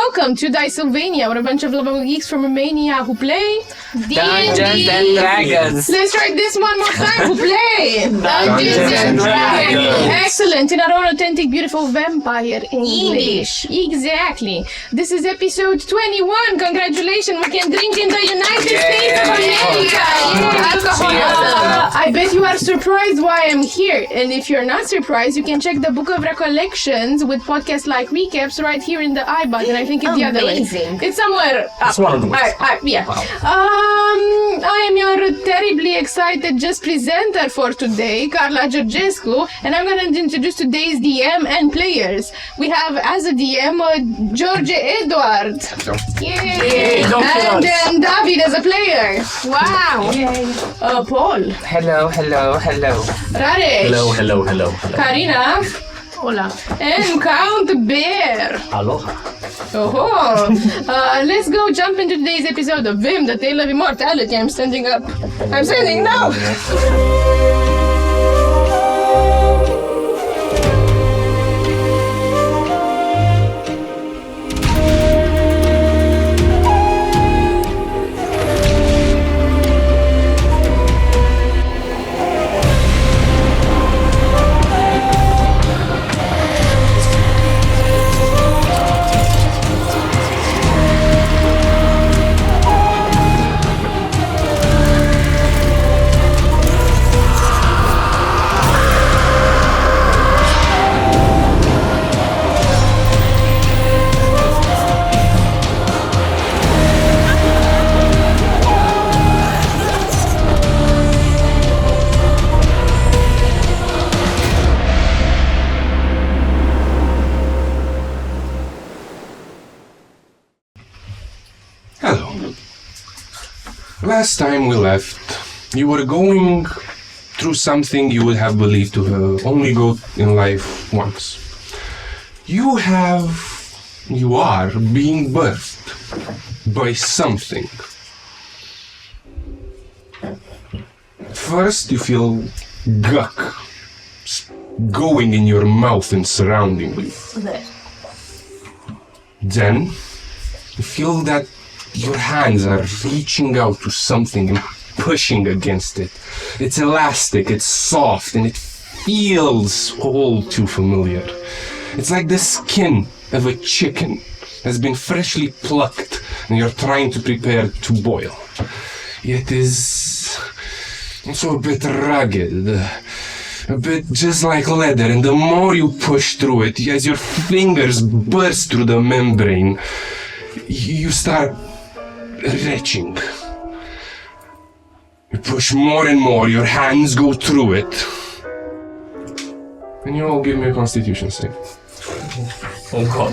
welcome to Dicesylvania. We're a bunch of lovable geeks from Romania who play Dungeons and Dragons. Let's try this one more time. Who play Dungeons and Dragons. Excellent. In our own authentic, beautiful vampire English. Exactly. This is episode 21. Congratulations. We can drink in the United States of America. Alcohol. I bet you are surprised why I'm here. And if you're not surprised, you can check the Book of Recollections with podcast-like recaps right here in the I button. I think it's the other way. It's somewhere up. It's one of the ways. Yeah. I am your terribly excited just presenter for today, Karla Georgescu, and I'm going to introduce today's DM and players. We have as a DM Georgescu. Yay! And David as a player. Wow! Yay. Paul. Hello. Rareș. Hello. Karina. Hola. And Count Bear. Aloha. Let's go jump into today's episode of VIM, the Tale of Immortality. I'm standing up. I'm standing now. Last time we left, you were going through something you would have believed to only go in life once. You are being birthed by something. First, you feel guk going in your mouth and surrounding you. Then, you feel that your hands are reaching out to something and pushing against it. It's elastic, it's soft, and it feels all too familiar. It's like the skin of a chicken that's been freshly plucked and you're trying to prepare to boil. It is also a bit rugged, a bit just like leather, and the more you push through it, as your fingers burst through the membrane, you start retching. You push more and more, your hands go through it. And you all give me a constitution save. Oh god.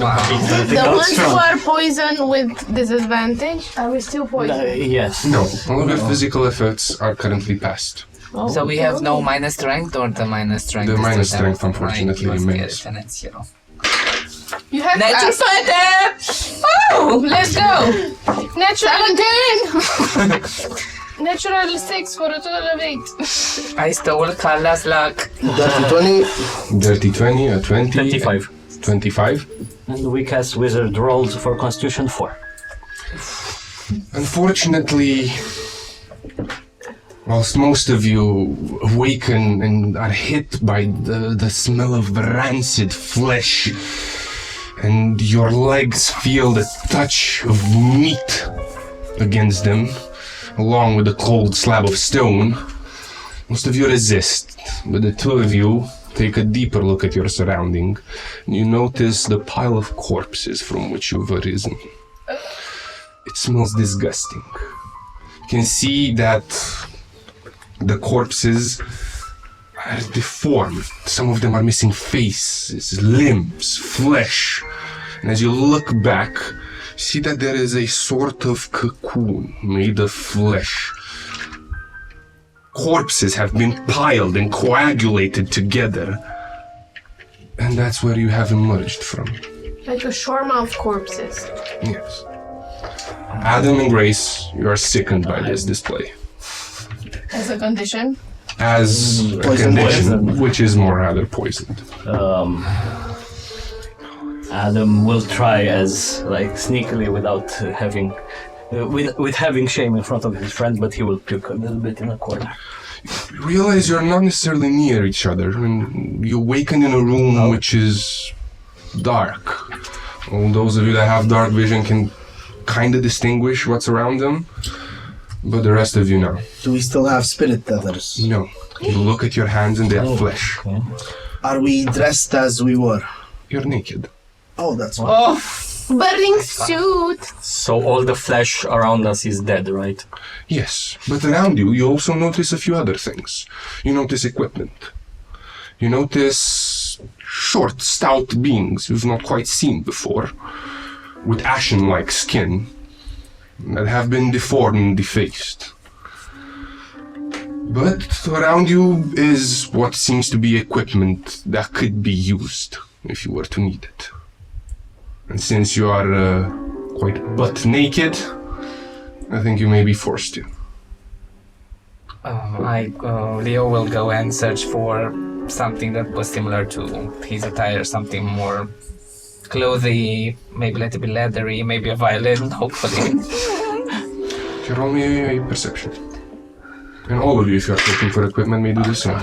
The ones who are poisoned with disadvantage, are we still poisoned? Yes. No, all of your physical effects are currently passed. Oh, So we have no minus strength, or the minus strength? The is minus the strength, same? unfortunately, Right, remains. and it's 0. You have Natural Oh, let's go. Natural 10. Natural 6 for a total of 8. I stole Karla's luck. Dirty 20, a 20. 25. 25. And we cast wizard rolls for Constitution 4. Unfortunately, whilst most of you awaken and are hit by the smell of rancid flesh, and your legs feel the touch of meat against them, along with the cold slab of stone, most of you resist. But the two of you take a deeper look at your surrounding, and you notice the pile of corpses from which you've arisen. It smells disgusting. You can see that the corpses are deformed. Some of them are missing faces, limbs, flesh. And as you look back, you see that there is a sort of cocoon made of flesh. Corpses have been piled and coagulated together. And that's where you have emerged from. Like a shawarma of corpses. Yes. Adam and Grace, you are sickened by this display. As a condition. As a condition, which is more rather poisoned. Adam will try as sneakily without having with having shame in front of his friend, but he will puke a little bit in a corner. You realize you're not necessarily near each other, and you awaken in a room which is dark. All those of you that have dark vision can kind of distinguish what's around them, but the rest of you know. Do we still have spirit tethers? No. You look at your hands and they're flesh. Okay. Are we dressed as we were? You're naked. Oh, that's fine. Oh, Burning suit. So all the flesh around us is dead, right? Yes, but around you, you also notice a few other things. You notice equipment. You notice short, stout beings you've not quite seen before, with ashen-like skin that have been deformed and defaced. But around you is what seems to be equipment that could be used if you were to need it. And since you are quite butt naked, I think you may be forced to. Leo will go and search for something that was similar to his attire, something more clothy, maybe a little bit leathery, maybe a violin, hopefully. You roll me a perception. And all of you, if you are looking for equipment, may do the same.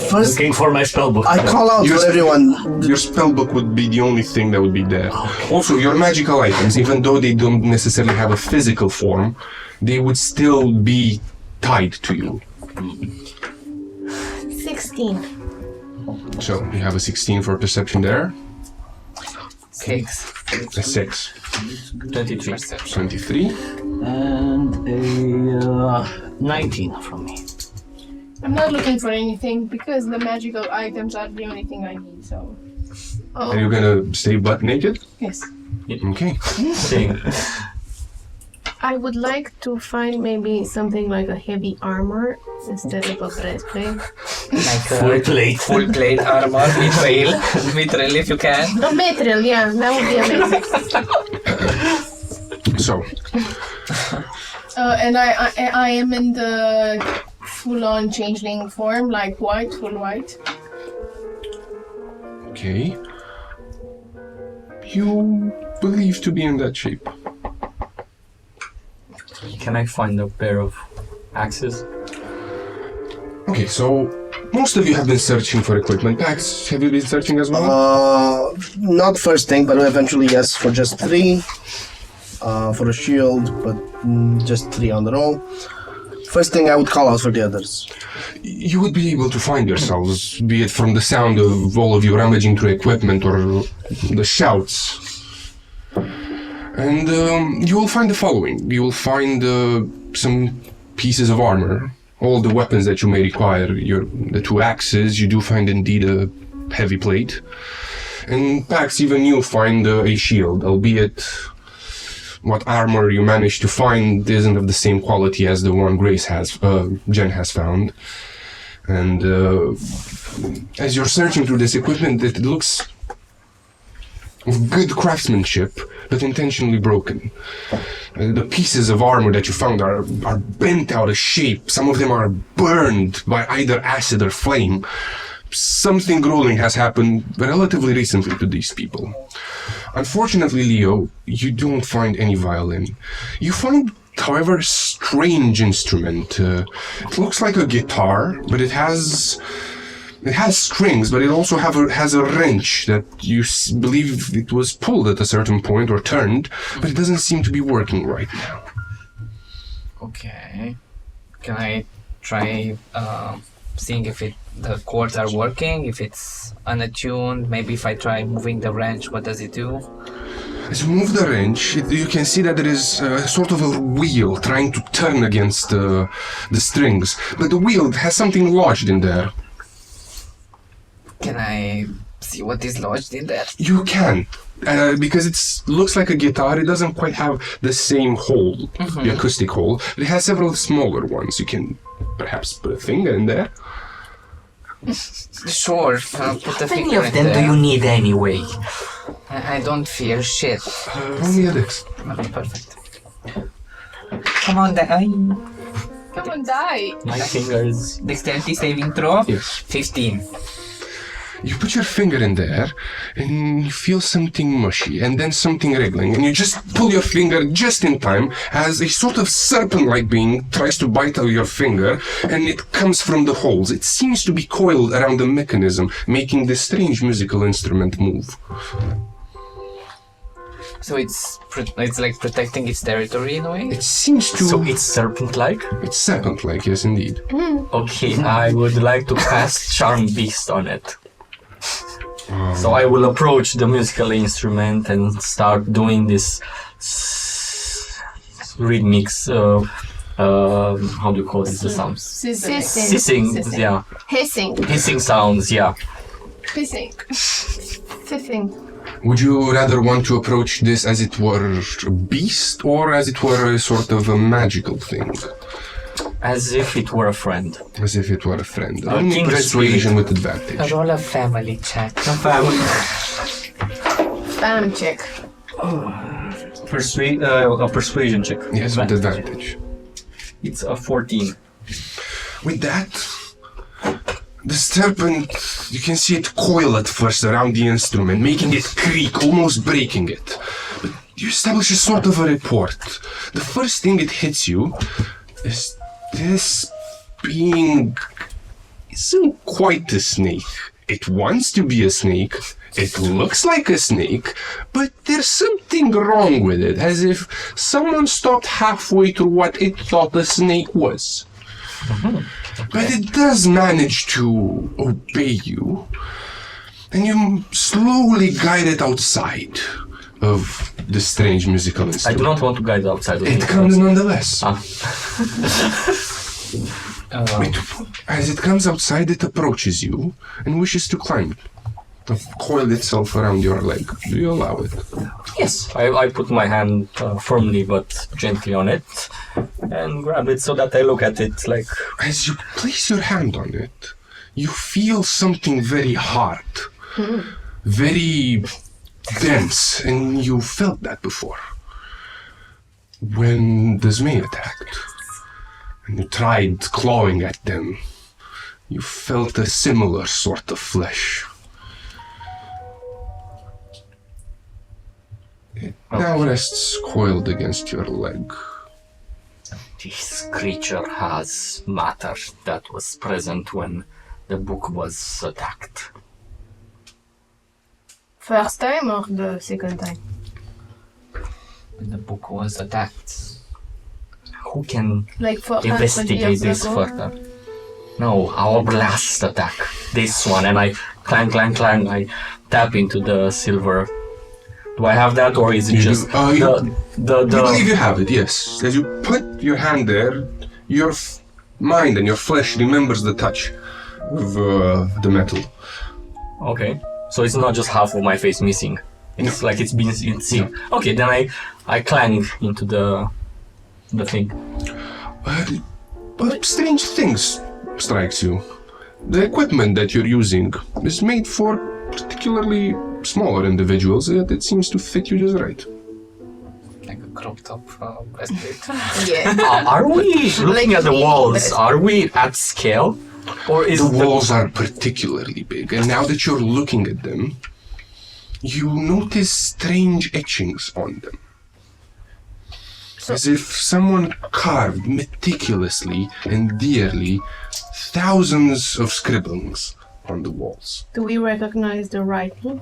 First, Looking for my spellbook. I call out for everyone. Your spellbook would be the only thing that would be there. Also, your magical items, even though they don't necessarily have a physical form, they would still be tied to you. 16. So, you have a 16 for perception there. 6. A 6. 23. 23. And a 19 from me. I'm not looking for anything because the magical items are the only thing I need, so. Are you gonna stay butt naked? Yes. Okay. Thing. I would like to find maybe something like a heavy armor instead of a breastplate. Like Full plate. Full plate armor, mithril if you can. A mithril, yeah, that would be amazing. So, And I am in the full-on changeling form, like white, full white. okay. You believe to be in that shape. Can I find a pair of axes? Okay, so most of you have been searching for equipment. Pax, have you been searching as well? Not first thing, but eventually yes, for just 3. For a shield, but just 3 on their own. First thing I would call out for the others. You would be able to find yourselves, be it from the sound of all of you rummaging through equipment or the shouts. And you will find the following. You will find some pieces of armor, all the weapons that you may require, the 2 axes. You do find indeed a heavy plate. And Pax, even you find a shield, albeit what armor you managed to find isn't of the same quality as the one Jen has found. And as you're searching through this equipment, it looks of good craftsmanship, but intentionally broken. The pieces of armor that you found are bent out of shape. Some of them are burned by either acid or flame. Something grueling has happened relatively recently to these people. Unfortunately, Leo, you don't find any violin. You find, however, a strange instrument. It looks like a guitar, but it has strings, but it also has a wrench that you believe it was pulled at a certain point or turned, but it doesn't seem to be working right now. Okay. Can I try seeing if the chords are working, if it's unattuned? Maybe if I try moving the wrench, what does it do? As you move the wrench, you can see that there is sort of a wheel trying to turn against the strings, but the wheel has something lodged in there. Can I see what is lodged in there? You can, because it looks like a guitar. It doesn't quite have the same hole, the acoustic hole, but it has several smaller ones. You can perhaps put a finger in there. Sure, put a How many finger of in them do there. you need anyway? I don't feel shit. Roll me a dex. Okay, perfect. Come on, die. Come on, die! My fingers. Dexterity saving throw. Yes. 15. You put your finger in there, and you feel something mushy, and then something wriggling, and you just pull your finger just in time as a sort of serpent-like being tries to bite out your finger, and it comes from the holes. It seems to be coiled around the mechanism, making this strange musical instrument move. So it's like protecting its territory in a way? It seems to... So it's serpent-like? It's serpent-like, yes indeed. Okay, I would like to cast Charm Beast on it. So I will approach the musical instrument and start doing this rhythmic, how do you call it, the sounds? Sissing. Yeah. Hissing. Hissing sounds, yeah. Pissing. Sissing. Would you rather want to approach this as it were a beast, or as it were a sort of a magical thing? As if it were a friend. As if it were a friend. A Only kindred persuasion spirit. with advantage. Roll a family check. Fam check. A persuasion check. Yes, with advantage. It's a 14. With that, the serpent, you can see it coil at first around the instrument, making it creak, almost breaking it. But you establish a sort of a report. The first thing it hits you is this being isn't quite a snake. It wants to be a snake. It looks like a snake, but there's something wrong with it, as if someone stopped halfway through what it thought a snake was. But it does manage to obey you, and you slowly guide it outside of the strange musical I instrument. do not want to guide outside of It it. comes nonetheless. Oh. As it comes outside, it approaches you and wishes to climb. To coil itself around your leg. Do you allow it? Yes. I put my hand firmly but gently on it and grab it so that I look at it like... As you place your hand on it, you feel something very hard, very dense, and you felt that before. When the Zmei attacked, and you tried clawing at them, you felt a similar sort of flesh. It now rests coiled against your leg. This creature has matter that was present when the book was attacked. First time or the second time? When the book was attacked. Who can Like 400 investigate years this ago? further? No, our last attack. This one, and I clang, clang, clang. I tap into the silver. Do I have that, or is it You just do. You believe the? you have it, yes. As you put your hand there, your mind and your flesh remembers the touch of the metal. Okay, so it's not just half of my face missing. It's like it's been seen. Okay, then I clang into the thing. But strange things strikes you. The equipment that you're using is made for particularly smaller individuals, yet it seems to fit you just right. Like a crop top breastplate. Yeah. Are we looking Like at the me, walls? but- Are we at scale, or is The walls are particularly big, and now that you're looking at them, you notice strange etchings on them. As if someone carved meticulously and dearly thousands of scribblings on the walls. Do we recognize the writing?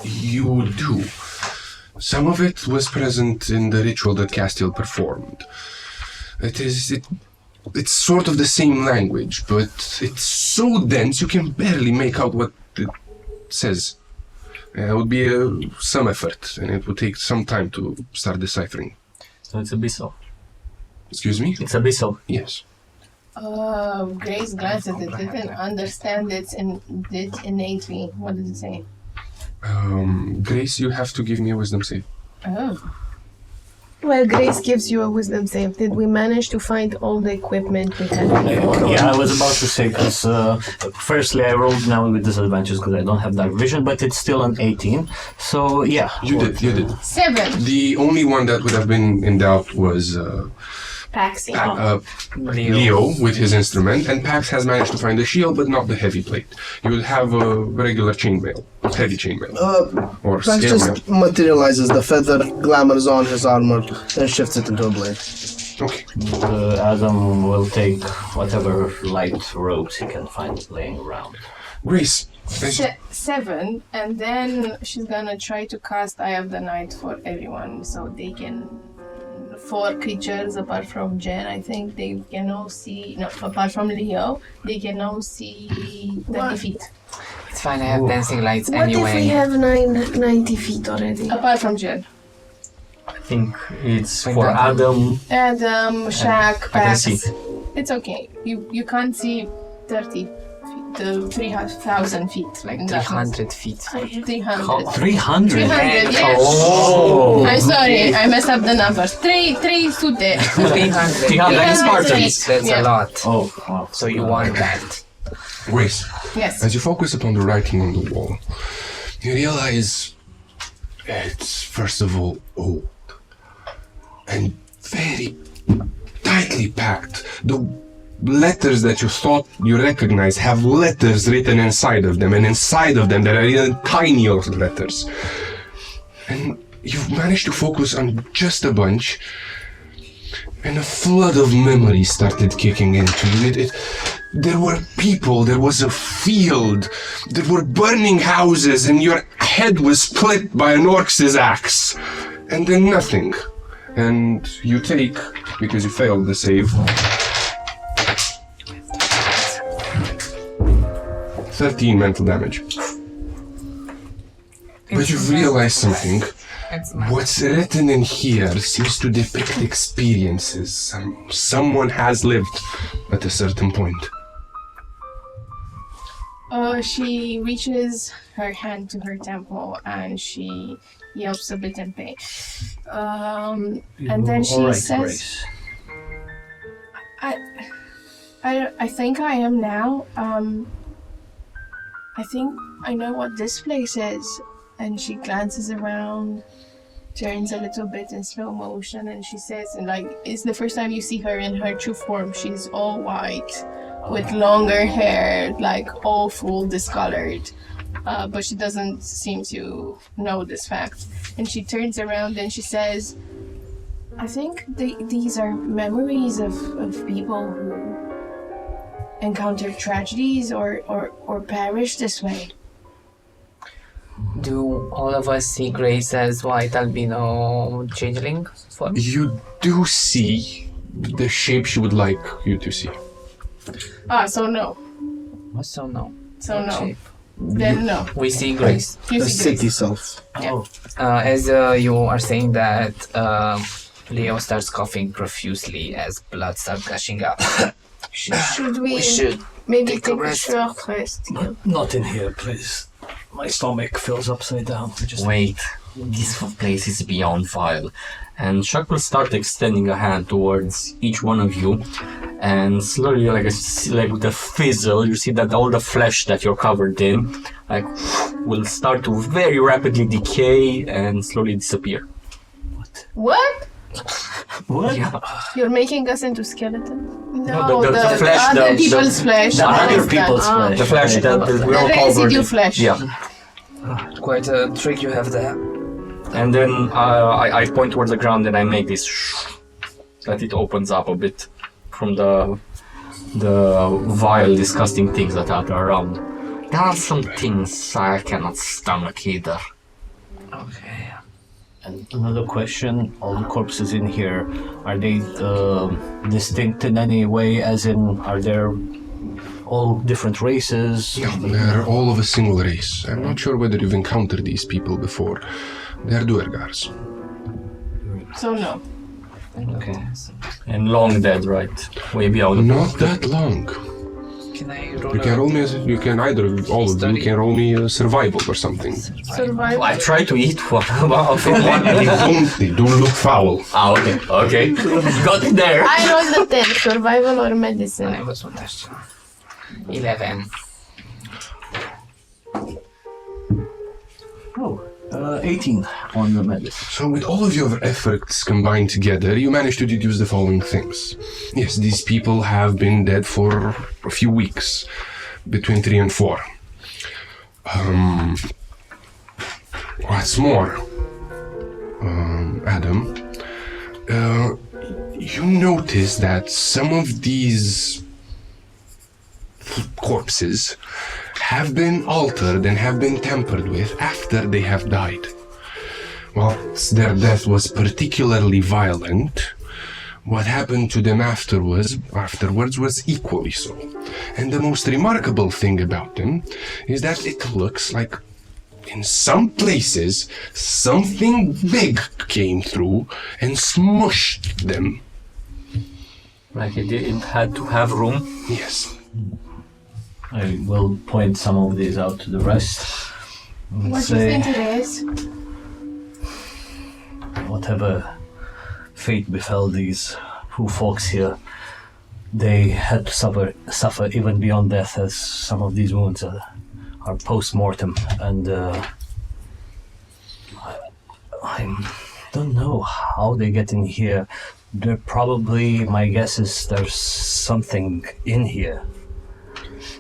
You do. Some of it was present in the ritual that Castiel performed. It's sort of the same language, but it's so dense you can barely make out what it says. It would be some effort, and it would take some time to start deciphering. So it's abyssal. Excuse me? It's abyssal. Yes. Grace glanced at it, didn't understand it innately. What does it say? Grace, you have to give me a wisdom save. Oh. Well, Grace gives you a wisdom save. Did we manage to find all the equipment we had before? Yeah, I was about to say, because firstly I rolled now with disadvantages because I don't have dark vision, but it's still an 18. So yeah. You did. 7. The only one that would have been in doubt was Paxi. Leo with his instrument, and Pax has managed to find the shield, but not the heavy plate. You would have a regular chainmail, heavy chainmail, or Pax scale mail. just materializes the feather, glamours on his armor, and shifts it into a blade. Okay. Adam will take whatever light robes he can find laying around. Grace. 7, and then she's gonna try to cast Eye of the Night for everyone, so they can. 4 creatures apart from Jen, I think they can all see. No, apart from Leo, they can all see 30 feet. It's fine, I have dancing lights What if we anyway. have 90 feet already? Apart from Jen. I think it's Like for that. Adam. Adam, Shaq, I can Pax. see. It's okay. You can't see 30 feet, to 3,000 feet. Like that 300 feet. 300. 300? 300, yes. Oh! I'm sorry, I messed up the numbers. 300. 300. 300 like Spartans. That's Yeah. a lot. Oh, wow. So you want that. Grace, Yes. as you focus upon the writing on the wall, you realize it's first of all old and very tightly packed. The letters that you thought you recognize have letters written inside of them, and inside of them there are even tinier letters. And you've managed to focus on just a bunch, and a flood of memories started kicking into you. There were people, there was a field, there were burning houses, and your head was split by an orc's axe. And then nothing. And you take, because you failed the save, 13 mental damage. But you've realized something. It's not. What's written in here seems to depict experiences someone has lived at a certain point. She reaches her hand to her temple and she yelps a bit in pain. And then she All right, says, Grace. I think I am now. I think I know what this place is. And she glances around, turns a little bit in slow motion, and she says, and like, it's the first time you see her in her true form. She's all white, with longer hair, like all full discolored. But she doesn't seem to know this fact. And she turns around and she says, I think these are memories of people who encounter tragedies or perish this way. Do all of us see Grace as white albino changeling form? You do see the shape she would like you to see. So no. So no. So no. Shape. Then no. We see Grace. You The see city Grace. self. As you are saying that, Leo starts coughing profusely as blood starts gushing out. Should We should. maybe take a take a rest. short rest? Yeah. Not in here, please. My stomach feels upside down. Wait, this place is beyond vile. And Chuck will start extending a hand towards each one of you, and slowly, like with a fizzle, you see that all the flesh that you're covered in, will start to very rapidly decay and slowly disappear. What? What? Yeah. You're making us into skeletons? No, the flesh, other the- people's flesh. The I other understand. people's flesh. The flesh that we're all The covered residue in. flesh. Yeah. Quite a trick you have there. And then I point towards the ground and I make this that it opens up a bit from the vile, disgusting things that are around. There are some things I cannot stomach either. Okay. And another question, all the corpses in here, are they distinct in any way, as in, are there all different races? No, they're all of a single race. I'm not sure whether you've encountered these people before. They're Duergars. So no. Okay. And long dead, right? Way beyond. Not that long. Can I roll You can roll me. You can either all of you History. can roll me a survival or something. Survival. I try to eat one from one. They don't look foul. Ah, okay. Got it there. I rolled the 10. Survival or medicine? I was 11. Oh, 18 on the medicine. So with all of your efforts combined together, you managed to deduce the following things. Yes, these people have been dead for a few weeks, between 3 and 4. What's more, Adam, you notice that some of these corpses have been altered and have been tampered with after they have died. Whilst their death was particularly violent, what happened to them afterwards was equally so. And the most remarkable thing about them is that it looks like in some places something big came through and smushed them. Like it didn't had to have room. Yes. I will point some of these out to the rest. And What do you think it is? whatever fate befell these poor folks here, they had to suffer even beyond death, as some of these wounds are post-mortem, and I don't know how they get in here. They're probably, my guess is there's something in here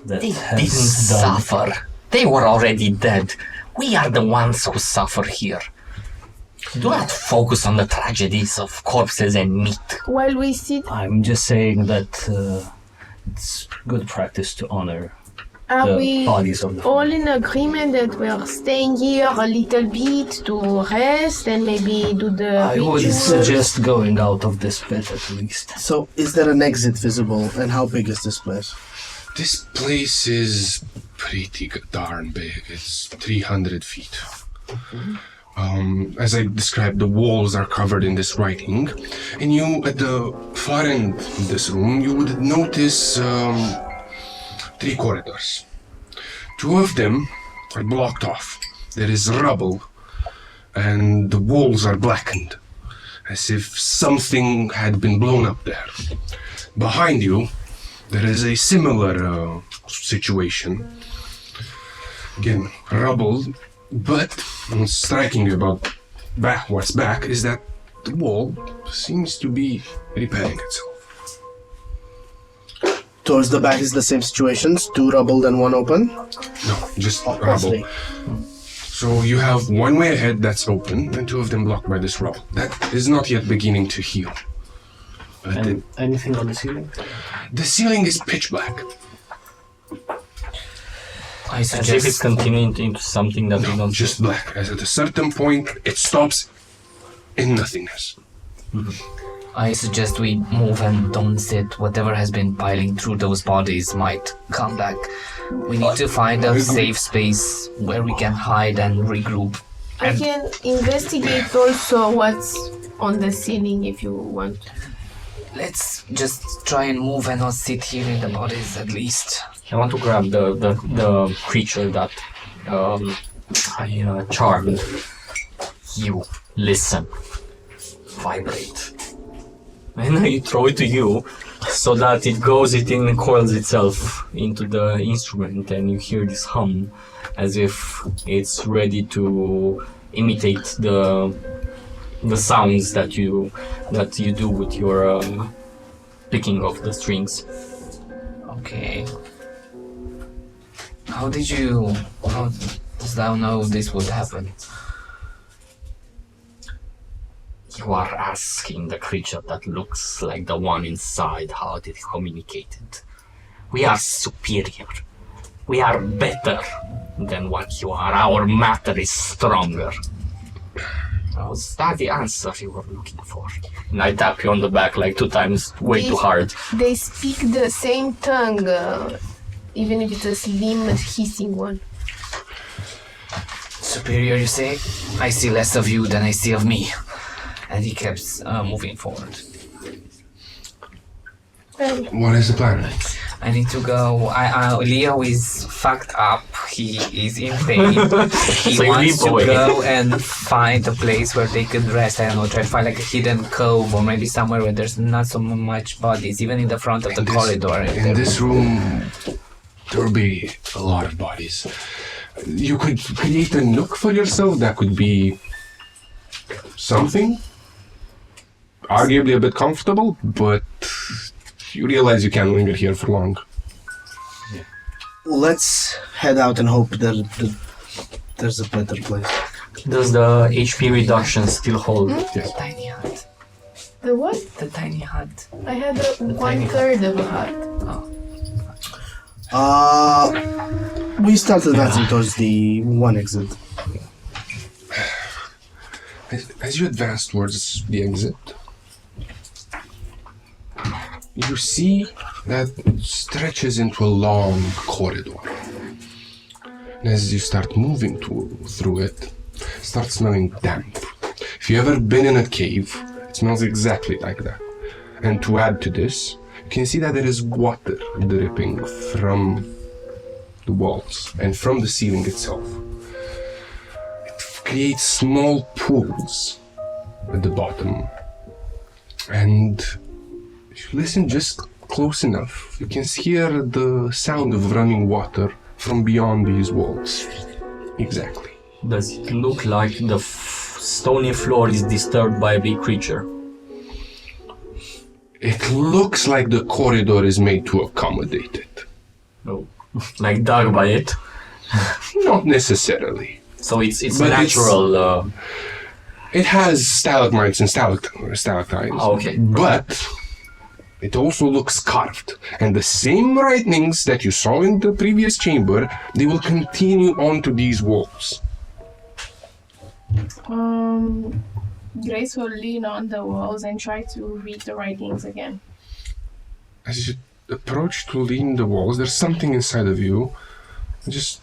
that They has didn't done. suffer. They were already dead. We are the ones who suffer here. Do not focus on the tragedies of corpses and meat. While we sit, I'm just saying that it's good practice to honor are the we bodies of the all in agreement that we're staying here a little bit to rest and maybe do the I would rituals? suggest going out of this pit at least. So, is there an exit visible, and how big is this place? This place is pretty darn big. It's 300 feet. As I described, the walls are covered in this writing, and you, at the far end of this room, you would notice 3 corridors. 2 of them are blocked off. There is rubble, and the walls are blackened, as if something had been blown up there. Behind you, there is a similar situation. Again, rubble, but what's striking about what's back is that the wall seems to be repairing itself. Towards the back is the same situations, 2 rubbled and 1 open? No, just rubble. Mostly. So you have one way ahead that's open, and 2 of them blocked by this rubble. That is not yet beginning to heal. But And anything on the ceiling? the ceiling is pitch black. I As if it's suggest continuing into something that we No, don't just black. As at a certain point, it stops in nothingness. we move and don't sit. Whatever has been piling through those bodies might come back. We need to find a safe space where we can hide and regroup. I can investigate also what's on the ceiling if you want. Let's just try and move and not sit here in the bodies at least. I want to grab the creature that I charmed. You listen, vibrate, and I throw it to you so that it coils itself into the instrument, and you hear this hum as if it's ready to imitate the sounds that you do with your picking of the strings. Okay. How does thou know this would happen? You are asking the creature that looks like the one inside how did he communicate it. We are superior. We are better than what you are. Our matter is stronger. Was that the answer you were looking for? And I tap you on the back like 2 times, way too hard. They speak the same tongue, even if it's a slim, hissing one. Superior, you say? I see less of you than I see of me. And he keeps moving forward. What is the plan? I need to go. Leo is fucked up. He is in pain. He So you wants leap to away. go and find a place where they could rest. I don't know, try to find like a hidden cove or maybe somewhere where there's not so much bodies, even in the front of the corridor. In this room, there will be a lot of bodies. You could create a nook for yourself that could be something, arguably a bit comfortable, but you realize you can't linger here for long. Let's head out and hope that there's a better place. Does the HP reduction still hold? Yes. Tiny hut. The what? The tiny hut. I had one-third of a hut. We start advancing towards the one exit. As you advance towards the exit, you see that stretches into a long corridor. And as you start moving through it, start smelling damp. If you've ever been in a cave, it smells exactly like that. And to add to this, you can see that there is water dripping from the walls and from the ceiling itself. It creates small pools at the bottom. And if you listen just close enough, you can hear the sound of running water from beyond these walls. Exactly. Does it look like the stony floor is disturbed by a big creature? It looks like the corridor is made to accommodate it. No. Like dug by it? Not necessarily. So it's But natural. It has stalagmites and stalactites. Oh, okay. But it also looks carved. And the same writings that you saw in the previous chamber, they will continue onto these walls. Grace will lean on the walls and try to read the writings again. As you approach to lean the walls, there's something inside of you that just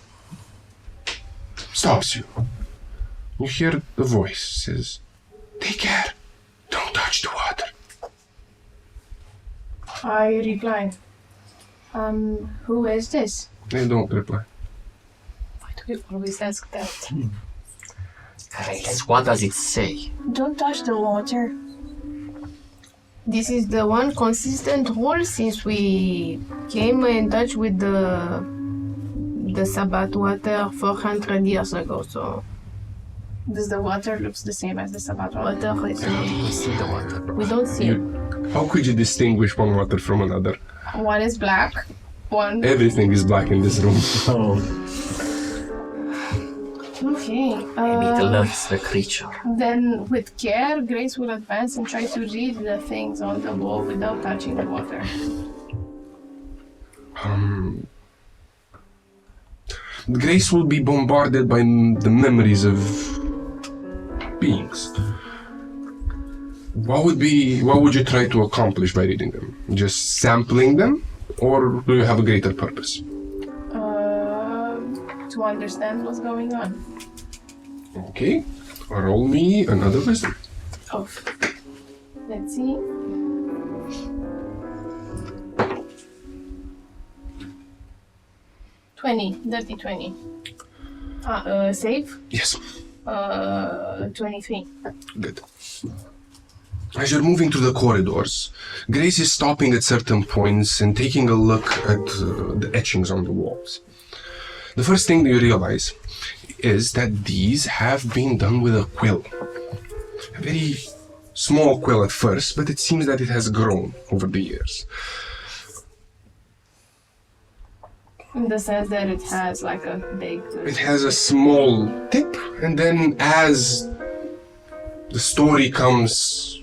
stops you. You hear the voice says, "Take care, don't touch the water." I reply, who is this? They don't reply. Why do you always ask that? What does it say? Don't touch the water. This is the one consistent rule since we came in touch with the Sabbath water 400 years ago, so Does the water looks the same as the Sabbath water? water is We see the water. we don't see it. How could you distinguish one water from another? One is black, one... Everything is black in this room. Oh, Okay. maybe it alerts the creature. Then, with care, Grace will advance and try to read the things on the wall without touching the water. Grace will be bombarded by the memories of beings. What would you try to accomplish by reading them? Just sampling them, or do you have a greater purpose? To understand what's going on. Okay, roll me another wisdom. Oh. Let's see. Dirty 20. Save? Yes, 23. good. As you're moving through the corridors, Grace is stopping at certain points and taking a look at the etchings on the walls. The first thing that you realize is that these have been done with a quill. A very small quill at first, but it seems that it has grown over the years. In the sense that it has like a big... It has a small tip, and then as the story comes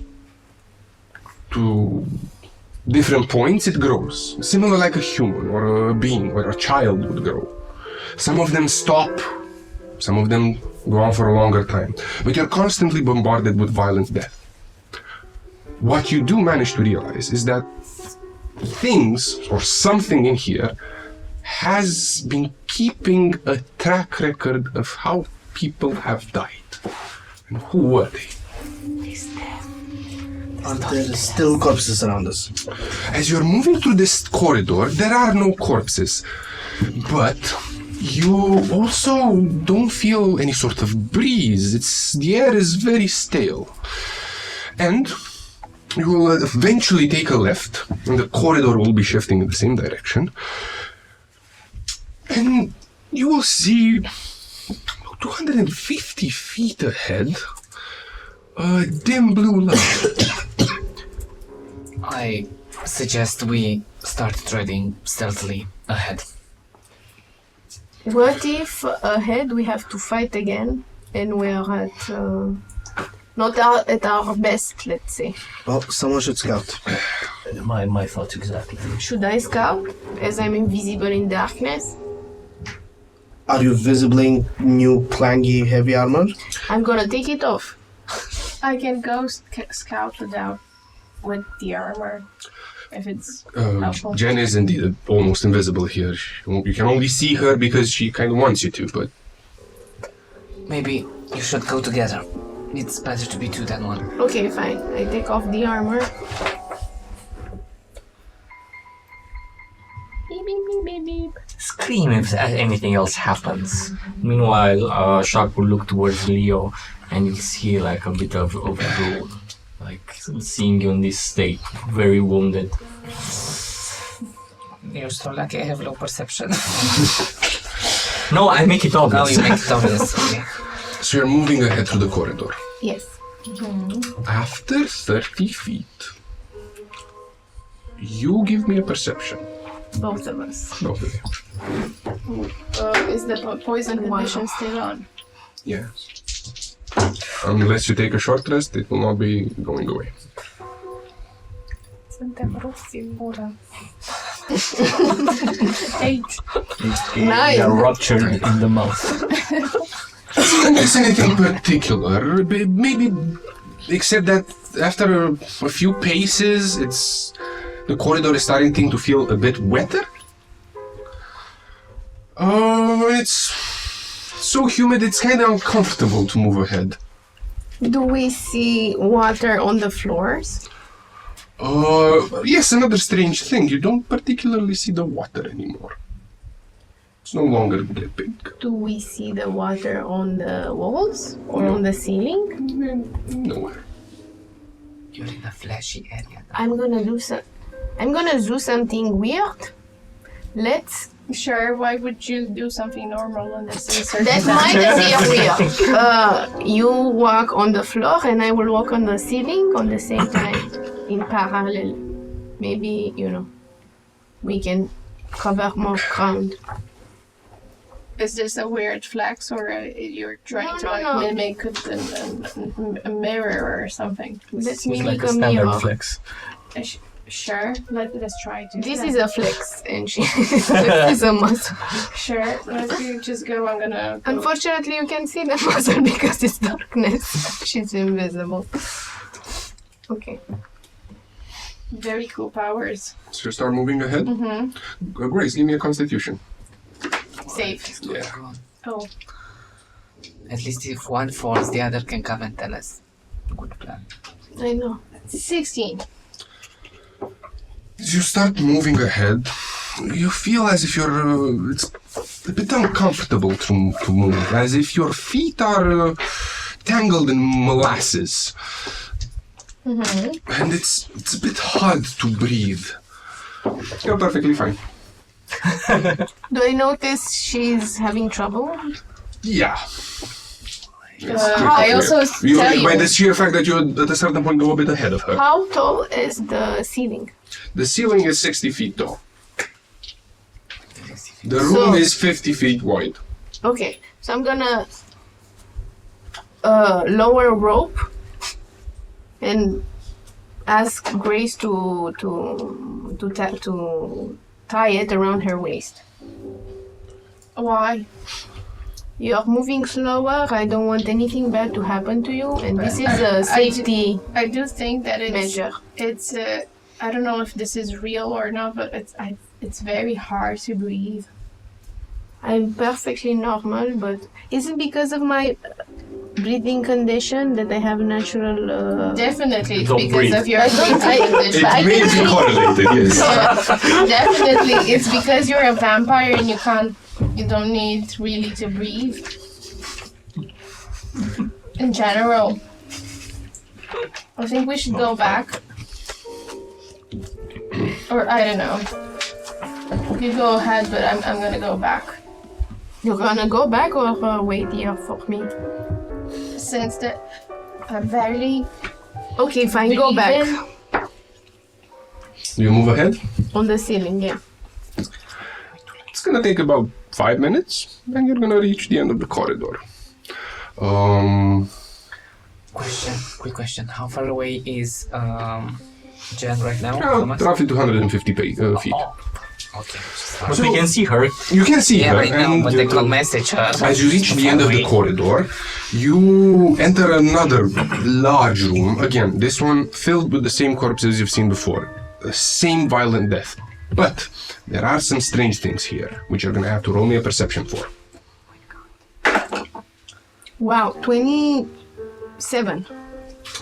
to different points, it grows. Similar like a human or a being or a child would grow. Some of them stop, some of them go on for a longer time, but you're constantly bombarded with violent death. What you do manage to realize is that things or something in here has been keeping a track record of how people have died. And who were they? Are there still corpses around us? As you're moving through this corridor, there are no corpses, but you also don't feel any sort of breeze. The air is very stale. And you will eventually take a left, and the corridor will be shifting in the same direction. And You will see 250 feet ahead a dim blue light. I suggest we start treading stealthily ahead. What if ahead we have to fight again and we're at not at our best, let's say? Well, someone should scout. My thoughts exactly. Should I scout as I'm invisible in darkness? Are you visibly in new clangy heavy armor? I'm gonna take it off. I can go scout with the armor if it's helpful. Jen is indeed almost invisible here. You can only see her because she kind of wants you to, but... Maybe you should go together. It's better to be two than one. Okay, fine. I take off the armor. Beep, beep, beep, beep, beep. Scream if anything else happens. Meanwhile, Shark will look towards Leo and you'll see like a bit of drool. Like seeing you in this state, very wounded. You're so lucky I have low perception. No, I make it obvious. Now you make it obvious, okay. So you're moving ahead through the corridor. Yes. After 30 feet, you give me a perception. Both of us. Both of you. Is the poison condition still on? Yes. Unless you take a short rest, it will not be going away. Eight. Nice. You're ruptured in the mouth. It's anything particular, maybe except that after a few paces, the corridor is starting to feel a bit wetter. It's so humid, it's kind of uncomfortable to move ahead. Do we see water on the floors? Yes, another strange thing, you don't particularly see the water anymore. It's no longer dripping. Do we see the water on the walls or on the ceiling? Nowhere. You're in a flashy area. I'm gonna do something weird. Let's. Sure, why would you do something normal in this That might appear weird. You walk on the floor and I will walk on the ceiling on the same time, in parallel. Maybe, we can cover more ground. Is this a weird flex or you're trying to mimic a mirror or something? Let's It's like mimic a a standard mirror. flex. Sure, let's try to. This is a flex and she is a muscle. Sure, let's just go. I'm gonna. Go. Unfortunately, you can see the muscle because it's darkness. She's invisible. Okay. Very cool powers. So you start moving ahead? Mm-hmm. Grace, give me a constitution. Safe. Yeah. Oh. At least if one falls, the other can come and tell us. Good plan. I know. 16. As you start moving ahead, you feel as if it's a bit uncomfortable to move, as if your feet are tangled in molasses. And it's a bit hard to breathe. You're perfectly fine. Do I notice she's having trouble? Yeah. I also tell By you. the sheer fact that you at a certain point go a bit ahead of her. How tall is the ceiling? The ceiling is 60 feet tall. The room is 50 feet wide. Okay, so I'm gonna lower a rope and ask Grace to tie it around her waist. Why? You're moving slower. I don't want anything bad to happen to you, and this is a safety I do think that measure. It's I don't know if this is real or not, but it's very hard to breathe. I'm perfectly normal, but is it because of my breathing condition that I have natural? Definitely, it's Don't because breathe. of your breathing condition. I It may be correlated, yes. Definitely, it's because you're a vampire and you don't need really to breathe. In general, I think we should go back. Or I don't know. You go ahead, but I'm gonna go back. You're gonna go back or wait here for me? Since that are very Okay, fine, go back. even. You move ahead. On the ceiling, yeah. It's gonna take about 5 minutes, and you're gonna reach the end of the corridor. Quick question. How far away is Jen right now? How much? Roughly 250 feet. Okay. But we can see her. You can see Yeah, her, right now, and but they could message her. as you reach the end of the corridor, you enter another large room. Again, this one filled with the same corpses you've seen before. The same violent death. But there are some strange things here, which you're gonna have to roll me a perception for. Wow, 27.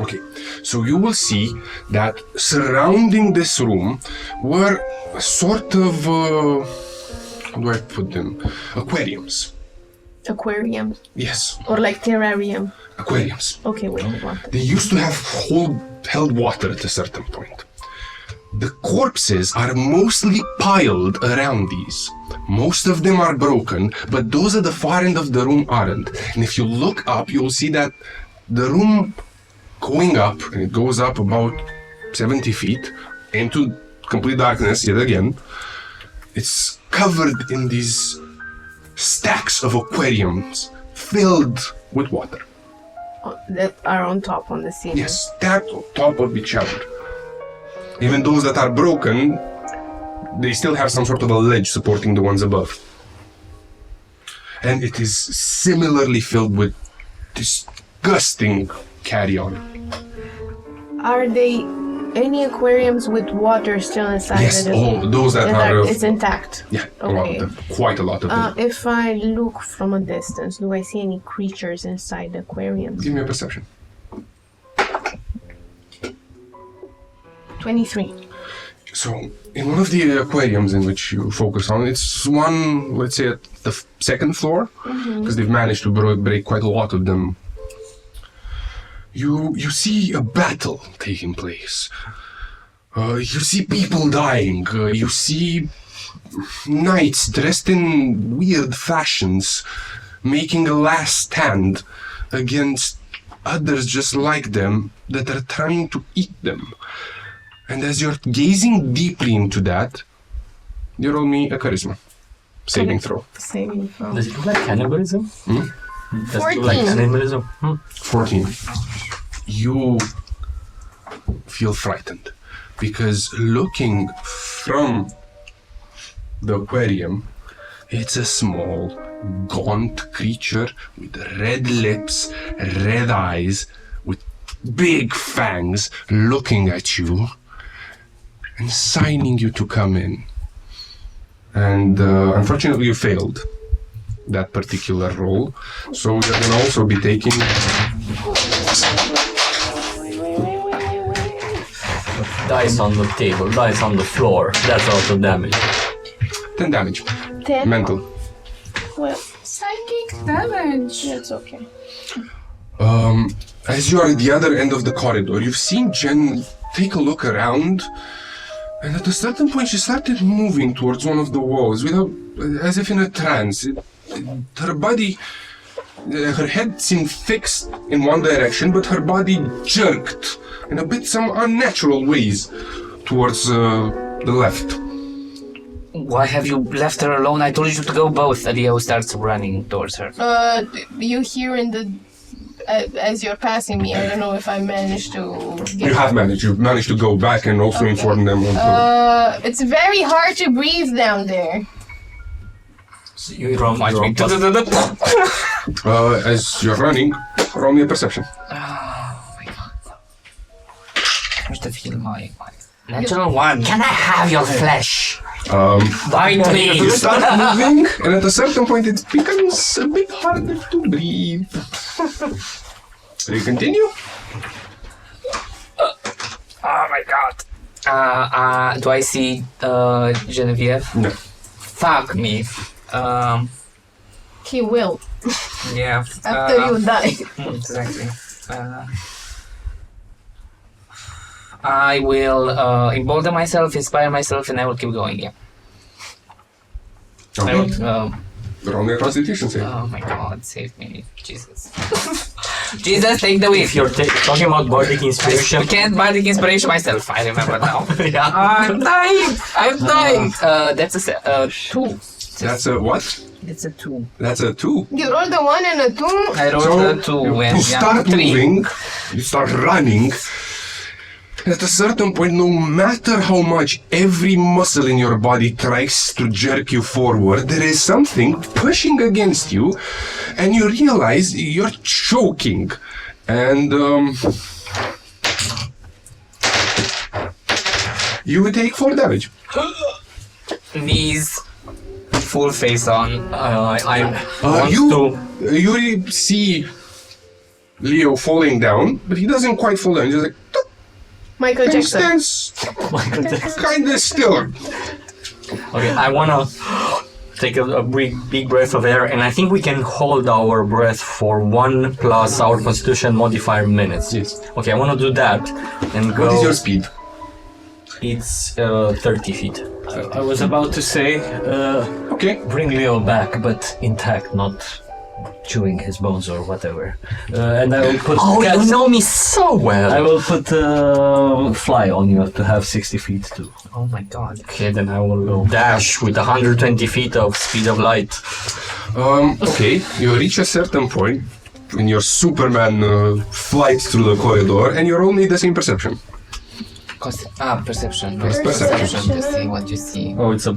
Okay, so you will see that surrounding this room were a sort of, how do I put them? Aquariums. Aquarium. Yes, Or like terrarium. aquariums. Okay, wait, what? They used to have held water at a certain point. The corpses are mostly piled around these. Most of them are broken, but those at the far end of the room aren't. And if you look up, you'll see that the room going up, and it goes up about 70 feet into complete darkness yet again. It's covered in these stacks of aquariums filled with water. That are on top on the ceiling. Yes, stacked on top of each other. Even those that are broken, they still have some sort of a ledge supporting the ones above. And it is similarly filled with disgusting carrion. Are they any aquariums with water still inside? Yes, it? all those that are. It's intact. Yeah, a lot Okay. of them. Quite a lot of them. If I look from a distance, do I see any creatures inside the aquariums? Give me a perception. 23. So, in one of the aquariums in which you focus on, it's one, let's say, at the second floor, because they've managed to break quite a lot of them. You see a battle taking place. You see people dying. You see knights dressed in weird fashions making a last stand against others just like them that are trying to eat them. And as you're gazing deeply into that, you roll me a charisma saving throw. Saving throw. Does it look like cannibalism? Does it look like 14. cannibalism? 14. You feel frightened because looking from the aquarium, it's a small, gaunt creature with red lips, red eyes, with big fangs looking at you and signing you to come in. And unfortunately, you failed that particular roll, so you're going to also be taking Dice on the table, dice on the floor. That's also damage. 10 damage. 10. Mental. Well, Psychic damage. that's okay. As you are at the other end of the corridor, you've seen Jen take a look around, and at a certain point she started moving towards one of the walls, without, as if in a trance. Her body, her head seemed fixed in one direction, but her body jerked in a bit some unnatural ways towards the left. Why have you left her alone? I told you to go both. Adio starts running towards her. You hear in the as you're passing me. I don't know if I managed to get. You have managed. You've managed to go back and also inform them of It's very hard to breathe down there. So you roll Watch me. as you're running, roll me a perception. Where's the feel my natural one? Can I have your flesh? Bite You me! start moving, and at a certain point it becomes a bit harder to breathe. So you continue? Oh my god. Do I see Genevieve? No. Fuck me. He will. Yeah. After you die. Exactly. I will embolden myself, inspire myself, and I will keep going. Yeah. I Okay. will Roll me a Constitution save. Oh my god, save me. Jesus. Jesus, take the wheel. If you're talking about bardic I inspiration, can't bardic inspiration myself. I remember now. yeah. I'm dying. I'm dying. That's a 2. That's a what? It's a 2. That's a 2. You rolled a 1 and a 2. I rolled a 2 and to start 3. moving, you start running. At a certain point, no matter how much every muscle in your body tries to jerk you forward, there is something pushing against you, and you realize you're choking. And you would take 4 damage. Knees, full face on. I want to. You see Leo falling down, but he doesn't quite fall down. He's just like, Michael and Jackson. stands kind of still. Okay, I wanna take a big breath of air, and I think we can hold our breath for 1 plus our Constitution modifier minutes. Yes. Okay, I wanna do that and go. What is your speed? It's 30 feet. I was about to say, Okay. bring Leo back, but intact, not chewing his bones or whatever. And I will put. Oh, you know me so well. I will put fly on you to have 60 feet too. Oh my god. Okay, then I will dash with 120 feet of speed of light. Okay, you reach a certain point when your Superman flies through the corridor, and you roll me the same perception. Perception. Perception. To see what you see. Oh, it's a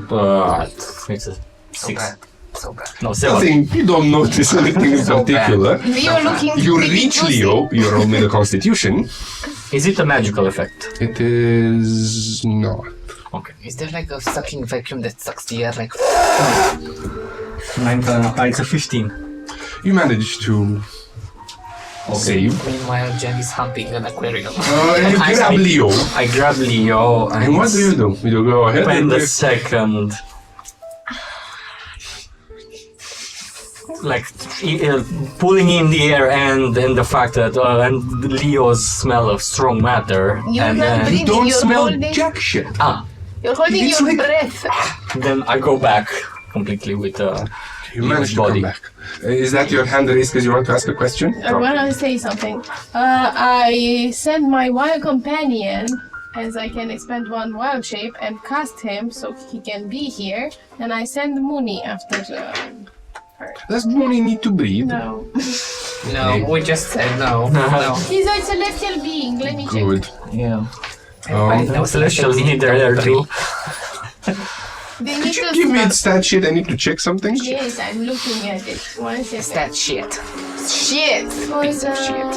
6. bad. So bad. No, 7. Nothing, you don't notice anything in So bad. particular. Leo looking You pretty reach juicy. Leo, you roll me the Constitution. Is it a magical effect? It is not. Okay. Is there like a sucking vacuum that sucks the air like... It's a 15. You manage to save. Meanwhile, Jen is humping an aquarium. And you grab Leo. I grab Leo And what do? You go ahead spend and a second. Like pulling in the air and the fact that and Leo's smell of strong matter. You're and not then, breathing. don't You're smell holding. jack shit. You're holding It's your like- breath. then I go back completely with You managed to body. come back. Is that your hand raised because you want to ask a question? I want to say something. I send my wild companion, as I can expend 1 wild shape, and cast him so he can be here. And I send Mooney after her. Does Mooney need to breathe? No. No, we just said no. No. He's a celestial being. Let me check. Good. Yeah. No celestial need there too. They Could need you to give me stop. stat sheet? I need to check something. Yes, I'm looking at it. One second. That shit. Shit. Piece of shit.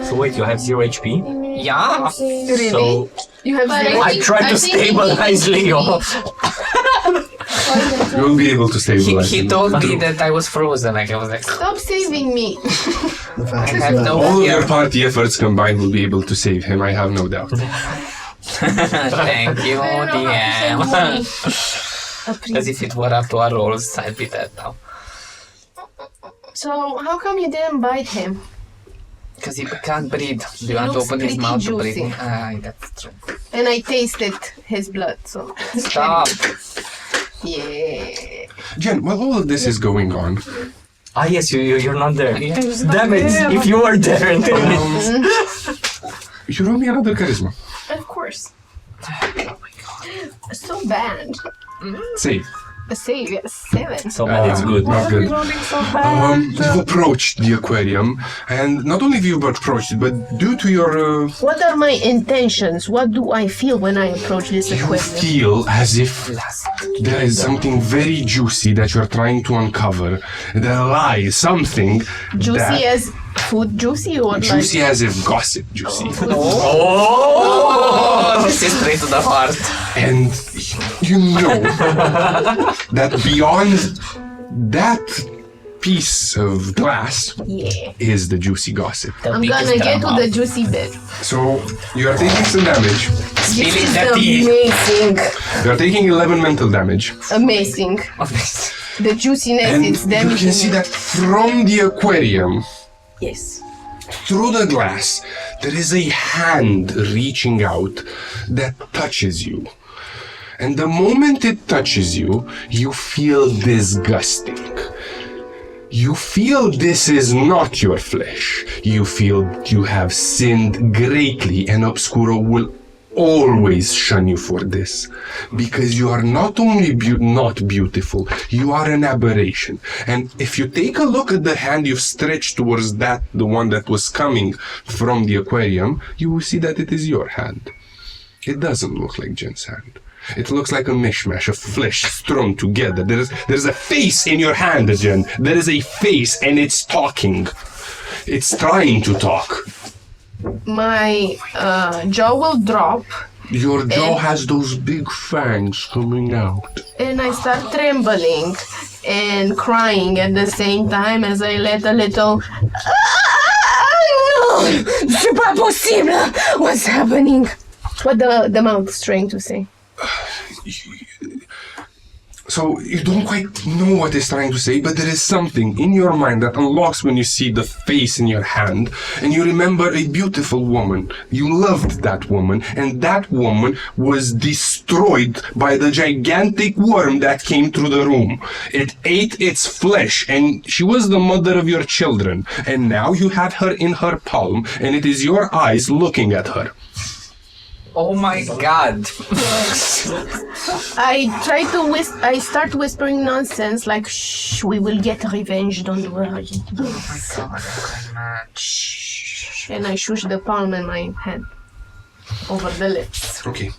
So wait, you have 0 HP? Yeah. Really? So You have But zero. I tried I to think he stabilize Leo. You'll be able to stabilize He him. told me that I was frozen. Like I was like, Stop saving me. The fact I is have that no All of your fear. party efforts combined will be able to save him, I have no doubt. Thank you, I don't know how to DM. send Mooney. As if it were up to our rolls, I'd be dead now. So how come you didn't bite him? Because he can't breathe. Do you want to looks open his pretty mouth to juicy. breathe? Ah, that's true. And I tasted his blood, so Stop. yeah. Jen, while all of this is going on, Ah yes, you're not there. Yes. Damn it! If you were there, you roll me another charisma. Of course. So bad. Save. A save, yes, 7. so bad it's good. Not good. You've approached the aquarium, and not only have you approached it, but due to your What are my intentions? What do I feel when I approach this you aquarium? feel as if there is something very juicy that you're trying to uncover. There lies something Juicy that, as food juicy or juicy as if gossip juicy. Oh, this is straight to the heart. And you know that beyond that piece of glass like yeah. is the juicy gossip. I'm gonna get to the juicy bit. So you are taking some damage. This Spilling is the tea. amazing. You are taking 11 mental damage. Amazing. The juiciness And is you damaging. can see that from the aquarium, Yes. through the glass, there is a hand reaching out that touches you. And the moment it touches you, you feel disgusting. You feel this is not your flesh. You feel you have sinned greatly, and Obscuro will always shun you for this. Because you are not only not beautiful, you are an aberration. And if you take a look at the hand you've stretched towards the one that was coming from the aquarium, you will see that it is your hand. It doesn't look like Jen's hand. It looks like a mishmash of flesh thrown together. There's a face in your hand, Jen. There is a face, and it's talking. It's trying to talk. My jaw will drop, Your jaw has those big fangs coming out. and I start trembling and crying at the same time as I let a little. No! C'est pas possible! What's happening? What the mouth is trying to say. So you don't quite know what it's trying to say, but there is something in your mind that unlocks when you see the face in your hand, and you remember a beautiful woman. You loved that woman, and that woman was destroyed by the gigantic worm that came through the room. It ate its flesh, and she was the mother of your children. And now you have her in her palm, and it is your eyes looking at her. Oh my god. I start whispering nonsense like, shh, we will get revenge, don't worry. Shh. And I shush the palm in my hand over the lips. Okay.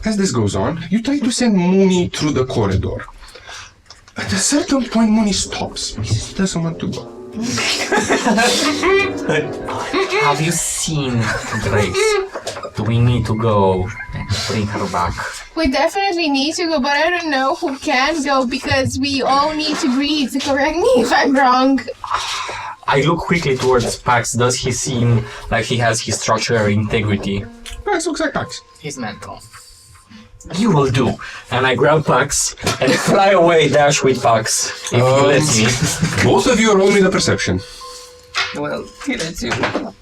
As this goes on, you try to send Mooney through the corridor. At a certain point, Mooney stops. He doesn't want to go. Have you seen Grace? Do we need to go and bring her back? We definitely need to go, but I don't know who can go because we all need to breathe. Correct me if I'm wrong. I look quickly towards Pax. Does he seem like he has his structural integrity? Pax looks like Pax. He's mental. You will do. And I grab Pax and fly away, dash with Pax, if he lets me. Both of you roll me the perception. Well, he lets you.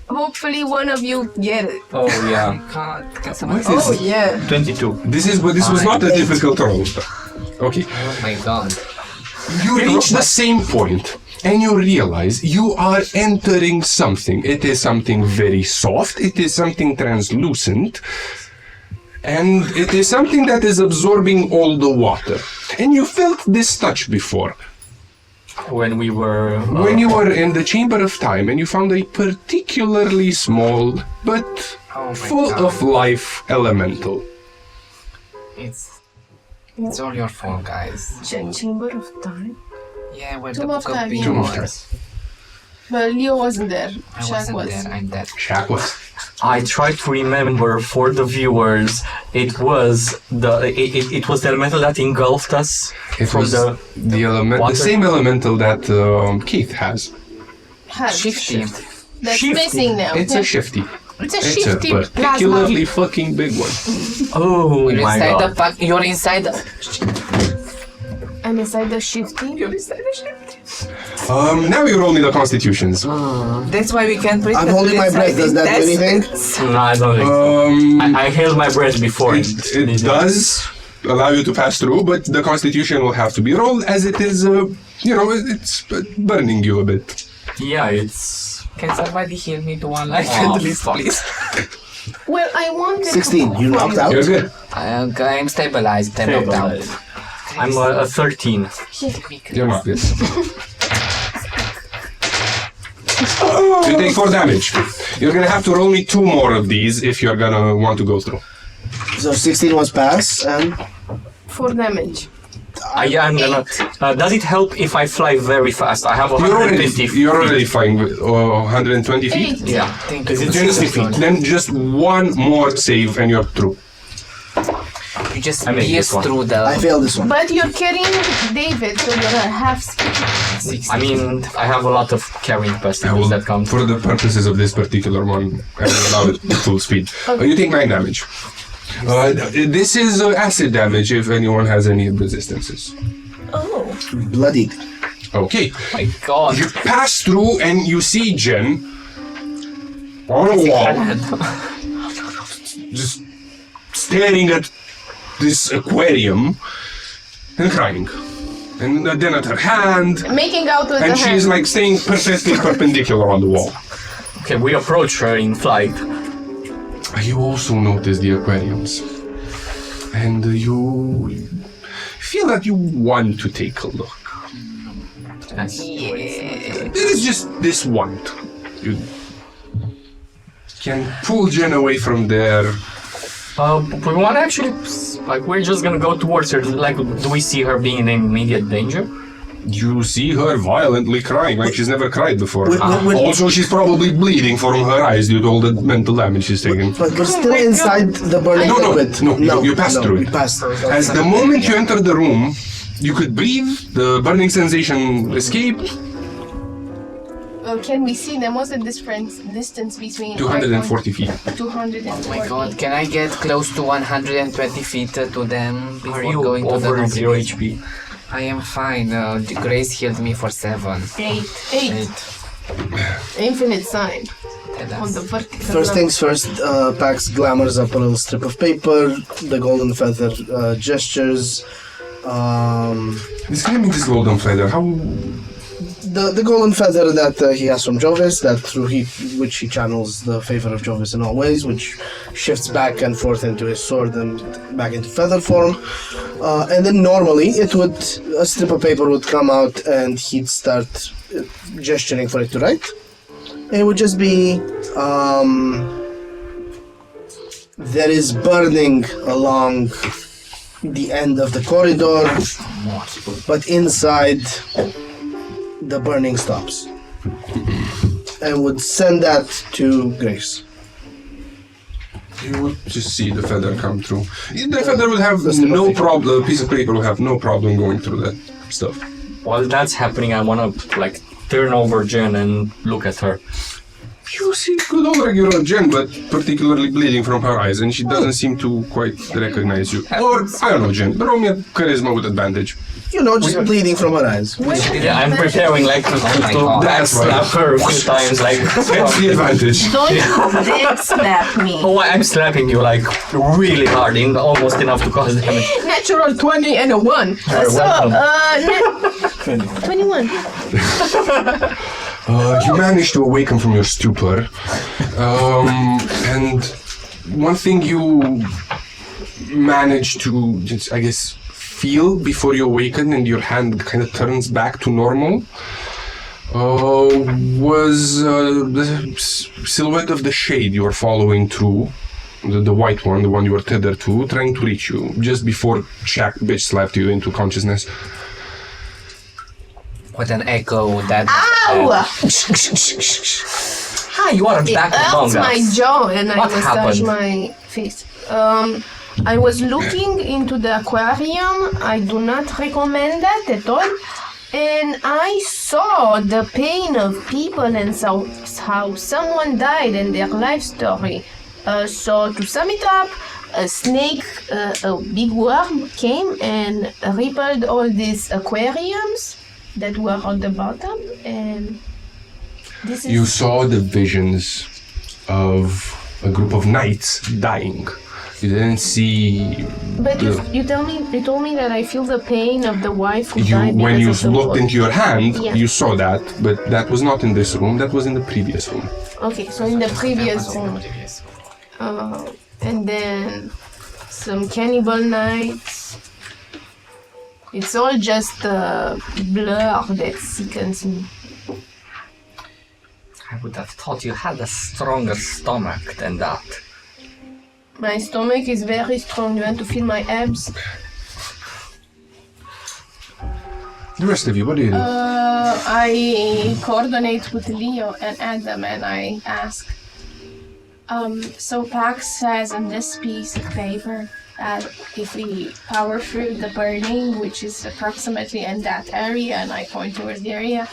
Hopefully one of you get it. Oh yeah. God, can someone What is Oh yeah. 22. This was not a difficult roll. Okay. Oh my god. You reach the same point, and you realize you are entering something. It is something very soft. It is something translucent. And it is something that is absorbing all the water. And you felt this touch before. When we were... When you were in the Chamber of Time and you found a particularly small but full of life elemental. It's all your fault, guys. Chamber of Time. Yeah, where Tomb the of Book of Time, VIM yeah. was. But Leo wasn't there. I Shaq wasn't was. there, I'm dead. Shaq was. I try to remember for the viewers. It was it was the elemental that engulfed us. It from was the water. same elemental that Keith has. Shifty. That's Shifty. missing now. It's a shifty. It's a It's a shifty plasma. particularly fucking big one. Oh You're my inside god. the pack. You're inside the. I'm inside the shifting. You're inside the ship. Now you roll me the constitutions. That's why we can't breathe. I'm holding my breath. Does that do anything? No, I don't think so. I held my breath before. It does allow you to pass through, but the constitution will have to be rolled as it is, it's burning you a bit. Yeah, it's... Can somebody heal me to one life Oh, at least, please? Well, I wanted 16. You knocked out? You're good. I'm stabilized. I'm knocked out. I'm a 13. You're not good. You take 4 damage. You're gonna have to roll me 2 more of these if you're gonna want to go through. So 16 was pass, and 4 damage. I'm gonna... does it help if I fly very fast? I have 150 feet. You're already flying with 120 feet. Yeah. Thank Is you. it just Then just one more save and you're through. You just I made pierce this one. through the. I failed this one. But you're carrying David, so you're a half speed. I mean, I have a lot of carrying pestilence that comes. For the purposes of this particular one, I will allow it full speed. You take 9 damage. This is acid damage if anyone has any resistances. Oh. Bloodied. Okay. My god. You pass through and you see Jen on a wall, just staring at this aquarium and crying. and then at her hand, Making out with and the she's hand. like staying perfectly perpendicular on the wall. Okay, we approach her in flight. You also notice the aquariums, and you feel that you want to take a look. There is just this want. You can pull Jen away from there. We want to actually, like, we're just gonna go towards her. Like, do we see her being in immediate danger? You see her violently crying like she's never cried before. Also, she's probably bleeding from her eyes due to all the mental damage she's taken. But we're still inside the burning liquid. No, you passed through it. You passed. As the moment you enter the room, you could breathe, the burning sensation escaped. Can we see them? What's the distance between 240 feet. 240. Oh my god, can I get close to 120 feet to them before Are you going to the over 0 northeast? HP? I am fine. Grace healed me for 7. 8. Infinite sign. On the vertical First things first, Pax glamours up a little strip of paper, the golden feather gestures. Describe me this golden feather. How? The golden feather that he has from Jovis, that through which he channels the favor of Jovis in all ways, which shifts back and forth into his sword and back into feather form. And then normally a strip of paper would come out and he'd start gesturing for it to write. It would just be, there is burning along the end of the corridor, but inside the burning stops, and would send that to Grace. You would just see the feather come through. The feather would have no problem. A piece of paper would have no problem going through that stuff. While that's happening, I wanna, like, turn over Jen and look at her. You see good old regular Jen, but particularly bleeding from her eyes, and she doesn't seem to quite recognize you. Or, I don't know, Jen, roll me a charisma with advantage. You know, just bleeding from her eyes. Yeah, I'm preparing, like, to backslap her a few times, like... That's the advantage. Don't dead slap me. Oh, I'm slapping you, like, really hard, almost enough to cause damage. Natural 20 and a 1. welcome. 21. You manage to awaken from your stupor, and one thing you manage to, just, I guess, feel before you awaken and your hand kind of turns back to normal was the silhouette of the shade you were following through, the white one, the one you were tethered to, trying to reach you just before Shaq bitch slapped you into consciousness. What an echo that. Ow! Hi, you are It back hurts among my us. jaw and I What massage happened? my face. I was looking into the aquarium. I do not recommend that at all. And I saw the pain of people and saw how someone died and their life story. So to sum it up, a snake, a big worm came and rippled all these aquariums that were on the bottom, and this is... You saw the visions of a group of knights dying. You didn't see. But you told me that I feel the pain of the wife who died When you because of the looked war. into your hand, Yeah. you saw that, but that was not in this room. That was in the previous room. Okay, so in the previous room. And then some cannibal knights. It's all just a blur that sickens me. I would have thought you had a stronger stomach than that. My stomach is very strong. You want to feel my abs? The rest of you, what do you do? I coordinate with Leo and Adam and I ask, so Pax says on this piece of paper that if we power through the burning, which is approximately in that area, and I point towards the area,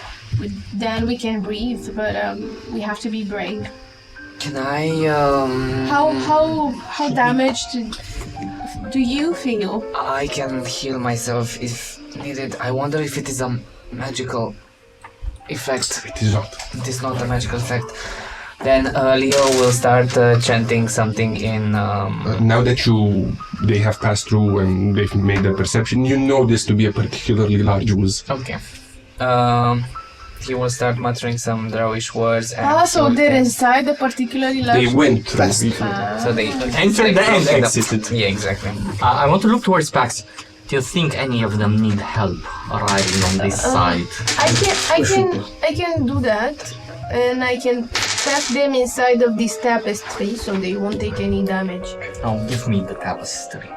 then we can breathe, but we have to be brave. Can I, How damaged do you feel? I can heal myself if needed. I wonder if it is a magical effect. It is not. It is not a magical effect. Then Leo will start chanting something in. Now that they have passed through and they've made their perception, you know this to be a particularly large ooze. Okay. He will start muttering some Drowish words. And So they're inside the particularly large. They went through. So they Entered and exited. Yeah, exactly. I want to look towards Pax. Do you think any of them need help arriving on this side? I can do that, and I can trap them inside of this tapestry so they won't take any damage. Oh, give me the tapestry.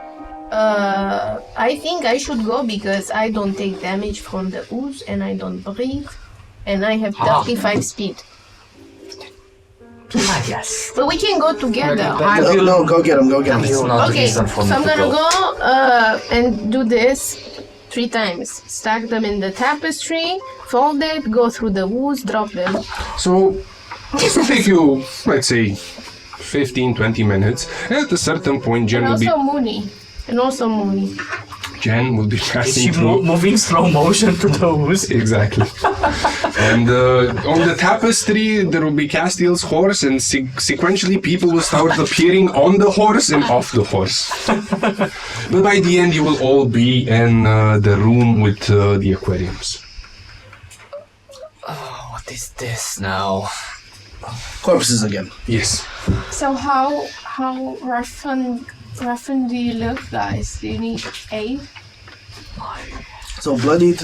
I think I should go because I don't take damage from the ooze and I don't breathe, and I have 35 speed. Yes. But we can go together. No, go get him. It's not Okay, reason so for me I'm to gonna go. go and do this 3 times. Stack them in the tapestry, fold it, go through the woods, drop them. So this will take you, let's say, 15-20 minutes. At a certain point, Jen And will be also Mooney. Is she passing through. moving slow motion to those? Exactly. And on the tapestry, there will be Castiel's horse, and sequentially people will start appearing on the horse and off the horse. But by the end, you will all be in the room with the aquariums. What is this now? Corpses again. Yes. So how roughen do you look, guys? Do you need aid? So bloodied.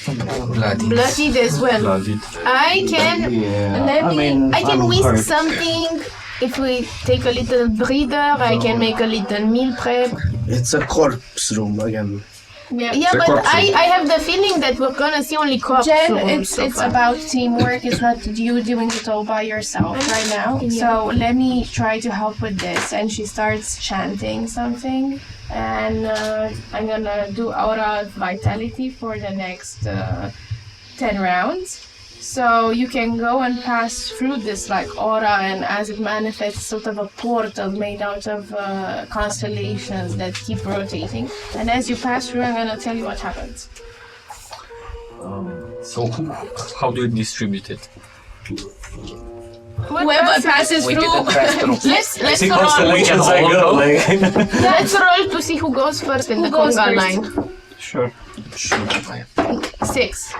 Bloodied as well. Bloodied. I can I can I'm whisk hurt. something. If we take a little breather, I can make a little meal prep. It's a corpse room again. Yeah, The but corpse room. I have the feeling that we're gonna see only corpse Jen, rooms it's so far. about teamwork. It's not you doing it all by yourself right now. So let me try to help with this. And she starts chanting something, and I'm gonna do aura vitality for the next 10 rounds. So you can go and pass through this like aura, and as it manifests, sort of a portal made out of constellations that keep rotating. And as you pass through, I'm gonna tell you what happens. So how do you distribute it? Whoever passes We through, didn't pass through. Let's See roll. constellations I go. Let's roll to see who goes first in the goes conga first? line. Sure. 6.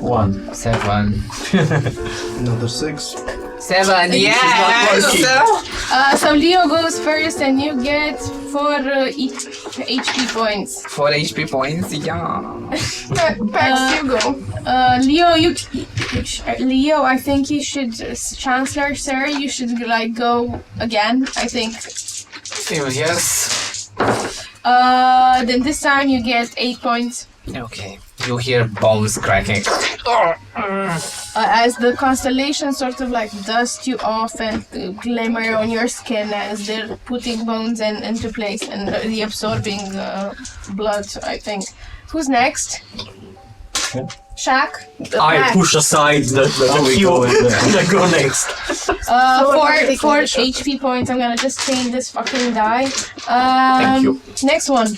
1. 7. Another 6. 7, yes! so Leo goes first, and you get 4 HP points. 4 HP points, yeah. Pax, you go. Leo, I think you should, Chancellor, sir, you should like go again. I think. Yes. Then this time you get 8 points. Okay. You hear bones cracking. As the constellation sort of like dust you off and glimmer on your skin as they're putting bones into place and reabsorbing blood, I think. Who's next? Shaq? I Max. push aside the queue and go next. 4 HP points. I'm gonna just change this fucking die. Thank you. Next one.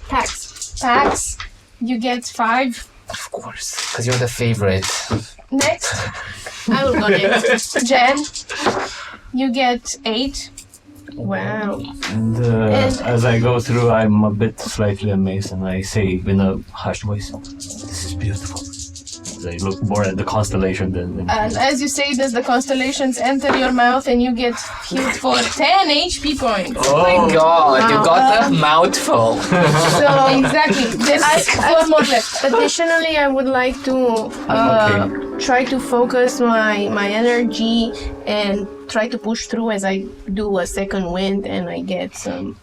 Pax. You get 5. Of course, because you're the favorite. Next. I will go next. Jen. You get 8. Wow. And as I go through, I'm a bit slightly amazed, and I say in a hushed voice, "This is beautiful." As I look more at the constellation than. And as you say this, the constellations enter your mouth and you get healed for 10 HP points. Oh my god, you got a mouthful. So exactly, there's 4 more left. Additionally, I would like to try to focus my energy and try to push through as I do a second wind and I get some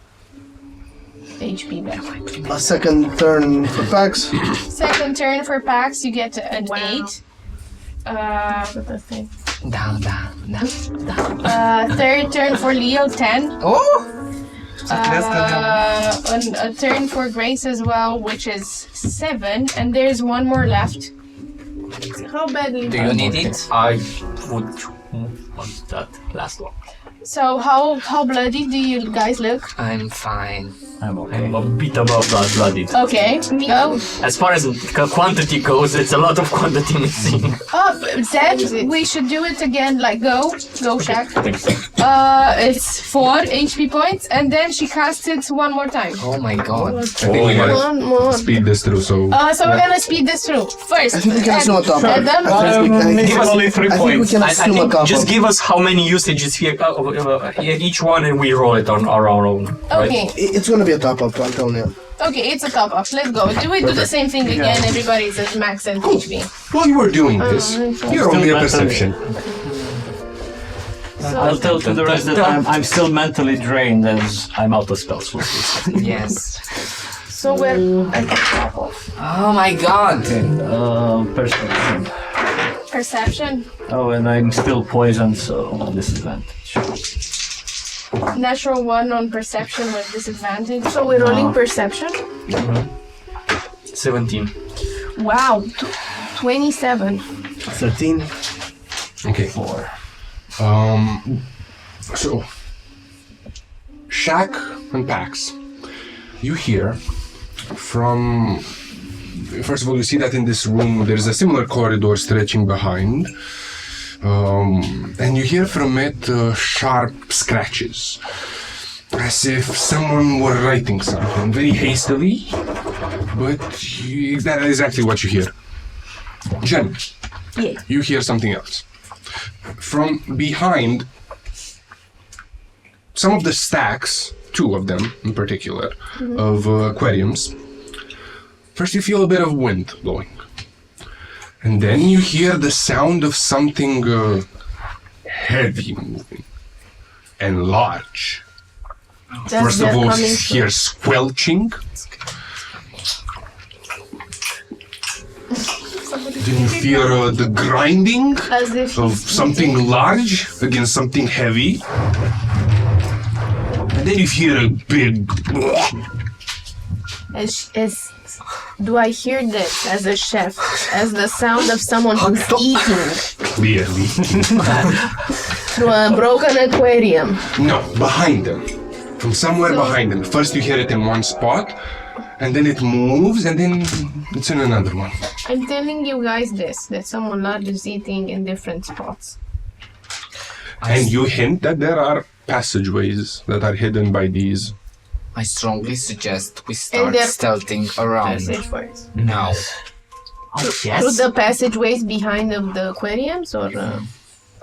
HP back. A second turn for Pax. Second turn for Pax, you get an 8. Down. Third turn for Leo, 10. Oh! A turn for Grace as well, which is 7. And there's 1 more left. How badly? Do you need it? I would want that last one. So how bloody do you guys look? I'm fine. I'm okay. I'm a bit above blooded. Okay, go. As far as quantity goes, it's a lot of quantity missing. Then we should do it again, like go, Shaq. Thanks. It's 4 HP points, and then she casts it one more time. Oh my god. I think we gotta One more. speed this through, so... So we're gonna speed this through. First, I think we can assume a top up. Adam, Only 3 I think we points. can I assume a think top just up. give us how many usages here, each one, and we roll it on our own. Right? okay. It's gonna be a top up, I'm telling you. Okay, it's a top up. Let's go. Do we do the same thing again? Everybody's at max and HP. While you were doing this, you're only a perception. I'll tell to the rest that I'm still mentally drained as I'm out of spells for this. Yes. So we're at the top of Oh my god. Perception. perception. Oh, and I'm still poisoned, so disadvantage. Natural 1 on perception with disadvantage. So we're rolling perception. 17. Wow, 27. 13. Okay. 4. So, Shaq and Pax, you hear from... First of all, you see that in this room there's a similar corridor stretching behind. And you hear from it sharp scratches, as if someone were writing something very hastily, but that is exactly what you hear. Jen, you hear something else. From behind some of the stacks, 2 of them in particular, of aquariums, first you feel a bit of wind blowing. And then you hear the sound of something heavy moving and large. First of all, you hear squelching. Then you hear the grinding As if of something large against something heavy. And then you hear a big... do I hear this as a chef, as the sound of someone who's eating Clearly. through a broken aquarium? No, behind them. From somewhere behind them. First you hear it in one spot, and then it moves, and then it's in another one. I'm telling you guys this, that someone large is eating in different spots. And you hint that there are passageways that are hidden by these. I strongly suggest we start they're- stealthing around. Passageways. Now. Through the passageways behind of the aquariums, or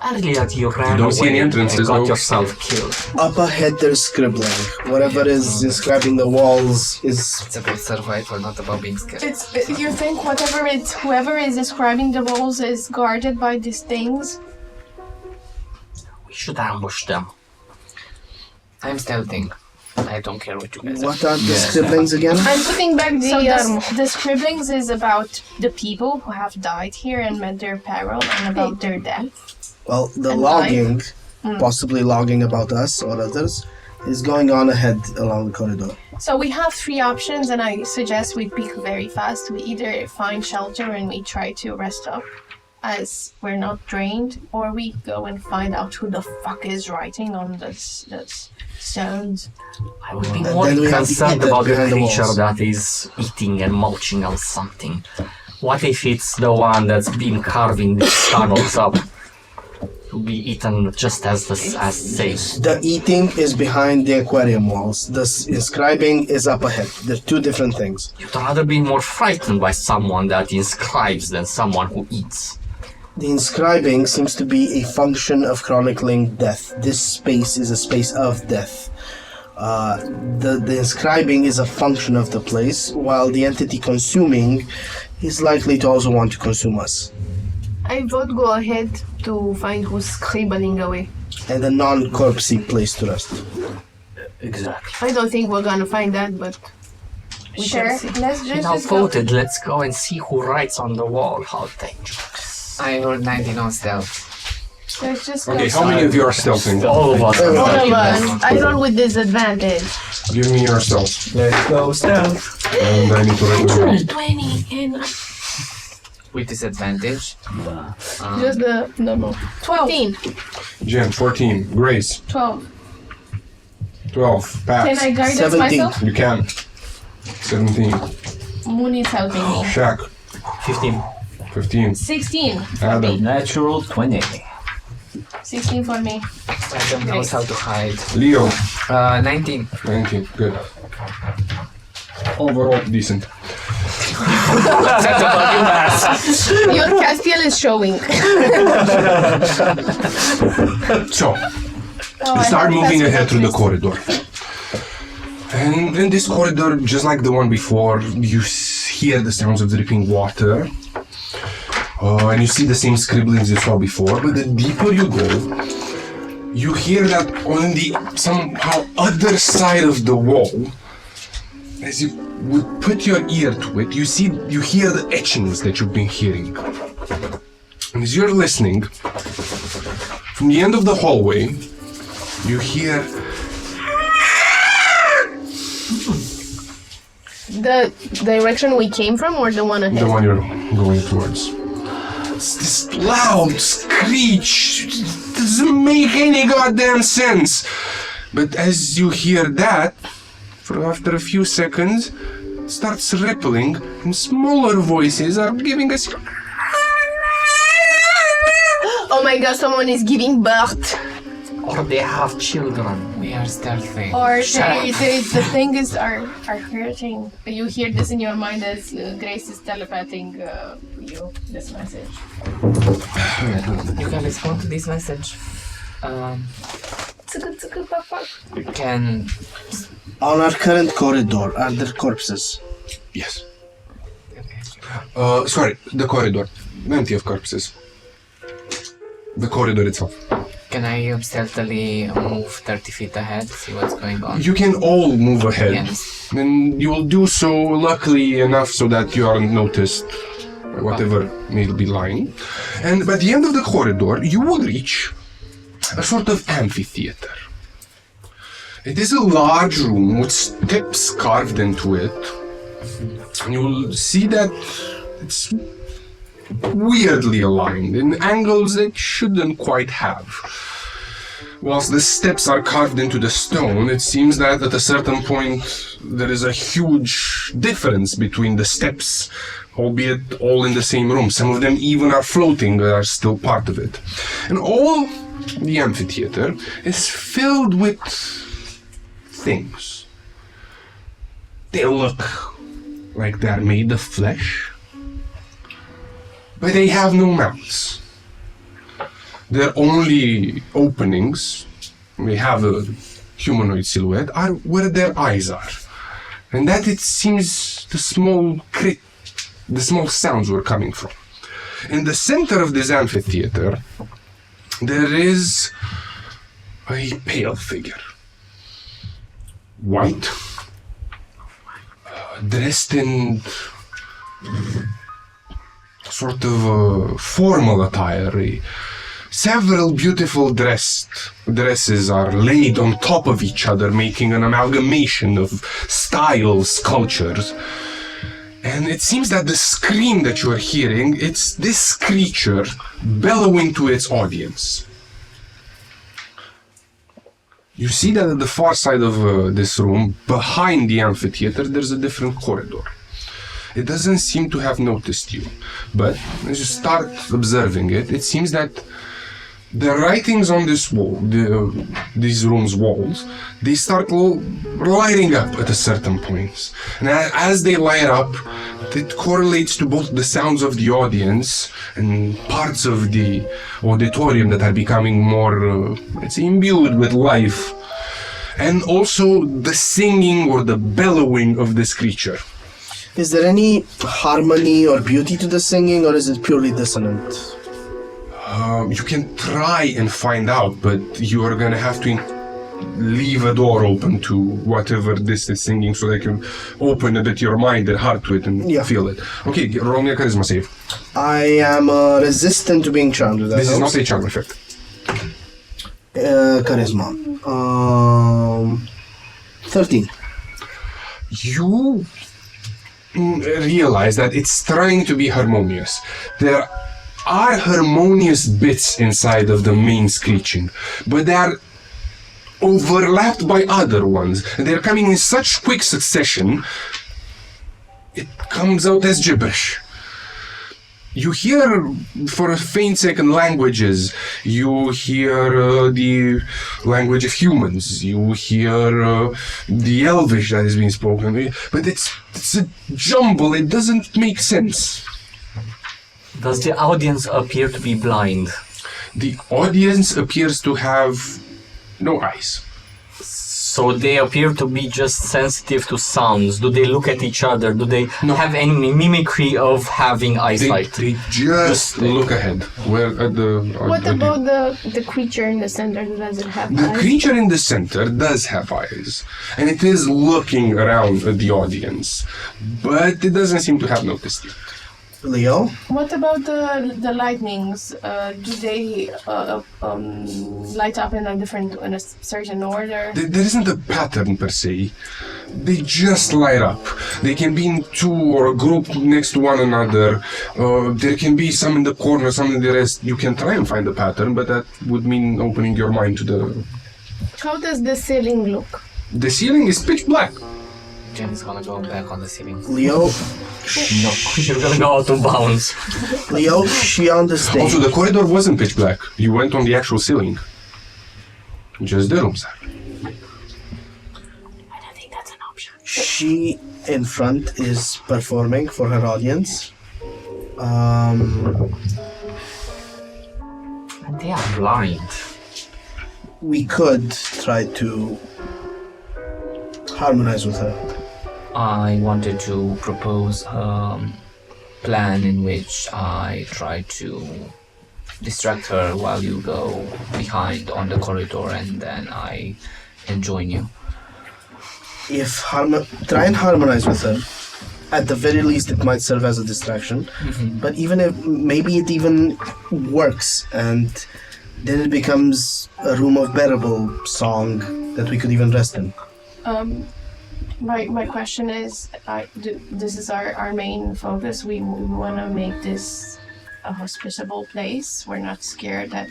Earlier you ran don't see any away entrances, and got though. yourself killed. Up ahead there's scribbling. Whatever is inscribing the walls is... It's about survival, not about being scared. You think whoever is describing the walls is guarded by these things? We should ambush them. I'm stealthing. I don't care what you guys are. What are the scribblings again? I'm putting back the The scribblings is about the people who have died here and met their peril and about their death. Well, the And logging, possibly logging about us or others, is going on ahead along the corridor. So we have 3 options, and I suggest we pick very fast. We either find shelter and we try to rest up, as we're not drained, or we go and find out who the fuck is writing on this stones. I would be And more then we have the concerned eater about the behind the creature walls. that is eating and munching on something. What if it's the one that's been carving these tunnels up to be eaten just as safe? The eating is behind the aquarium walls. The inscribing is up ahead. They're 2 different things. You'd rather be more frightened by someone that inscribes than someone who eats. The inscribing seems to be a function of chronicling death. This space is a space of death. The inscribing is a function of the place, while the entity consuming is likely to also want to consume us. I vote go ahead to find who's scribbling away. And a non-corpsey place to rest. Exactly. I don't think we're gonna find that, but we shall see. Let's Now just go. voted, let's go and see who writes on the wall. How dangerous. I rolled 19 on stealth. Let's just go. Okay, how many of you are stealthing? All of us. All of us. I roll with disadvantage. Give me your stealth. Let's go stealth. And I need to write it. 20 and With disadvantage. just the normal. 12. 14. Jen, 14. Grace, 12. 12. Pass. Can I guidance 17. myself? You can. 17. Moon is helping me. Shaq. 15. 15. 16 for Adam. me. Natural 20. 16 for me. Adam knows how to hide. Leo. 19. 19. Good. Overall, decent. Your Castiel is showing. So, Oh, you I start have moving passed ahead through the this. corridor. And in this corridor, just like the one before, you hear the sounds of dripping water. And you see the same scribblings you saw before, but the deeper you go, you hear that on the somehow other side of the wall, as you would put your ear to it, you hear the etchings that you've been hearing. And as you're listening, from the end of the hallway, you hear The direction we came from or the one ahead? the one you're going towards. It's this loud screech. It doesn't make any goddamn sense. But as you hear that, after a few seconds, it starts rippling, and smaller voices are giving us. Oh my god, someone is giving birth. Or they have children. We are stealthy. Or the thing is are hurting. You hear this in your mind as Grace is telepathing you this message. You can respond to this message. Can On our current corridor are there corpses? Yes. Sorry, the corridor. Empty of corpses. The corridor itself. Can I stealthily move 30 feet ahead, see what's going on? You can all move ahead. Yes. And you will do so luckily enough so that you aren't noticed by whatever may be lying. And by the end of the corridor, you will reach a sort of amphitheater. It is a large room with steps carved into it. And you will see that it's weirdly aligned in angles it shouldn't quite have. Whilst the steps are carved into the stone, it seems that at a certain point there is a huge difference between the steps, albeit all in the same room. Some of them even are floating, are still part of it. And all the amphitheater is filled with things. They look like they're made of flesh, but they have no mouths. Their only openings, they have a humanoid silhouette, are where their eyes are. And that it seems the small sounds were coming from. In the center of this amphitheater, there is a pale figure. White, dressed in sort of formal attire. Several beautiful dresses are laid on top of each other, making an amalgamation of styles, cultures. And it seems that the scream that you are hearing, it's this creature bellowing to its audience. You see that at the far side of this room, behind the amphitheater, there's a different corridor. It doesn't seem to have noticed you, but as you start observing it, it seems that the writings on this wall, these room's walls, they start lighting up at a certain point. And as they light up, it correlates to both the sounds of the audience and parts of the auditorium that are becoming more, let's say, imbued with life. And also the singing or the bellowing of this creature. Is there any harmony or beauty to the singing, or is it purely dissonant? You can try and find out, but you are gonna have to leave a door open to whatever this is singing so they can open a bit your mind and heart to it and feel it. Okay, roll me a charisma save. I am resistant to being charmed. This is not a charm effect. Charisma. 13. You realize that it's trying to be harmonious. There are harmonious bits inside of the main screeching, but they are overlapped by other ones. And they're coming in such quick succession, it comes out as gibberish. You hear, for a faint second, languages. You hear the language of humans. You hear the Elvish that is being spoken. But it's a jumble. It doesn't make sense. Does the audience appear to be blind? The audience appears to have no eyes. So they appear to be just sensitive to sounds. Do they look at each other? Do they have any mimicry of having eyesight? They just look ahead. What about the creature in the center? Does it have The eyes? creature in the center does have eyes, and it is looking around at the audience, but it doesn't seem to have noticed it. Leo? What about the lightnings? Do they light up in a certain order? There isn't a pattern per se. They just light up. They can be in two or a group next to one another. There can be some in the corner, some in the rest. You can try and find a pattern, but that would mean opening your mind to the... How does the ceiling look? The ceiling is pitch black. Jen is gonna go back on the ceiling. Leo? No, you're gonna go out of bounds. Leo, she on the stage. Also, the corridor wasn't pitch black. You went on the actual ceiling. Just the rooms. I don't think that's an option. She in front is performing for her audience. They are blind. We could try to harmonize with her. I wanted to propose a plan in which I try to distract her while you go behind on the corridor, and then I can join you. If try and harmonize with her, at the very least it might serve as a distraction. But even if maybe it even works, and then it becomes a room of bearable song that we could even rest in. My question is, this is our main focus. We want to make this a hospitable place. We're not scared that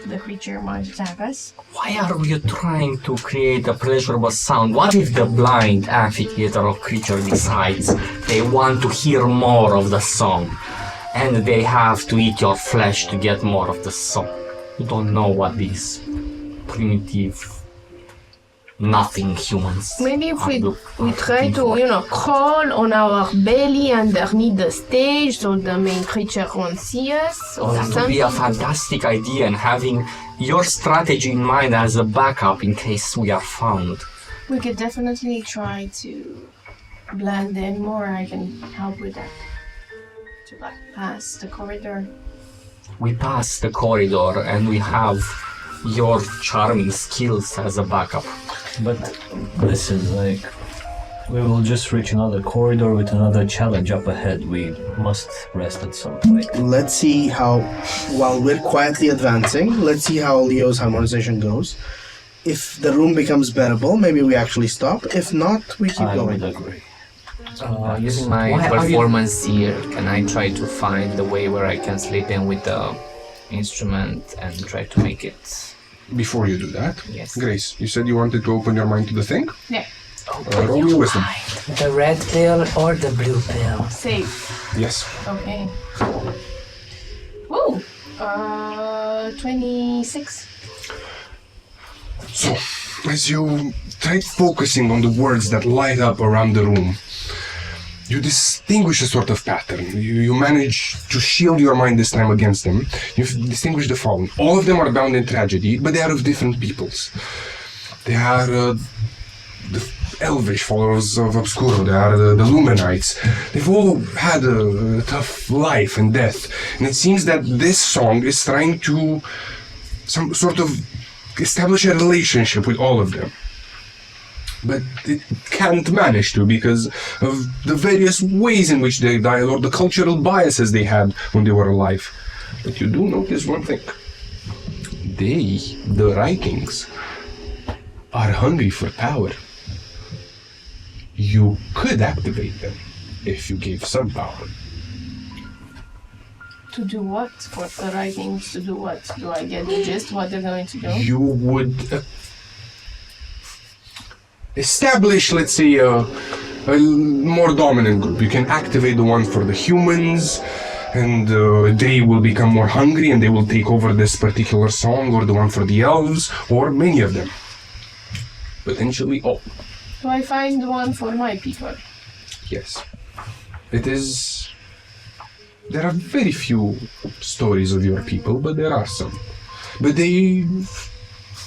the creature might attack us. Why are you trying to create a pleasurable sound? What if the blind amphitheater or creature decides they want to hear more of the song, and they have to eat your flesh to get more of the song? You don't know what these primitive nothing humans Maybe if we are try to, crawl on our belly underneath the stage so the main creature won't see us or that would something. be a fantastic idea, and having your strategy in mind as a backup in case we are found. We could definitely try to blend in more. I can help with that. To pass the corridor. We pass the corridor and we have your charming skills as a backup. But listen, we will just reach another corridor with another challenge up ahead. We must rest at some point. Let's see how, while we're quietly advancing, let's see how Leo's harmonization goes. If the room becomes bearable, maybe we actually stop. If not, we keep I going. would agree. Using my Why are you- performance here, can I try to find the way where I can slip in with the instrument and try to make it... Before you do that, Yes. Grace, you said you wanted to open your mind to the thing? Yeah. Roll me wisdom. The red pill or the blue pill? Safe. Yes. Okay. Woo! 26. So, as you try focusing on the words that light up around the room, you distinguish a sort of pattern. You manage to shield your mind this time against them. You distinguish the following. All of them are bound in tragedy, but they are of different peoples. They are the Elvish followers of Obscuro. They are the Lumenites. They've all had a tough life and death. And it seems that this song is trying to some sort of establish a relationship with all of them. But it can't manage to because of the various ways in which they died or the cultural biases they had when they were alive. But you do notice one thing. They, the Vikings, are hungry for power. You could activate them if you gave some power. To do what? For the writings to do what? Do I get the gist what they're going to do? You would establish, let's say, a more dominant group. You can activate the one for the humans, and they will become more hungry and they will take over this particular song, or the one for the elves, or many of them. Potentially all. Do I find one for my people? Yes. It is... There are very few stories of your people, but there are some. But they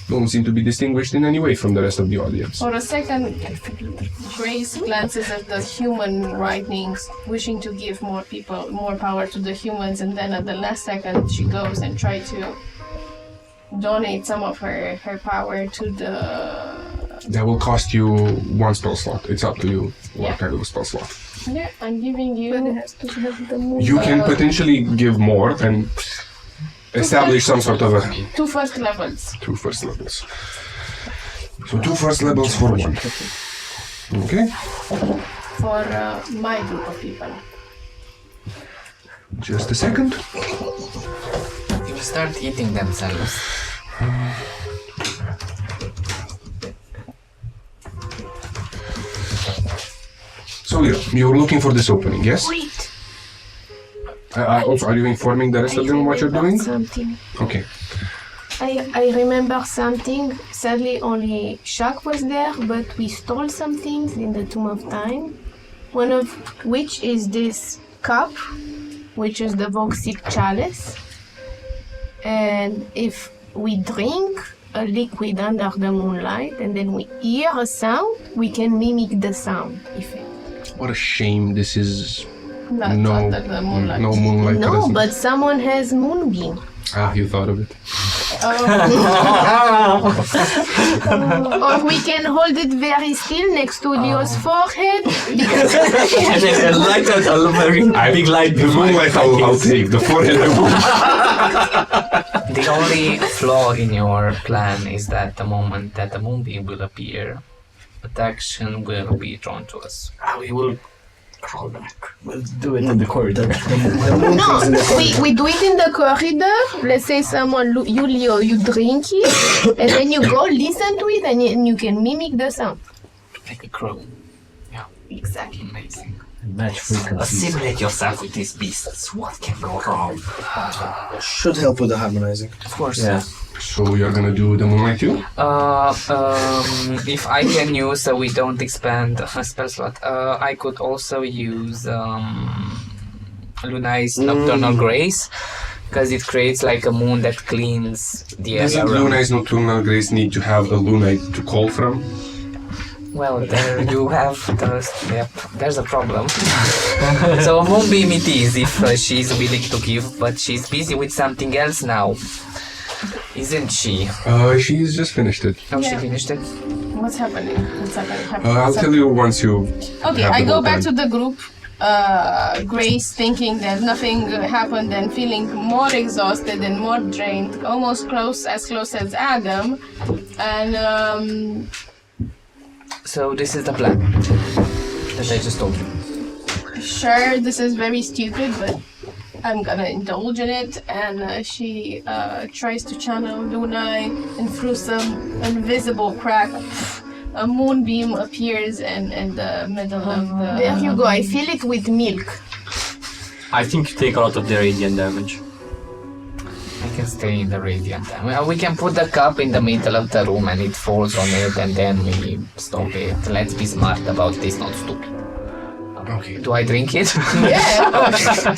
don't seem to be distinguished in any way from the rest of the audience. For a second, Grace glances at the human writings, wishing to give more people more power to the humans, and then at the last second she goes and tries to donate some of her power to the... That will cost you one spell slot. It's up to you what kind of spell slot. Yeah, I'm giving you... But it has to have the moon. You can potentially give more and establish some sort of a... 2 first levels. 2 first levels. So 2 first levels for one. Okay? For my group of people. Just a second. They will start eating themselves. So you're looking for this opening, yes? Wait. Also, are you informing the rest of them what you're doing? Something. Okay. I remember something. Sadly, only Shaq was there, but we stole some things in the Tomb of Time. One of which is this cup, which is the Voxic chalice. And if we drink a liquid under the moonlight and then we hear a sound, we can mimic the sound effect. What a shame this is Not under the moonlight. no moonlight No, present. but someone has moonbeam. Ah, you thought of it. Or we can hold it very still next to Dio's forehead. Because And then a light, a very big light. The moonlight I'll take, the forehead I won't. The only flaw in your plan is that the moment that the moonbeam will appear, attraction will be drawn to us. We will crawl back. We'll do it in the corridor. no, we do it in the corridor. Let's say someone, you Leo, you drink it, and then you go listen to it, and you can mimic the sound. Like a crow. Yeah, Exactly. amazing. Match frequency. Assimilate yourself with these beasts. What can go wrong? Should help with the harmonizing. Of course. Yeah. So you're gonna do the moonlight too? If I can use, so we don't expand a spell slot, I could also use Lunai's Nocturnal Grace, because it creates like a moon that cleans the area. Doesn't around. Lunai's Nocturnal Grace need to have a lunite to call from? Well, there you have there's a problem. So a moonbeam it is if she's willing to give, but she's busy with something else now. Isn't she? She's just finished it. Oh, she Yeah. finished it? What's happening? What's happening? I'll tell you once you Okay, have I the go whole back plan. to the group. Grace thinking that nothing happened and feeling more exhausted and more drained, almost as close as Adam. And So this is the plan that I just told you. sure, this is very stupid, but I'm gonna indulge in it. And she tries to channel Lunai, and through some invisible crack, a moonbeam appears in the middle of the... There you go. I fill it with milk. I think you take a lot of the radiant damage. I can stay in the radiant. Well, we can put the cup in the middle of the room and it falls on it and then we stop it. Let's be smart about this, not stupid. Okay. Do I drink it? Yeah!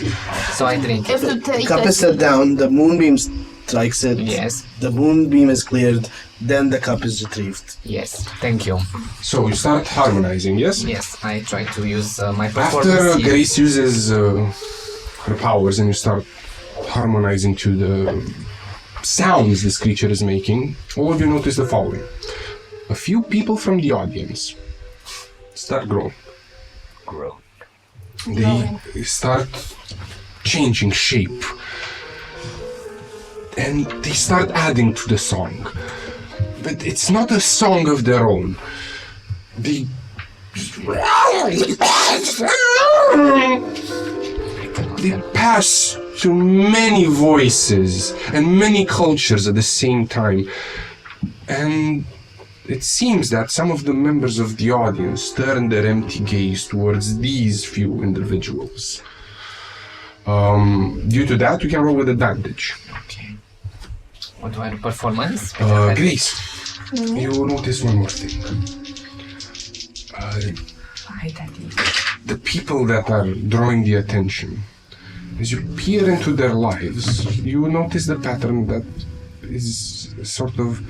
So I drink You have it. to take Cup is set down, the moonbeam strikes it. Yes, The moonbeam is cleared, then the cup is retrieved. yes. Thank you. So you start harmonizing, yes? Yes, I try to use my After performance here. Grace uses her powers and you start harmonizing to the sounds this creature is making, all of you notice the following. A few people from the audience start growing. They start changing shape. And they start adding to the song. But it's not a song of their own. They pass through many voices and many cultures at the same time. And it seems that some of the members of the audience turn their empty gaze towards these few individuals. Due to that, you can roll with advantage. Okay. What do I do? Performance? Grace, you notice one more thing. Hi, Daddy. The people that are drawing the attention, as you peer into their lives, you notice the pattern that is sort of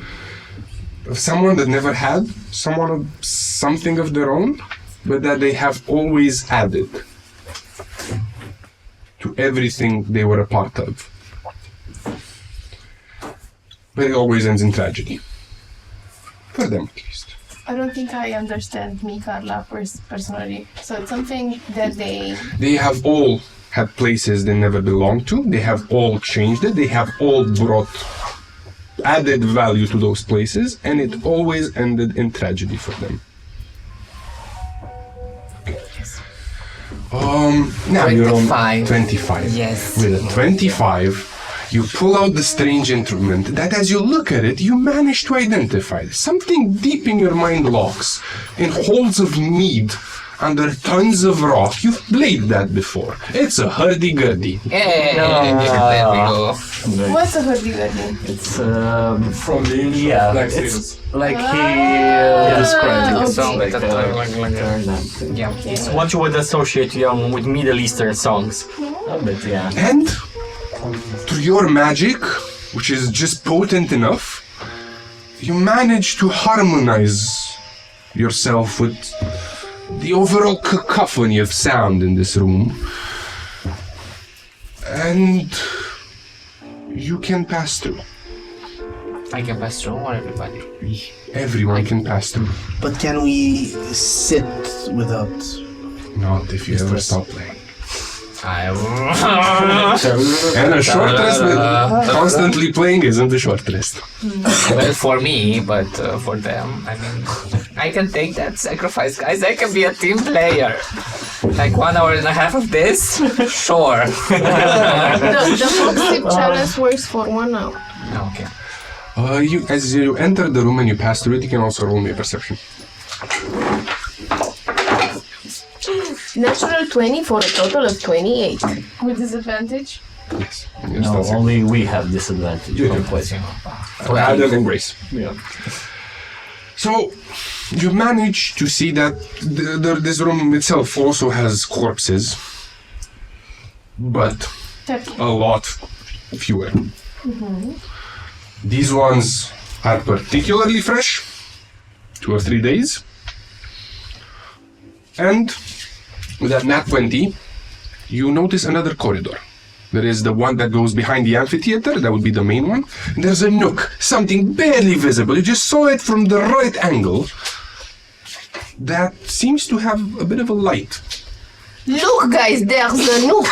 someone that never had something of their own, but that they have always added to everything they were a part of. But it always ends in tragedy. For them, at least. I don't think I understand me, Karla, personally. So it's something that they... They have all had places they never belonged to. They have all changed it. They have all brought added value to those places, and it always ended in tragedy for them. Now you're on 25. Yes. With a 25, you pull out the strange instrument that, as you look at it, you manage to identify. Something deep in your mind locks in holes of mead under tons of rock. You've played that before. It's a hurdy-gurdy. Hey, there we go. What's a hurdy-gurdy? It's From the yeah, Black it's Sails. like he okay. described it. Song Like that yeah. It's What you would associate with Middle Eastern songs. but yeah. And through your magic, which is just potent enough, you manage to harmonize yourself with the overall cacophony of sound in this room. And you can pass through. I can pass through or everybody? Everyone can pass through. But can we sit without? Not if you ever stop playing. I And a short rest with constantly playing isn't a short rest. Well, for me, but for them, I mean, I can take that sacrifice, guys. I can be a team player. Like 1 hour and a half of this? Sure. The fox-tip challenge works for 1 hour. Okay. As you enter the room and you pass through it, you can also roll me a perception. Natural 20 for a total of 28. With disadvantage? Yes. No, only we have disadvantage. You do. Other than Grace. Yeah. So, you manage to see that this room itself also has corpses, but a lot fewer. These ones are particularly fresh, 2 or 3 days. And with that nat 20, you notice another corridor. There is the one that goes behind the amphitheater, that would be the main one. And there's a nook, something barely visible. You just saw it from the right angle. That seems to have a bit of a light. Look, guys, there's a nook.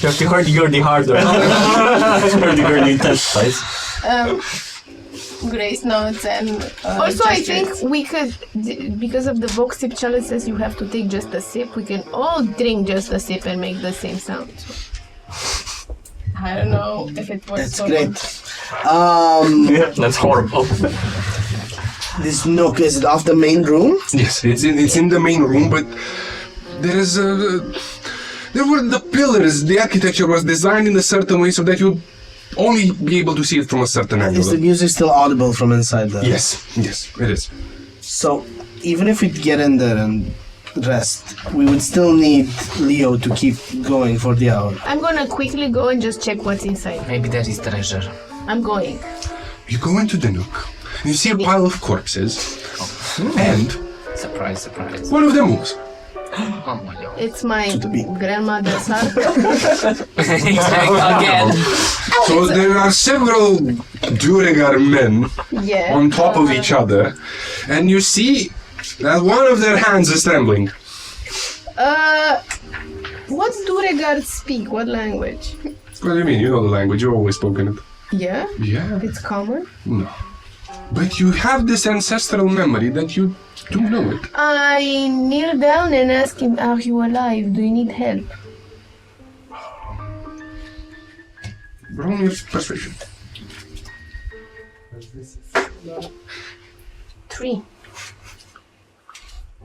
You have to hurdy-gurdy harder. Hurdy-gurdy intensifies. Grace notes and Also, I gestures. think we could, because of the vox-tip challenges, you have to take just a sip. We can all drink just a sip and make the same sound. I don't know if it was That's so great. That's horrible. This nook, is it off the main room? Yes, it's in the main room, but there is there were the pillars. The architecture was designed in a certain way so that you'd only be able to see it from a certain angle. Is the music still audible from inside the... Yes, it is. So, even if we get in there and rest, we would still need Leo to keep going for the hour. I'm gonna quickly go and just check what's inside. Maybe there is treasure. I'm going. You go into the nook, and you see a pile of corpses, and Surprise, surprise. one of them moves. Oh my god. It's my the beat. grandmother's heart. Again. So there are several Duergar men Yeah. on top of each other, and you see that one of their hands is trembling. What do regards speak? What language? What do you mean? You know the language, you've always spoken it. Yeah? Yeah. It's common? No. But you have this ancestral memory that you do know it. I kneel down and ask him, are you alive? Do you need help? Roll me a persuasion. 3.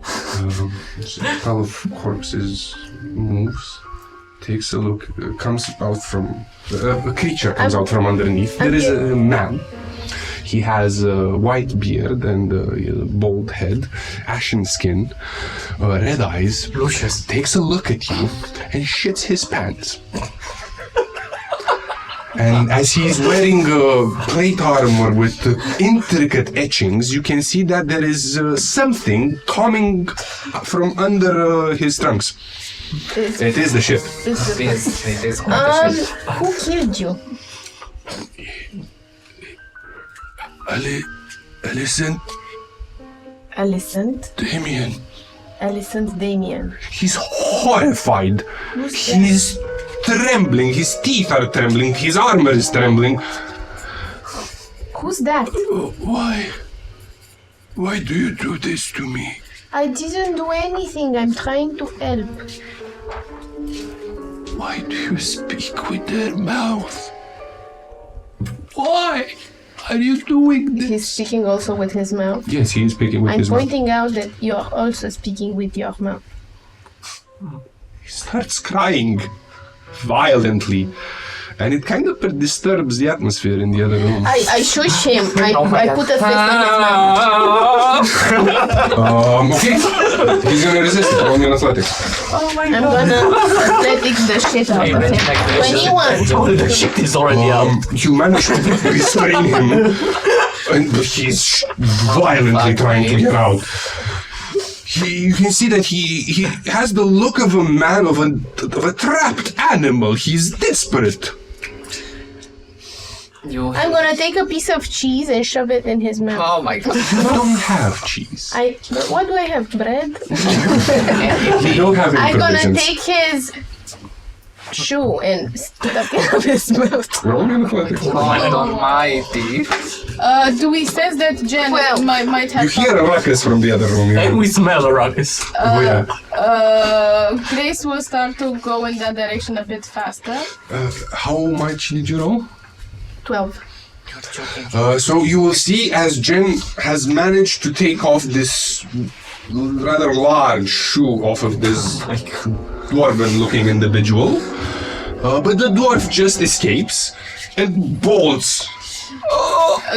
So the pile of corpses moves, takes a look, comes out from a creature comes out from underneath. There is a man. He has a white beard and a bald head, ashen skin, red eyes. Lucius. Takes a look at you and shits his pants. And as he's wearing plate armor with intricate etchings, you can see that there is something coming from under his trunks. It is the ship. It is quite a ship. Who killed you? Alicent Alicent. Damien. Alicent Damien. He's horrified. He's trembling. His teeth are trembling. His armor is trembling. Who's that? Why? Why do you do this to me? I didn't do anything. I'm trying to help. Why do you speak with their mouth? Why are you doing this? He's speaking also with his mouth. Yes, he is speaking with I'm his mouth. pointing out that you're also speaking with your mouth. He starts crying violently, and it kind of disturbs the atmosphere in the other room. I shush him. I put a fist on his mouth. Okay. He's gonna resist it. Roll me an athletics. I'm gonna athletics the shit out of him. 21. The shit is already out. You manage to restrain him, and he's violently trying to get out. You can see that he has the look of a man of a trapped animal. He's desperate. I'm gonna take a piece of cheese and shove it in his mouth. Oh my god. You don't have cheese. What do I have? Bread? You don't have any I'm gonna provisions. take his shoe and stuff it up his mouth. Roll me an athletics. God almighty. Do we sense that Jen Well, might have You hear a ruckus from the other room. And we smell a ruckus. Oh, yeah. Grace will start to go in that direction a bit faster. How much did you roll? 12. So you will see as Jen has managed to take off this rather large shoe off of this dwarven-looking individual, but the dwarf just escapes and bolts.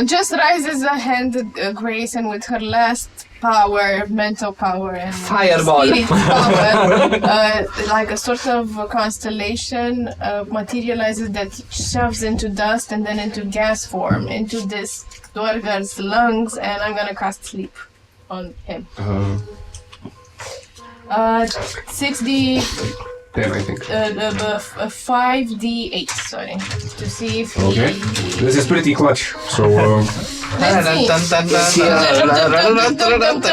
Just raises a hand, Grace, and with her last power, mental power, and Fireball. spirit power, like a sort of constellation, materializes that shoves into dust and then into gas form into this dwarf's lungs, and I'm gonna cast sleep on him. 6d. 10, I think. 5d8, sorry, to see if Okay. This is pretty clutch. So, Let's see.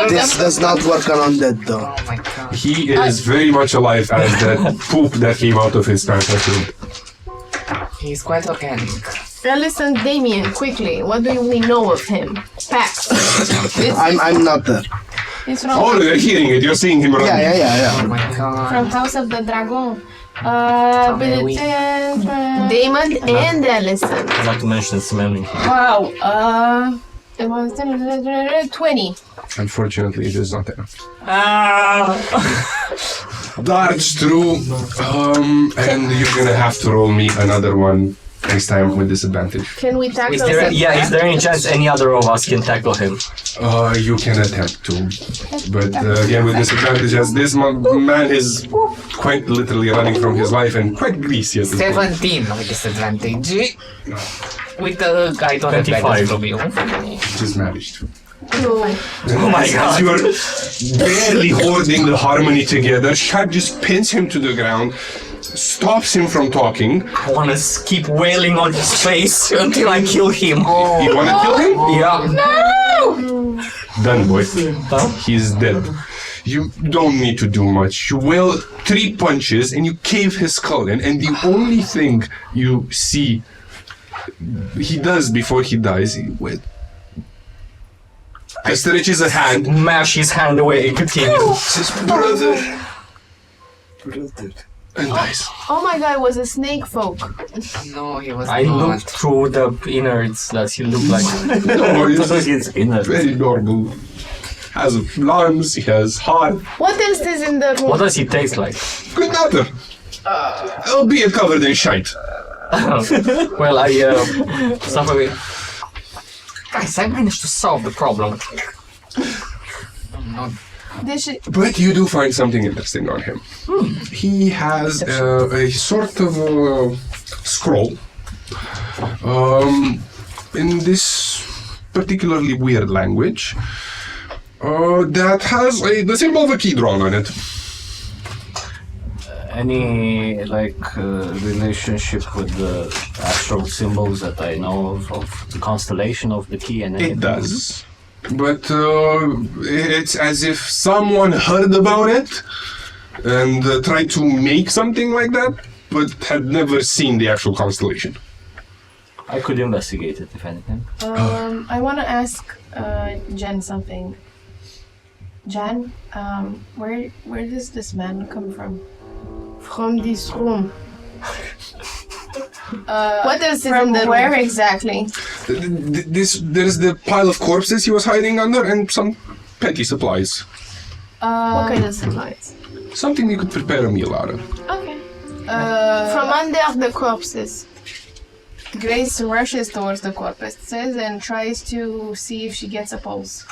This does not work on undead though. Oh my god. he is very much alive as that poop that came out of his pants. He's quite organic. Listen, Damien, quickly, what do we know of him? Facts. I'm not there. It's from, Oh, you're hearing it. You're seeing him run. Yeah. Oh my god. from House of the Dragon. we- Damon and Allison. I'd like to mention smelling. Wow. It was 20. Unfortunately, it is not there. Darts through, and you're gonna have to roll me another one next time with disadvantage. Can we tackle Is there any chance any other of us can tackle him? You can attempt to, but again with disadvantage, as this man is quite literally running from his life and quite greasy at this point. 17 with disadvantage. With the I don't have 25. guidance from you. Just managed to. Oh my god. As you're barely holding the harmony together, Shad just pins him to the ground, stops him from talking. I wanna keep wailing on his face until I kill him. You wanna kill him? Yeah. Done, boy. He's dead. You don't need to do much. You wail 3 punches and you cave his skull in, and the only thing you see he does before he dies, stretches a hand. Mash his hand away and continue. Says, brother, and dies. Oh my god, it was a snake folk. No, he was I looked through the innards that he looked like. No, His he's inner. very normal. Has lungs, he has heart. What else is in the room? What does he taste like? Good matter. Albeit covered in shite. Well, I suffer with. Guys, I managed to solve the problem. But you do find something interesting on him. He has a sort of scroll in this particularly weird language that has the symbol of a key drawn on it. Any relationship with the astral symbols that I know of the constellation of the key and It does. But it's as if someone heard about it and tried to make something like that, but had never seen the actual constellation. I could investigate it if anything. I want to ask Jen something. Jen, where does this man come from? From this room. What else is in the room? Where exactly? There's the pile of corpses he was hiding under and some petty supplies. What kind of supplies? Something you could prepare a meal out of. Okay. From under the corpses. Grace rushes towards the corpses and tries to see if she gets a pulse.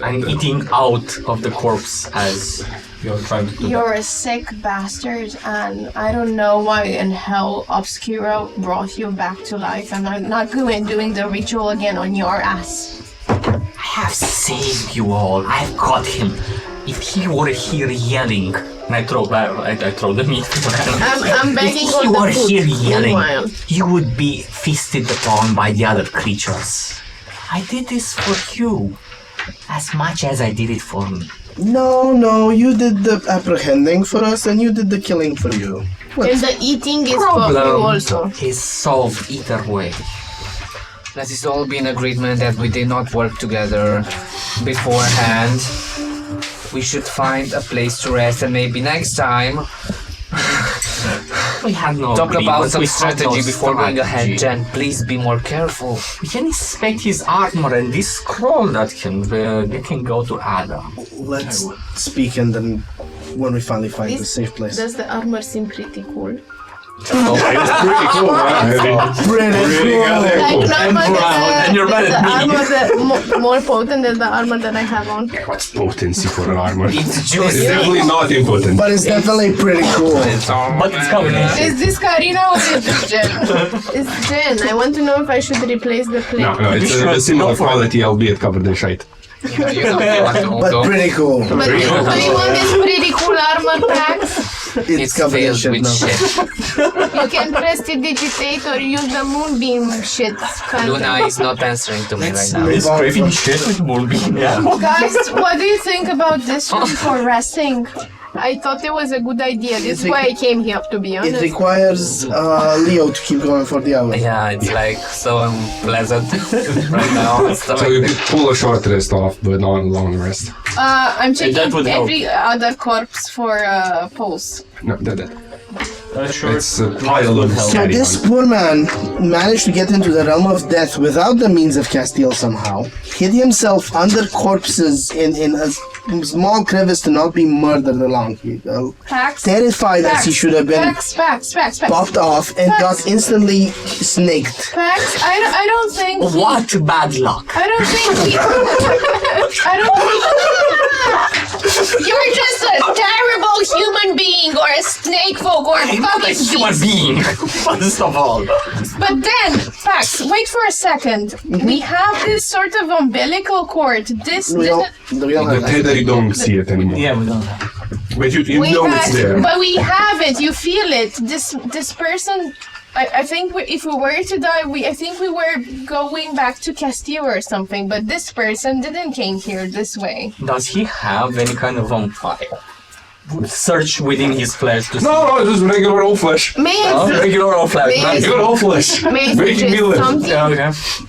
I'm eating out of the corpse as you're trying to do that. You're a sick bastard, and I don't know why in hell Obscura brought you back to life, and I'm not going doing the ritual again on your ass. I have saved you all. I've got him. If he were here yelling, and I throw the meat. I'm begging If on you the were food. here yelling, Meanwhile. you would be feasted upon by the other creatures. I did this for you, as much as I did it for me. No, you did the apprehending for us and you did the killing for you. And the eating is for you also. is solved either way. Let it all be an agreement that we did not work together beforehand. We should find a place to rest, and maybe next time We had no talk agreement. about some We had strategy no before going ahead. strategy. Jen, please be more careful. We can inspect his armor and this scroll that can go to Ada. Let's speak and then when we finally find a safe place. Does the armor seem pretty cool? It's pretty cool, man. Pretty Like And you're mad at me. armor more potent than the armor that I have on. What's potency for an armor? It's juicy. It's definitely not impotent. But it's definitely pretty cool. But it's covered in shit. Is this Karina or is this Jen? It's Jen. I want to know if I should replace the plate. No, it's a similar quality, albeit covered in shite. But pretty cool. But do you want this pretty cool armor packs? It's covered in filled shit with now. shit. You can prestidigitate or use the moonbeam shit. Luna is not answering to me right now. Move on from- shit with Moonbeam. Yeah. Guys, what do you think about this room for resting? I thought it was a good idea. This is why I came here, to be It honest. requires Leo to keep going for the hour. Yeah, it's like so unpleasant right now. It's So you could pull a short rest off, but not a long rest. I'm that checking would help. every other corpse for pulse. No, that. Sure. It's a pile of So carry this on. poor man managed to get into the realm of death without the means of Castile somehow. Hid himself under corpses in a small crevice to not be murdered along. Pax. Terrified as he should have been, Pax. popped off and got instantly snaked. Pax, I don't think. What bad luck. I don't think we. I don't think. You're just a terrible human being or a snake folk or a I'm not a fucking human beast. being. First of all. But then, Pax, wait for a second. We have this sort of umbilical cord. This We didn't. don't The have that. tether, you don't see it anymore. Yeah, we don't have. But you We know had- it's there. But we have it. You feel it. This person. I think if we were to die, I think we were going back to Castile or something. But this person didn't came here this way. Does he have any kind of file? search within his flesh to see. No, just regular old flesh. May I Regular old flesh. May I- Regular old flesh. May I Making me suggest live. something? Yeah,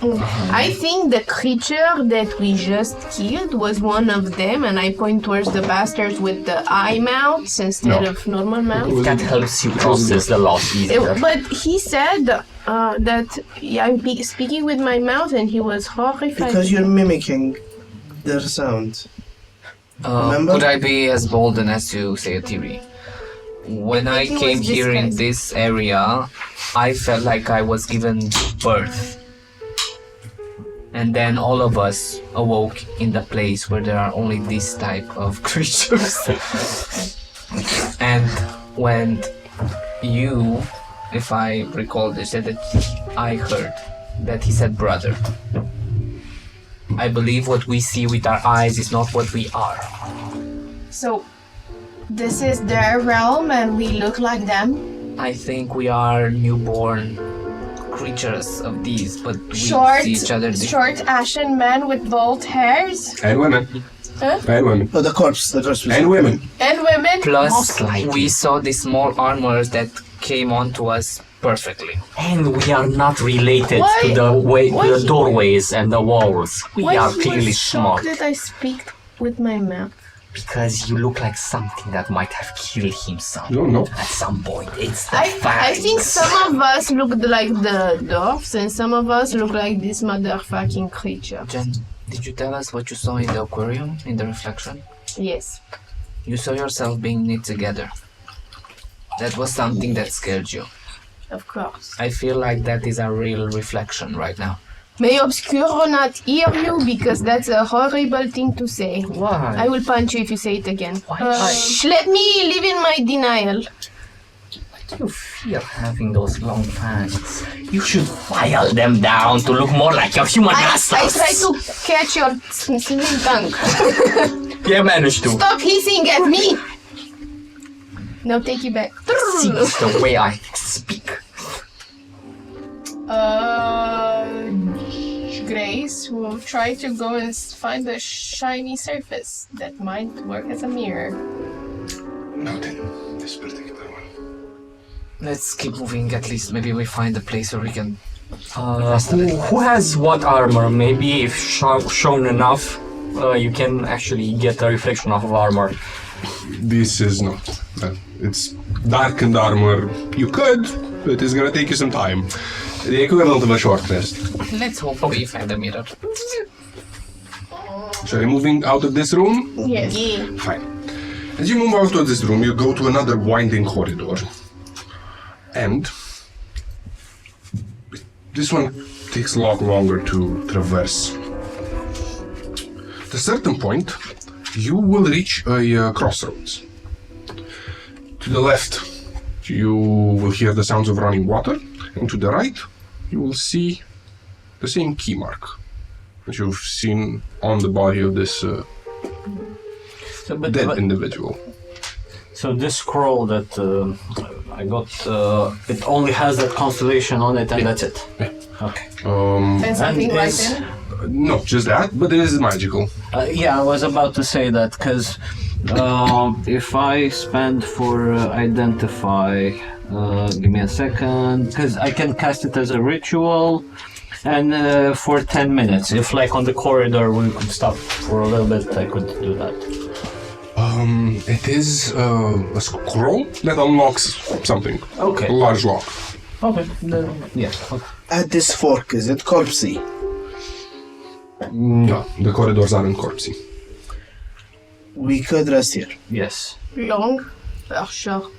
okay. I think the creature that we just killed was one of them, and I point towards the bastards with the eye mouths instead No. of normal mouths. That helps you process the loss easier. But he said that I'm speaking with my mouth, and he was horrified. Because you're mimicking their sound. Remember? Could I be as bold as to say a theory? When I think it came was here in disguised. this area, I felt like I was given birth. And then all of us awoke in the place where there are only this type of creatures. And when you, if I recall this, said that I heard that he said brother. I believe what we see with our eyes is not what we are. So, this is their realm and we look like them? I think we are newborn creatures of these, but we Short, see each other short ashen men with bald hairs? And women. Huh? And women. Oh, the corpse was And women. And women? Plus, likely. we saw the small armors that came onto us perfectly. And we are not related Why- to the why the he- doorways and the walls. We Why are he clearly was shocked smart. that I speak with my mouth. Because you look like something that might have killed himself No, no. at some point. It's the I think facts. some of us looked like the dwarfs, and some of us look like this motherfucking creature. Jen, did you tell us what you saw in the aquarium, in the reflection? Yes. You saw yourself being knit together. That was something that scared you. Of course. I feel like that is a real reflection right now. May Obscuro not hear you because that's a horrible thing to say. Why? I will punch you if you say it again. Why? Let me live in my denial. You fear having those long fangs. You should file them down to look more like your human I masters. try to catch your slim tongue. You managed to. Stop hissing at me! Now take it back. See, it's the way I speak. Grace will try to go and find a shiny surface that might work as a mirror. Noted. This particular one. Let's keep moving, at least maybe we find a place where we can... Who has what armor? Maybe if shown enough, you can actually get a reflection of armor. This is not. It's darkened armor. You could, but it's gonna take you some time. The equivalent of a short rest. Let's hope we find a mirror. So you're moving out of this room? Yes. Yeah. Fine. As you move out of this room, you go to another winding corridor. And this one takes a lot longer to traverse. At a certain point, you will reach a crossroads. To the left, you will hear the sounds of running water, and to the right, you will see the same key mark that you've seen on the body of this So, dead individual. so this scroll that I got, it only has that constellation on it, and that's it. Yeah. Okay. And something And like is- that? No, just that, but it is magical. Yeah, I was about to say that because if I spend for identify, give me a second, because I can cast it as a ritual, and for 10 minutes. If like on the corridor we could stop for a little bit, I could do that. It is a scroll that unlocks something. Okay. A large lock. Okay. Then, yeah. Okay. At this fork, is it corpsey? No, the corridors aren't corpsey. We could rest here. Yes. Long or short?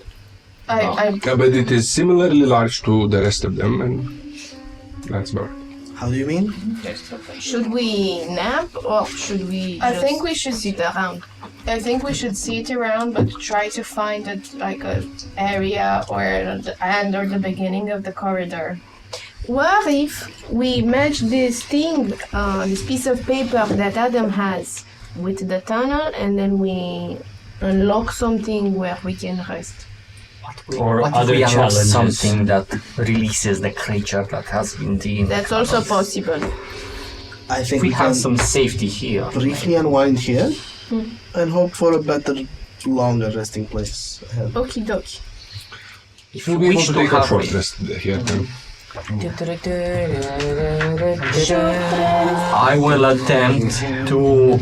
But it is similarly large to the rest of them, and that's about it. How do you mean? Should we nap or should we I just think we should sit around? I think we should see it around, but try to find a area or the end or the beginning of the corridor. What if we match this thing, this piece of paper that Adam has with the tunnel, and then we unlock something where we can rest? Or What if other we unlock challenges? something that releases the creature that has been deemed? That's also possible. I think We we have can some safety here. briefly unwind here and hope for a better longer resting place ahead. Okie dokie. If We'll you be able wish to to take a have short it. rest here then. I will attempt to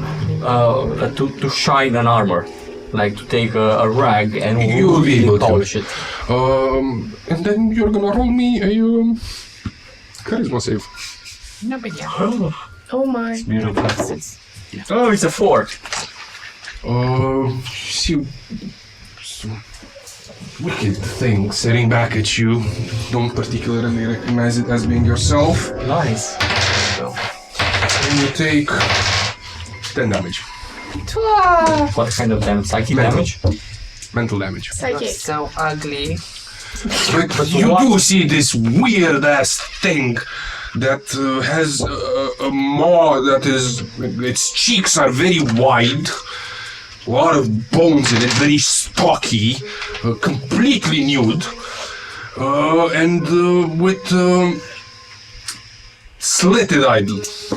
shine an armor, like to take a rag and You will be really able to. polish it. And then you're gonna roll me a charisma save. No big deal. Oh my. Beautiful. Oh, it's a 4. See some wicked thing staring back at you. Don't particularly recognize it as being yourself. Nice. And you take 10 damage. What kind of damage? Psychic damage? Mental damage. Psychic. So ugly. But you do see this weird ass thing that has a maw that is. Its cheeks are very wide. A lot of bones in it, very stocky, completely nude, and with slitted eyes.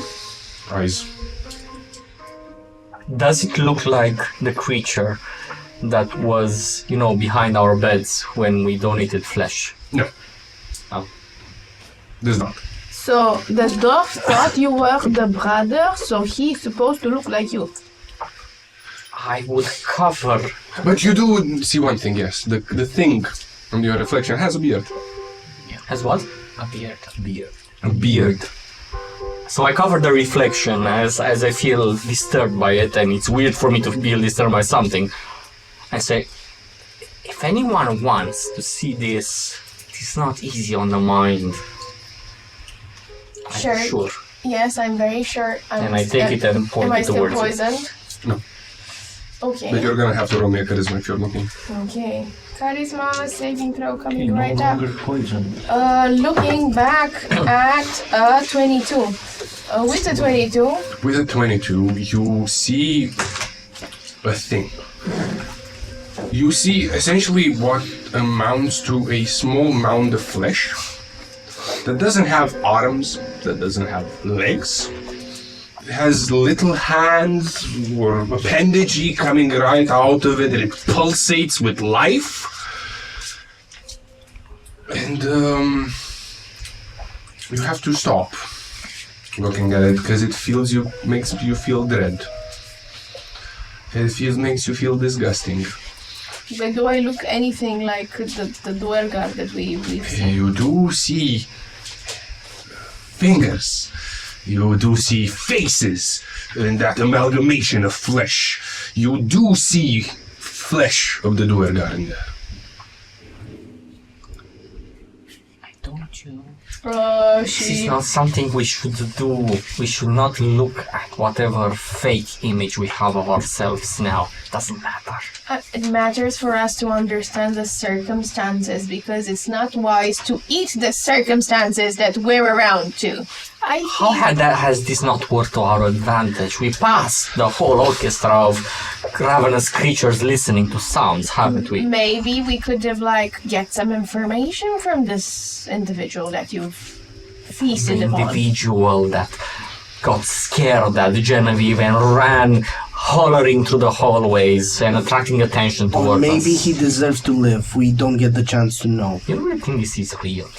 Does it look like the creature that was, behind our beds when we donated flesh? No. Oh. Does not. So the dwarf thought you were the brother, so he's supposed to look like you. I would cover. But you do see one thing, yes. The thing from your reflection has a beard. As what? A beard. A beard. So I cover the reflection as I feel disturbed by it, and it's weird for me to feel disturbed by something. I say, if anyone wants to see this, it's not easy on the mind. Sure. I'm sure. Yes, I'm very sure. And I take it and point Am I it still towards it. poisoned? No. Okay. But you're gonna have to roll me a charisma if you're looking. Okay. Charisma saving throw Okay, coming no right up. longer poisoned. Looking back at 22. With a 22, With a 22, you see a thing. You see essentially what amounts to a small mound of flesh that doesn't have arms, that doesn't have legs. It has little hands or appendage coming right out of it, and it pulsates with life. And you have to stop looking at it because it makes you feel dread. It makes you feel disgusting. but do I look anything like the Duergar that we've seen? You do see fingers. You do see faces in that amalgamation of flesh. You do see flesh of the Duergar in there. Don't you? This is not something we should do. We should not look at whatever fake image we have of ourselves now. Doesn't matter. It matters for us to understand the circumstances because it's not wise to eat the circumstances that we're around to. Has this not worked to our advantage? We passed the whole orchestra of ravenous creatures listening to sounds, haven't we? Maybe we could have get some information from this individual that you've feasted The upon. individual that got scared at Genevieve and ran hollering through the hallways and attracting attention Or towards maybe us. he deserves to live. We don't get the chance to know. You really think this is real?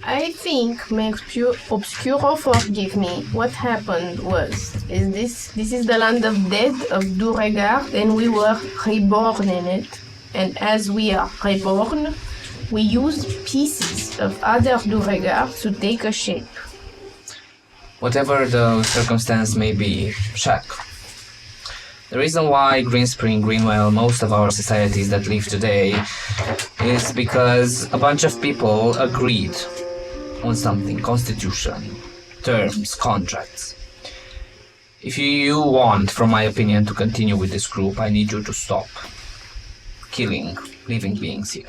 I think, may Obscuro forgive me, what happened this is the land of dead, of Duergar, and we were reborn in it. And as we are reborn, we use pieces of other Duergar to take a shape. Whatever the circumstance may be, check. The reason why Greenspring, Greenwell, most of our societies that live today is because a bunch of people agreed on something, constitution, terms, contracts. If you want, from my opinion, to continue with this group, I need you to stop killing living beings here.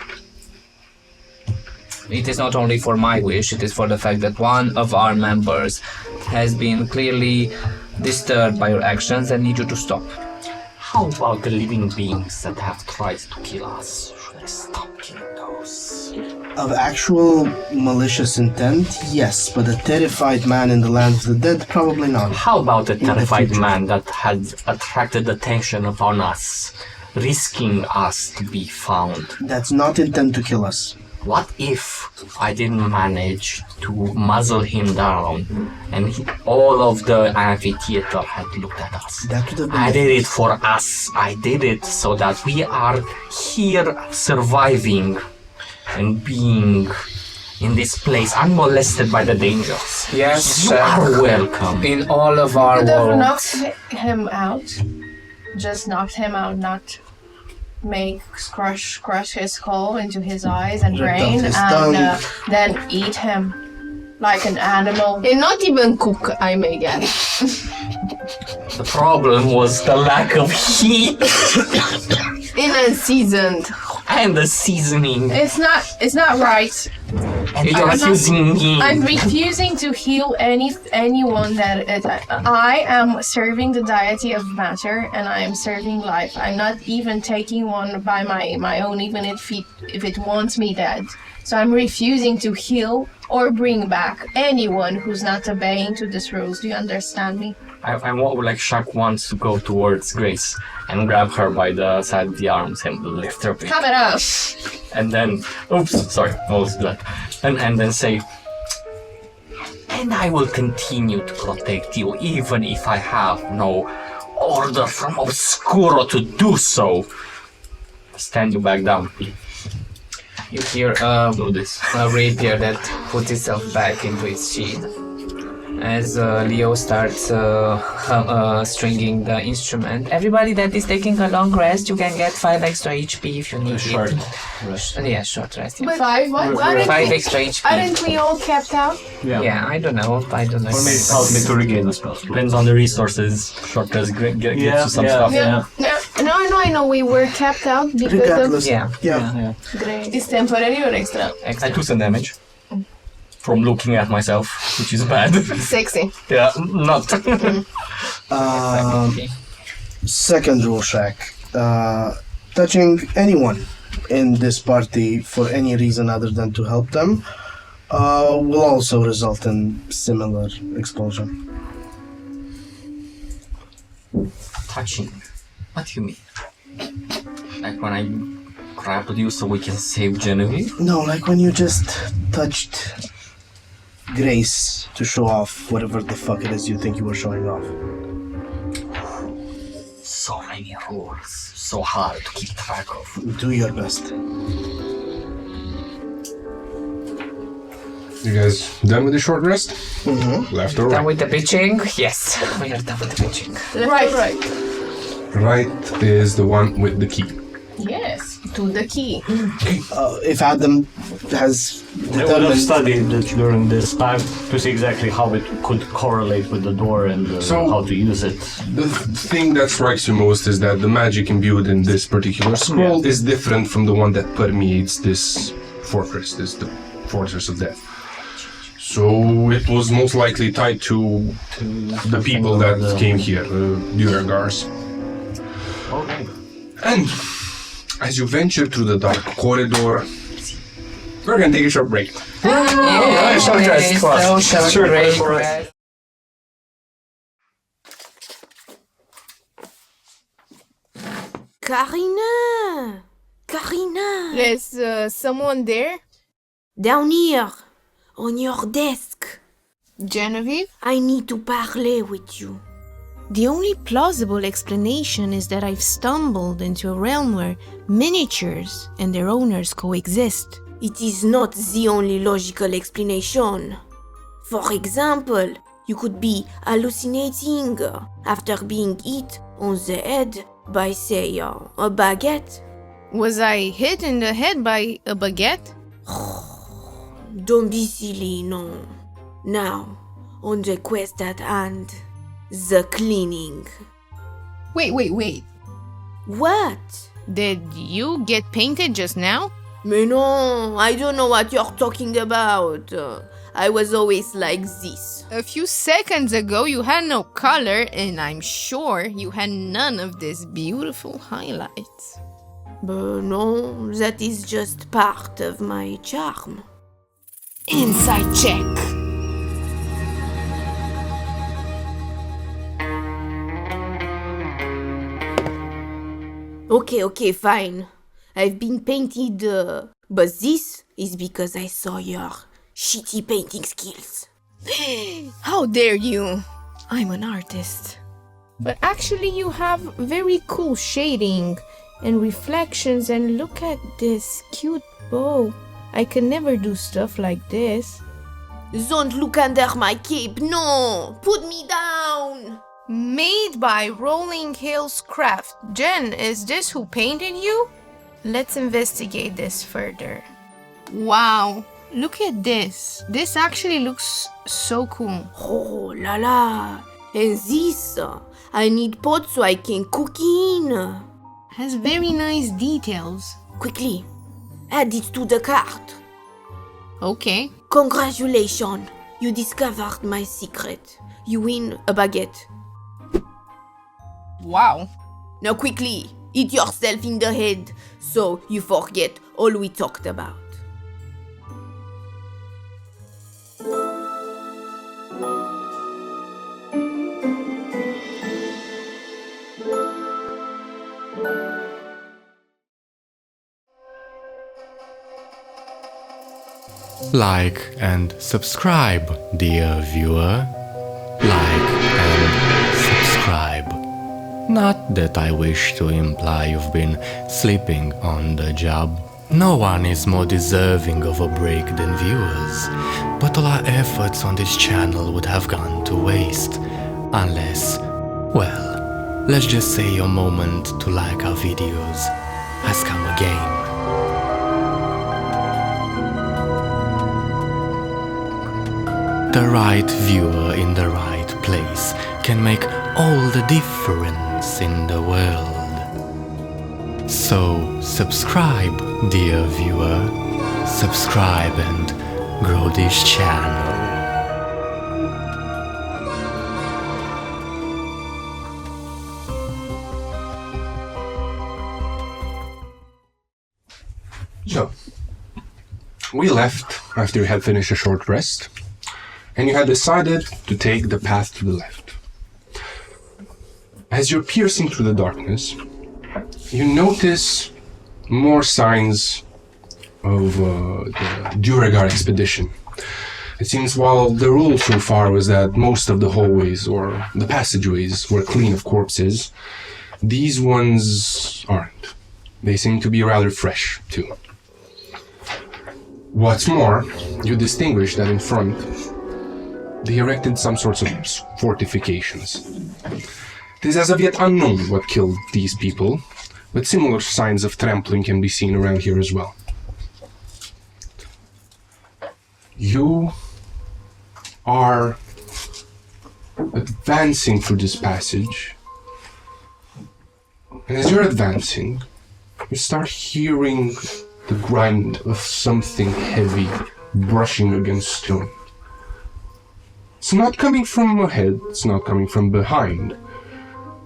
It is not only for my wish, it is for the fact that one of our members has been clearly disturbed by your actions and need you to stop. How about the living beings that have tried to kill us? Should I stop killing those? Of actual malicious intent, yes, but a terrified man in the land of the dead, probably not. How about the the terrified future. man that had attracted attention upon us risking us to be found. That's not intent to kill us. What if I didn't manage to muzzle him down and all of the amphitheater had looked at us? That would have been I did it for us. I did it so that we are here surviving and being in this place unmolested by the dangers. Yes, You are welcome. in all of our Could have worlds. knocked him out. Just knocked him out, not crush his skull into his eyes and Ripped brain, off his and tongue. then eat him like an animal. And not even cook, I may get. The problem was the lack of heat In unseasoned. and the seasoning. It's not right. And you're accusing me. I'm refusing to heal anyone that is. I am serving the deity of matter, and I am serving life. I'm not even taking one by my own, even if it wants me dead. So I'm refusing to heal or bring back anyone who's not obeying to these rules. Do you understand me? I want, like, Shaq wants to go towards Grace and grab her by the side of the arms and lift her up. Come it up. And then, oops, sorry, almost that. And then say, and I will continue to protect you even if I have no order from Obscuro to do so. Stand you back down. You hear Do this. a rapier that puts itself back into its sheath. As Leo starts stringing the instrument. Everybody that is taking a long rest, you can get 5 extra HP if you need Short it. rest. Yeah, short rest. Yeah. But 5 what? aren't 5 we, extra HP. aren't we all kept out? Yeah, I don't know. Or maybe it helps me to regain the spell. Depends on the resources. Short rest gets you some stuff. Yeah. No, I know we were kept out because Regardless. Yeah. Yeah. of Grace. It's temporary or extra? I took some damage from looking at myself, which is bad. Sexy. Yeah, not. Second rule, Shaq. Touching anyone in this party for any reason other than to help them will also result in similar explosion. Touching. What do you mean? Like when I grappled you so we can save Genevieve? No, like when you just touched Grace to show off whatever the fuck it is you think you were showing off. So many rules. So hard to keep track of. Do your best. You guys done with the short rest? Mm-hmm. Left or Done right? with the pitching? Yes, we are done with the pitching. Right. Right is the one with the key. Yes. To the key. If Adam has I would have determined... studied it during this time to see exactly how it could correlate with the door and So- how to use it. The thing that strikes you most is that the magic imbued in this particular scroll is different from the one that permeates this fortress, the fortress of death. So it was most likely tied to the people that came here, the Duragars. Okay. And as you venture through the dark corridor, we're gonna take a short break. Short rest. So short Sure, break. all right. Karina! Karina! There's someone there? Down here, on your desk. Genevieve? I need to parler with you. The only plausible explanation is that I've stumbled into a realm where miniatures and their owners coexist. It is not the only logical explanation. For example, you could be hallucinating after being hit on the head by, say, a baguette. Was I hit in the head by a baguette? Don't be silly, no. Now, on the quest at hand, the cleaning. Wait. What? Did you get painted just now? Mais non, I don't know what you're talking about. I was always like this. A few seconds ago you had no color, and I'm sure you had none of these beautiful highlights. But no, that is just part of my charm. Insight check. Okay, fine. I've been painted, but this is because I saw your shitty painting skills. How dare you? I'm an artist. But actually you have very cool shading and reflections, and look at this cute bow. I can never do stuff like this. Don't look under my cape, no! Put me down! Made by Rolling Hills Craft. Jen, is this who painted you? Let's investigate this further. Wow, look at this. This actually looks so cool. Oh la la. And this, I need pot so I can cook in. Has very nice details. Quickly, add it to the cart. Okay. Congratulations, you discovered my secret. You win a baguette. Wow. Now quickly, hit yourself in the head so you forget all we talked about. Like and subscribe, dear viewer. Like and subscribe. Not that I wish to imply you've been sleeping on the job. No one is more deserving of a break than viewers, but all our efforts on this channel would have gone to waste unless, well, let's just say your moment to like our videos has come again. The right viewer in the right place can make all the difference in the world. So subscribe, dear viewer. Subscribe and grow this channel. So, we left after you had finished a short rest, and you had decided to take the path to the left. As you're piercing through the darkness, you notice more signs of the Duragar expedition. It seems while the rule so far was that most of the hallways or the passageways were clean of corpses, these ones aren't. They seem to be rather fresh, too. What's more, you distinguish that in front, they erected some sorts of fortifications. It is as of yet unknown what killed these people, but similar signs of trampling can be seen around here as well. You are advancing through this passage, and as you're advancing, you start hearing the grind of something heavy brushing against stone. It's not coming from ahead, it's not coming from behind,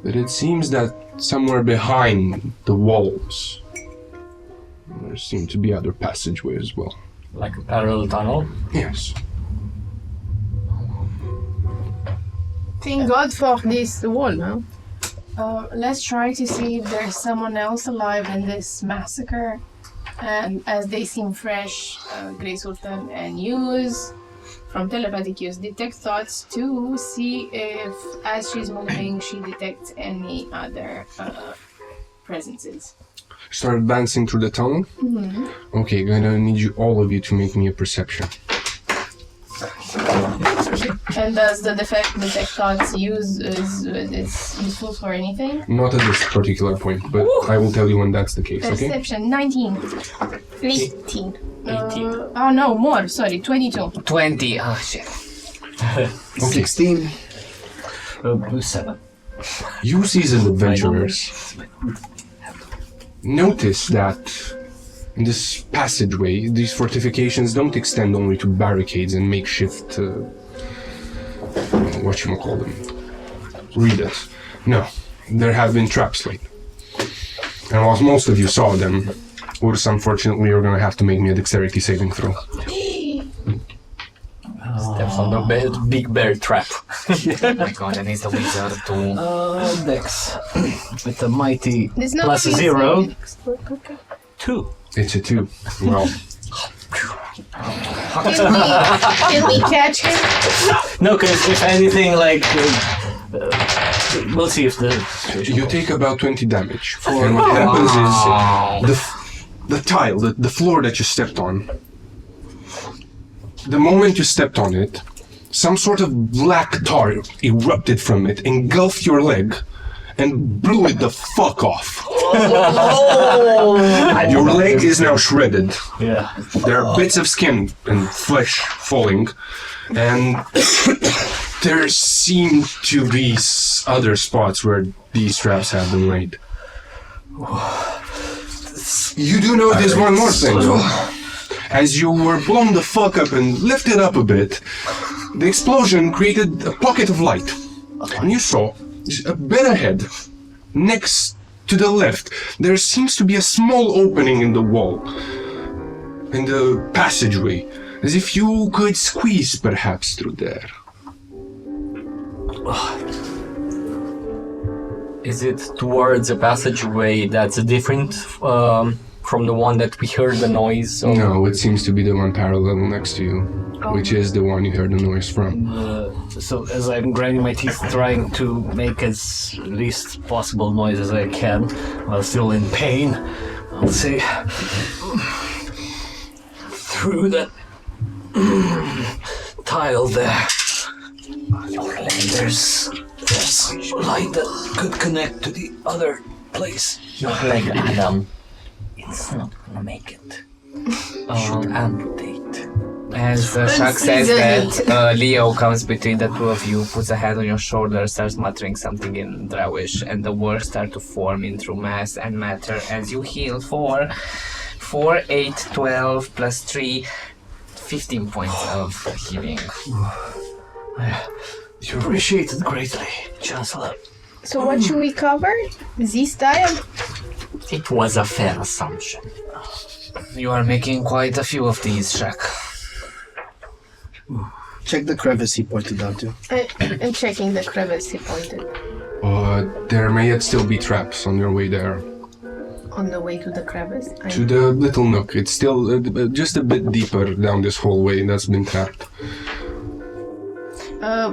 but it seems that somewhere behind the walls there seem to be other passageways as well. Like a parallel tunnel? Yes. Thank God for this wall, no? Let's try to see if there's someone else alive in this massacre. And as they seem fresh, Grey Sultan and use from telepathic use detect thoughts to see if, as she's moving, she detects any other presences. Start advancing through the tunnel? Mm-hmm. Okay, gonna need all of you to make me a perception. And does the detect thoughts is useful for anything? Not at this particular point, but I will tell you when that's the case, okay? Perception, 19. 18. 18. Oh no, more, sorry, 22. 20. Oh shit. Okay. 16. 7. You seasoned adventurers notice that in this passageway, these fortifications don't extend only to barricades and makeshift, readers. No, there have been traps laid. And whilst most of you saw them, Urs, unfortunately, you're gonna have to make me a dexterity saving throw. Steps on the big bear trap. Oh my god, and he's the wizard too. Dex. With a mighty There's no plus easy 0. next book, okay. 2. It's a 2. Well, Can we catch him? No, because if anything, like, we'll see if the situation you take about 20 damage. And what happens is the tile, the floor that you stepped on, the moment you stepped on it, some sort of black tar erupted from it, engulfed your leg, and blew it the fuck off. Your leg is now shredded. Yeah. There are bits of skin and flesh falling, and there seem to be other spots where these traps have been laid. You do notice one more thing, though. As you were blown the fuck up and lifted up a bit, the explosion created a pocket of light. And you saw, a bit ahead, next to the left, there seems to be a small opening in the wall, in the passageway, as if you could squeeze perhaps through there. Is it towards a passageway that's different from the one that we heard the noise? Or? No, it seems to be the one parallel next to you, which is the one you heard the noise from. So as I'm grinding my teeth, trying to make as least possible noise as I can, while still in pain, I'll say, through that tile there, there's light that could connect to the other place. Your leg, Adam. It's not gonna make it. Should amputate. As Shaq says that, Leo comes between the two of you, puts a hand on your shoulder, starts muttering something in Drawish, and the words start to form into mass and matter as you heal for 4, 8, 12, plus 3, 15 points of healing. You appreciate it greatly, Chancellor. So what should we cover? This time? It was a fair assumption. You are making quite a few of these, Shaq. Check the crevice he pointed out to. I'm checking the crevice he pointed. There may yet still be traps on your way there. On the way to the crevice? To the little nook. It's still just a bit deeper down this hallway that's been tapped.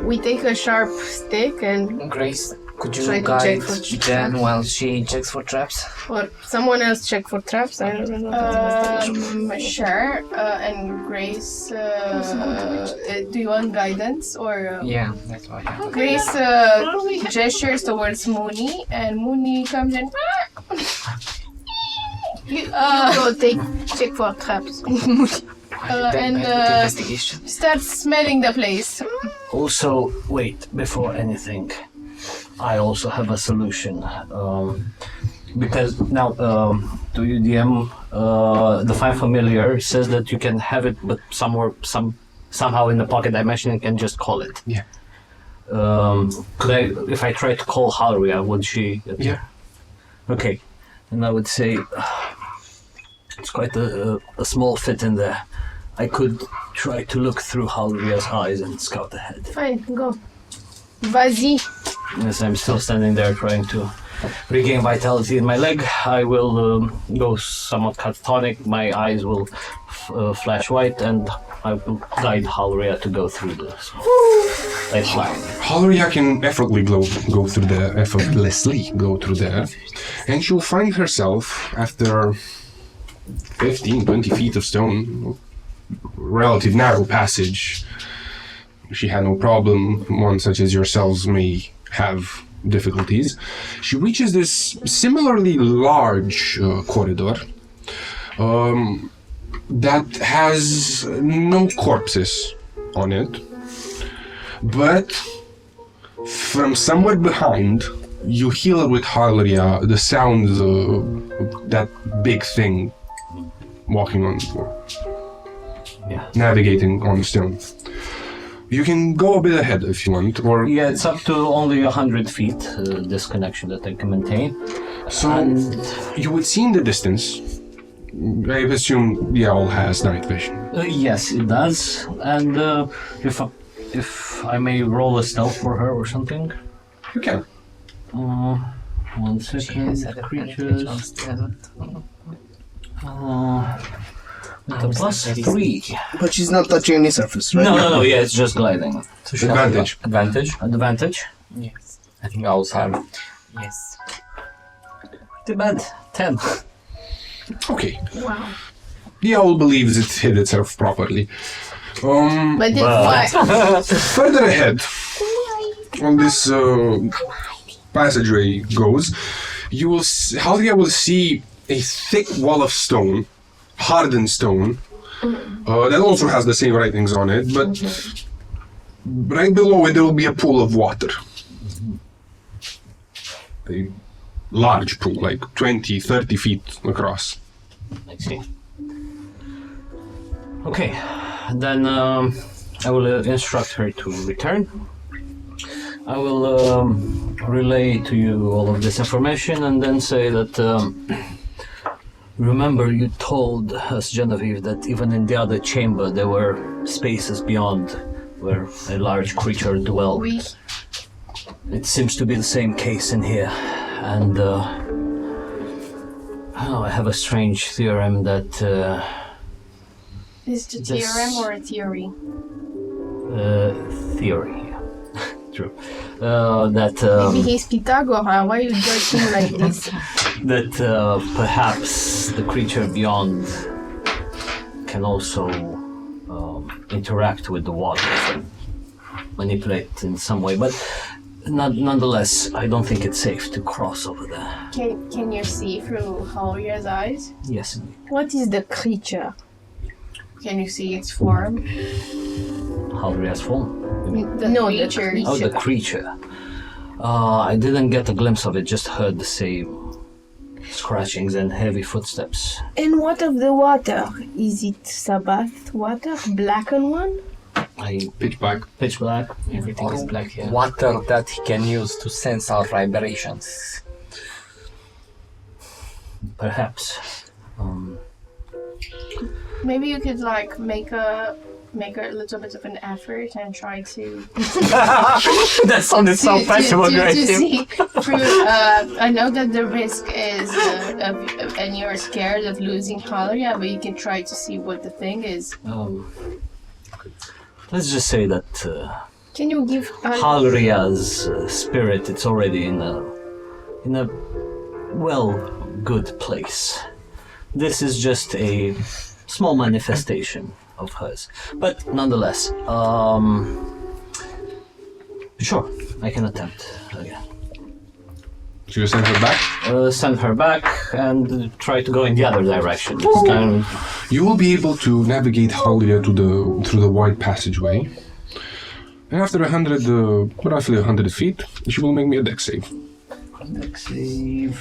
We take a sharp stick and... Grace, could you Try to guide check for Jen traps. while she checks for traps? Or someone else check for traps? I don't know. Sure. And Grace, do you want guidance or? Yeah, that's why. Grace gestures towards Mooney, and Mooney comes in. You go check for traps. Investigation. Starts smelling the place. Also, wait, before anything, I also have a solution. Because now, to you, DM, the Fine Familiar says that you can have it, but somehow in the pocket dimension, you can just call it. Yeah. Could I, if I try to call Halria, would she appear? Yeah. Okay, and I would say it's quite a small fit in there. I could try to look through Halria's eyes and scout ahead. Fine, go. Vas-y. As I'm still standing there trying to regain vitality in my leg, I will go somewhat catatonic. My eyes will flash white, and I will guide Halria to go through this. Light line. Halria can effortlessly go through there, and she'll find herself after 15, 20 feet of stone, relative narrow passage. She had no problem. One such as yourselves may have difficulties. She reaches this similarly large corridor that has no corpses on it, but from somewhere behind you hear with Halria the sounds of that big thing walking on the floor. Yeah. Navigating on the stone. You can go a bit ahead if you want, or... Yeah, it's up to only 100 feet, this connection that I can maintain. So, you would see in the distance, I assume the owl has night vision. Yes, it does. And if if I may roll a stealth for her or something. You can. 1 second. Creatures. With a +3. But she's not touching any surface, right? No, yeah, it's just gliding. So she has Advantage. Advantage. Advantage? Yes. I think I also have. Yes. Too bad. 10. Okay. Wow. The owl believes it hid itself properly. But it's Well. why? Further ahead, on this passageway goes, you will Haldia will see a thick wall of stone, hardened stone, that also has the same writings on it, but right below it there will be a pool of water. A large pool, like 20, 30 feet across. I see. Okay, then I will instruct her to return. I will relay to you all of this information and then say that remember you told us, Genevieve, that even in the other chamber there were spaces beyond where a large creature dwelled. Oui. It seems to be the same case in here, and I have a strange theorem that Is it a This- theorem or a theory? theory. True. That Maybe he's Pythagoras. Why are you judging like this? that perhaps the creature beyond can also interact with the water and manipulate in some way. But nonetheless, I don't think it's safe to cross over there. Can you see through Halria's eyes? Yes, What is the creature? Can you see its form? Halria's form. The No, the creature. Oh, the creature. I didn't get a glimpse of it, just heard the same scratchings and heavy footsteps. And what of the water? Is it Sabbath water? Blackened one? Pitch black. Pitch black. Everything is black here. Water that he can use to sense our vibrations. Perhaps. Maybe you could like make a little bit of an effort and try to That sounded so passive to aggressive. see through. I know that the risk is, and you're scared of losing Halria, but you can try to see what the thing is. Let's just say that Can you give? Halria's spirit, it's already in a good place. This is just a small manifestation of hers, but nonetheless, sure, I can attempt again. So you send her back? Send her back and try to go in the other direction. This time, You will be able to navigate Haldia through the wide passageway. And after roughly 100 feet, she will make me a dex save. next save.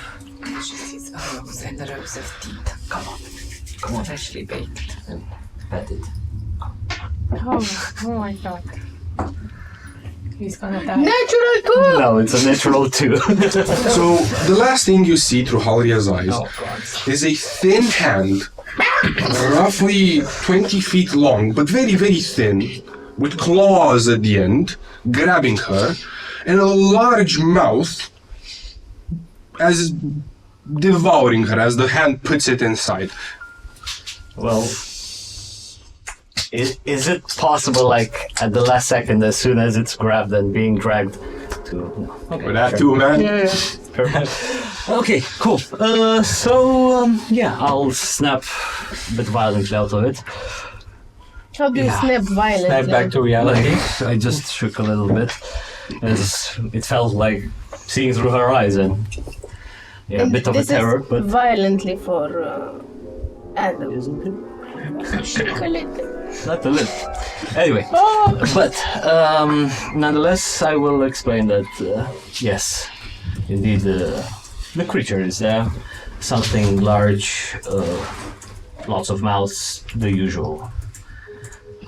She sees rows and rows of teeth. Come on. Freshly baked. Pet it. Oh my god. He's gonna die. Natural two. No, it's a natural 2. So the last thing you see through Halria's eyes is a thin hand, roughly 20 feet long, but very, very thin, with claws at the end, grabbing her, and a large mouth as devouring her as the hand puts it inside. Well, is it possible, like, at the last second, as soon as it's grabbed and being dragged to... No. Okay, With that sure. too, man. Perfect. Okay, cool. I'll snap a bit violently out of it. How do you snap violently? Snap back to reality. I just shook a little bit, as it felt like seeing through her eyes and... Yeah, a And bit of a this terror, is but... violently for Adam. Isn't it? Shake a little. Not a little. Anyway, but nonetheless, I will explain that, yes, indeed, the creature is there. Something large, lots of mouths, the usual.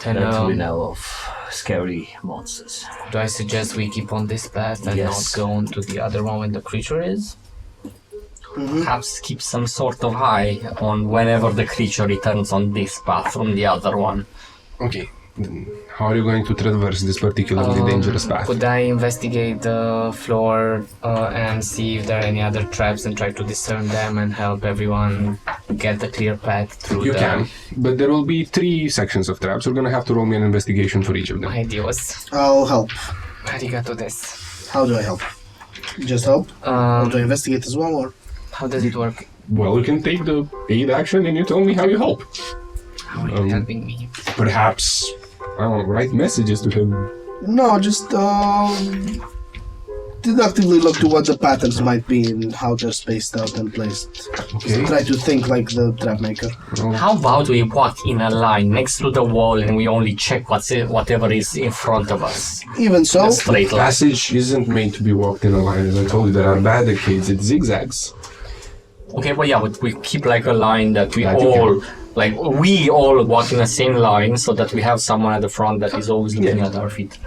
And That we know of scary monsters. do I suggest we keep on this path and Yes. not go on to the other one when the creature is? Perhaps keep some sort of eye on whenever the creature returns on this path from the other one. Okay. How are you going to traverse this particularly dangerous path? Could I investigate the floor and see if there are any other traps and try to discern them and help everyone get the clear path through You can, but there will be 3 sections of traps. You're gonna have to roll me an investigation for each of them. Ideas. I'll help. Arigato des. How do I help? Just help? Or do I investigate as well, or? How does it work? Well, you can take the aid action and you tell me how you help. How are you helping me? Perhaps, I don't know, write messages to him. No, just deductively look to what the patterns might be and how they're spaced out and placed. Okay. Try to think like the trap maker. How about we walk in a line next to the wall and we only check whatever is in front of us? Even so, A straight line. Passage isn't made to be walked in a line. As I told you, there are barricades. It zigzags. Okay, but yeah, but we keep like a line that we That you all, like we all walk in the same line so that we have someone at the front that is always looking at our feet.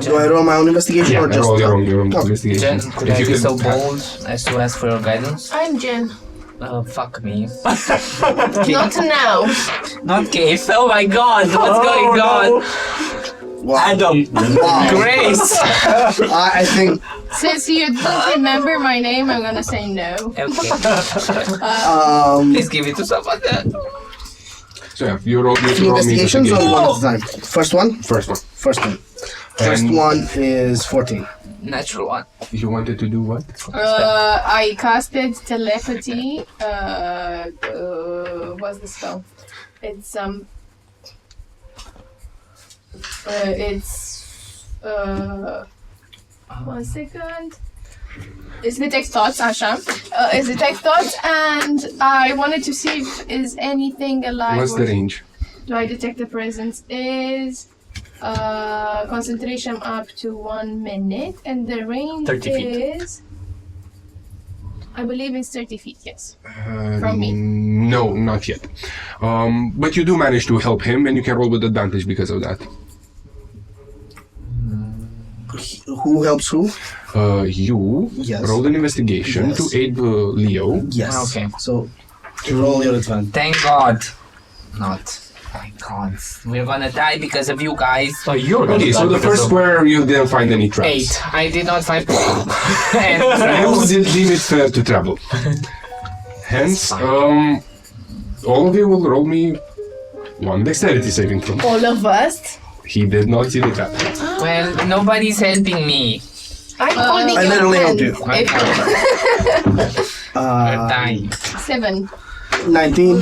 do I roll my own investigation or just... Roll your own Okay. investigation. Jen, could I be so bold as to ask for your guidance? I'm Jen. Fuck me. Not now. Not Keith. Oh my god, what's going on? Wow. Adam! Wow. Grace! I think Since you don't remember my name, I'm gonna say no. Okay. um, Please give it to someone else. So yeah, you roll me investigations or investigation. one at a time? First one? First one. First one. First And- one is 14. Natural one. You wanted to do what? I casted telepathy. What's the spell? It's 1 second. It's detect thoughts, Asha. It's detect thoughts, and I wanted to see if is anything alive. What's the range? Do I detect the presence? Is concentration up to 1 minute, and the range 30 feet. is. I believe it's 30 feet. Yes. From me. No, not yet. But you do manage to help him, and you can roll with advantage because of that. Who helps who? You Yes. rolled an investigation Yes. to aid Leo. Yes. Okay. So, roll your advantage. Thank God. Not. Thank God. We're gonna die because of you guys. So you're Okay, so the first square you didn't find any traps. 8. I did not find and You traps. did deem it fair to travel. Hence, all of you will roll me 1 dexterity saving throw. All of us. He did not see the trap. Well, nobody's helping me. I'm holding I your literally helped hand. you. We're dying. 7. 19.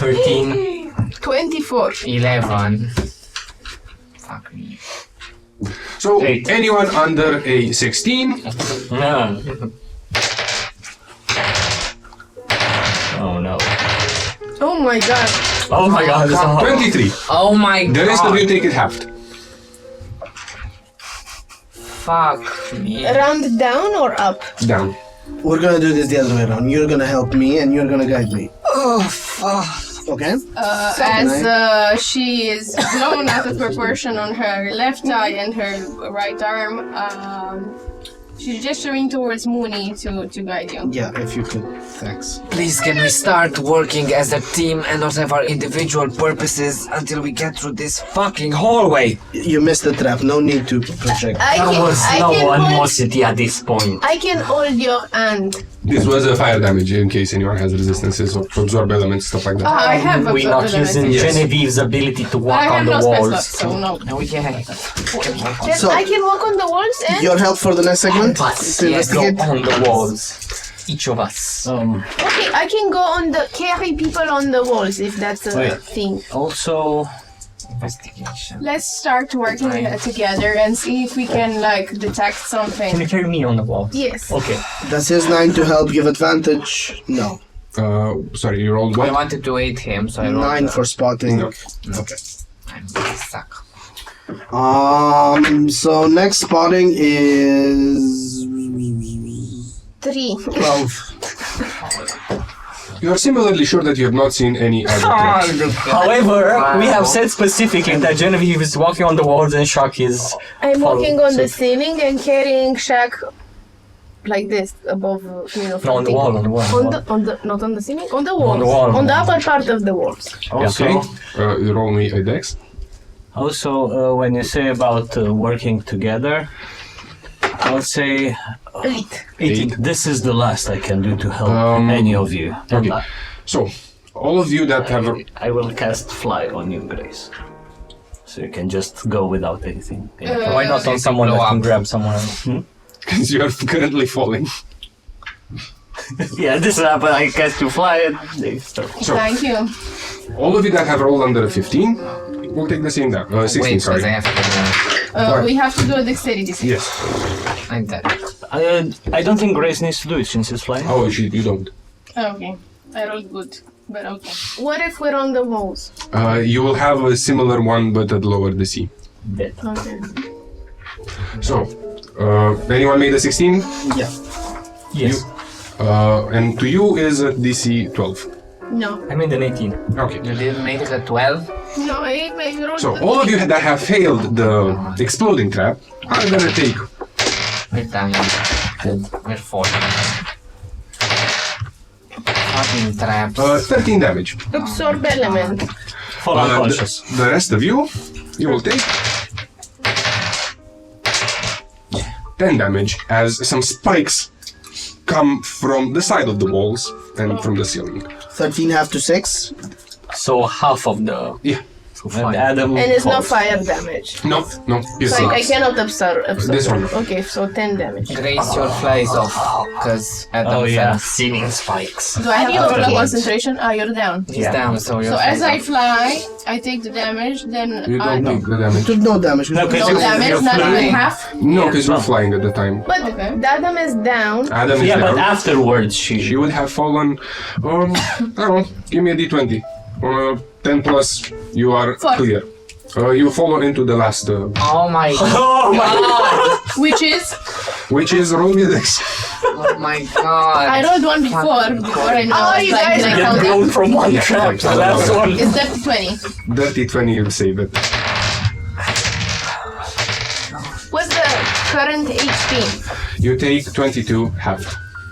13. 24. 11. Fuck me. So, 8. anyone under a 16, Yeah. Oh no. Oh my god. Oh my god, it's so hard. 23. Oh my God. The rest of you take it halved. Fuck me. Round down or up? Down. We're gonna do this the other way around. You're gonna help me and you're gonna guide me. Oh, fuck. Okay? As she is blown out of proportion on her left eye and her right arm, she's gesturing towards Mooney to guide you. Yeah, if you could. Thanks. Please, can we start working as a team and not have our individual purposes until we get through this fucking hallway? You missed the trap. No need to project. There was no animosity at this point. I can hold your hand. This was a fire damage in case anyone has resistances or absorb elements, stuff like that. I have We're absorbed not the using damage. Yes. Genevieve's ability to walk I have on the no spell walls. slots, so no. No, we can. Then So- I can walk on the walls and... Your help for the next segment? Us, To yes, go investigate? on the walls. Each of us. Okay, I can go on the... carry people on the walls if that's a Wait. thing. Also, Investigation. Let's start working together and see if we can detect can something. you carry me on the wall? Yes. Okay. Does his 9 to help give advantage? No. Sorry, you rolled I what? wanted to aid him, so I rolled 9 the- for spotting. No. Okay. I suck. So next spotting is 3. 12. You are similarly sure that you have not seen any other traps. However, we have said specifically that Genevieve is walking on the walls and Shock is... I'm Follow. walking on the So- ceiling and carrying Shaq like this above, No, on the floating. wall, on the wall. Not on the ceiling, on the walls. the wall, On the on the upper part of the walls. Okay. You roll me a dex. Also, when you say about working together, I'll say 8. This is the last I can do to help any of you. Okay. So, all of you that have... I will cast Fly on you, Grace. So you can just go without anything. Why not on someone that can grab someone else? Because you are currently falling. Yeah, this happened. I cast you Fly and they start. So, Thank you. all of you that have rolled under a 15 will take the same down. 16, Wait, sorry. because I have to... We have to do a dexterity save. Yes. I'm dead. I don't think Grace needs to do it since it's flying. Oh, you don't. Okay. I rolled good, but okay. What if we're on the walls? You will have a similar one, but at lower DC. Dead. Okay. So, anyone made a 16? Yeah. Yes. And to you is a DC 12. No. I made an 18. Okay. You didn't make it a 12? No, I rolled. So, all of you that have failed the exploding trap are gonna take We're dying. We're falling. Fucking traps. 13 damage. Absorb element. Fall unconscious. The rest of you will take 10 damage as some spikes come from the side of the walls and from the ceiling. 13 half to 6. So half of the... Yeah. And Adam And it's no falls. fire damage. No, it's So I not. cannot absorb. This one. Okay, so 10 damage. Grace, your flies off. Because Adam Oh yeah, fell. seeming spikes. Do I have to roll a Okay. concentration? Ah, you're down. He's down, so your So as flies I off. fly, I take the damage, then You I... don't take the damage. Took no damage. No, 'cause No you- damage, you're not even flying. half? No, because you're flying at the time. But Okay. the Adam is down. Adam is Yeah, down. but afterwards She would have fallen. I don't know. Give me a d20. 10 plus, you are Four. clear. You fall into the last, Oh my god. Oh my god! Which is... which is roll your dex. Oh my god. I rolled one before I know. Oh, you guys I are Get count blown from one trap to the last one. It's dirty 20. Dirty 20, you save it. What's the current HP? You take 22 half.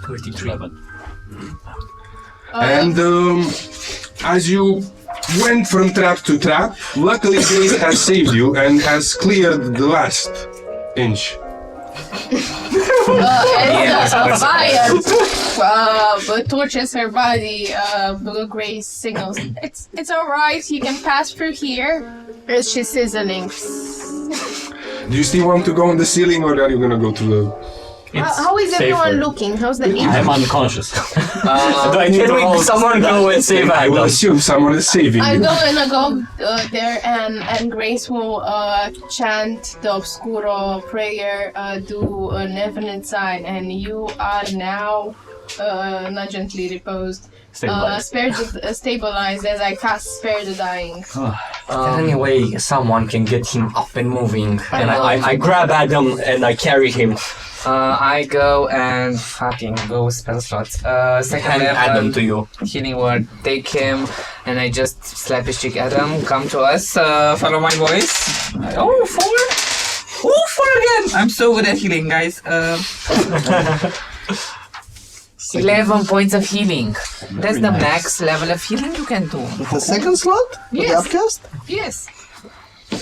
33. And as you went from trap to trap, luckily Grace has saved you and has cleared the last inch. As the fire torches her body, Blue Grace signals, it's alright, you can pass through here. Is she sizzling? Do you still want to go on the ceiling or are you gonna go to the... How is everyone looking? How's the I'm unconscious. Do I need Can to we roll? someone go and save I will Adam? assume someone is saving I'm you. gonna go there and Grace will chant the Obscuro prayer, do an infinite sign, and you are now not gently reposed. Stabilized as I cast Spare the Dying. Anyway, someone can get him up and moving. And I grab Adam and I carry him. I go and fucking go spell slots. Second Hand level, Adam to you. healing word, take him, and I just slap his cheek. Adam, come to us, follow my voice. Oh, 4? Oh, 4 again! I'm so good at healing, guys. 11 points of healing. That's the max level of healing you can do. The second slot? Yes. The upcast? Yes.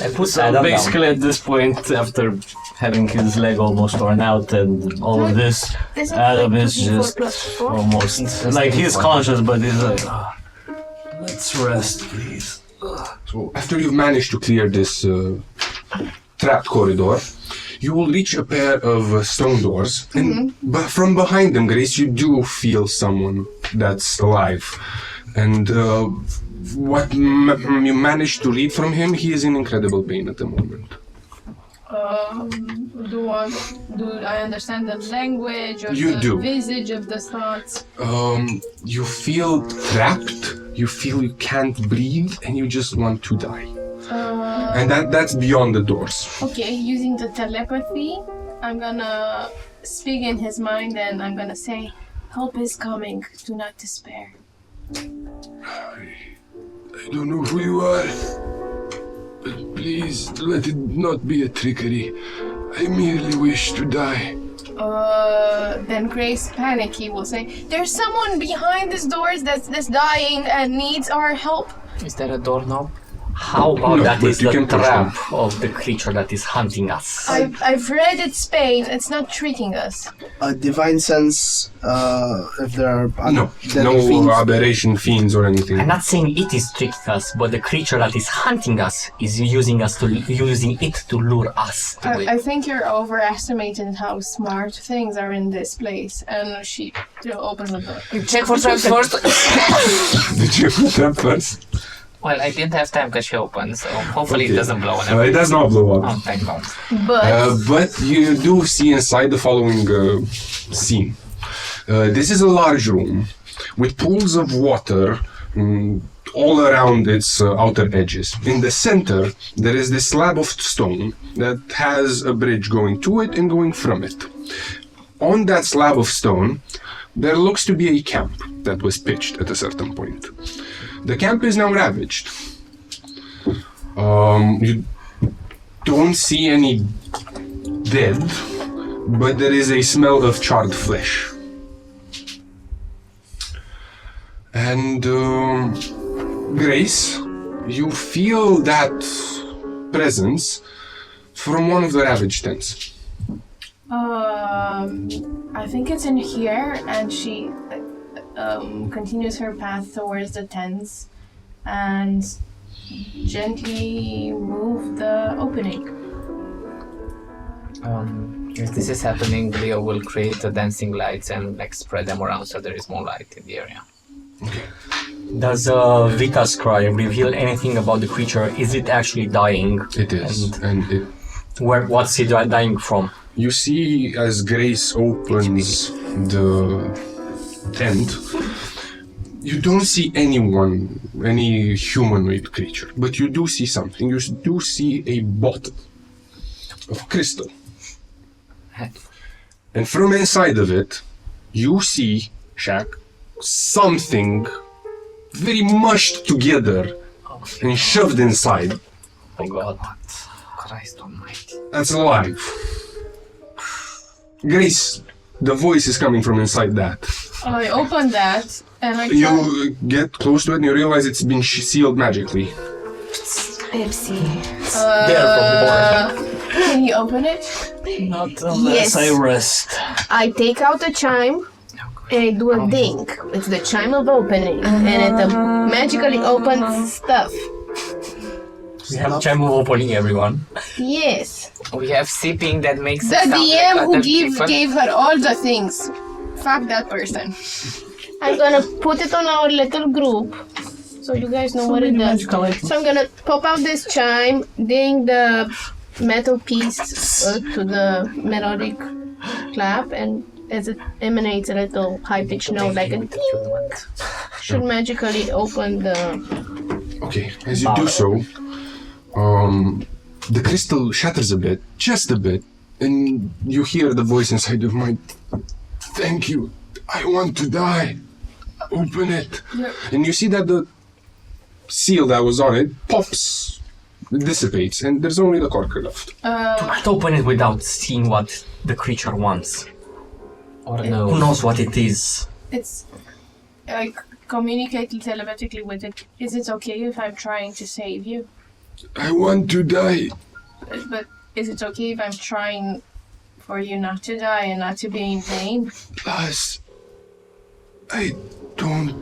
I put so basically at this point, after having his leg almost torn out and all of this, Adam is just almost like he's conscious, but he's like, let's rest, please. So after you've managed to clear this trapped corridor, you will reach a pair of stone doors, and but from behind them, Grace, you do feel someone that's alive. And what you managed to read from him, he is in incredible pain at the moment. Do I understand the language or You the do. visage of the thoughts? You feel trapped, you feel you can't breathe, and you just want to die. And that's beyond the doors. Okay, using the telepathy, I'm gonna speak in his mind and I'm gonna say, help is coming, do not despair. I don't know who you are, but please let it not be a trickery. I merely wish to die. Then Grace panicky will say, there's someone behind these doors that's dying and needs our help. Is there a doorknob? How about No, that but is you the can push trap of the creature that is hunting us? I've read its fate. It's not treating us. A divine sense, if there are No, deadly no fiends. aberration fiends or anything. I'm not saying it is tricking us, but the creature that is hunting us is using it to lure us to it. I think you're overestimating how smart things are in this place. And she opens the door. Check for traps first. Did you put that first? Well, I didn't have time because she opened, so hopefully Okay. it doesn't blow. It does not blow up. Oh, thank God. But you do see inside the following scene. This is a large room with pools of water all around its outer edges. In the center, there is this slab of stone that has a bridge going to it and going from it. On that slab of stone, there looks to be a camp that was pitched at a certain point. The camp is now ravaged. You don't see any dead, but there is a smell of charred flesh. And Grace, you feel that presence from one of the ravaged tents. I think it's in here, and she continues her path towards the tents and gently move the opening. If this is happening, Leo will create the dancing lights and spread them around so there is more light in the area. Does Vita's cry reveal anything about the creature? Is it actually dying? It is, and it. What's it dying from? You see, as Grace opens the tent, you don't see anyone, any humanoid creature, but you do see something. You do see a bottle of crystal. And from inside of it, you see, Shaq, something very mushed together and shoved inside. Oh God. Christ almighty. That's alive. Grace, the voice is coming from inside that. I open that and I try. You get close to it and you realize it's been sealed magically. Pepsi. Can you open it? Not unless I rest. I take out a chime and I do a ding. It's the chime of opening, and it magically opens stuff. We have chime of opening, everyone. Yes. We have sipping that makes The it sound DM like who other people. gave her all the things. Fuck that person. I'm gonna put it on our little group so you guys know what it does. So I'm gonna pop out this chime, ding the metal piece to the melodic clap, and as it emanates a little high-pitched note like a ding, should magically open the... Okay, as you do so, the crystal shatters a bit, just a bit, and you hear the voice inside your mind. Thank you. I want to die. Open it. And you see that the seal that was on it pops, dissipates, and there's only the cork left. Do not open it without seeing what the creature wants. Or Who no. knows what it is? It's like communicate telepathically with it. Is it okay if I'm trying to save you? I want to die. But is it okay if I'm trying for you not to die and not to be in pain? Lass, I don't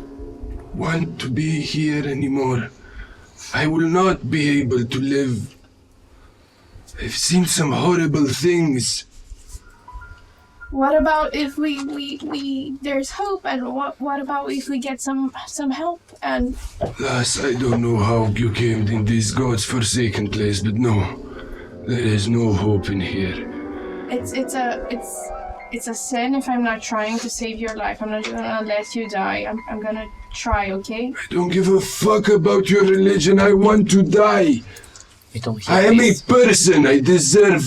want to be here anymore. I will not be able to live. I've seen some horrible things. What about if we there's hope, and what about if we get some help and Lass, I don't know how you came in this God's forsaken place, but no, there is no hope in here. it's a sin if I'm not trying to save your life. I'm not gonna let you die. I'm gonna try, okay? I don't give a fuck about your religion. I want to die. We don't hear I am a this. person. I deserve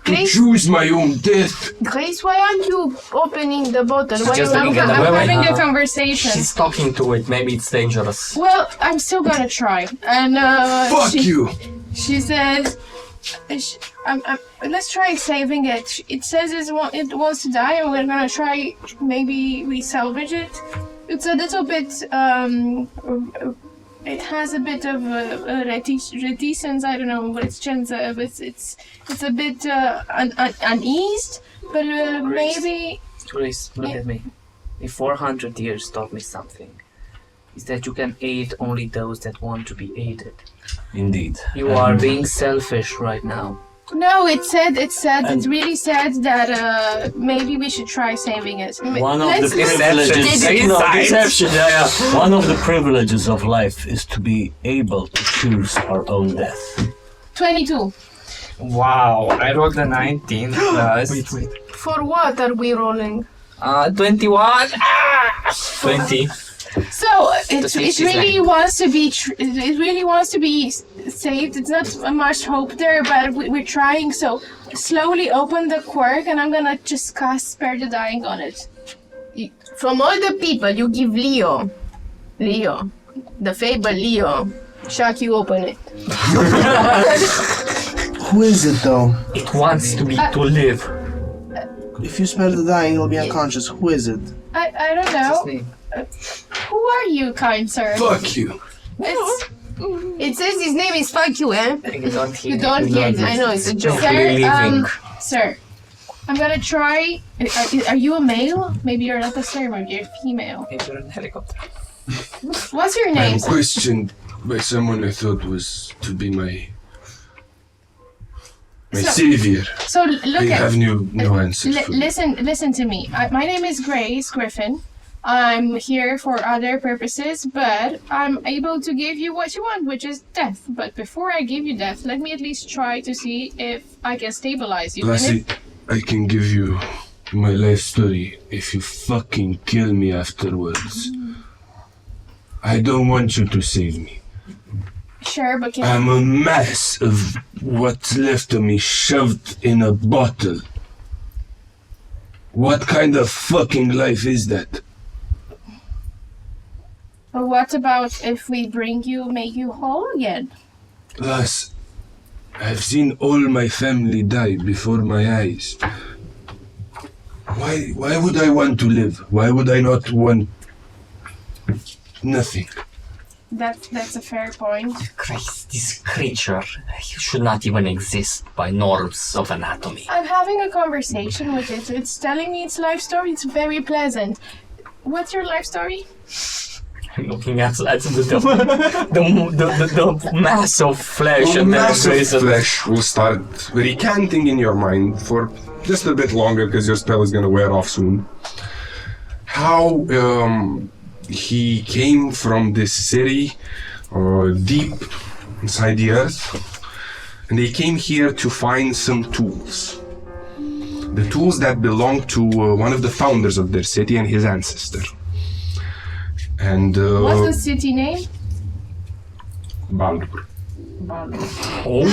to Grace? choose my own death. Grace, why aren't you opening the bottle? Why just you doing not- it I'm Wait, wait, having a conversation. She's talking to it. Maybe it's dangerous. Well, I'm still gonna try. And Fuck you. She says, let's try saving it. It says it wants to die, and we're gonna try. Maybe we salvage it. It's a little bit it has a bit of reticence. I don't know what it's it's a bit uneased, but maybe. Grace, look at me. If 400 years taught me something, is that you can aid only those that want to be aided. Indeed. You are being selfish right now. No, it really said that maybe we should try saving it. One of the privileges. Deception. Yeah. One of the privileges of life is to be able to choose our own death. 22. Wow, I rolled a 19 plus. Wait. For what are we rolling? 21. 20. So it really wants to be it really wants to be saved. It's not much hope there, but we're trying. So slowly open the quirk, and I'm gonna just cast Spare the Dying on it. From all the people, you give Leo, the fable Leo. Shaq, you open it. Who is it though? It wants to live. If you spare the dying, you'll be unconscious. Who is it? I don't know. Who are you, kind sir? Fuck you. It says his name is Fuck You, eh? You don't hear. You don't hear it. I know, it's a joke. Sir, I'm gonna try. Are you a male? Maybe you're not a sir, maybe you're female. Maybe you're in a helicopter. What's your name, I'm sir? questioned by someone I thought was to be my savior. So look I have no answers. for you. Listen to me. My name is Grace Griffin. I'm here for other purposes, but I'm able to give you what you want, which is death. But before I give you death, let me at least try to see if I can stabilize you. Lassie, I can give you my life story if you fucking kill me afterwards. I don't want you to save me. Sure, but can I'm a mass of what's left of me shoved in a bottle. What kind of fucking life is that? But what about if we make you whole again? Lass, I've seen all my family die before my eyes. Why would I want to live? Why would I not want nothing? That's a fair point. Christ, this creature, he should not even exist by norms of anatomy. I'm having a conversation with it. It's telling me its life story. It's very pleasant. What's your life story? I'm looking at the mass of flesh and mass of then flesh will start recanting in your mind for just a bit longer because your spell is going to wear off soon. How he came from this city deep inside the earth, and he came here to find some tools. The tools that belong to one of the founders of their city and his ancestor. And What's the city name? Baldur. Oh,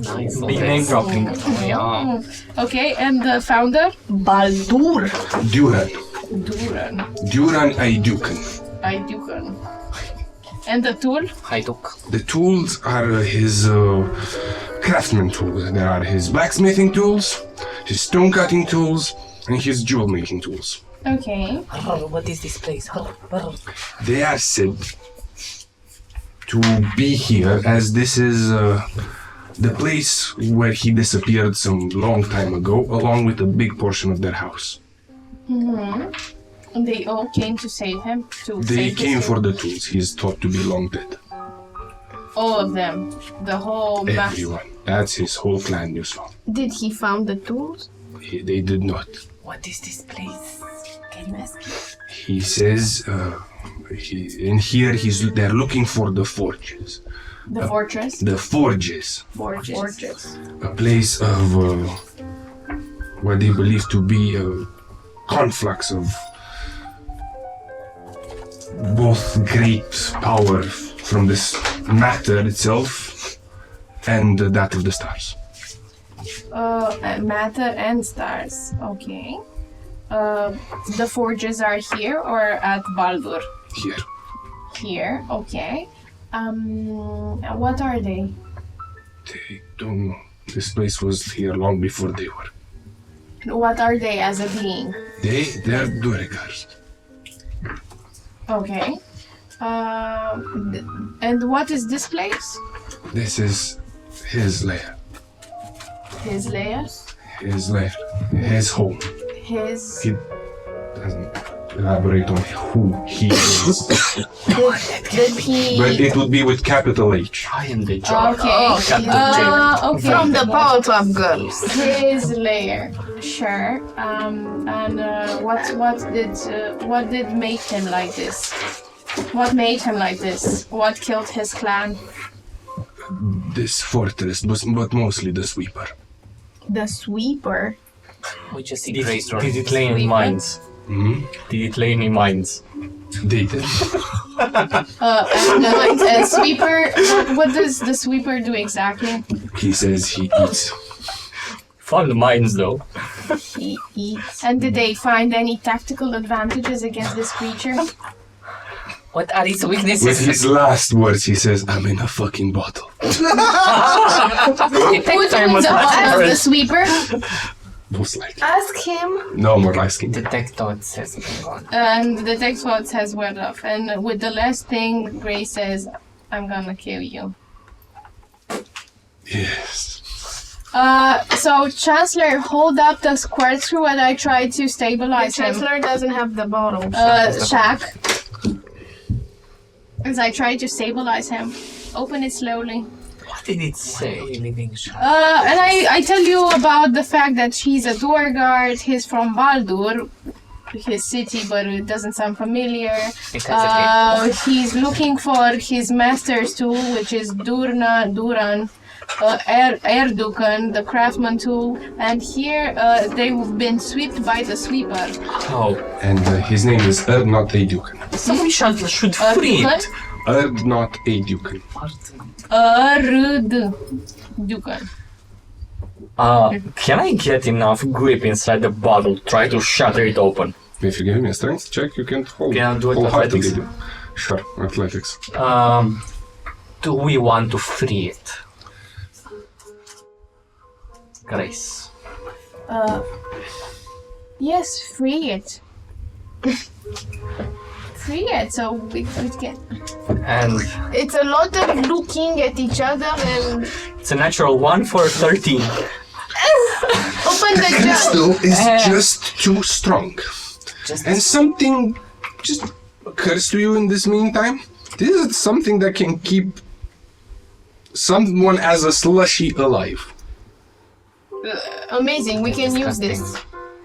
nice. Big name dropping. Okay, and the founder? Baldur. Duran. Duran. Duran Aydukan. Aydukan. And the tool? Hajduk. The tools are his craftsman tools. There are his blacksmithing tools, his stone cutting tools, and his jewel making tools. Okay. What is this place? They are said to be here as this is the place where he disappeared some long time ago, along with a big portion of their house. And they all came to save him? They came for the tools. He is thought to be long dead. All of them? The whole mass? Everyone. That's his whole clan you saw. Did he found the tools? They did not. What is this place? Can you ask me? He says, they're looking for the forges. The fortress? The forges. Forges. A place of what they believe to be a conflux of both great power from this matter itself and that of the stars. Matter and stars. Okay. The forges are here or at Baldur? Here. Here, okay. What are they? They don't know. This place was here long before they were. What are they as a being? They're Duergars. Okay. And what is this place? This is his lair. His lair? His lair. His home. His... He doesn't elaborate on who he is. Did he... But it would be with capital H. I am the jar. Okay. Okay. From the Powerpuff Girls. His lair. Sure. And what did make him like this? What made him like this? What killed his clan? This fortress, but mostly the sweeper. The sweeper. We just see Did Grace it lay in mines? Hmm? Did it lay in mines? They did. And sweeper. What does the sweeper do exactly? He says he eats. Fun mines though. He eats. And did they find any tactical advantages against this creature? What are his weaknesses? With his last words, he says, "I'm in a fucking bottle." Who doing the bottle? The sweeper? Most likely. Ask him. No more asking. Detect thoughts has been gone. And the text words has word off. And with the last thing, Grace says, "I'm gonna kill you." Yes. So Chancellor, hold up the corkscrew and I try to The stabilize him. Chancellor doesn't have the bottle. Shaq. As I try to stabilize him. Open it slowly. What did it say? And I tell you about the fact that he's a door guard, he's from Baldur, his city, but it doesn't sound familiar. He's looking for his master's tool, which is Duran, Erdukan, the craftsman tool, and here they've been swept by the sweeper. Oh. And his name is not Dukan. Somebody should free it. Not Dukan. Dukan. Can I get enough grip inside the bottle? Try to shatter it open. If you give me a strength check, you can hold. Can I do it wholeheartedly athletics? do. Sure, athletics. Do we want to free it? Grace. Yes, free it. Free it, so we can. And It's a lot of looking at each other and it's a natural 1 for 13. open the jar. Crystal is just too strong. And something just occurs to you in this meantime. This is something that can keep someone as a slushy alive. Amazing, we can use this.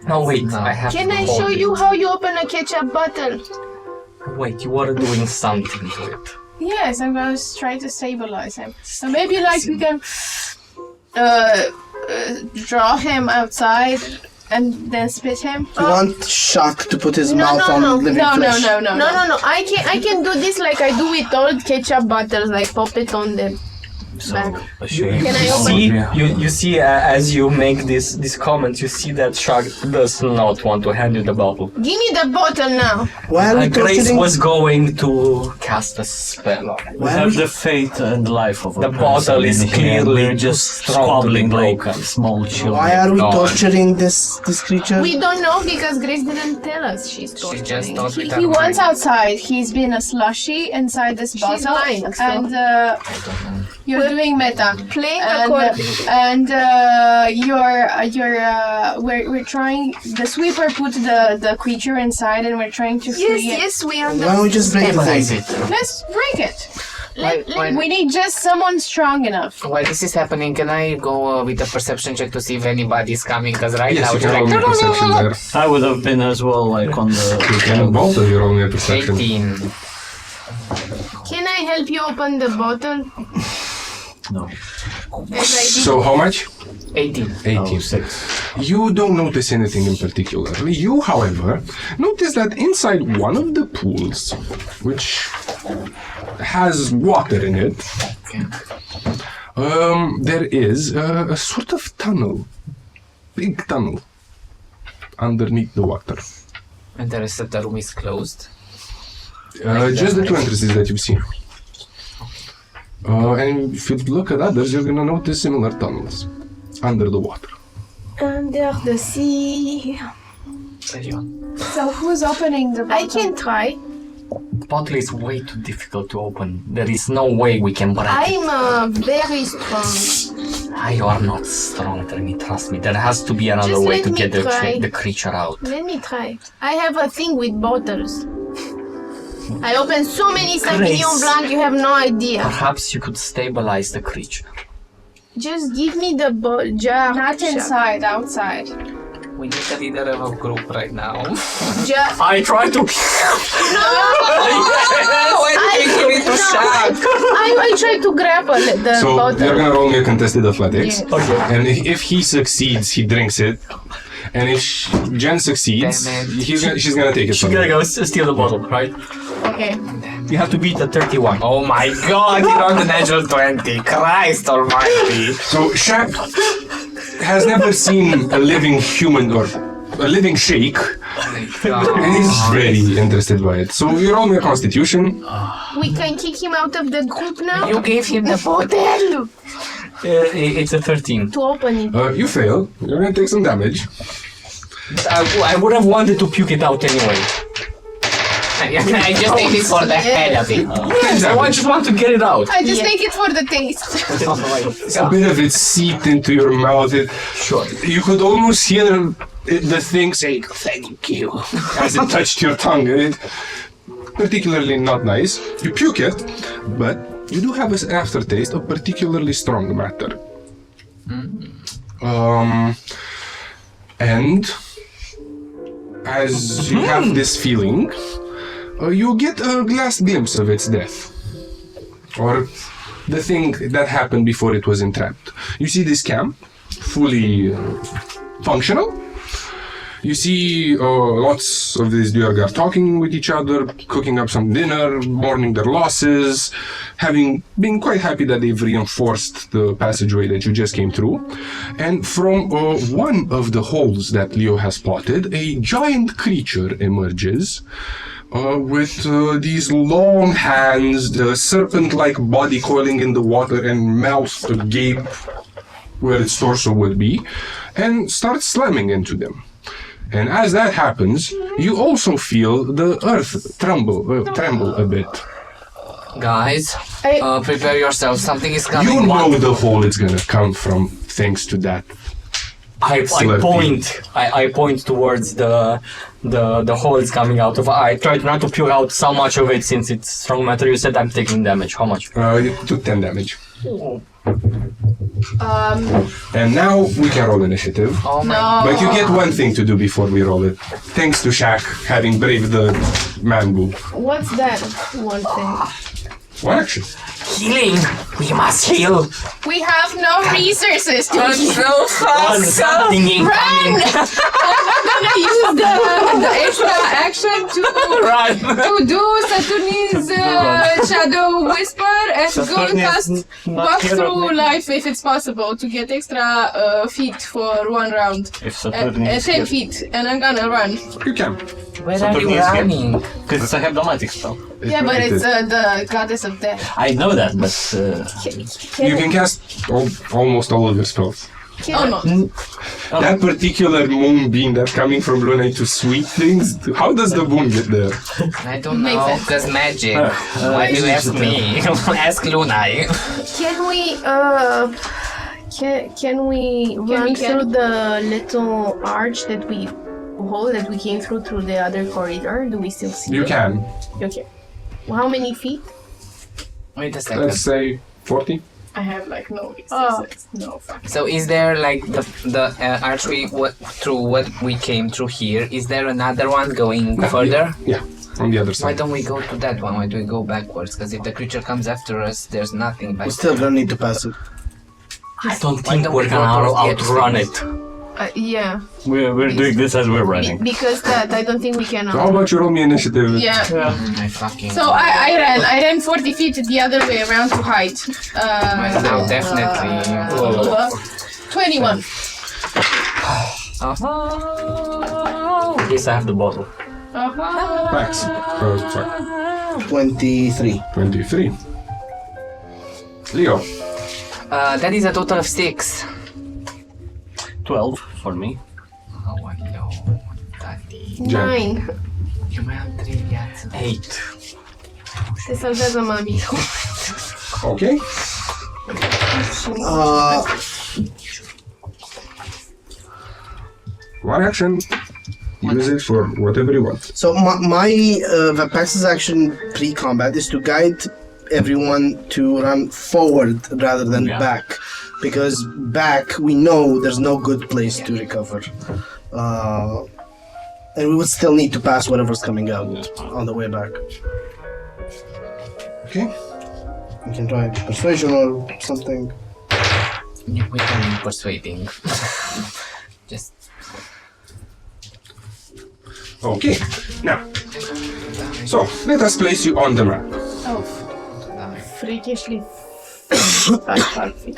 No, wait, I have Can to I hold show it. you how you open a ketchup bottle? Wait, you are doing something to it. Yes, I'm gonna try to stabilize him. So maybe like we can draw him outside and then spit him. You want Shock to put his No, mouth no, on no. living No, flesh. No. I can do this like I do with old ketchup bottles, like pop it on the back. Can I open? See, you see, as you make this comment, you see that Shark does not want to hand you the bottle. Give me the bottle now. Why are we Grace torturing? was going to cast a spell on it. We have the fate and life of a The person bottle is in here. clearly We're just strong to be squabbling like broken. small children. Why are we God. torturing this creature? We don't know because Grace didn't tell us she's She torturing. just thought with He her wants mind. outside. He's been a slushy inside this bottle. lying, so- And you're doing meta. Playing And, according. and we're trying. The sweeper put the creature inside, and we're trying to free it. Yes, we Why don't we just break the Stabilize thing? it. Let's break it. Why- We need just someone strong enough. While this is happening, can I go with a perception check to see if anybody's coming? Because right Yes, now you it's can roll me a like perception there. I would have been as well, like on the. You can both of you roll me a perception. 18. Can I help you open the bottle? No. As I did. So how much? 18. 18. 6. You don't notice anything in particular. You, however, notice that inside one of the pools, which has water in it, there is a sort of tunnel, big tunnel, underneath the water. And the rest of the room is closed. Just the two entrances that you see. And if you look at others, you're gonna notice similar tunnels under the water. Under the sea. Carry on. So who's opening the bottle? I can try. bottle is way too difficult to open. There is no way we can break it. I'm very strong. You are not strong, Trini, trust me. There has to be another Just way let to me get try. the creature out. Let me try. I have a thing with bottles. I opened so many Sauvignon Blanc, you have no idea. Perhaps you could stabilize the creature. Just give me the jar. Not inside, outside. We need the leader of a group right now. Just. I try to... I try to grab the So bottle. you're gonna roll me a contested athletics. Yes. Okay. And if he succeeds, he drinks it. And if Jen succeeds, Damn it. she's gonna take it She's from gonna you. go steal the bottle, right? Okay. You have to beat a 31. Oh my god, you're on the natural 20. Christ almighty. So Shaq has never seen a living human or a living shake, and he's very interested by it. So you roll me a constitution. We can kick him out of the group now You gave him the bottle. It's a 13. to open it. You fail. You're gonna take some damage. I would have wanted to puke it out anyway. I just take it for the hell of it. I just want to get it out. I just take it for the taste. A bit of it seeped into your mouth. Sure. You could almost hear the thing say "thank you" as it touched your tongue. Particularly not nice. You puke it, but you do have an aftertaste of particularly strong matter. And as you have this feeling, you get a last glimpse of its death. Or the thing that happened before it was entrapped. You see this camp, fully functional. You see lots of these Duergar talking with each other, cooking up some dinner, mourning their losses, been quite happy that they've reinforced the passageway that you just came through. And from one of the holes that Leo has spotted, a giant creature emerges with these long hands, the serpent-like body coiling in the water and mouth agape where its torso would be, and starts slamming into them. And as that happens, you also feel the earth tremble a bit. Guys, prepare yourselves. Something is coming. You know the hole it's gonna come from, thanks to that. I point towards the hole it's coming out of. I tried not to puke out so much of it since it's strong matter. You said I'm taking damage. How much? You took 10 damage. And now we can roll initiative. Oh my No. But you get one thing to do before we roll it. Thanks to Shaq having braved the man-goo. What's that one thing? One action. healing. We must heal. We have no resources to I'm so fast. Something incoming. I'm gonna use the extra action to do Saturn's shadow whisper and go and cast walk through life if it's possible to get extra feet for one round. If Saturn is 10 feet, and I'm gonna run. You can. Where are you running? Because I have the magic spell. Yeah, but it's the goddess of death. I know that, but You can cast almost all of your spells. Oh no. That particular moonbeam that's coming from Luna to sweet things, how does the moon get there? I don't Makes know, sense. because magic. Why do you ask me? Ask Luna. Can we run through the little arch hole that we came through the other corridor? Do we still see You it? can. Okay. How many feet? Wait a second. Let's say 40. I have like no resources. No fuck. So is there like the archway through what we came through here? Is there another one going further? Yeah, on the other Why side. don't we go to that one? Why do we go backwards? Because if the creature comes after us, there's nothing back. We're still gonna need to pass it. I don't Why think don't we're we go gonna towards the outrun exit? it. Yeah. we're doing this as we're running. Because that I don't think we can. So how about you roll me initiative? Yeah. I fucking. So I ran 40 feet the other way around to hide. Now definitely. 21. At least I have the bottle. Max. Sorry. 23. 23. Leo. That is a total of 6. 12 for me. Oh, hello, Daddy. 9. You may have 3 yet. 8. Se salvează mami. Okay. One action. Use it for whatever you want. So my Vapax's action pre-combat is to guide everyone to run forward rather than back, because back we know there's no good place to recover, and we would still need to pass whatever's coming out on the way back. Okay. You can try persuasion or something. Yeah, we can persuading. Just Okay. Now, so let us place you on the map. Oh, freakishly 5 feet.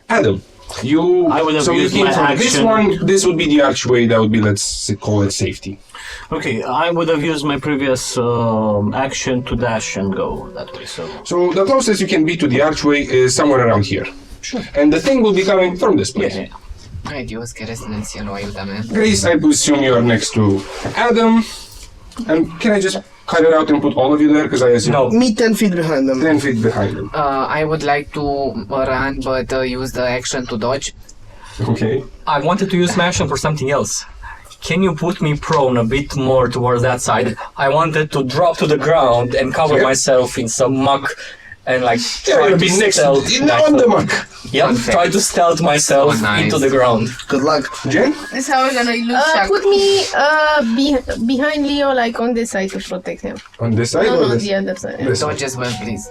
Adam, you. I would have so you used came my from this action. one. This would be the archway. That would be, let's call it safety. Okay, I would have used my previous action to dash and go that way, so... So the closest you can be to the archway is somewhere around here. Sure. And the thing will be coming from this place. Yeah. Hai, Dios, que eres en el cielo, ayúdame. Grace, I assume you are next to Adam. And can I just cut it out and put all of you there? Because I assume... No. Me 10 feet behind them. 10 feet behind him. I would like to run, but use the action to dodge. Okay. I wanted to use my action for something else. Can you put me prone a bit more towards that side? I wanted to drop to the ground and cover myself in some muck and like try to stealth. On the muck. Yep, try to stealth myself into the ground. Good luck. Jen? This is how we're gonna lose Shaq. Put me behind Leo, like on this side to protect him. On this side No, or no, this? the other side. This Dodge as well, please.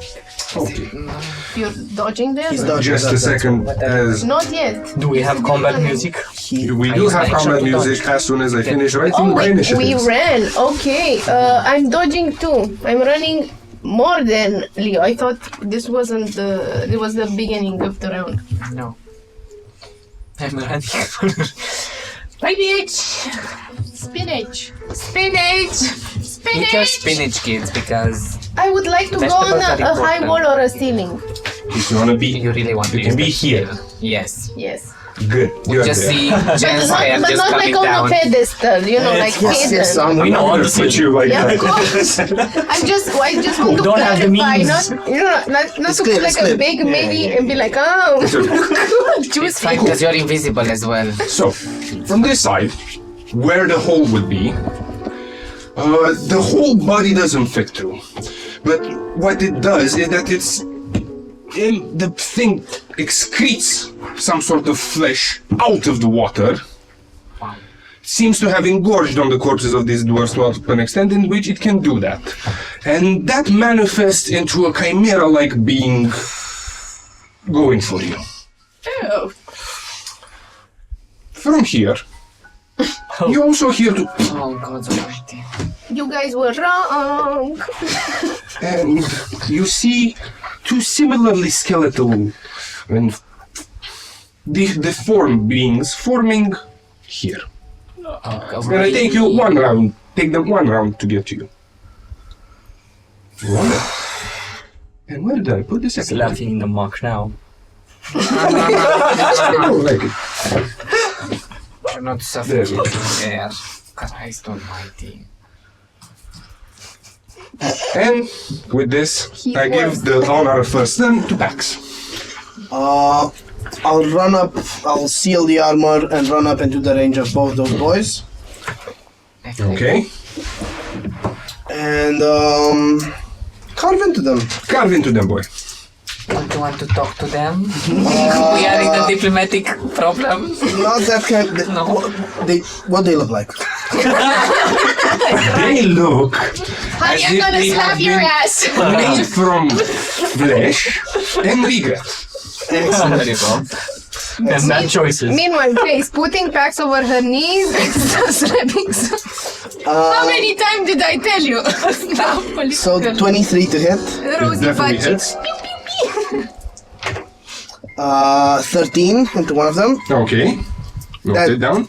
Okay. You're dodging there? He's dodging. Just a second. As Not yet. Do we have combat music? we do have combat music as soon as I finish writing Oh, my we initiatives. ran. Okay. I'm dodging too. I'm running more than Leo. I thought this wasn't the. It was the beginning of the round. No. I'm running. Spinach! Spinach! Spinach! Eat your Spinach! spinach, kids, because I would like to go on Vegetables are a high important. wall or a ceiling. If you wanna be, you really want to you can use be the- here. Yes. Yes. Good. You're Just there. see Jen's But hair not, but just not coming like on down. a pedestal, you know, like Yes, hidden. yes, We know I'm on gonna the put you like Yeah, that. of course. I just want to Don't have the clarify, means. not you know, not It's to clear, put it's like a clear. big maybe and be like, oh, It's juicy. fine because you're invisible as well. So, from this side, where the hole would be, the whole body doesn't fit through. But what it does is that the thing excretes some sort of flesh out of the water. Seems to have engorged on the corpses of these dwarfs to an extent in which it can do that. And that manifests into a chimera-like being going for you. Ew. From here, you also hear to... Oh, God almighty. You guys were wrong. And you see two similarly skeletal and deformed beings forming here. It's gonna take you one round. Take them one round to get to you. One. And where did I put the It's second? laughing in the muck now. I don't like it. You're not There suffering we go. there. Christ almighty. And with this, I give the honor first then to Pax. I'll run up, I'll seal the armor and run up into the range of both those boys. Okay. And carve into them. Carve into them, boy. Don't you want to talk to them? We are in a diplomatic problem. Not that kind. What they look like? They look Honey, as I'm if gonna they slap have your been ass! made from flesh and regret. And bad choices. Meanwhile, Grace putting packs over her knees and slapping. How many times did I tell you? Stop, So political. 23 to hit. Rosy Definitely butt hits. cheeks. 13 into one of them. Okay. Noted down.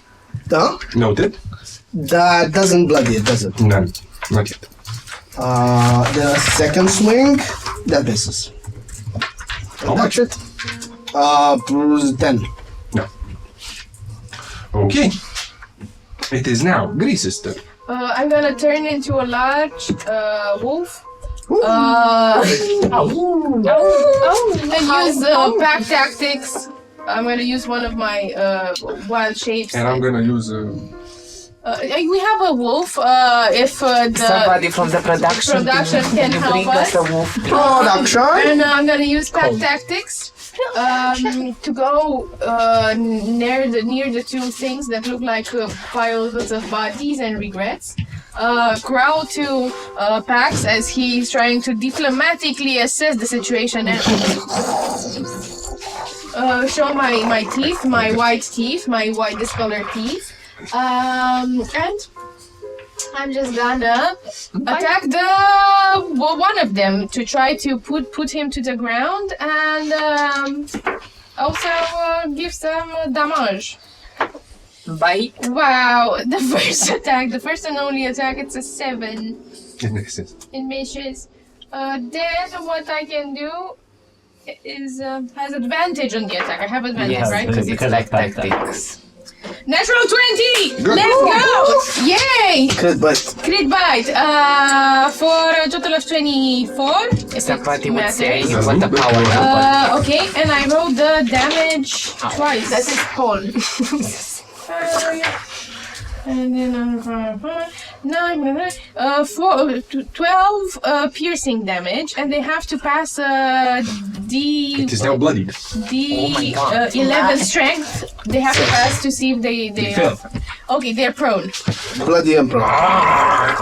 Huh? Noted. That doesn't bloody it, does it? None. Not yet. The second swing, that misses. How much? It. 10. No. Okay. It is now Grace's turn. I'm gonna turn into a large wolf And use pack tactics. I'm gonna use one of my wild shapes. And I'm gonna use We have a wolf. If the Somebody from the production can help bring us. us a wolf. Production. And I'm gonna use pack tactics to go near the two things that look like piles of bodies and regrets. Growl to Pax as he's trying to diplomatically assess the situation and show my teeth, my white teeth, my white discolored teeth. And I'm just gonna attack one of them to try to put him to the ground and also give some damage. Bye. Wow, the first and only attack, it's a 7. It misses. Then what I can do is has advantage on the attack. I have advantage, Yes, right? because it's it's like tactics. Natural 20! Good. Let's go! Yay! Crit bite. Crit bite. For a total of 24. Somebody would say, matters. what a power. Okay, and I rolled the damage twice. That is Paul. And then 12 piercing damage, and they have to pass D. It is now bloodied. D Oh my God. 11 strength. They have to pass to see if they fail. Okay, they're prone. Bloody Emperor.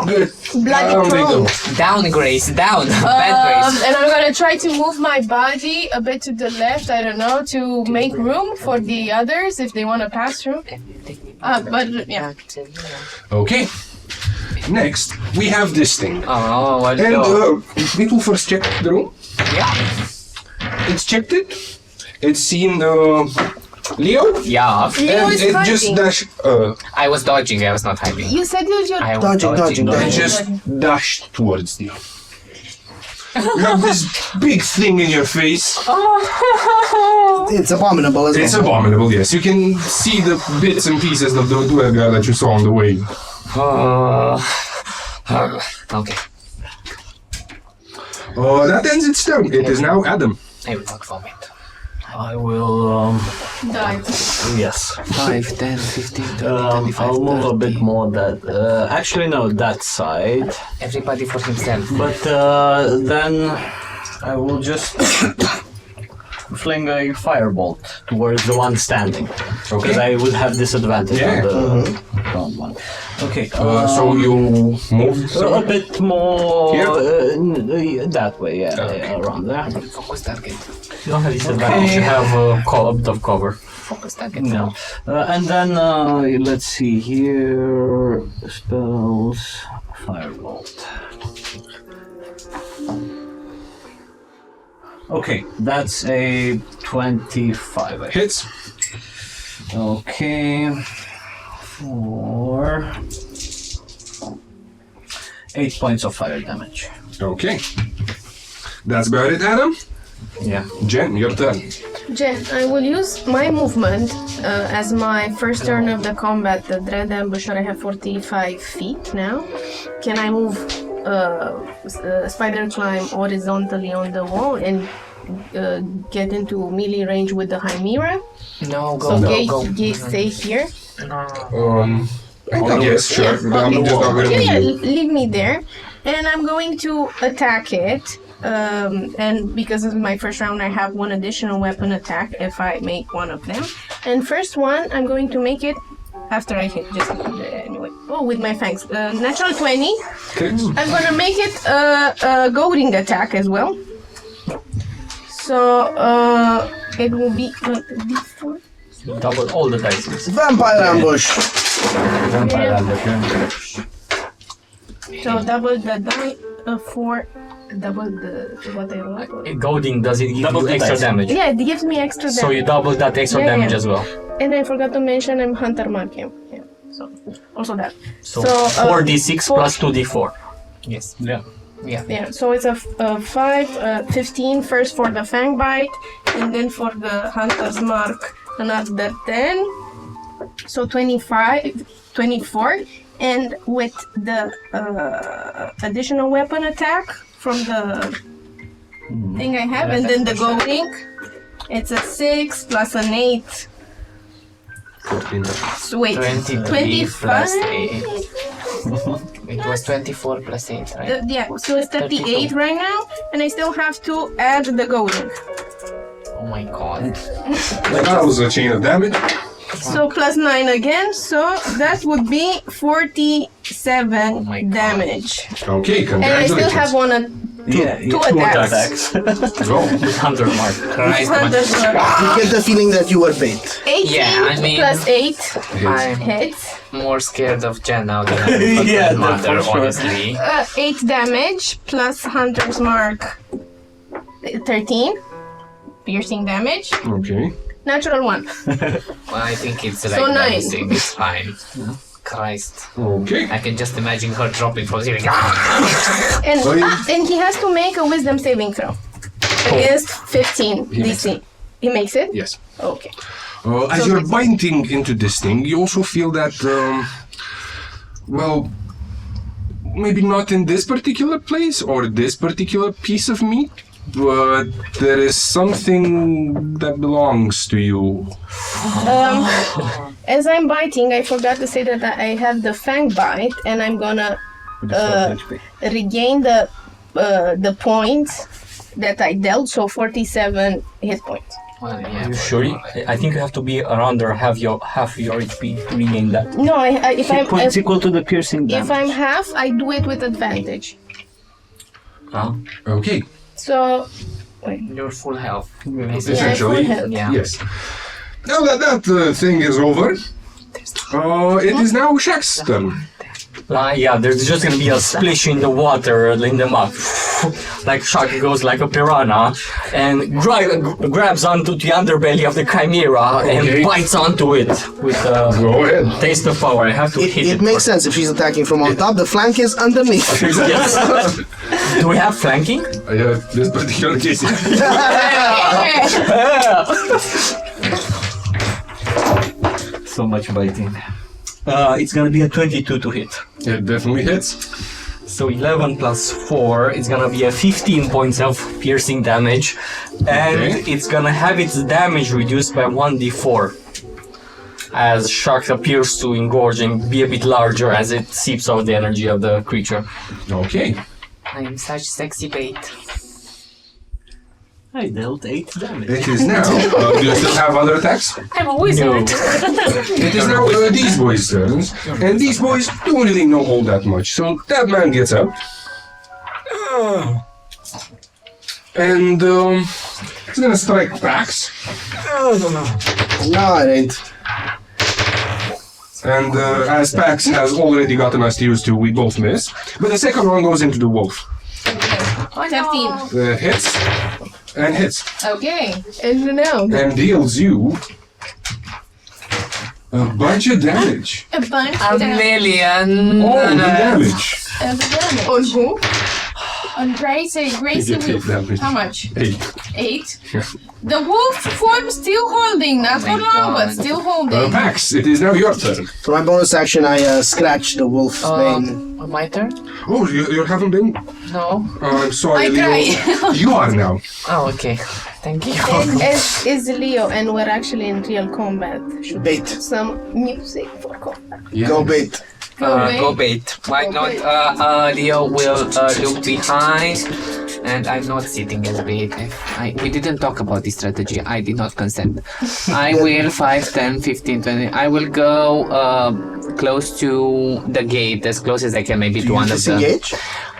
Good. Bloody Down they prone. go. Down, Grace, down. Bad Grace. And I'm gonna try to move my body a bit to the left, I don't know, to make room for the others if they want to pass through. But yeah. Okay. Next, we have this thing. Oh, what And go? we will first check the room. Yeah. It's checked it. It's seen Leo. Yeah. Leo And is it just hiding. dash. I was dodging, I was not hiding. You said you're I was Dodging. It just dashed towards you. You have this big thing in your face. It's abominable as It's well. abominable, yes. You can see the bits and pieces of the duergar that you saw on the way. Okay. That ends its turn. It is now Adam. I will not vomit. I will, die. yes. 5, 10, 15, 20, 25, I'll move a bit 30. more that, actually no, that side. Everybody for himself. But then I will just fling a firebolt towards the one standing. Because I will have disadvantage Yeah. on the front one. Okay. So you move. A bit more Here? that way, yeah, around there. Focus target. You don't have disadvantage, you have a bit of cover. Focus target. No. And then, let's see here. Spells. Firebolt. Okay, that's a 25. I think. Hits. Okay. For 8 points of fire damage. Okay. That's about it, Adam. Yeah. Jen, your turn. Jen, I will use my movement as my first turn of the combat, the Dread Ambusher. I have 45 feet now. Can I move spider climb horizontally on the wall and get into melee range with the Chimera? No, go, So go. stay here. I guess, sure. I'm just not gonna Yeah, move. leave me there. And I'm going to attack it. And because this is my first round, I have one additional weapon attack if I make one of them. And first one, I'm going to make it after I hit, just anyway. Oh, with my fangs. Natural 20. Hits. I'm gonna make it a goading attack as well. So it will be D4. Double all the dice. Vampire ambush. So double the die, 4. Double the what I rolled. Goading, does it give Double you the extra dice. damage? Yeah, it gives me extra damage. So you double that extra Yeah, damage yeah. as well. And I forgot to mention I'm Hunter Mark. Yeah. So also that. So, So, 4d6 plus 2d4. Yes. Yeah. Yeah. So it's a 5, 15 first for the fang bite, and then for the Hunter's Mark another 10. So 24. And with the additional weapon attack from the thing I have, and then the goading. It's a 6 plus an 8. 14. So wait, 23 25? plus 8. It was 24 plus 8, right? Yeah, so it's 38 right now, and I still have to add the goading. Oh my god. That was a chain of damage. So plus 9 again, so that would be 47 my God. damage. Okay, And I still congratulations. have one two attacks. Go. With Hunter Mark. Christ, You get the feeling that you were bait. 18 Yeah, I mean- plus 8 I'm hits. more scared of Jen now than I'm Yeah, mother, for sure. honestly. 8 damage plus Hunter's Mark 13. Piercing damage. Okay. Natural 1. Well, I think it's like So 9. balancing, it's fine. Christ. Okay. I can just imagine her dropping from the ceiling. And, So you- and he has to make a wisdom saving throw. Against 15 DC. He makes it? Yes. Okay. As you're biting into this thing, you also feel that, well, maybe not in this particular place or this particular piece of meat, but there is something that belongs to you. As I'm biting, I forgot to say that I have the fang bite, and I'm gonna regain the points that I dealt, so 47 hit points. Well, Are yeah. you sure? I think you have to be around or half your HP to regain that. No, if I'm Points equal to the piercing damage. if I'm half, I do it with advantage. Huh? Okay. So You're full health. Essentially, full health. Yeah. yes. Now that that thing is over, it is now Shaq's turn. Yeah, there's just gonna be a splish in the water in the mud. Like shark goes like a piranha and grabs onto the underbelly of the chimera and bites onto it with Go ahead. taste of power. I have to hit It makes sense if she's attacking from on top. The flank is underneath. Yes. Do we have flanking? This particular case. So much biting. It's gonna be a 22 to hit. It definitely hits. So 11 plus 4, it's gonna be a 15 points of piercing damage, and Okay. it's gonna have its damage reduced by 1d4 as shark appears to engorge and be a bit larger as it seeps out the energy of the creature. Okay. I am such sexy bait. I dealt 8 damage. It is now. Do you still have other attacks? I'm a wizard. It is now these boys' turns, and these boys don't really know all that much. So that man gets up, and he's gonna strike Pax. No, it ain't. And as Pax has already gotten us used to, we both miss. But the second one goes into the wolf. 15. Hits and hits Okay. And now and deals you a bunch of damage. a bunch A of million. All the damage. damage. On who? On Gracie. Gracie You take with damage. how much? 8. 8. Yeah. The wolf form still holding, not for my long, but God. still holding. Pax, it is now your turn. For my bonus action, I scratch the wolf's mane. My turn? Oh, you haven't been? No. I'm sorry, I Leo. cry. You are now. Oh, okay. Thank you. As is Leo, and we're actually in real combat. Should Bait. put some music for combat. Go bait. Go bait. Why not? Leo will look behind, and I'm not sitting as bait. We didn't talk about this strategy. I did not consent. I will 5, 10, 15, 20. I will go close to the gate, as close as I can, maybe to one of the. Disengage?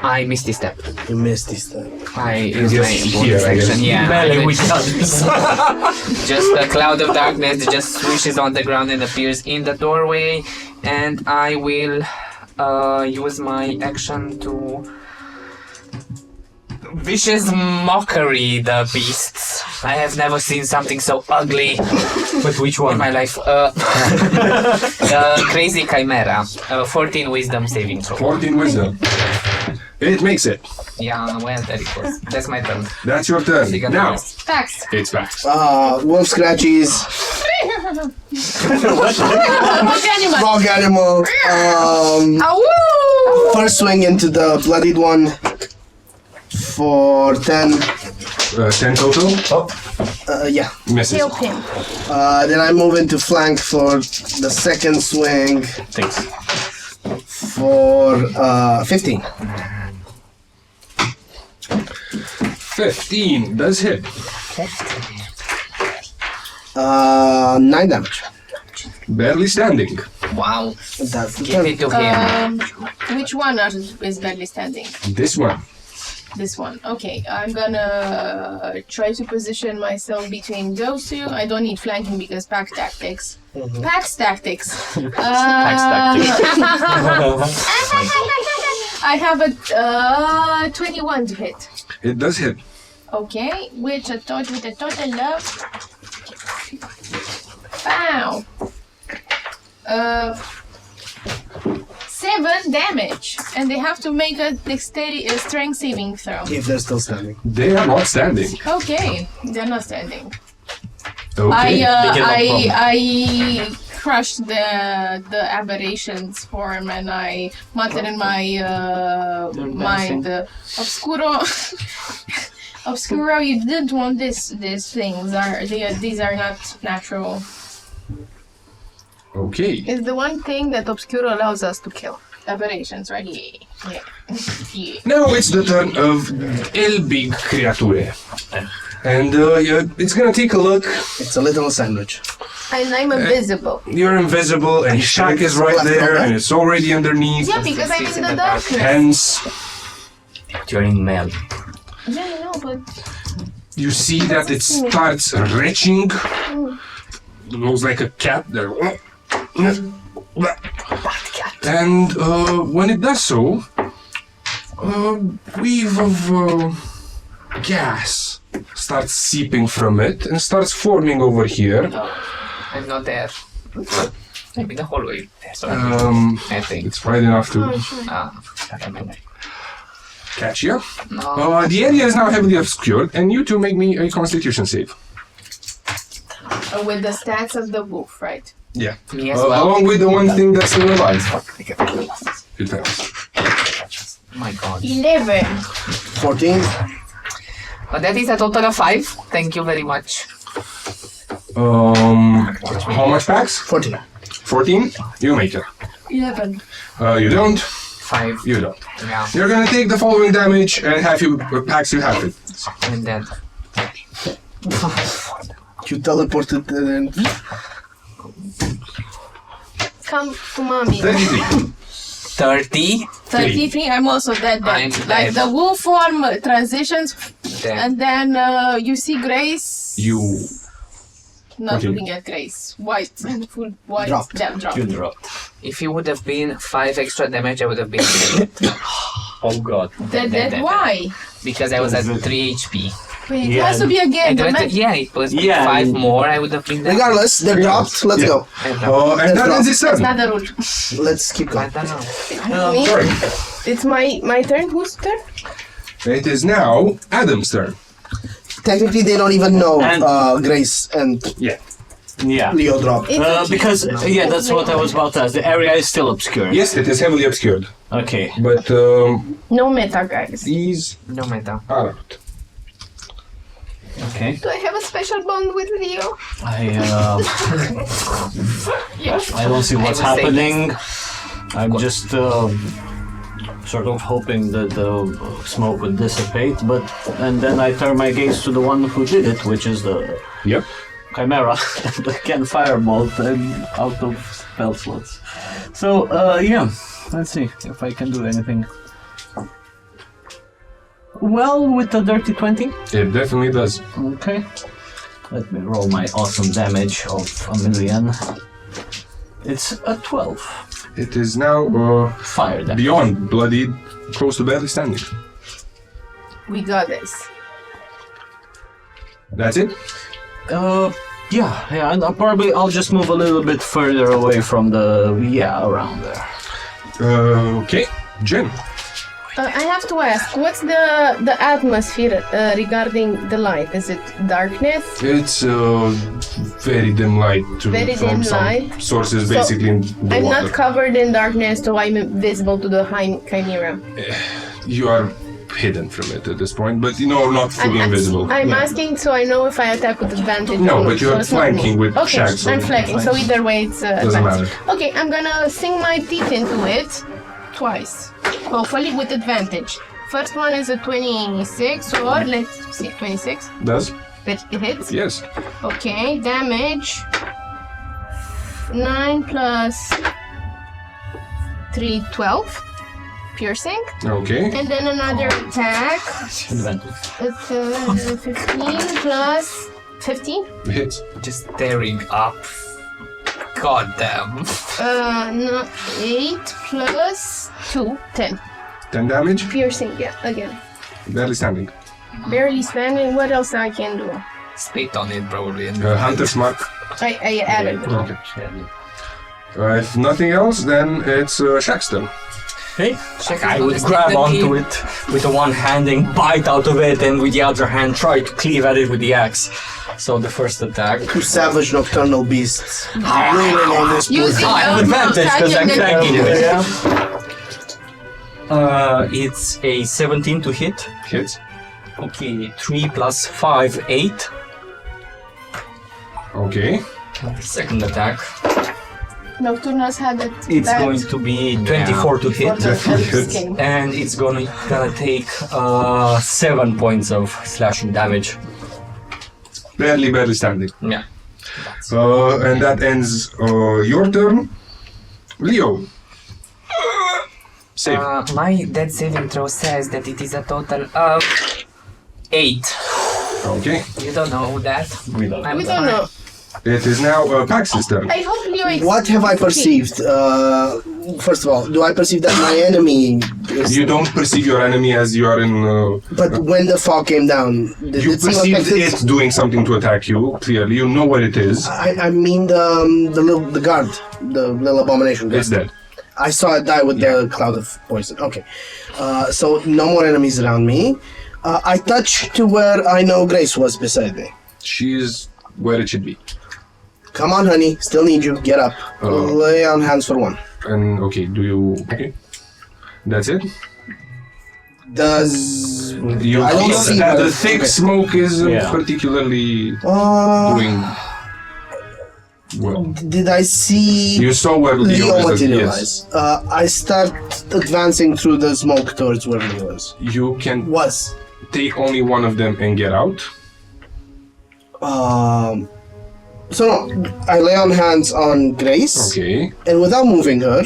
I missed this step. You missed this time. I used my Just bonus here, I guess. action. Yeah. Melee I with went- others. Just a cloud of darkness just swishes on the ground and appears in the doorway, and I will use my action to vicious mockery the beasts. I have never seen something so ugly But which in one? my life. The crazy chimera. 14 wisdom saving throw. 14 wisdom. It makes it. Yeah, well, there it goes. That's my turn. That's your turn. You got Now, the Pax. it's Pax. Wolf scratches. What animal? Frog animal. Awoo! First swing into the bloodied one. for 10. 10 total? Yeah. Misses. Help him. Then I move into flank for the second swing Thanks. for 15. 15 does hit. 9 damage. Barely standing. Wow. That's the Give turn. it to him. Which one is barely standing? This one. This one. Okay, I'm gonna try to position myself between those two. I don't need flanking because pack tactics. Pax tactics. I have a 21 to hit. It does hit. Okay, with a total of wow. 7 damage, and they have to make a strength saving throw. If they're still standing. They are not standing. Okay, they're not standing. Okay. I crushed the aberrations form, and I muttered in my mind, Obscuro. Obscuro, you didn't want these things. These are not natural. Okay. It's the one thing that Obscuro allows us to kill. Aberrations, right? Yeah. Yeah. Now it's the turn of El Big Creature. And it's gonna take a look. It's a little sandwich. And I'm invisible. You're invisible, and Shaq is right there, and it's already underneath. Yeah, because I'm in the darkness. Hence, You're in Mel. Yeah, I know, but you see that it starts retching. It looks like a cat there. And when it does so, a wave of gas starts seeping from it and starts forming over here. I'm not there. I'm in the hallway. Sorry. I think. It's right enough to catch you. No. The area is now heavily obscured, and you two make me a Constitution save. with the stats of the wolf, right? Yeah. Me as well. Along with the one thing that's still alive. It fails. Oh my god. 11. 14. But that is a total of 5. Thank you very much. How much packs? 14. 14? You make it. 11. You don't. 5. You don't. Yeah. You're gonna take the following damage and half your packs you have it. And then. You teleported and Come to mommy. 33. 30. 33, I'm also dead. I'm Like dead. the wolf form transitions, Then. and then you see Grace. You. Not Continue. looking at Grace. White and full white. Dropped. Damn, dropped. You dropped. If you would have been 5 extra damage, I would have been dead. Oh god. Dead. Why? Because I was at 3 HP. Wait, it Yeah, has to be again. And The when magic. yeah, it was Yeah, 5 and- more, I would have been dead. regardless, they're dropped. Let's go. And that is his That's turn. not the rule. Let's keep I going. don't know. Me? Sorry. It's my turn. Whose turn? It is now Adam's turn. Technically, they don't even know And- Grace and Yeah. Yeah. Leo dropped. Because, yeah, that's what I was about to ask. The area is still obscure. Yes, it is heavily obscured. Okay. But No meta, guys. these No matter. are out. Okay. Do I have a special bond with Leo? I don't see what's I will say happening. I'm just sort of hoping that the smoke will dissipate, and then I turn my gaze to the one who did it, which is the Yep. Chimera, and I can firebolt and out of spell slots. So, yeah, let's see if I can do anything. Well, with the dirty 20. It definitely does. Okay. Let me roll my awesome damage of 1,000,000. It's a 12. It is now Fire damage. beyond bloodied, close to barely standing. We got this. That's it? Yeah, and I'll just move a little bit further away from around there. Okay. Jen. I have to ask, what's the atmosphere regarding the light? Is it darkness? It's very dim light Very from dim some light. sources, So, basically in the I'm water. not covered in darkness, so I'm invisible to the Chimera. You are hidden from it at this point, but not fully invisible. I'm asking so I know if I attack with advantage. No, or but you're so it's not flanking me. with Okay, Shag, so I'm flanking, so either way it's doesn't advantage. matter. Okay, I'm gonna sink my teeth into it twice. Hopefully with advantage. First one is a 26, or let's see, 26. Does? It hits. Yes. Okay, damage. 9 plus 3, 12. Piercing. Okay. And then another attack. Advantage. It's 15 plus 15. Hits. Just staring up. God damn. No, 8 plus 2, 10. 10 damage. Piercing, yeah, again. Barely standing. Barely standing, what else I can do? Spit on it probably. And Hunter's mark. I added. Okay. If nothing else, then it's Shaxton. Okay. I would grab onto it with the one hand and bite out of it, and with the other hand try to cleave at it with the axe. So the first attack. Two savage nocturnal beasts. Wailing on this Using I have advantage because I'm cranking it. It's a 17 to hit. Hits. Okay, 3 plus 5, 8. Okay. Second attack. Nocturnals had it. It's going to be 24 to hit. Hits. And it's gonna take 7 points of slashing damage. Barely standing. Yeah. And that ends your turn. Leo. Save. my death saving throw says that it is a total of 8. Okay. You don't know that. We don't. I'm We don't know. It is now Pax's turn. I hope Leo is. What have I perceived? First of all, do I perceive that my enemy is... You don't perceive your enemy as you are in... But when the fog came down, did you it seem perceived affected? it doing something to attack you, clearly. You know what it is. I mean the guard, the little abomination. It's dead. I saw it die with the cloud of poison. Okay. So no more enemies around me. I touch to where I know Grace was beside me. She's where it should be. Come on, honey. Still need you. Get up. Lay on hands for one. And okay, do you... Okay. That's it? Does... You I don't feel see that her. the thick Okay. smoke isn't Yeah. particularly doing well. Did I see You saw where Leo Leo is. materialize? I start advancing through the smoke towards where Leo is. You can Was. take only one of them and get out. So no, I lay on hands on Grace, Okay. and without moving her,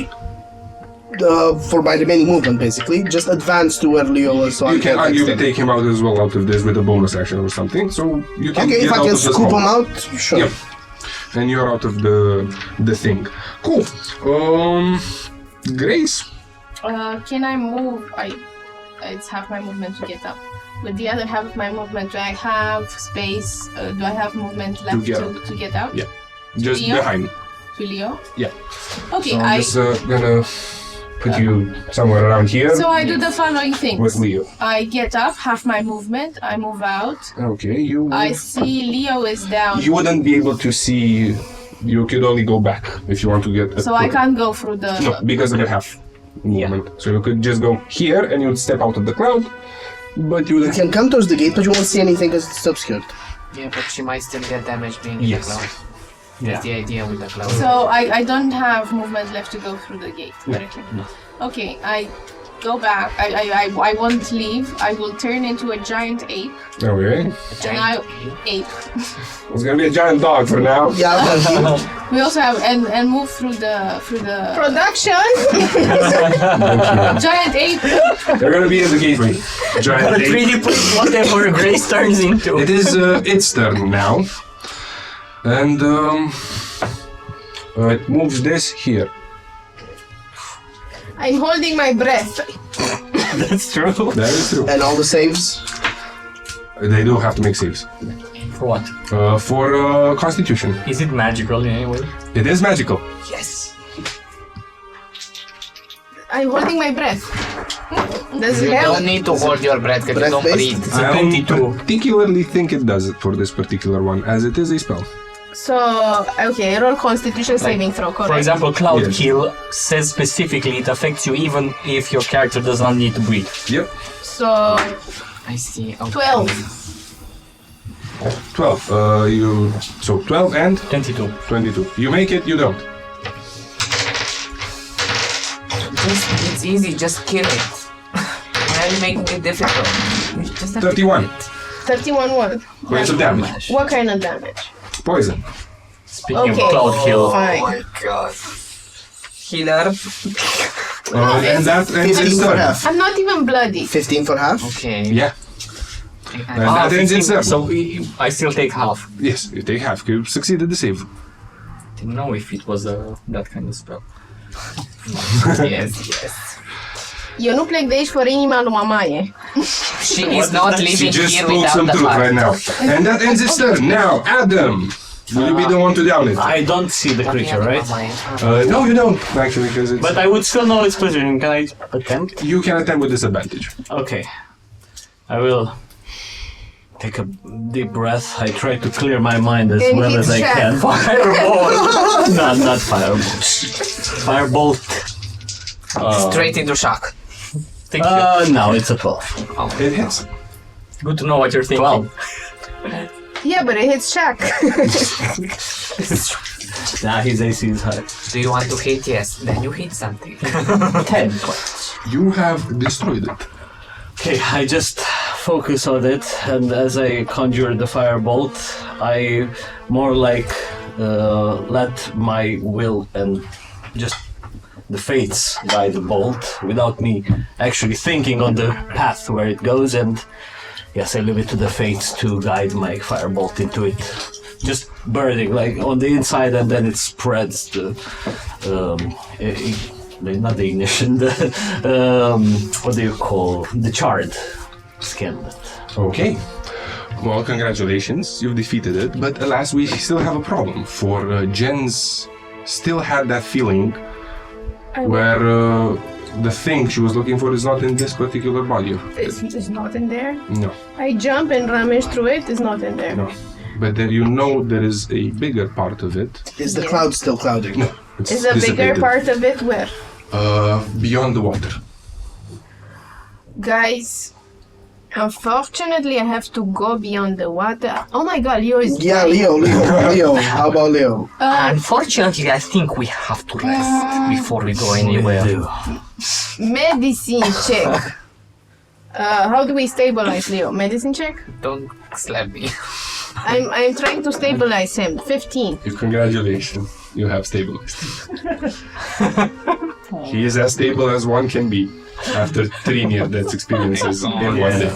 for my remaining movement basically, just advance to where Leo was. So You I can can't arguably extend. take him out as well out of this with a bonus action or something. So you can Okay, get if I out can of the scoop smoke. him out, sure. Yep. And you're out of the thing. Cool. Grace. Can I move? It's half my movement to get up. With the other half of my movement, do I have space? Do I have movement left get to get out? Yeah. Just Leo? behind. To Leo? Yeah. Okay, So I'm I. just gonna put you somewhere around here. So I do the following with things. Leo. I get up, half my movement. I move out. Okay, you. I see Leo is down. You wouldn't be able to see. You could only go back if you want to get. So I can't go through the. No, because of the half movement. So you could just go here and you would step out of the cloud, but you You wouldn't. can come towards the gate, but you won't see anything because it's obscured. Yeah, but she might still get damage being Yes. in the cloud. That's the idea with the cloud. So I don't have movement left to go through the gate. Correctly. Okay, I go back. I won't leave. I will turn into a giant ape. Okay. And I ape. It's gonna be a giant dog for now. Yeah, but We also have and move through the Production! giant ape. They're gonna be in the gateway. Giant ape. 3D put whatever Grace turns into. It is its turn now, and it moves this here. I'm holding my breath. That's true. That is true. and all the saves. They do have to make saves. For what? For Constitution. Is it magical in any way? It is magical. Yes. I'm holding my breath. Does You it help? don't need to hold your breath because you don't Breath-based? breathe. It's a 22. particularly think it does it for this particular one, as it is a spell. So, okay, roll Constitution saving throw, correct? For example, Cloud Yes. Kill says specifically it affects you even if your character does not need to breathe. Yep. So I see. Okay. 12. 12. So 12 and 22. 22. You make it, you don't. It's easy, just kill it. Why are you making it difficult? You just have 31. To kill it. 31 what? Points of damage. What kind of damage? Poison. Speaking Okay. of cloud kill, Fine. Oh my god. Healer. And that ends 15 its for turn. half. I'm not even bloody. 15 for half? Okay. Yeah. And that ends its turn. So I still take half. Yes, you take half. You succeeded the save. Didn't know if it was that kind of spell. Yes. Eu nu plec de aici fără inima lui mamaie. She is not She living just here spoke without some the truth heart. right now. And that ends its turn. Now, Adam, will you be the one to down it? I don't see the creature, right? No, you don't, actually, because it's... But I would still know its position. Can I attempt? You can attempt with disadvantage. Okay. I will take a deep breath. I try to clear my mind as Then well hit as I check. can. Fireball! No, not firebolt. Firebolt. Straight into shock. Thank you. No, it's a 12. It hits. Good to know what you're thinking. 12. Yeah, but it hits Shaq. Nah, his AC is high. Do you want to hit? Yes. Then you hit something. 10 points. You have destroyed it. Okay, I just focus on it, and as I conjure the firebolt, I more like let my will and just the fates guide the bolt without me actually thinking on the path where it goes, and yes, I leave it to the fates to guide my firebolt into it. Just burning like on the inside, and then it spreads the not the ignition, the what do you call the charred skin. Okay. Well, congratulations, you've defeated it, but alas, we still have a problem, for Jen's still had that feeling where the thing she was looking for is not in this particular body. It's not in there. No, I jump and rummage through it. It's not in there. no. But then you know there is a bigger part of it. Is the cloud still clouding? No, it's Is the bigger dissipated. part of it where? Beyond the water. Guys, unfortunately, I have to go beyond the water. Oh my god, Leo is Yeah, Leo. How about Leo? Unfortunately, I think we have to rest before we go anywhere. Medicine check. How do we stabilize Leo? Medicine check? Don't slap me. I'm trying to stabilize him. 15. Congratulations, you have stabilized. He is as stable as one can be after 3 near-death experiences in one day.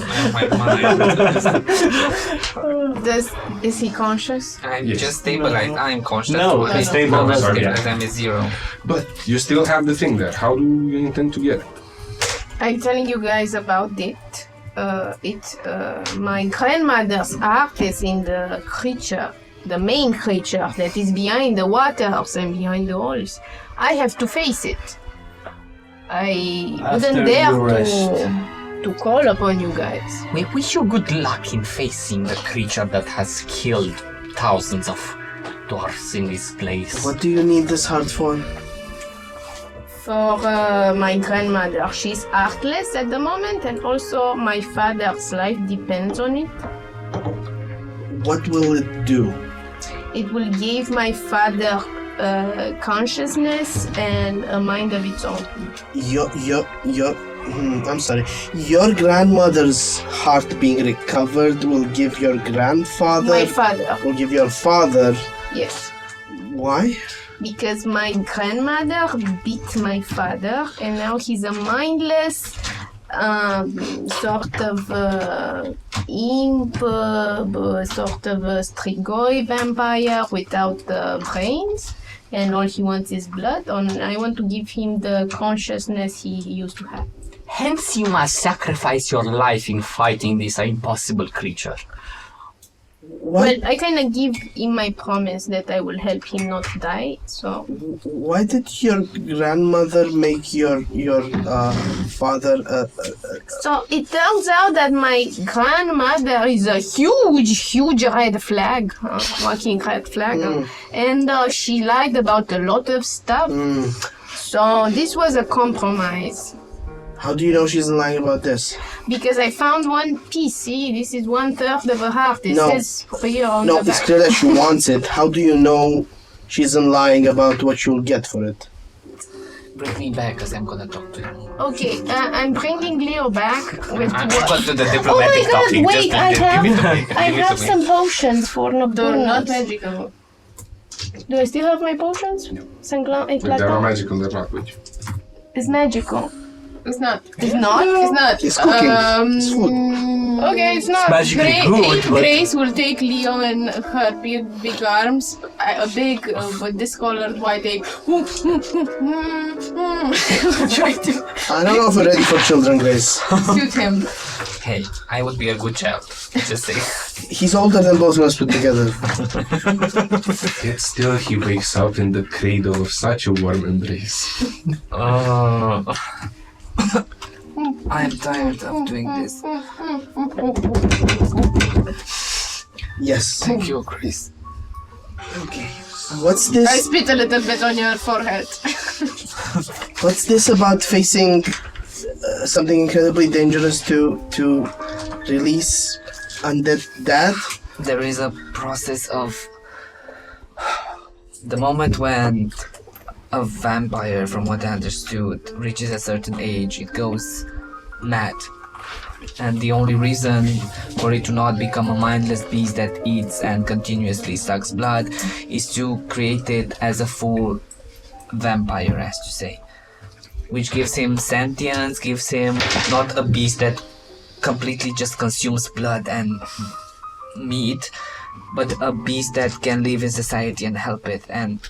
Is he conscious? I'm Yes. just stabilized. I'm conscious. No, I'm stable, not stabilized. I'm a 0. But you still have the thing there. How do you intend to get it? I'm telling you guys about it. My grandmother's heart is in the creature, the main creature that is behind the waters and behind the walls. I have to face it. I wouldn't After dare you rest. to call upon you guys. We wish you good luck in facing the creature that has killed thousands of dwarfs in this place. What do you need this heart for? For my grandmother, she's heartless at the moment, and also my father's life depends on it. What will it do? It will give my father consciousness and a mind of its own. I'm sorry. Your grandmother's heart being recovered will give your grandfather. My father, Will give your father. yes. Why? Because my grandmother beat my father, and now he's a mindless sort of imp, sort of a strigoi vampire without brains, and all he wants is blood. And I want to give him the consciousness he used to have. Hence, you must sacrifice your life in fighting this impossible creature. Why? Well, I kind of give him my promise that I will help him not die. So Why did your grandmother make your father? So it turns out that my grandmother is a huge red flag, walking red flag, and she lied about a lot of stuff. So this was a compromise. How do you know she isn't lying about this? Because I found one piece. See, this is 1/3 of a heart. It No. says prayer on No, the it's back. clear that she wants it. How do you know she isn't lying about what you'll get for it? Bring me back, because I'm gonna talk to him. Okay, I'm bringing Leo back with I'm what? going to the Oh my diplomatic god, talking. wait, just I give me the- have give it to me. some potions for They're not nocturnals. magical. Do I still have my potions? Sanglant, But they're not éclatant. magical, they're not with you. It's magical. It's not. It's not? It's not. It's cooking. It's food. Okay, it's not. magically good, but- Grace will take Leo in her big arms, a big but discolored white egg. Try to I don't know if we're ready for children, Grace. suit him. Hey, I would be a good child. Just say. He's older than both of us put together. Yet still he wakes up in the cradle of such a warm embrace. I'm tired of doing this. Yes. Thank you, Grace. Okay. What's I this? spit a little bit on your forehead. What's this about facing something incredibly dangerous to release undead dad? There is a process of the moment when a vampire, from what I understood, reaches a certain age, it goes mad. And the only reason for it to not become a mindless beast that eats and continuously sucks blood is to create it as a full vampire, as to say. Which gives him sentience, gives him not a beast that completely just consumes blood and meat, but a beast that can live in society and help it. And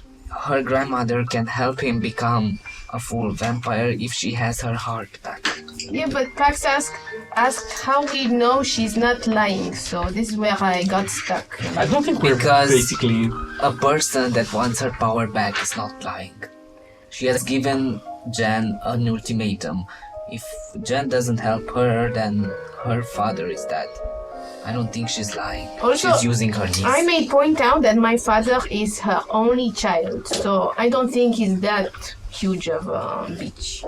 her grandmother can help him become a full vampire if she has her heart back. Yeah, but Pax asked how we know she's not lying, so this is where I got stuck. I don't think we're Because basically. a person that wants her power back is not lying. She has given Jen an ultimatum. If Jen doesn't help her, then her father is dead. I don't think she's lying. Also, she's using her niece. I may point out that my father is her only child, so I don't think he's that huge of a bitch.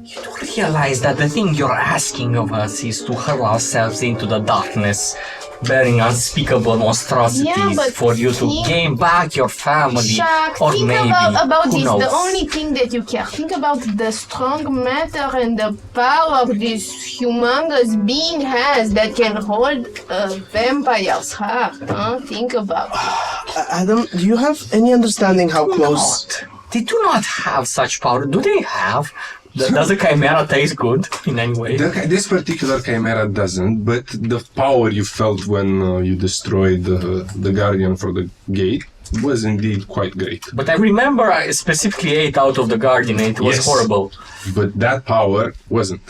You don't realize that the thing you're asking of us is to hurl ourselves into the darkness, bearing unspeakable monstrosities Yeah, but for you to think- gain back your family, Shaq, or think maybe about who this. knows? The only thing that you care. Think about the strong matter and the power this humongous being has that can hold a vampire's heart. Huh? Think about it. Adam, do you have any understanding how close? They do not have such power. Do they have? Does a chimera taste good in any way? This particular chimera doesn't, but the power you felt when you destroyed the guardian for the gate was indeed quite great. But I remember I specifically ate out of the guardian. It was Yes. horrible. But that power wasn't,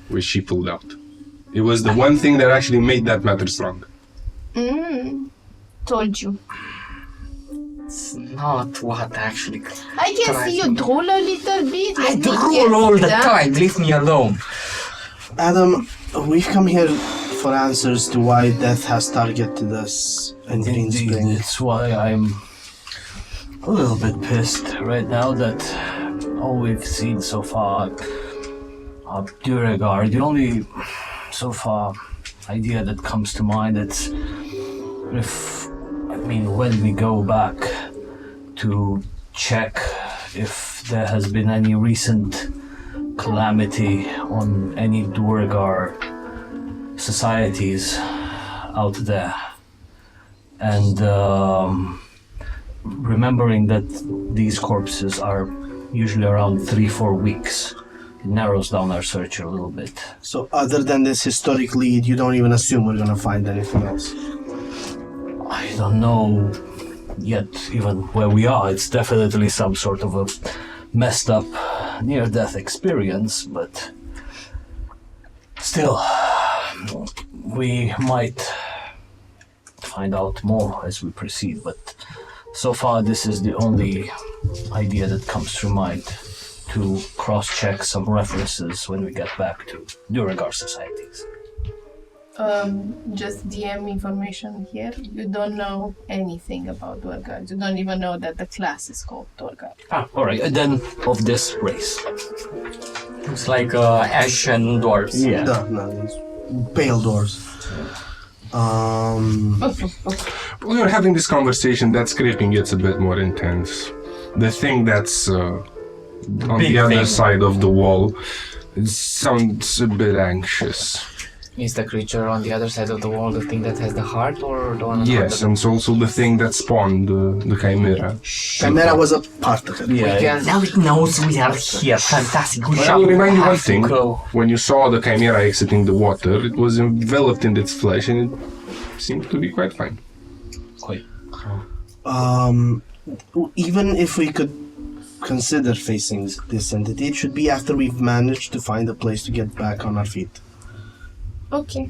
which she pulled out. It was the one thing that actually made that matter strong. Told you. It's not what actually. I can see you drool a little bit. I Let me drool guess all the that. time. Leave me alone. Adam, we've come here for answers to why death has targeted us in Green Indeed, Spring. it's why I'm a little bit pissed right now that all we've seen so far are Duergar. The only so far idea that comes to mind is when we go back to check if there has been any recent calamity on any Duergar societies out there. And remembering that these corpses are usually around 3-4 weeks, it narrows down our search a little bit. So other than this historic lead, you don't even assume we're gonna find anything else? I don't know yet even where we are. It's definitely some sort of a messed up near-death experience, but still, we might find out more as we proceed, but so far this is the only idea that comes to mind, to cross-check some references when we get back to Duergar societies. Just DM information here. You don't know anything about tour guides. You don't even know that the class is called tour guide. Alright, then of this race. Looks like ashen dwarves. Yeah. No, these pale doors. When you're having this conversation, that scraping gets a bit more intense. The thing that's on the other side of the wall sounds a bit anxious. Is the creature on the other side of the wall the thing that has the heart, or the one? Yes, and it's also the thing that spawned the chimera. Chimera was a part of it. Yeah. Now it knows we are here. Fantastic. Good I job. will remind you one Have to thing. go. When you saw the chimera exiting the water, it was enveloped in its flesh and it seemed to be quite fine. Even if we could consider facing this entity, it should be after we've managed to find a place to get back on our feet. Okay.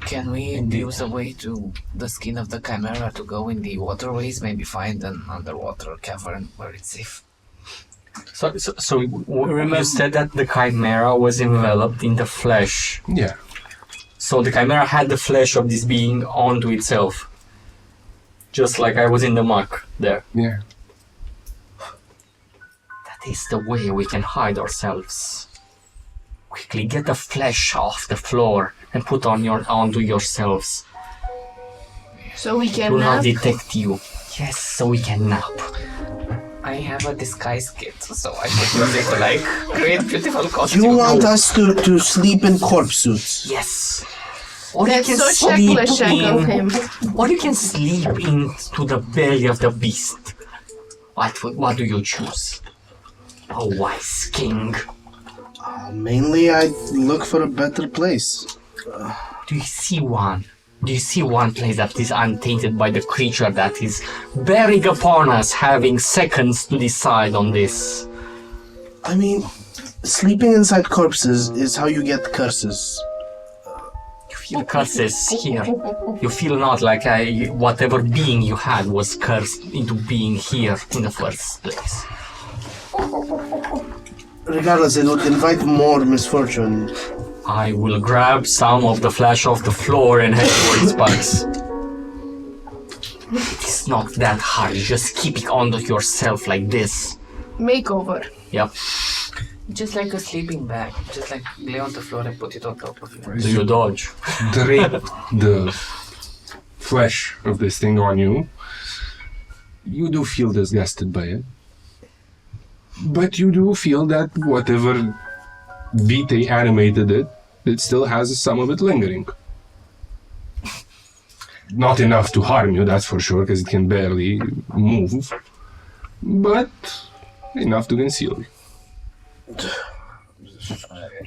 Can we use a way to the skin of the chimera to go in the waterways? Maybe find an underwater cavern where it's safe. So you said that the chimera was enveloped in the flesh. Yeah. So the chimera had the flesh of this being onto itself. Just like I was in the muck there. Yeah. That is the way we can hide ourselves. Quickly get the flesh off the floor and put onto yourselves. So we can Do not nap? detect you. Yes, so we can nap. I have a disguise kit, so I can use it to like create beautiful costumes. You want us to sleep in corpse suits? Yes. Or That's you can so sleep shackle him. Or you can sleep into the belly of the beast. What do you choose? A wise king. Mainly, I look for a better place. Do you see one? Do you see one place that is untainted by the creature that is bearing upon us, having seconds to decide on this? I mean, sleeping inside corpses is how you get curses. You feel curses here. You feel not like whatever being you had was cursed into being here in the first place. Regardless, it would invite more misfortune. I will grab some of the flesh off the floor and head towards Bugs. It's not that hard, just keep it onto yourself like this. Makeover. Yep. Just like a sleeping bag. Just like lay on the floor and put it on top of you. Do you dodge? Drape the flesh of this thing on you. You do feel disgusted by it. But you do feel that whatever vitae animated it, it still has some of it lingering. Not enough to harm you, that's for sure, because it can barely move. But enough to conceal.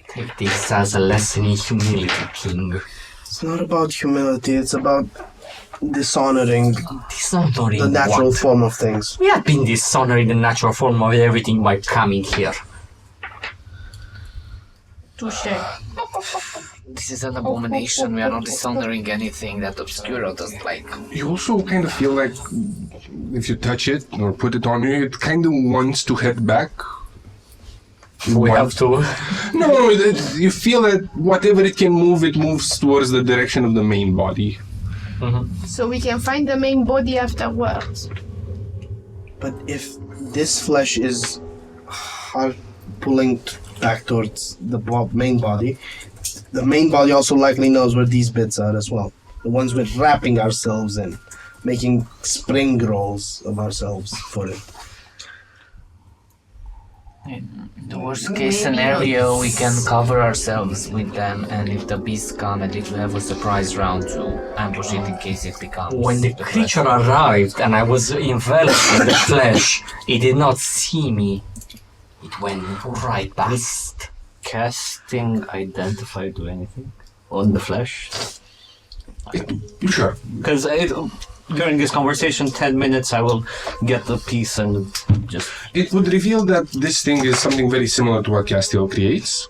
Take this as a lesson in humility, King. It's not about humility, it's about dishonoring Dishonoring the natural what? form of things. We have been dishonoring the natural form of everything by coming here. Touche. This is an abomination. We are not dishonoring anything that Obscuro doesn't like. You also kind of feel like if you touch it or put it on you, it kind of wants to head back. We have to. No, you feel that whatever it can move, it moves towards the direction of the main body. So we can find the main body afterwards. But if this flesh is pulling back towards the main body also likely knows where these bits are as well. The ones we're wrapping ourselves in, making spring rolls of ourselves for it. In the worst case scenario, we can cover ourselves with them, and if the beasts come, at least we have a surprise round to ambush it in case it becomes. When the creature arrived and I was enveloped in the flesh, it did not see me. It went right past. Casting identify do anything on the flesh? Sure. Because during this conversation, 10 minutes, I will get the piece and just... It would reveal that this thing is something very similar to what Castiel creates.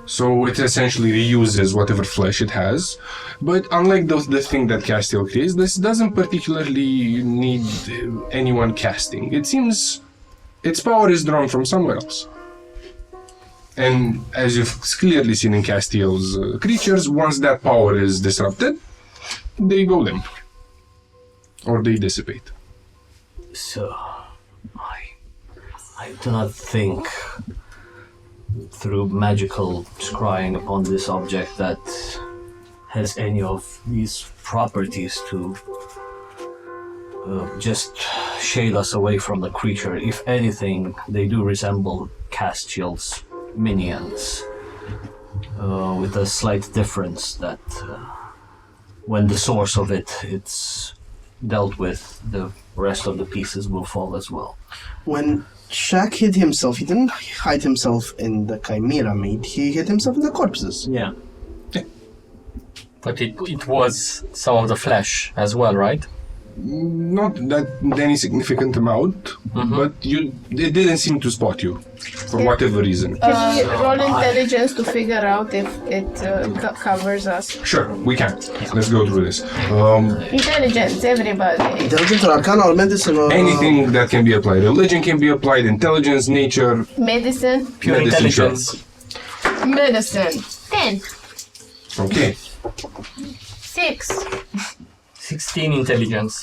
So it essentially reuses whatever flesh it has. But unlike the thing that Castiel creates, this doesn't particularly need anyone casting. It seems its power is drawn from somewhere else. And as you've clearly seen in Castiel's creatures, once that power is disrupted, they go limp. Or they dissipate. So, I do not think through magical scrying upon this object that has any of these properties to just shade us away from the creature. If anything, they do resemble Castiel's minions, with a slight difference that when the source of it's dealt with, the rest of the pieces will fall as well. When Shaq hid himself, he didn't hide himself in the chimera meat, he hid himself in the corpses. Yeah. But it was some of the flesh as well, right? Not that any significant amount, but it didn't seem to spot you, for whatever reason. Can we roll intelligence to figure out if it covers us? Sure, we can. Let's go through this. Intelligence, everybody. Intelligence or Arcana or Medicine or... Anything that can be applied. Religion can be applied, intelligence, nature, Medicine. Pure medicine, sure. intelligence. Medicine. 10. Okay, 6. 16 intelligence.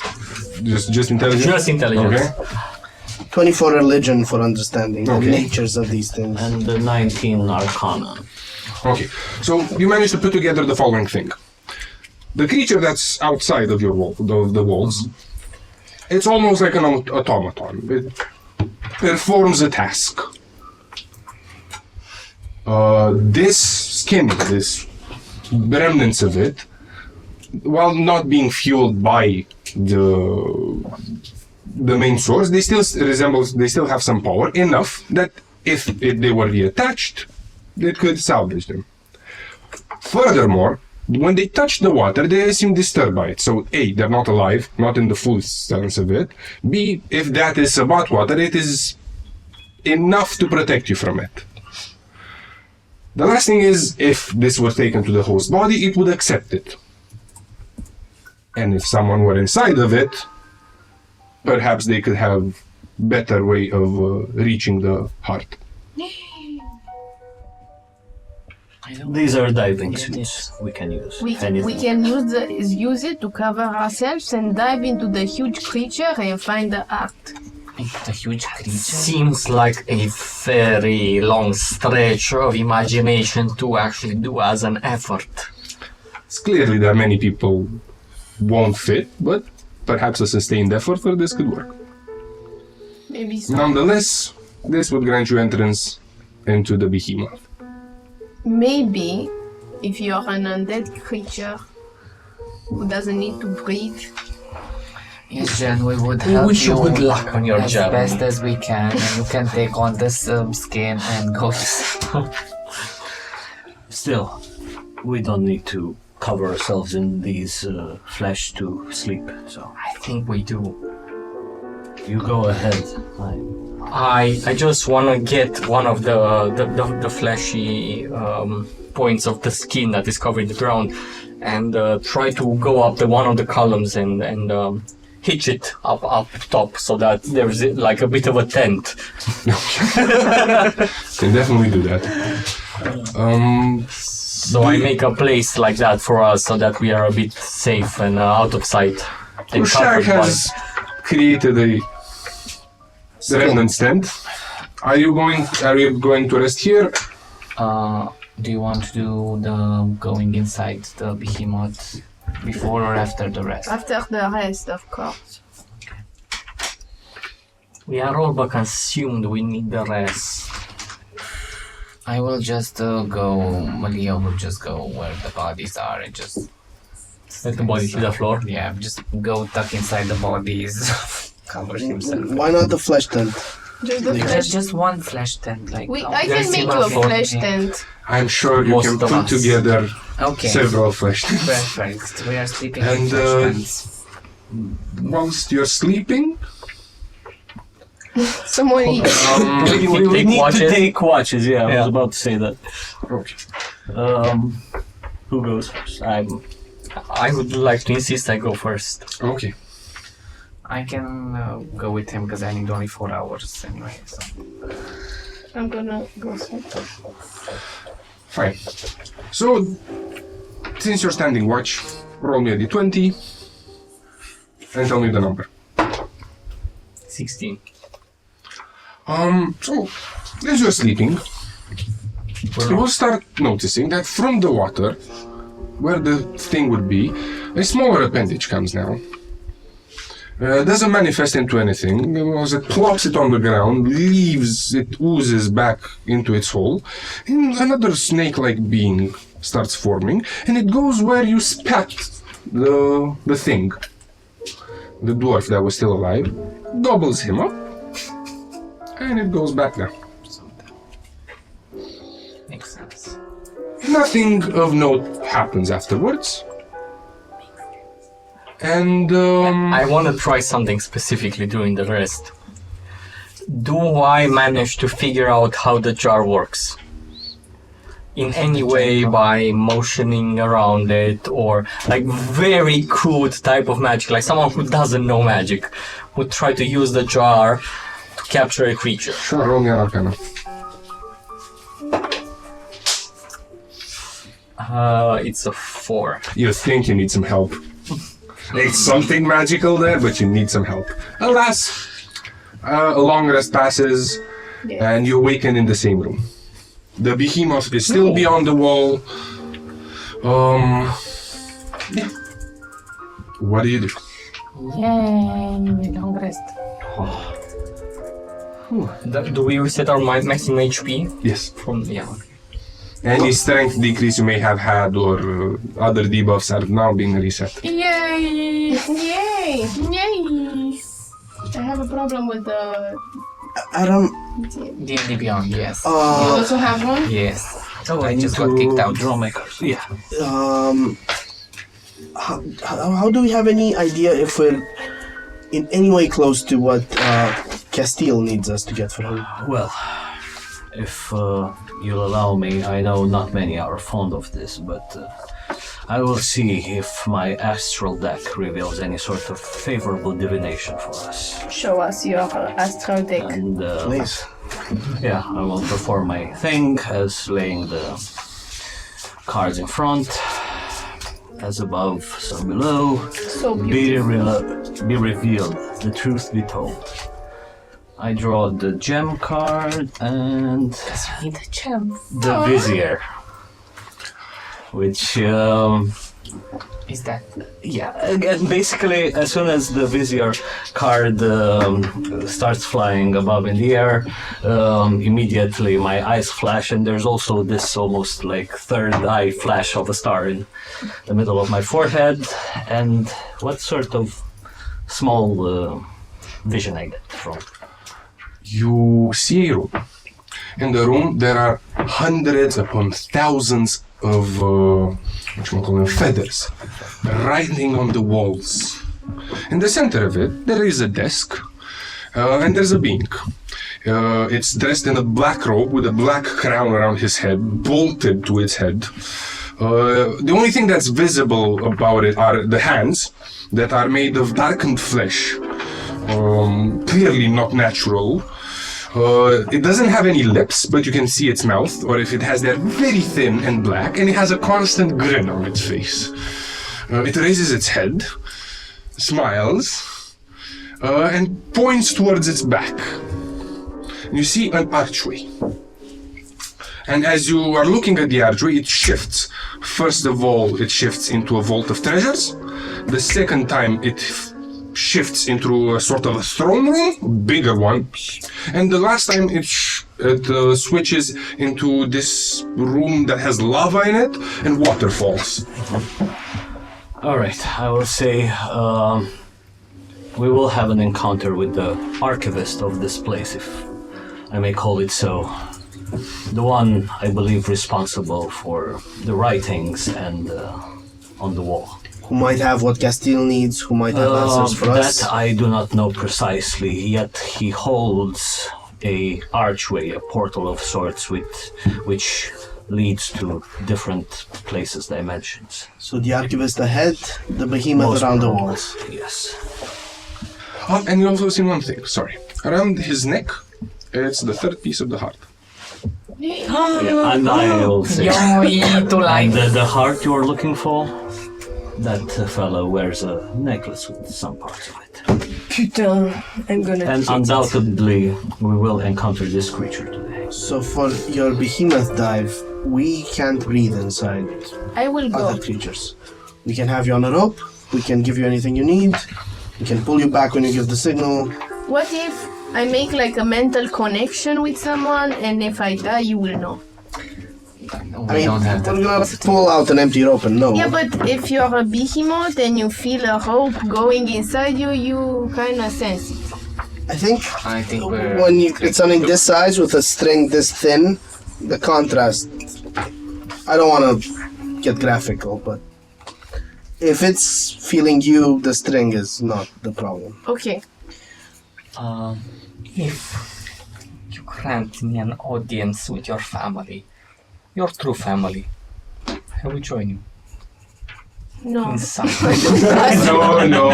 just intelligence? Just intelligence. Okay. 24 religion for understanding the Okay. natures of these things. And 19 Arcana. Okay, so you managed to put together the following thing. The creature that's outside of your wall, the walls, it's almost like an automaton. It performs a task. This skin, this remnants of it, while not being fueled by the main source, they still have some power, enough that if they were reattached, it could salvage them. Furthermore, when they touch the water, they seem disturbed by it. So A, they're not alive, not in the full sense of it. B, if that is about water, it is enough to protect you from it. The last thing is, if this were taken to the host body, it would accept it. And if someone were inside of it, perhaps they could have better way of reaching the heart. These are diving suits we can use. We can use it to cover ourselves and dive into the huge creature and find the art. The huge creature. Seems like a very long stretch of imagination to actually do as an effort. It's clearly that many people won't fit, but perhaps a sustained effort for this could work. Maybe so. Nonetheless, this would grant you entrance into the behemoth. Maybe if you're an undead creature who doesn't need to breathe, Yes, Jen, we would help wish you you good luck on your as journey. best as we can, and you can take on this skin and go. Still, we don't need to cover ourselves in these flesh to sleep, so I think we do. you go ahead. I just wanna get one of the fleshy points of the skin that is covering the ground and try to go up one of the columns and hitch it up top so that there's like a bit of a tent. Can definitely do that. So I make a place like that for us so that we are a bit safe and out of sight. And Shaq covered by- has created a remnant tent. Are you going to rest here? Do you want to do the going inside the behemoth before or after the rest? after the rest, of course. We are all but consumed, we need the rest. I will just go. Malia will just go where the bodies are and just Let the body hit the floor. yeah, just go tuck inside the bodies. Cover himself. Why not the flesh tent? Just the There's flesh. just one flesh tent, like. I there's can make you a enough for flesh me. tent. I'm sure you Most can of put us. together Okay. several flesh tents. Perfect. We are sleeping in And, flesh tents. Whilst you're sleeping, Someone eat. We Take need watches. to take watches, yeah, I Yeah. was about to say that. Who goes first? I would like to insist I go first. okay. I can go with him because I need only 4 hours anyway. So. I'm gonna go sleep. Fine. So, since you're standing watch, roll me a d20 and tell me the number. 16. So, as you're sleeping, you will start noticing that from the water, where the thing would be, a smaller appendage comes down. Doesn't manifest into anything. As it plops it on the ground, it oozes back into its hole, and another snake-like being starts forming, and it goes where you spat the thing. The dwarf that was still alive gobbles him up, and it goes back down. Makes sense. Nothing of note happens afterwards. And I want to try something specifically during the rest. Do I manage to figure out how the jar works? In any way, by motioning around it, or like very crude type of magic, like someone who doesn't know magic would try to use the jar to capture a creature. Sure, roll me an arcana. It's a 4. You think you need some help. It's something magical there, but you need some help. Alas, a long rest passes, and you awaken in the same room. The behemoth is still beyond the wall. Yeah. What do you do? Yay, long rest. Do we reset our maximum HP? Yes. Okay. Any strength decrease you may have had or other debuffs are now being reset. Yay! Yay! Yay! I have a problem with the... Adam, D&D Beyond, yes. You also have one? Yes. Oh, I just got kicked out. Draw my cards. Yeah. how do we have any idea if we're in any way close to what Castile needs us to get for him? Well, if you'll allow me, I know not many are fond of this, but I will see if my astral deck reveals any sort of favorable divination for us. Show us your astral deck. And Please. yeah, I will perform my thing as laying the cards in front, as above, so below. So beautiful. Be revealed, the truth be told. I draw the gem card and Need a gem. the vizier, which Is that? yeah, again, basically as soon as the vizier card starts flying above in the air, immediately my eyes flash, and there's also this almost like third eye flash of a star in the middle of my forehead. And what sort of small vision I get from? You see a room. In the room, there are hundreds upon thousands of feathers riding on the walls. In the center of it, there is a desk, and there's a being. It's dressed in a black robe with a black crown around his head, bolted to its head. The only thing that's visible about it are the hands that are made of darkened flesh. Clearly not natural. It doesn't have any lips, but you can see its mouth, or if it has, they're very thin and black, and it has a constant grin on its face. It raises its head, smiles, and points towards its back. You see an archway. And as you are looking at the archway, it shifts. First of all, it shifts into a vault of treasures. The second time, it shifts into a sort of a throne room, a bigger one, and the last time it switches into this room that has lava in it and waterfalls. All right, I will say we will have an encounter with the archivist of this place, if I may call it so. The one, I believe, responsible for the writings and on the wall. Who might have what Castile needs, who might have answers for us. That I do not know precisely, yet he holds a archway, a portal of sorts, which leads to different places, dimensions. So the archivist ahead, the behemoth Most around the probably, walls. Yes. And you also see one thing, sorry. Around his neck, it's the third piece of the heart. And I'll say, and the heart you're looking for, that fellow wears a necklace with some parts of it. Putain, I'm gonna. And undoubtedly, we will encounter this creature today. So for your behemoth dive, we can't breathe inside I will go. other creatures. We can have you on a rope. We can give you anything you need. We can pull you back when you give the signal. What if I make like a mental connection with someone, and if I die, you will know? I mean, we're gonna pull out an empty rope and no. Yeah, but if you're a behemoth and you feel a rope going inside you, you kind of sense it. I think we're when you get something this size with a string this thin, the contrast. I don't want to get graphical, but if it's feeling you, the string is not the problem. Okay. If you grant me an audience with your family, your true family, I will join you. No. Inside. No.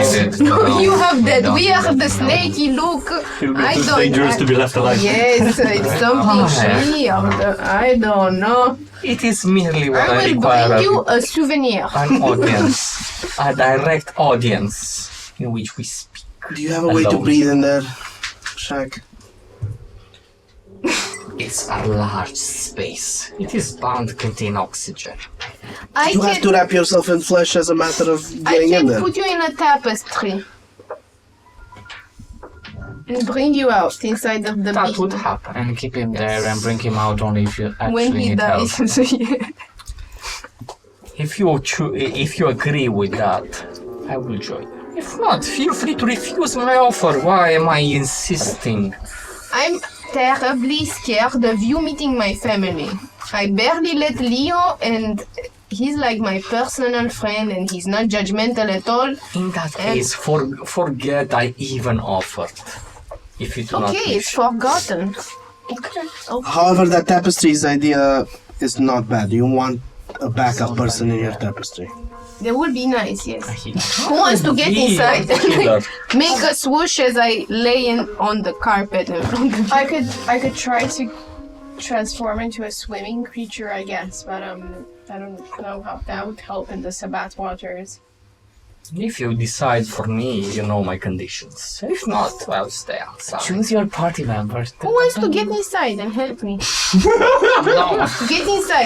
You have that weird snaky look. I It's don't dangerous to be left alive. Yes, it's something weird. I don't know. It is merely what I I will require bring of you a souvenir. an audience, a direct audience in which we speak. Do you have a way to Alone. breathe in there, Shaq? It's a large space. It is bound to contain oxygen. I You have to wrap yourself in flesh as a matter of I getting in can there. put you in a tapestry and bring you out inside of the That would beast happen. And keep him there and bring him out only if you actually when he need help. dies. Yeah. If you agree with that, I will join. If not, feel free to refuse my offer. Why am I insisting? I'm terribly scared of you meeting my family. I barely let Leo, and he's like my personal friend, and he's not judgmental at all. In that case, forget I even offered. If you do not Okay, it's wish. forgotten. However, that tapestry's idea is not bad. You want a backup person in your tapestry. That would be nice, yes. Who wants to get inside? Killer. Make a swoosh as I lay on the carpet in front of you. I could try to transform into a swimming creature, I guess, but I don't know how that would help in the Sabbath waters. If you decide for me, you know my conditions. If not, I'll stay outside. Choose your party members. Who wants to get inside and help me? No, Get inside.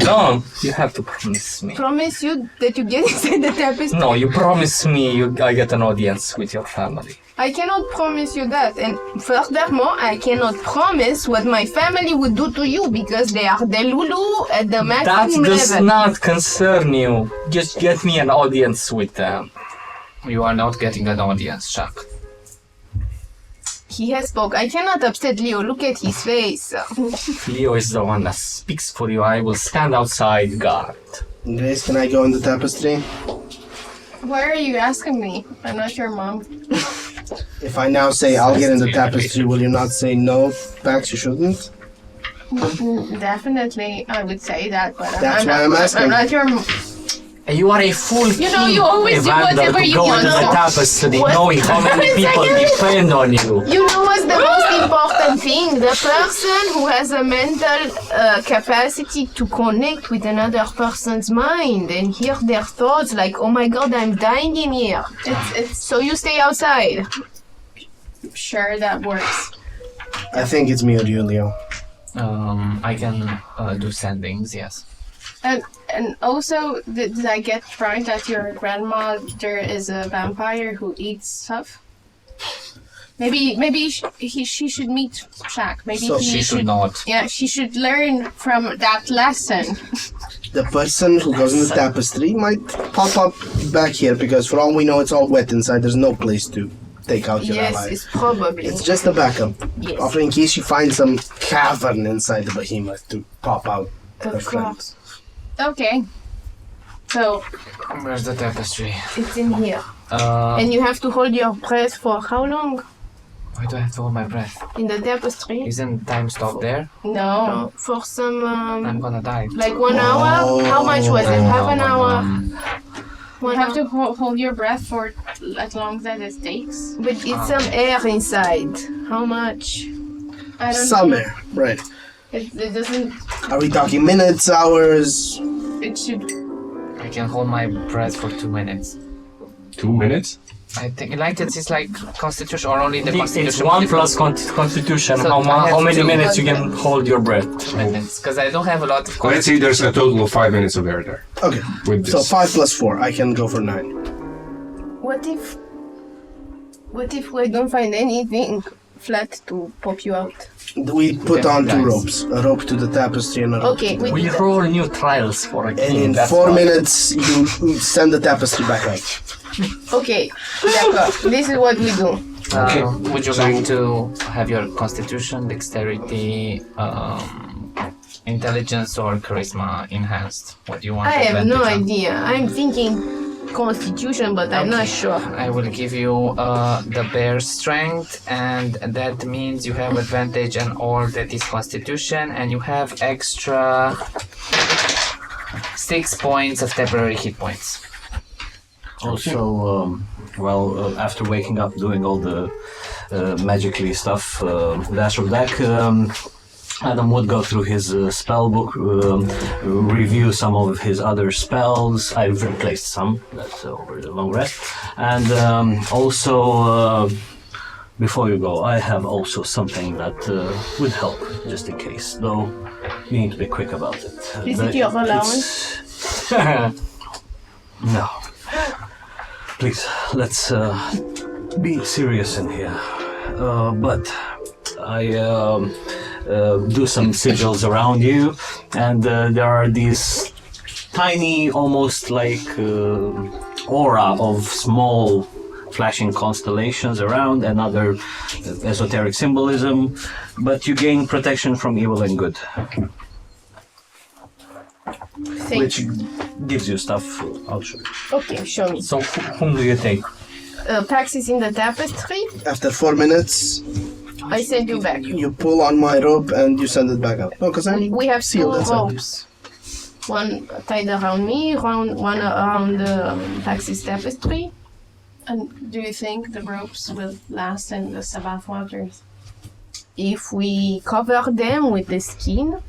no, you have to promise me. Promise you that you get inside the tapestry. No, you promise me I get an audience with your family. I cannot promise you that, and furthermore, I cannot promise what my family would do to you because they are the Lulu at the That maximum does level. not concern you. Just get me an audience with them. You are not getting an audience, Chuck. He has spoke. I cannot upset Leo. Look at his face. Leo is the one that speaks for you. I will stand outside guard. Grace, can I go in the tapestry? Why are you asking me? I'm not your mom. If I now say I'll get in the tapestry, will you not say no, Pax, you shouldn't? Definitely, I would say that, but That's why I'm asking. I'm not your. You are a fool. You know, you always do Evander, whatever to you go want. into the tapestry, What? knowing how many people depend on you. You know what's the most important thing? The person who has a mental capacity to connect with another person's mind and hear their thoughts like, oh my god, I'm dying in here. It's So you stay outside. sure that works. I think it's me or you, Leo. I can do sendings, yes. And also, did I get right that your grandmother is a vampire who eats stuff? Maybe she should meet Shaq. Maybe So he She should not. Yeah, she should learn from that lesson. The person who goes in the tapestry might pop up back here because for all we know it's all wet inside. There's no place to take out your Yes, ally. it's probably. It's just a backup. Yes. Often in case you find some cavern inside the behemoth to pop out her Of friend. course. Okay. So, Where's the tapestry? It's in here. And you have to hold your breath for how long? Why do I have to hold my breath? In the tapestry? Isn't time stop there? no. For some, I'm gonna die. like 1 hour? How much was it? Half an hour? You 1 have hour? to hold your breath for as long as it takes. But it's some air inside. How much? I don't Some know. air, right. It doesn't. Are we talking minutes, hours? It should. I can hold my breath for 2 minutes. 2 minutes? I think like it's like constitution or only the It's constitution. 1 plus constitution. So I have How many two. minutes you can hold your breath? Minutes, because I don't have a lot of. Let's say there's a total of 5 minutes of air there. Okay. With So this. 5 plus 4. I can go for 9. What if we don't find anything flat to pop you out? We put Okay, on 2 guys. ropes. A rope to the tapestry and a rope. Okay, to we We roll new trials for a and king. in that's 4 why. minutes, you send the tapestry back up. Okay, d'accord. This is what we do. Okay. Would you So- like to have your constitution, dexterity, intelligence, or charisma enhanced? What do you want? I have no advantage on? idea. I'm thinking constitution, but I'm not sure. I will give you the bear strength, and that means you have advantage on all that is constitution, and you have extra 6 points of temporary hit points. Also, after waking up, doing all the magically stuff, the astral deck, Adam would go through his spell book, review some of his other spells. I've replaced some, that's over the long rest. And also, before you go, I have also something that would help, just in case. Though, you need to be quick about it. Is But it your allowance? it's- No. Please, let's be serious in here. But I do some sigils around you, and there are these tiny, almost like aura of small flashing constellations around, and other esoteric symbolism, but you gain protection from evil and good, Thank which you. gives you stuff. I'll show you. Okay, show me. So whom do you take? Pax is in the tapestry. After 4 minutes, I send you back. you pull on my rope and you send it back up. No, because I'm We have 2 sealed inside. ropes. One tied around me, one around Pax's tapestry. And do you think the ropes will last in the Sabbath waters? If we cover them with the skin,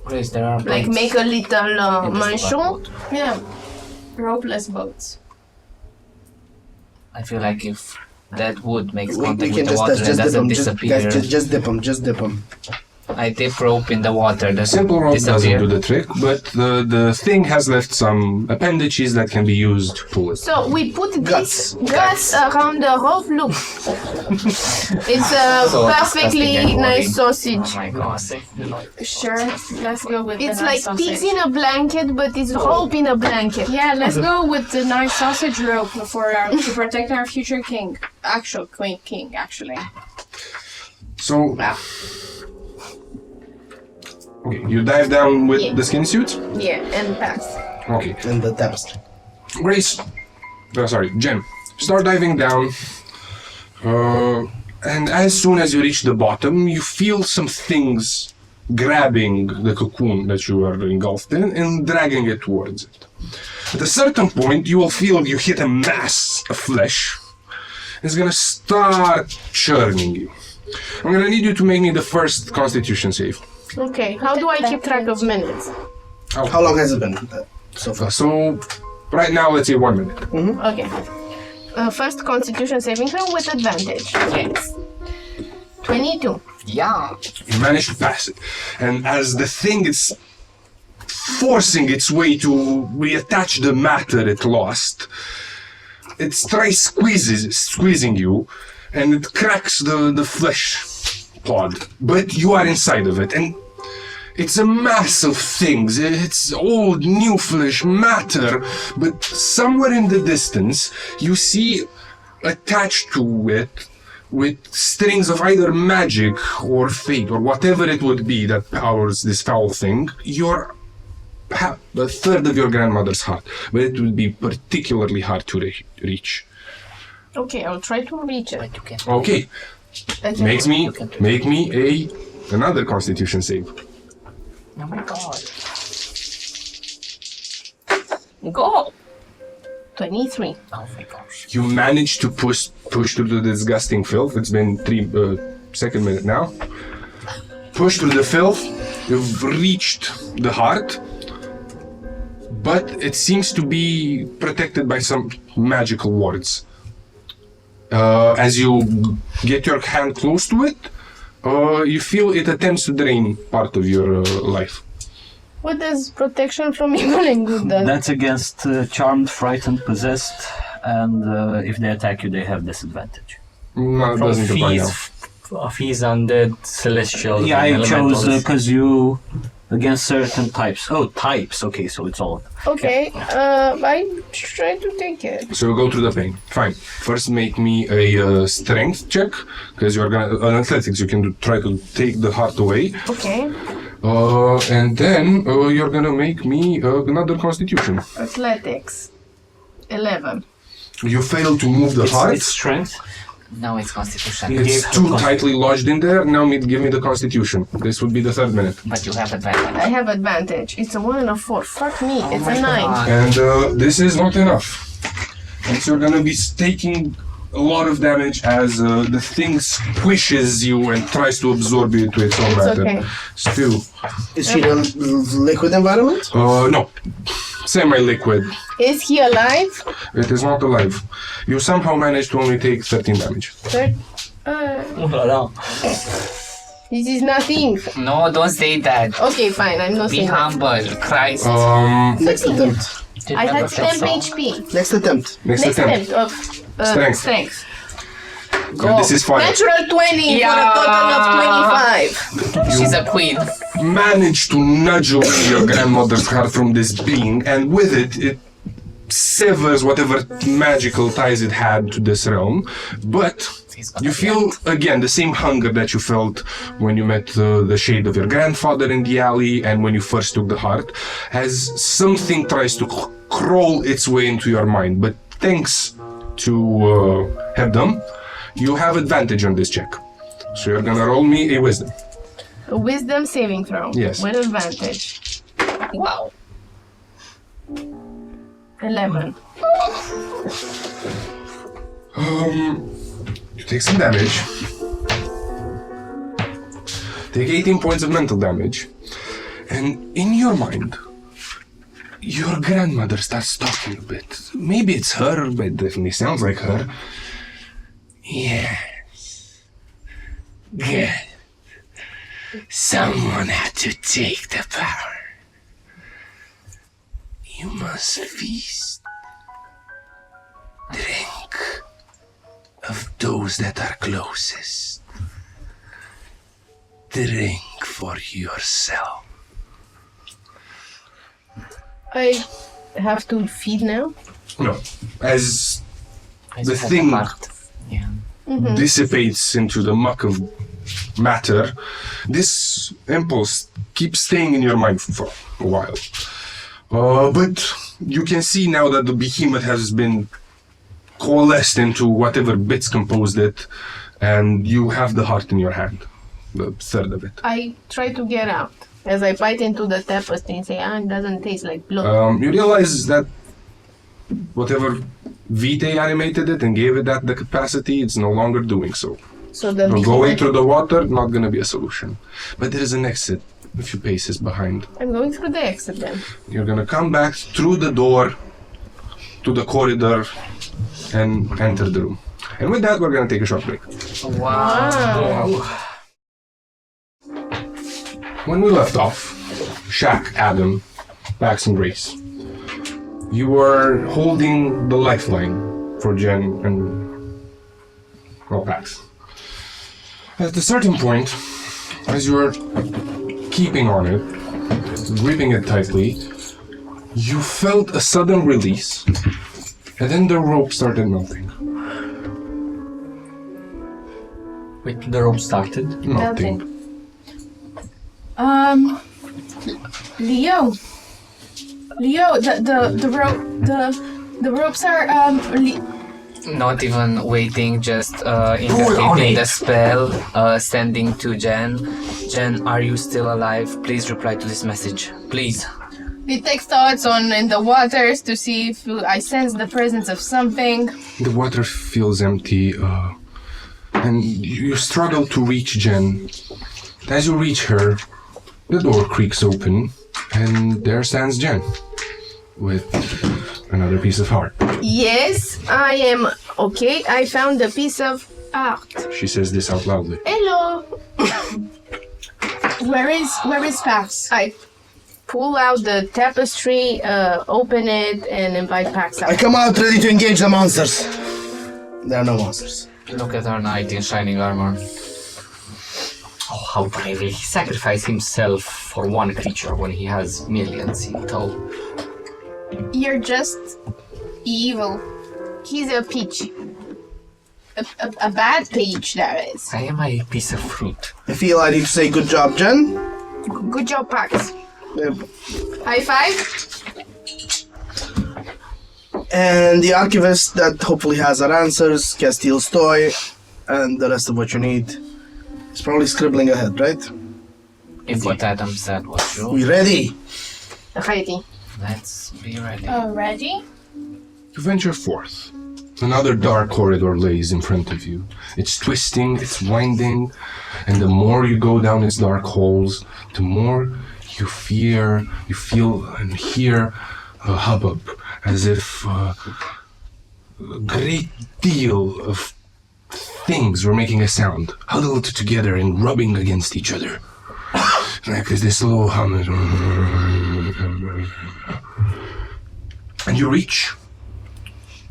Please, there are like boats make a little in the manchon, boat. Yeah, ropeless boats. I feel like if that wood makes We contact can with the water and just dip doesn't them. disappear, Just dip them. Just dip them. I dip rope in the water, does Simple it rope doesn't disappear? do the trick, but the thing has left some appendages that can be used to pull it. so we put Guts. this guts around the rope. Look, it's a So perfectly disgusting and nice boring. sausage. Oh my god. Sure, let's go with It's the like nice sausage. pigs in a blanket, but it's rope in a blanket. Yeah, let's go with the nice sausage rope to protect our future king. Actual king, actually. So, okay, you dive down with Yeah. the skin suit? Yeah, and Pax. Okay. And the tapestry. Grace, Jen, start diving down. And as soon as you reach the bottom, you feel some things grabbing the cocoon that you are engulfed in and dragging it towards it. At a certain point, you will feel you hit a mass of flesh. It's gonna start churning you. I'm gonna need you to make me the first Constitution save. Okay, how do I keep track of minutes? How long has it been so far? So, right now, let's say 1 minute. Okay. First Constitution saving throw with advantage. Yes. 22. Yeah. You manage to pass it. And as the thing is forcing its way to reattach the matter it lost, it tries squeezing you, and it cracks the flesh pod. But you are inside of it, and it's a mass of things. It's old, new flesh, matter, but somewhere in the distance, you see attached to it with strings of either magic or fate or whatever it would be that powers this foul thing, a third of your grandmother's heart, but it will be particularly hard to reach. Okay, I'll try to reach it. Okay, Okay. make me another Constitution save. Oh my god. Go! 23. Oh my gosh. You manage to push through the disgusting filth. It's been second minute now. push through the filth. You've reached the heart, but it seems to be protected by some magical wards. As you get your hand close to it, you feel it attempts to drain part of your life. What does protection from evil and good do? That's against charmed, frightened, possessed, and if they attack you, they have disadvantage. No, it From doesn't apply now. fees undead, celestial. Yeah, I chose elementals. because you against certain types. Oh, types. Okay, so it's all. Okay, I try to take it. So go through the pain. Fine. First, make me a strength check, because you're gonna athletics. You can try to take the heart away, Okay, and then you're gonna make me another Constitution. athletics. 11. You fail to move the heart. It's strength. No, it's Constitution. It's too tightly lodged in there. Now give me the Constitution. This would be the third minute. But you have advantage. I have advantage. It's a 1 and a 4. Fuck me, it's a 9. And this is not enough. And so you're gonna be taking a lot of damage as the thing squishes you and tries to absorb you into its own matter. okay. Still. Is he in a liquid environment? No. Semi-liquid. Is he alive? It is not alive. You somehow managed to only take 13 damage. Third. This is nothing. No, don't say that. Okay, fine, I'm not Be saying that. humble. Christ. Next attempt. I had 10 HP. Next attempt. Next Next attempt. attempt of Strength. Go. And this is fire. Natural 20 for a total of 25. She's a queen. Managed to nudge away your grandmother's heart from this being, and with it severs whatever magical ties it had to this realm. But you feel again the same hunger that you felt when you met the shade of your grandfather in the alley and when you first took the heart, as something tries to crawl its way into your mind. But thanks to Hebdom, you have advantage on this check. So you're gonna roll me a wisdom. A wisdom saving throw. Yes. With advantage. Wow. 11. You take some damage. Take 18 points of mental damage. And in your mind, your grandmother starts talking a bit. Maybe it's her, but it definitely sounds like her. Yes. Good. Someone had to take the power. You must feast. Drink of those that are closest. Drink for yourself. I have to feed now? No. As I the just have thing a heart. Yeah. dissipates into the muck of matter, this impulse keeps staying in your mind for a while. But you can see now that the behemoth has been coalesced into whatever bits composed it, and you have the heart in your hand, the third of it. I try to get out. As I bite into the tapestry and say, it doesn't taste like blood. You realize that whatever Vitae animated it and gave it the capacity, it's no longer doing so. So the Going behemoth... through the water, not going to be a solution. But there is an exit a few paces behind. I'm going through the exit then. You're going to come back through the door to the corridor and enter the room. And with that, we're going to take a short break. Wow. When we left off, Shaq, Adam, Pax, and Grace, you were holding the lifeline for Jen and, well, Pax. At a certain point, as you were keeping on it, gripping it tightly, you felt a sudden release, and then the rope started melting. Wait, the rope started? Melting. Leo, the ropes are Not even waiting, just interpreting the spell, sending to Jen. Jen, are you still alive? Please reply to this message. Please. detect thoughts in the waters to see if I sense the presence of something. The water feels empty, and you struggle to reach Jen. As you reach her, the door creaks open, and there stands Jen with another piece of art. Yes, I am okay. I found a piece of art. She says this out loudly. Hello. Where is Pax? I pull out the tapestry, open it, and invite Pax I out. come out ready to engage the monsters. There are no monsters. Look at our knight in shining armor. Oh, how brave. He sacrificed himself for one creature when he has millions in tow. You're just evil. He's a peach. A bad peach, that is. I am a piece of fruit. I feel I need to say good job, Jen. Good job, Pax. High five. And the archivist that hopefully has our answers, Castile's toy, and the rest of what you need. Is probably scribbling ahead, right? If what Adam said was true, We ready? Ready. let's be ready. Ready? You venture forth. Another dark corridor lays in front of you. It's twisting, it's winding, and the more you go down its dark holes, the more you feel and hear a hubbub, as if a great deal of things were making a sound, huddled together and rubbing against each other. Like this low hum. And you reach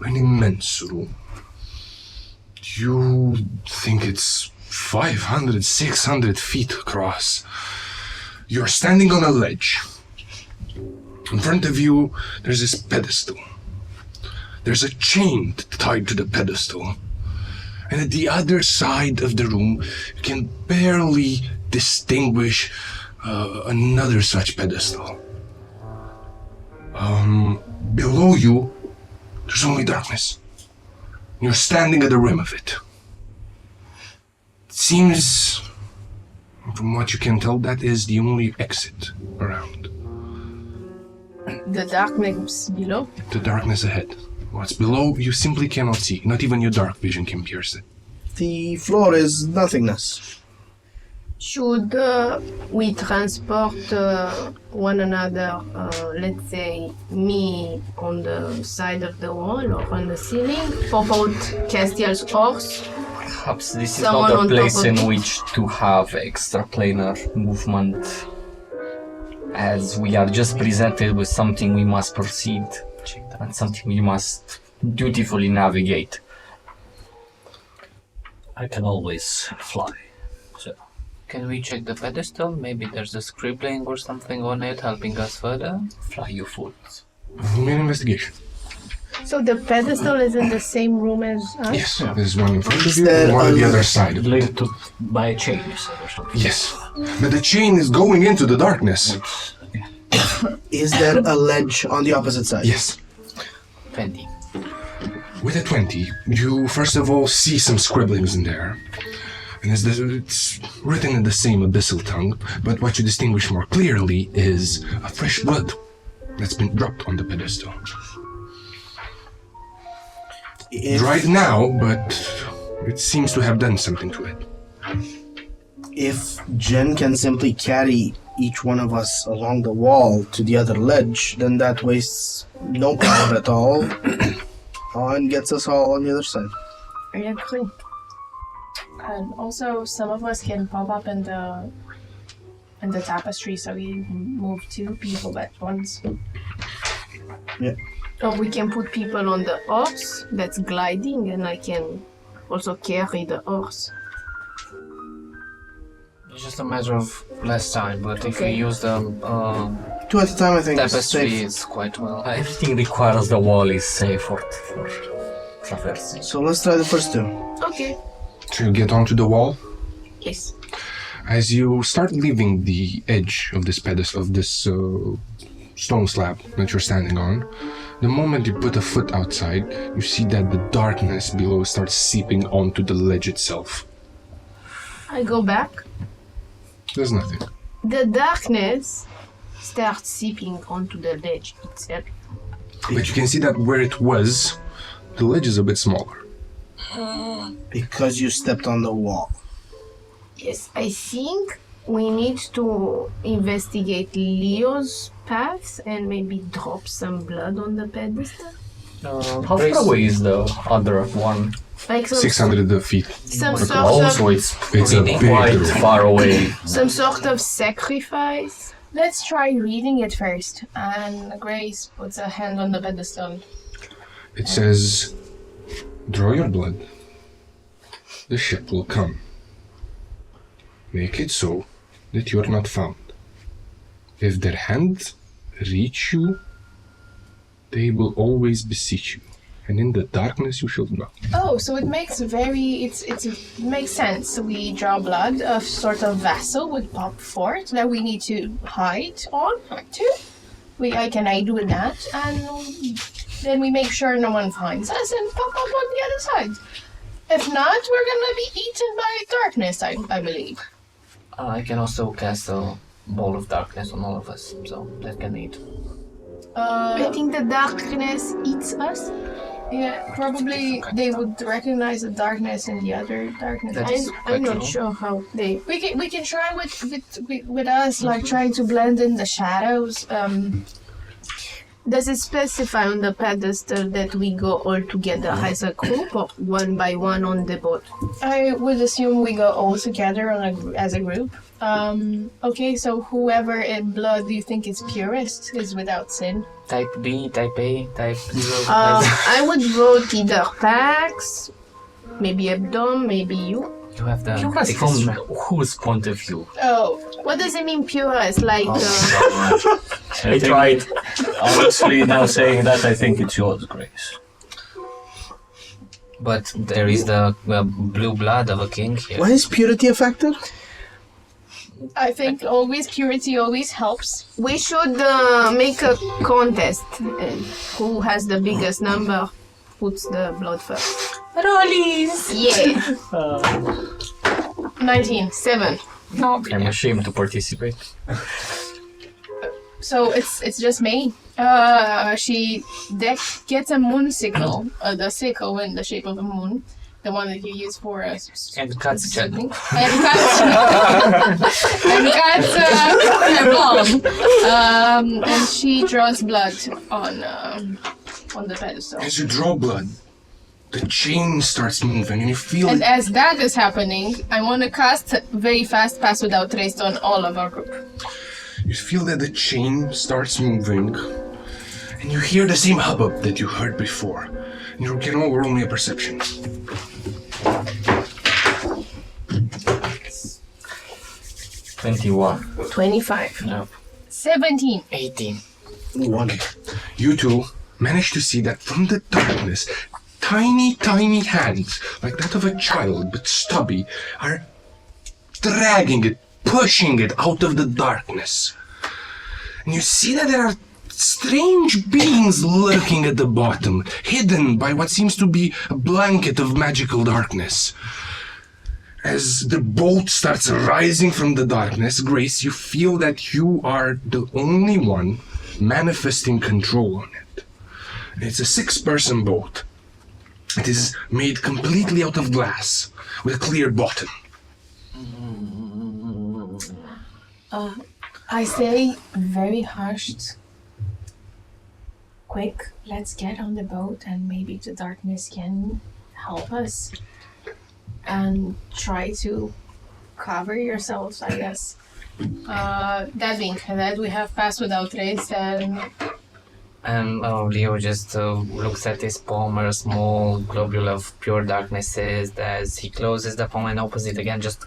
an immense room. You think it's 500, 600 feet across. You're standing on a ledge. In front of you, there's this pedestal. There's a chain tied to the pedestal. And at the other side of the room, you can barely distinguish another such pedestal. Below you, there's only darkness. You're standing at the rim of it. It seems, from what you can tell, that is the only exit around. The darkness below. The darkness ahead. What's below, you simply cannot see. Not even your dark vision can pierce it. The floor is nothingness. Should we transport one another, let's say me on the side of the wall or on the ceiling, for both Castiel's horse? Perhaps this is Someone not on a place top of in it. which to have extraplanar movement, as we are just presented with something we must proceed and something we must dutifully navigate. I can always fly. So Can we check the pedestal? Maybe there's a scribbling or something on it helping us further. fly your foot. Make an investigation. So the pedestal is in the same room as us? Yes, there's one in front of you there and one on the a- other side of it. linked to by a chain, you said, or something. Yes, but the chain is going into the darkness. Is there a ledge on the opposite side? Yes. 20. With a 20, you first of all see some scribblings in there. And it's written in the same abyssal tongue, but what you distinguish more clearly is a fresh blood that's been dropped on the pedestal. Dried now, but it seems to have done something to it. If Jen can simply carry each one of us along the wall to the other ledge, then that wastes no power at all and gets us all on the other side. I agree. And also, some of us can pop up in the tapestry, so we move two people at once. Yeah. Or we can put people on the horse that's gliding, and I can also carry the horse. It's just a matter of less time, but if we Okay. use the Two at a time, I think. is tapestry, safe. it's quite well. Everything requires the wall is safe for traversing. So let's try the first two. Okay. So you get onto the wall. Yes. As you start leaving the edge of this pedestal, of this stone slab that you're standing on, the moment you put a foot outside, you see that the darkness below starts seeping onto the ledge itself. I go back. There's nothing. The darkness starts seeping onto the ledge itself. But you can see that where it was, the ledge is a bit smaller. Because you stepped on the wall. Yes, I think we need to investigate Leo's path and maybe drop some blood on the pedestal. How far away is the other one? Like some 600 feet. some Like, sort also, of it's It's a really big quite room. far away. some sort of sacrifice. Let's try reading it first. And Grace puts a hand on the pedestal. It says, draw your blood. The ship will come. Make it so that you are not found. If their hands reach you, they will always beseech you, and in the darkness you shall dwell. Oh, so it makes it makes sense. We draw blood, a sort of vessel with pop fort that we need to hide on to. I do that, and then we make sure no one finds us and pop up on the other side. If not, we're gonna be eaten by darkness, I believe. I can also cast a ball of darkness on all of us, so that can aid. I think the darkness eats us. Yeah, probably they would recognize the darkness in the other darkness. That is I'm not true. sure how they. We can try with us, like trying to blend in the shadows. Does it specify on the pedestal that we go all together as a group or one by one on the boat? I would assume we go all together as a group. Okay, so whoever in blood you think is purest is without sin. Type B, type A, type 0. I would vote either Pax, maybe Abdom, maybe you. You have the You guys thickest from strength. whose point of view? Oh, What does it mean purest? Like, I tried. Honestly, now saying that, I think it's yours, Grace. But there is the blue blood of a king here. Why is purity a factor? I think purity always helps. we should make a contest. Who has the biggest number puts the blood first. Rollies! Yeah. 19. 7. I'm ashamed to participate. So it's just me. She gets a moon sickle, the sickle in the shape of a moon, the one that you use for And cuts Chad. and cuts her palm. And she draws blood on the pedestal. As you draw blood, the chain starts moving and you feel And it. as that is happening, I want to cast very fast Pass Without Trace on all of our group. You feel that the chain starts moving, and you hear the same hubbub that you heard before. And you can all roll me a perception. 21. 25. No. 17. 18. Okay. You two manage to see that from the darkness, tiny, tiny hands, like that of a child but stubby, are dragging it, pushing it out of the darkness. And you see that there are strange beings lurking at the bottom, hidden by what seems to be a blanket of magical darkness. As the boat starts rising from the darkness, Grace, you feel that you are the only one manifesting control on it. It's a 6-person boat. It is made completely out of glass, with a clear bottom. I say very hushed. Quick, let's get on the boat and maybe the darkness can help us. And try to cover yourselves, I guess. That being said, we have Pass Without Trace and And Leo just looks at his palm, where a small globule of pure darkness is. As he closes the palm and opens it again, just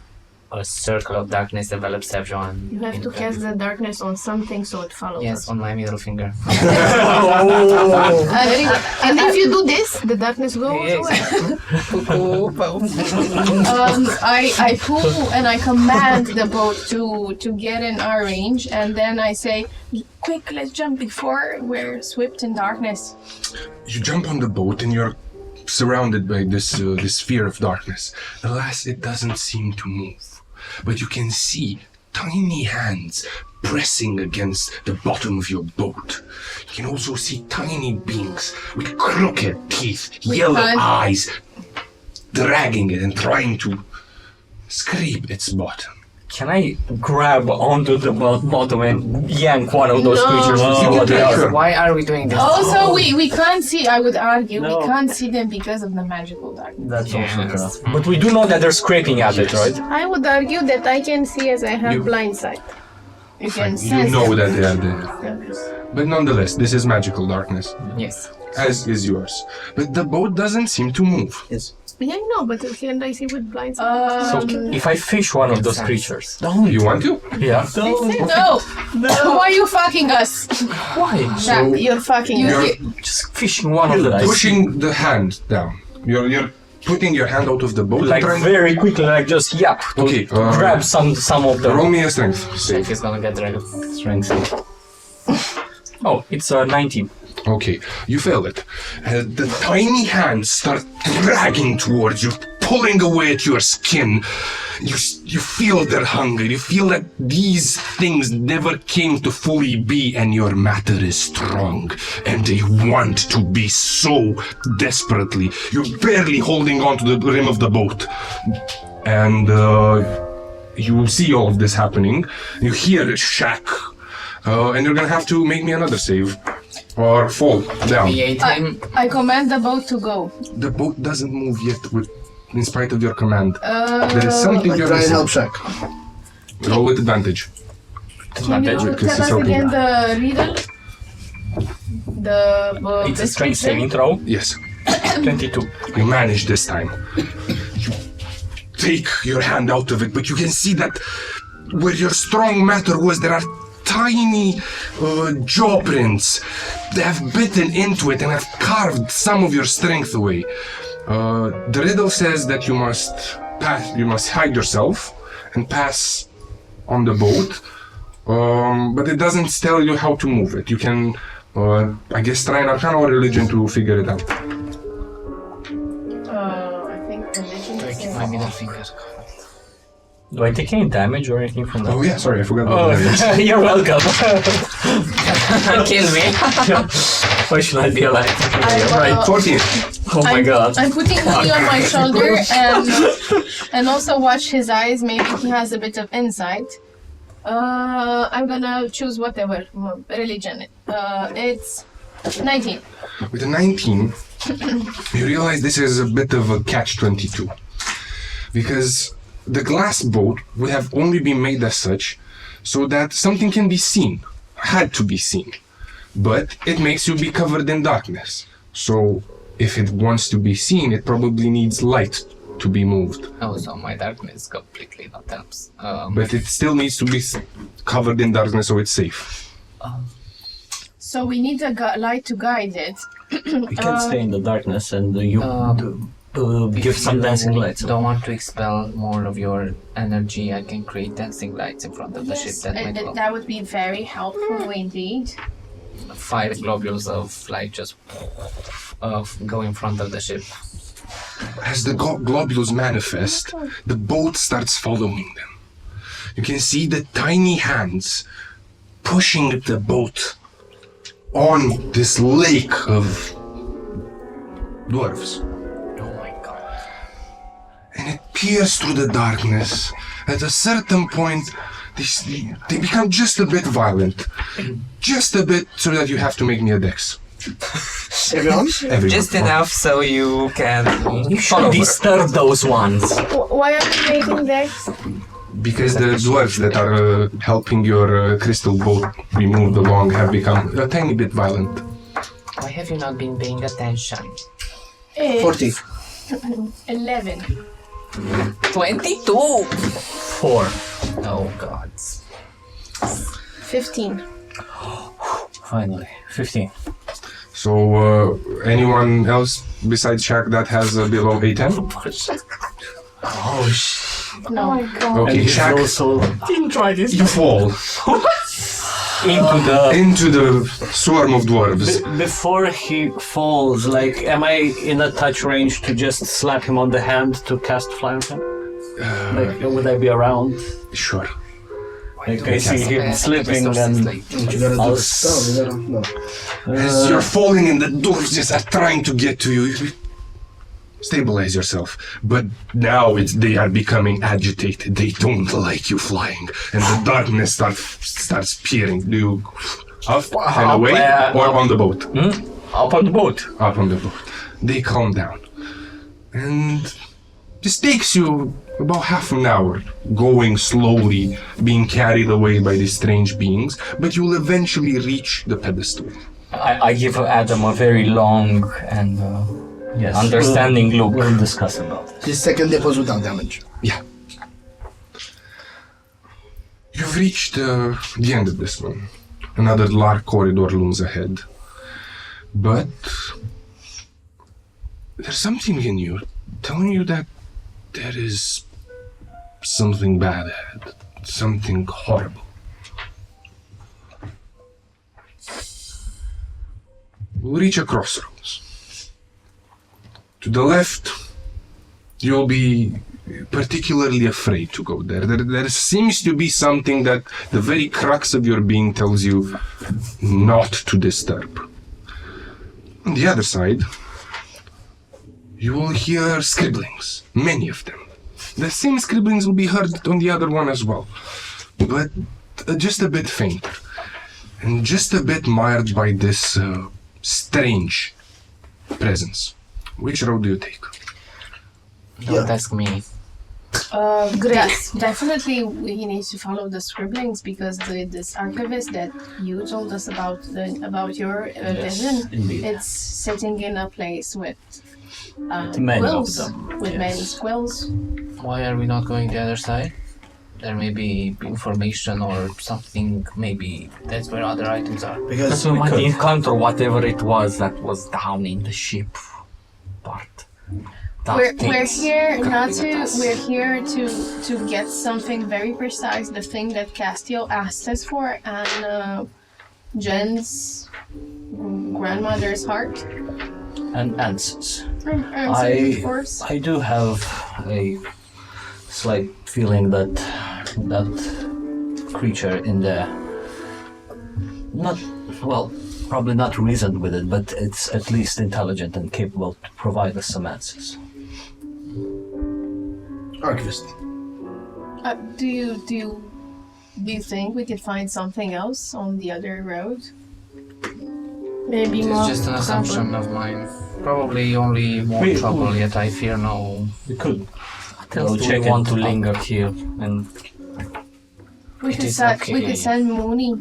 a circle of darkness develops everyone. You have to cast the darkness on something so it follows Yes, us. on my middle finger. And if you do this, the darkness goes away. I pull and I command the boat to get in our range, and then I say, quick, let's jump before we're swept in darkness. You jump on the boat and you're surrounded by this sphere of darkness. Alas, it doesn't seem to move. But you can see tiny hands pressing against the bottom of your boat. You can also see tiny beings with crooked teeth, yellow eyes, dragging it and trying to scrape its bottom. Can I grab onto the bottom and yank one of those No. creatures to see what they are? Why are we doing this? Also, we can't see. I would argue No. we can't see them because of the magical darkness. That's also true. But we do know that they're scraping at it, right? I would argue that I can see as I have blind sight. You can You sense know them. that they are there. But nonetheless, this is magical darkness, Yes. as is yours. But the boat doesn't seem to move. Yes. Yeah, I know, but can I see with blind sight? So if I fish one of those creatures, You want to? yeah. No! Why are you fucking us? Why? Jack, you're fucking You're Just fishing one of them. pushing the hand down. You're putting your hand out of the boat. Like and trying- very quickly, like just yap. To Okay, grab some of them. Roll me a strength save. He's gonna get rid of Strength. Oh, it's 19. Okay, you fail it. The tiny hands start dragging towards you, pulling away at your skin. You feel their hunger. You feel that these things never came to fully be, and your matter is strong, and they want to be so desperately. You're barely holding on to the rim of the boat, and you see all of this happening. You hear a shack, and you're gonna have to make me another save. Or fall down. We ate him. I command the boat to go. The boat doesn't move yet, in spite of your command. There is something you're Try and missing. help Shaq. Roll with advantage. Can you Because tell it's us helping. again the riddle? It's a strength description? saving throw. Yes, 22. you manage this time. You take your hand out of it, but you can see that where your strong matter was, there are tiny jaw prints. They have bitten into it and have carved some of your strength away. The riddle says that you must hide yourself and pass on the boat, but it doesn't tell you how to move it. You can, I guess, try an Arcana or religion to figure it out. I think religion is Breaking my middle finger. Do I take any damage or anything from that? Oh yeah, sorry, I forgot about that. You're welcome. Kill me. Why should I be alive? Right. 14. Oh my god. I'm putting Lee on my shoulder and also watch his eyes. Maybe he has a bit of insight. I'm gonna choose whatever religion. It's 19. With a 19, you realize this is a bit of a catch-22. Because the glass boat would have only been made as such so that something can be seen, had to be seen. But it makes you be covered in darkness. So if it wants to be seen, it probably needs light to be moved. Oh, so my darkness completely not helps. But it still needs to be covered in darkness so it's safe. So we need a light to guide it. We can stay in the darkness and give some dancing lights. Don't want to expel more of your energy. I can create dancing lights in front of the ship. That might help. That would be very helpful indeed. 5 globules of light just go in front of the ship. As the globules manifest, the boat starts following them. You can see the tiny hands pushing the boat on this lake of dwarves. Oh my god. And it peers through the darkness. At a certain point, they become just a bit violent. Just a bit so that you have to make me a dex. Everyone? Everyone. Just enough so you can Should disturb those ones. Why are you making decks? Because the dwarves that are helping your crystal boat be moved along have become a tiny bit violent. Why have you not been paying attention? 40. 11. 22! 4. Oh god. 15. Finally, 15. So, anyone else besides Shaq that has below a 10? Oh shit. No. Okay, Shaq, Didn't try this. you fall into the swarm of dwarves. Before he falls, like, am I in a touch range to just slap him on the hand to cast fly on him? Like, would I be around? Sure. Like, I see him slipping and You gotta do I'll the spell. You gotta, no. As you're falling and the dwarves just are trying to get to you, stabilize yourself. But now they are becoming agitated. They don't like you flying, and the darkness starts peering. Do you up and away or on the boat? Up on the boat. Up on the boat. They calm down, and this takes you about half an hour, going slowly, being carried away by these strange beings, but you'll eventually reach the pedestal. I give Adam a very long and Yes. understanding look. We'll discuss about this. His second dip was without damage. Yeah. You've reached the end of this one. Another large corridor looms ahead. But there's something in you telling you that there is something bad ahead. Something horrible. We'll reach a crossroads. To the left, you'll be particularly afraid to go there. There seems to be something that the very crux of your being tells you not to disturb. On the other side, you will hear scribblings, many of them. The same scribblings will be heard on the other one as well, but just a bit fainter, and just a bit marred by this strange presence. Which road do you take? Don't ask me. Grace. Definitely we need to follow the scribblings because this archivist that you told us about your vision, indeed. it's sitting in a place with Many of quills, them, with yes. many squills. Why are we not going the other side? There may be information or something, maybe that's where other items are. Because So we might encounter whatever it was that was down in the ship part. We're here not to. We're here to get something very precise. The thing that Castile asked us for, and Jen's grandmother's heart. And answers. Of course. I do have a slight feeling that that creature in there, probably not reasoned with it, but it's at least intelligent and capable to provide us some answers. archivist. Do you think we could find something else on the other road? Maybe It's more just an assumption of mine. Probably only more We- trouble, yet I fear no. We could. We'll check want to it out. linger here and We It could is send we okay. could send Mooney.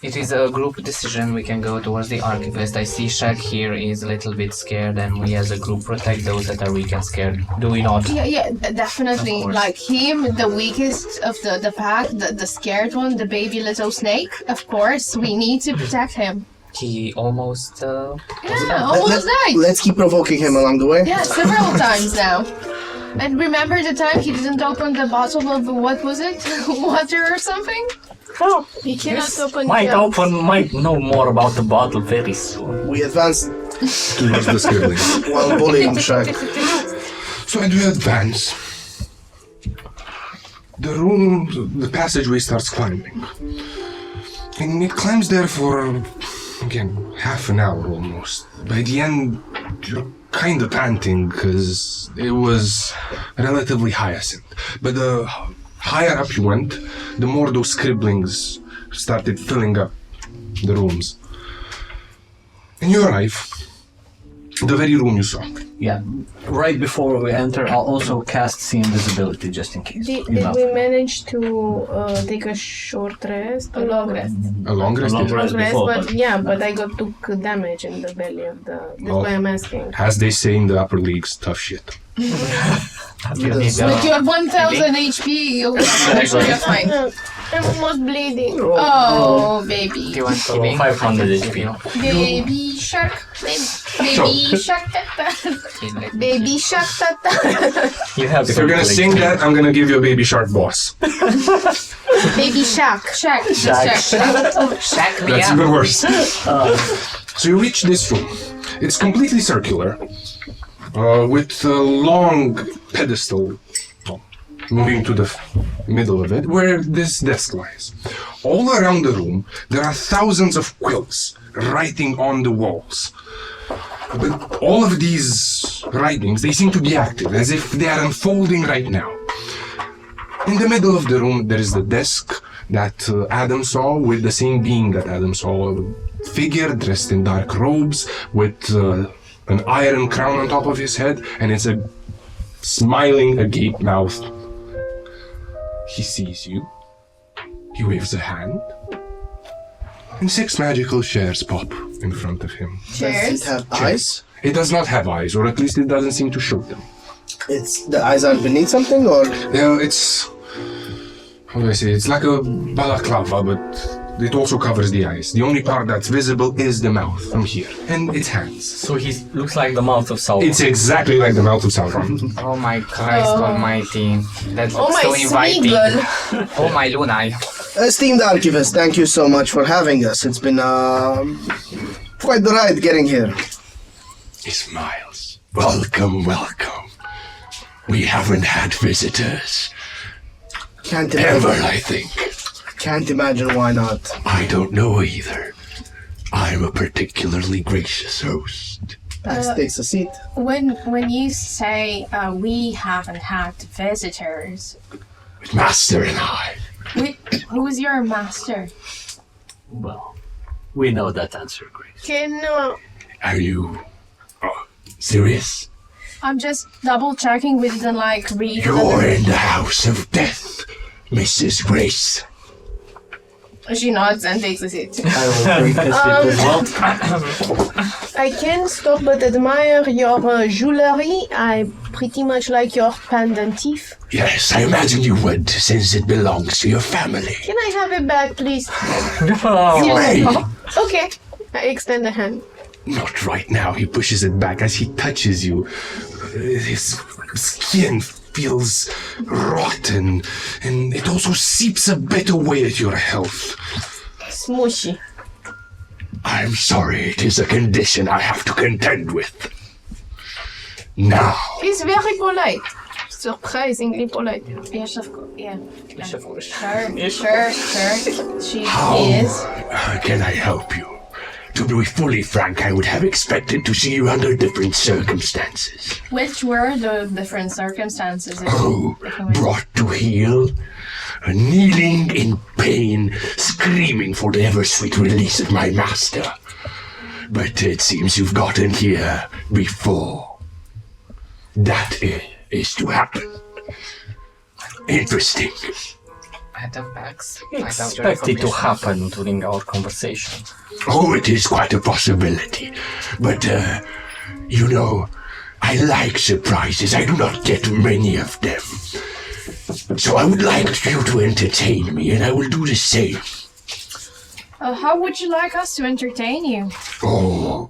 It is a group decision. We can go towards the archivist. I see Shaq here is a little bit scared, and we as a group protect those that are weak and scared. Do we not? Yeah, definitely. Of course. Like him, the weakest of the pack, the scared one, the baby little snake. Of course, we need to protect him. He almost. Yeah, almost died. Let's keep provoking him along the way. Yeah, several times now. And remember the time he didn't open the bottle of what was it? Water or something? Oh, he cannot open might know more about the bottle very soon. We advance Towards the scribbling. while bullying Shaq. So as we advance, the passageway starts climbing. And it climbs there for, again, half an hour almost. By the end, you're kind of panting because it was relatively hyacinth. But the higher up you went, the more those scribblings started filling up the rooms. And you arrive, the very room you saw. Yeah. Right before we enter, I'll also cast See Invisibility just in case. Did You know. we manage to take a short rest? A long rest. A long rest. A long yes. rest. Rest, before, but yeah, but I got took damage in the belly of the. That's Oh. why I'm asking. As they say in the upper leagues, tough shit. You need With your 1000 HP, you'll be fine. I'm almost bleeding. Oh, baby. You want to be 500 HP. Baby shark. Baby shark. Baby shark. You have If you're gonna sing that, I'm gonna give you a baby shark boss. Baby shark. Shark. Shack me That's up. even worse. So you reach this room. It's completely circular, with a long pedestal, well, moving to the middle of it, where this desk lies. All around the room, there are thousands of quills writing on the walls. But all of these writings, they seem to be active, as if they are unfolding right now. In the middle of the room, there is the desk that Adam saw, with the same being that Adam saw, a figure dressed in dark robes with an iron crown on top of his head, and it's a smiling, agape mouth. He sees you. He waves a hand, and 6 magical chairs pop in front of him. Does it have eyes? It does not have eyes, or at least it doesn't seem to show them. It's the eyes are beneath something, or It's, how do I say, it's like a balaclava, but it also covers the eyes. The only part that's visible is the mouth from here, and its hands. So he looks like the mouth of Sauron. It's exactly like the mouth of Sauron. Oh my Christ almighty. That Oh looks my so inviting. Smeagol. Oh my Lunai. esteemed archivist, thank you so much for having us. It's been quite the ride getting here. He smiles. Welcome, welcome. We haven't had visitors. Can't Ever, imagine. I think. Can't imagine why not. I don't know either. I'm a particularly gracious host. Pax takes a seat. When you say we haven't had visitors, Master and I. who's your master? Well, we know that answer, Grace. Can Are you serious? I'm just double checking we didn't read. You're in the house of death, Mrs. Grace. She nods and takes a seat. I will drink this as well. I can stop but admire your jewelry. I pretty much like your pendentif. Yes, I imagine you would, since it belongs to your family. Can I have it back, please? You may. Okay. I extend a hand. Not right now. He pushes it back as he touches you. His skin feels rotten, and it also seeps a bit away at your health. Smushy. I'm sorry, it is a condition I have to contend with. Now, He's very polite. Surprisingly polite. Yes, of course. Yeah. Yes, of course. Sure. She how is. can I help you? To be fully frank, I would have expected to see you under different circumstances. Which were the different circumstances? Oh, brought to heel, kneeling in pain, screaming for the ever-sweet release of my master. But it seems you've gotten here before. That is to happen. Interesting. Adam Pax. Expect it to happen during our conversation. Oh, it is quite a possibility. But, you know, I like surprises. I do not get many of them. So I would like you to entertain me, and I will do the same. How would you like us to entertain you? Oh.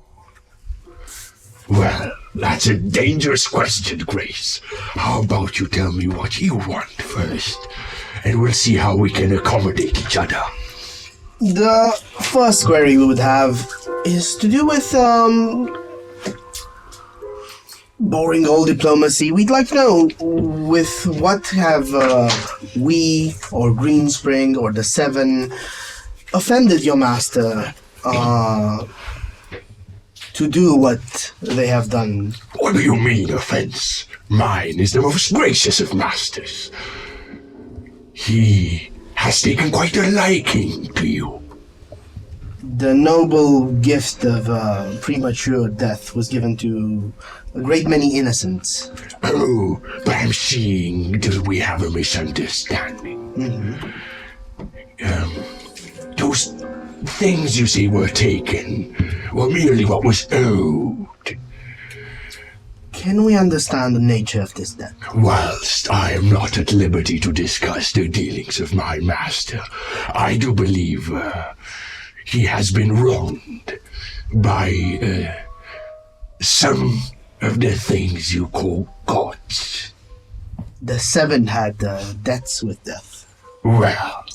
Well, that's a dangerous question, Grace. How about you tell me what you want first, and we'll see how we can accommodate each other. The first query we would have is to do with boring old diplomacy. We'd like to know with what have we or Greenspring or the Seven offended your master to do what they have done. What do you mean, offense? Mine is the most gracious of masters. He has taken quite a liking to you. The noble gift of premature death was given to a great many innocents. Oh, but I'm seeing that we have a misunderstanding. Those things you see were taken were merely what was owed. Can we understand the nature of this debt? Whilst I am not at liberty to discuss the dealings of my master, I do believe he has been wronged by some of the things you call gods. The Seven had debts with death. Well,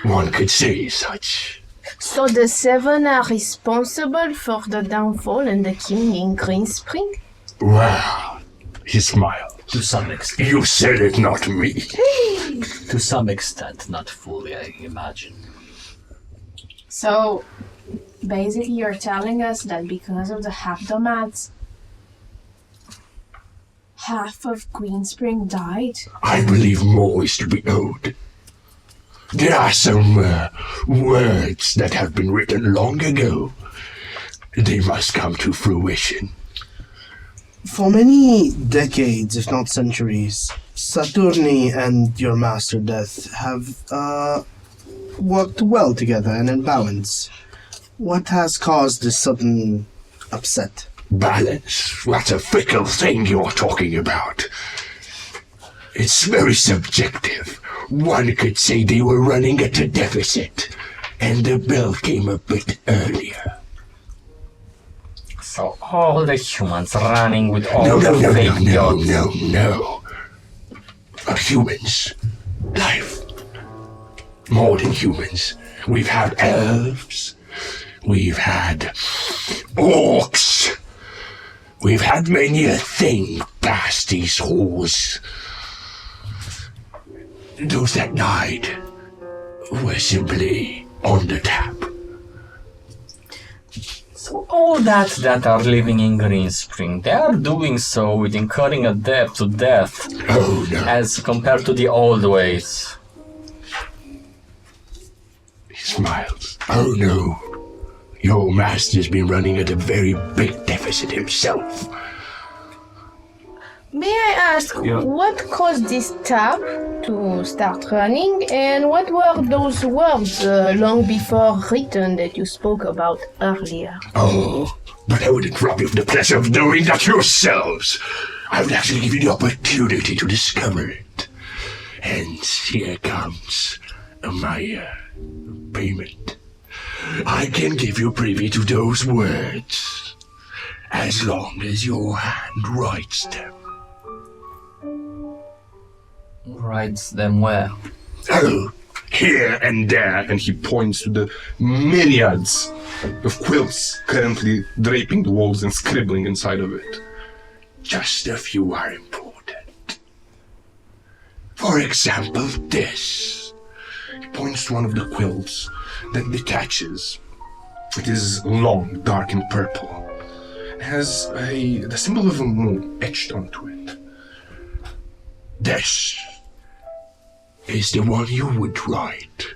one could say such. So the Seven are responsible for the downfall and the king in Greenspring? Well, he smiles. To some extent. You said it, not me. To some extent, not fully, I imagine. So, basically, you're telling us that because of the haptomads, half of Greenspring died? I believe more is to be owed. There are some words that have been written long ago. They must come to fruition. For many decades, if not centuries, Saturni and your Master Death have worked well together and in balance. What has caused this sudden upset? Balance? What a fickle thing you're talking about. It's very subjective. One could say they were running at a deficit, and the bill came a bit earlier. So all the humans running with all No. Humans. Life. More than humans. We've had elves. We've had orcs. We've had many a thing past these halls. Those that died were simply on the tap. So all that are living in Greenspring, they are doing so with incurring a debt to death. Oh no. As compared to the old ways. He smiles. Oh no. Your master's been running at a very big deficit himself. May I ask, what caused this tap to start running, and what were those words long before written that you spoke about earlier? Oh, but I wouldn't rob you of the pleasure of doing that yourselves. I would actually give you the opportunity to discover it. And here comes my payment. I can give you privy to those words, as long as your hand writes them. Writes them where? Oh, Here and there, and he points to the myriads of quilts currently draping the walls and scribbling inside of it. just a few are important. For example, this. He points to one of the quilts that detaches. It is long, dark, and purple. It has the symbol of a moon etched onto it. This is the one you would write.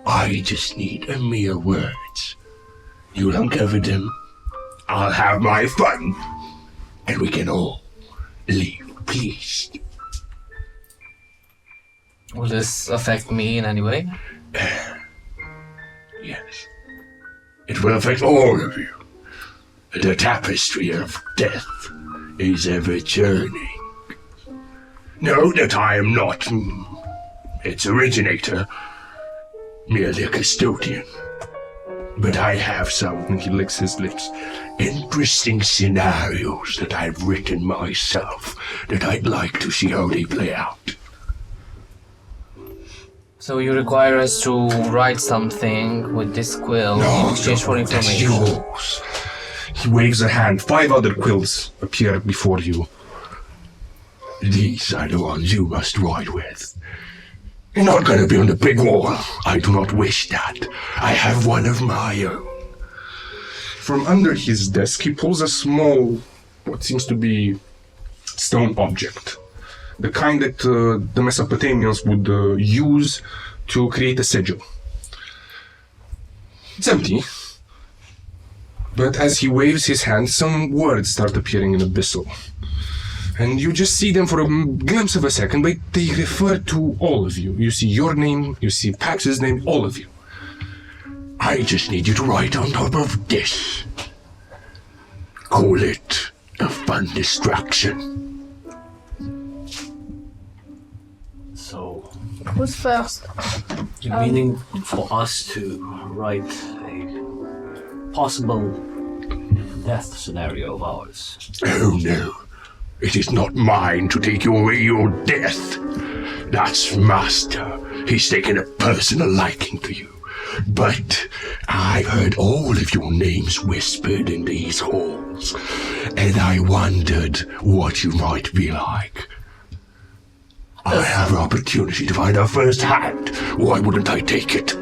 I just need a mere words. You'll uncover them, I'll have my fun, and we can all leave pleased. Will this affect me in any way? Yes. It will affect all of you. The tapestry of death is ever churning. Know that I am not its originator, merely a custodian. But I have some, And he licks his lips. interesting scenarios that I've written myself that I'd like to see how they play out. So you require us to write something with this quill in exchange for That's information. yours. He waves a hand. 5 other quills appear before you. These are the ones you must ride with. You're not gonna be on the big wall. I do not wish that. I have one of my own. From under his desk, he pulls a small, what seems to be stone object. The kind that the Mesopotamians would use to create a sigil. It's empty. But as he waves his hand, some words start appearing in Abyssal. And you just see them for a glimpse of a second, but they refer to all of you. You see your name, you see Pax's name, all of you. I just need you to write on top of this. Call it a fun distraction. So, Who's first? meaning for us to write a possible death scenario of ours. Oh no, it is not mine to take away your death. That's Master. He's taken a personal liking to you. but I've heard all of your names whispered in these halls, and I wondered what you might be like. I have an opportunity to find out firsthand. Why wouldn't I take it?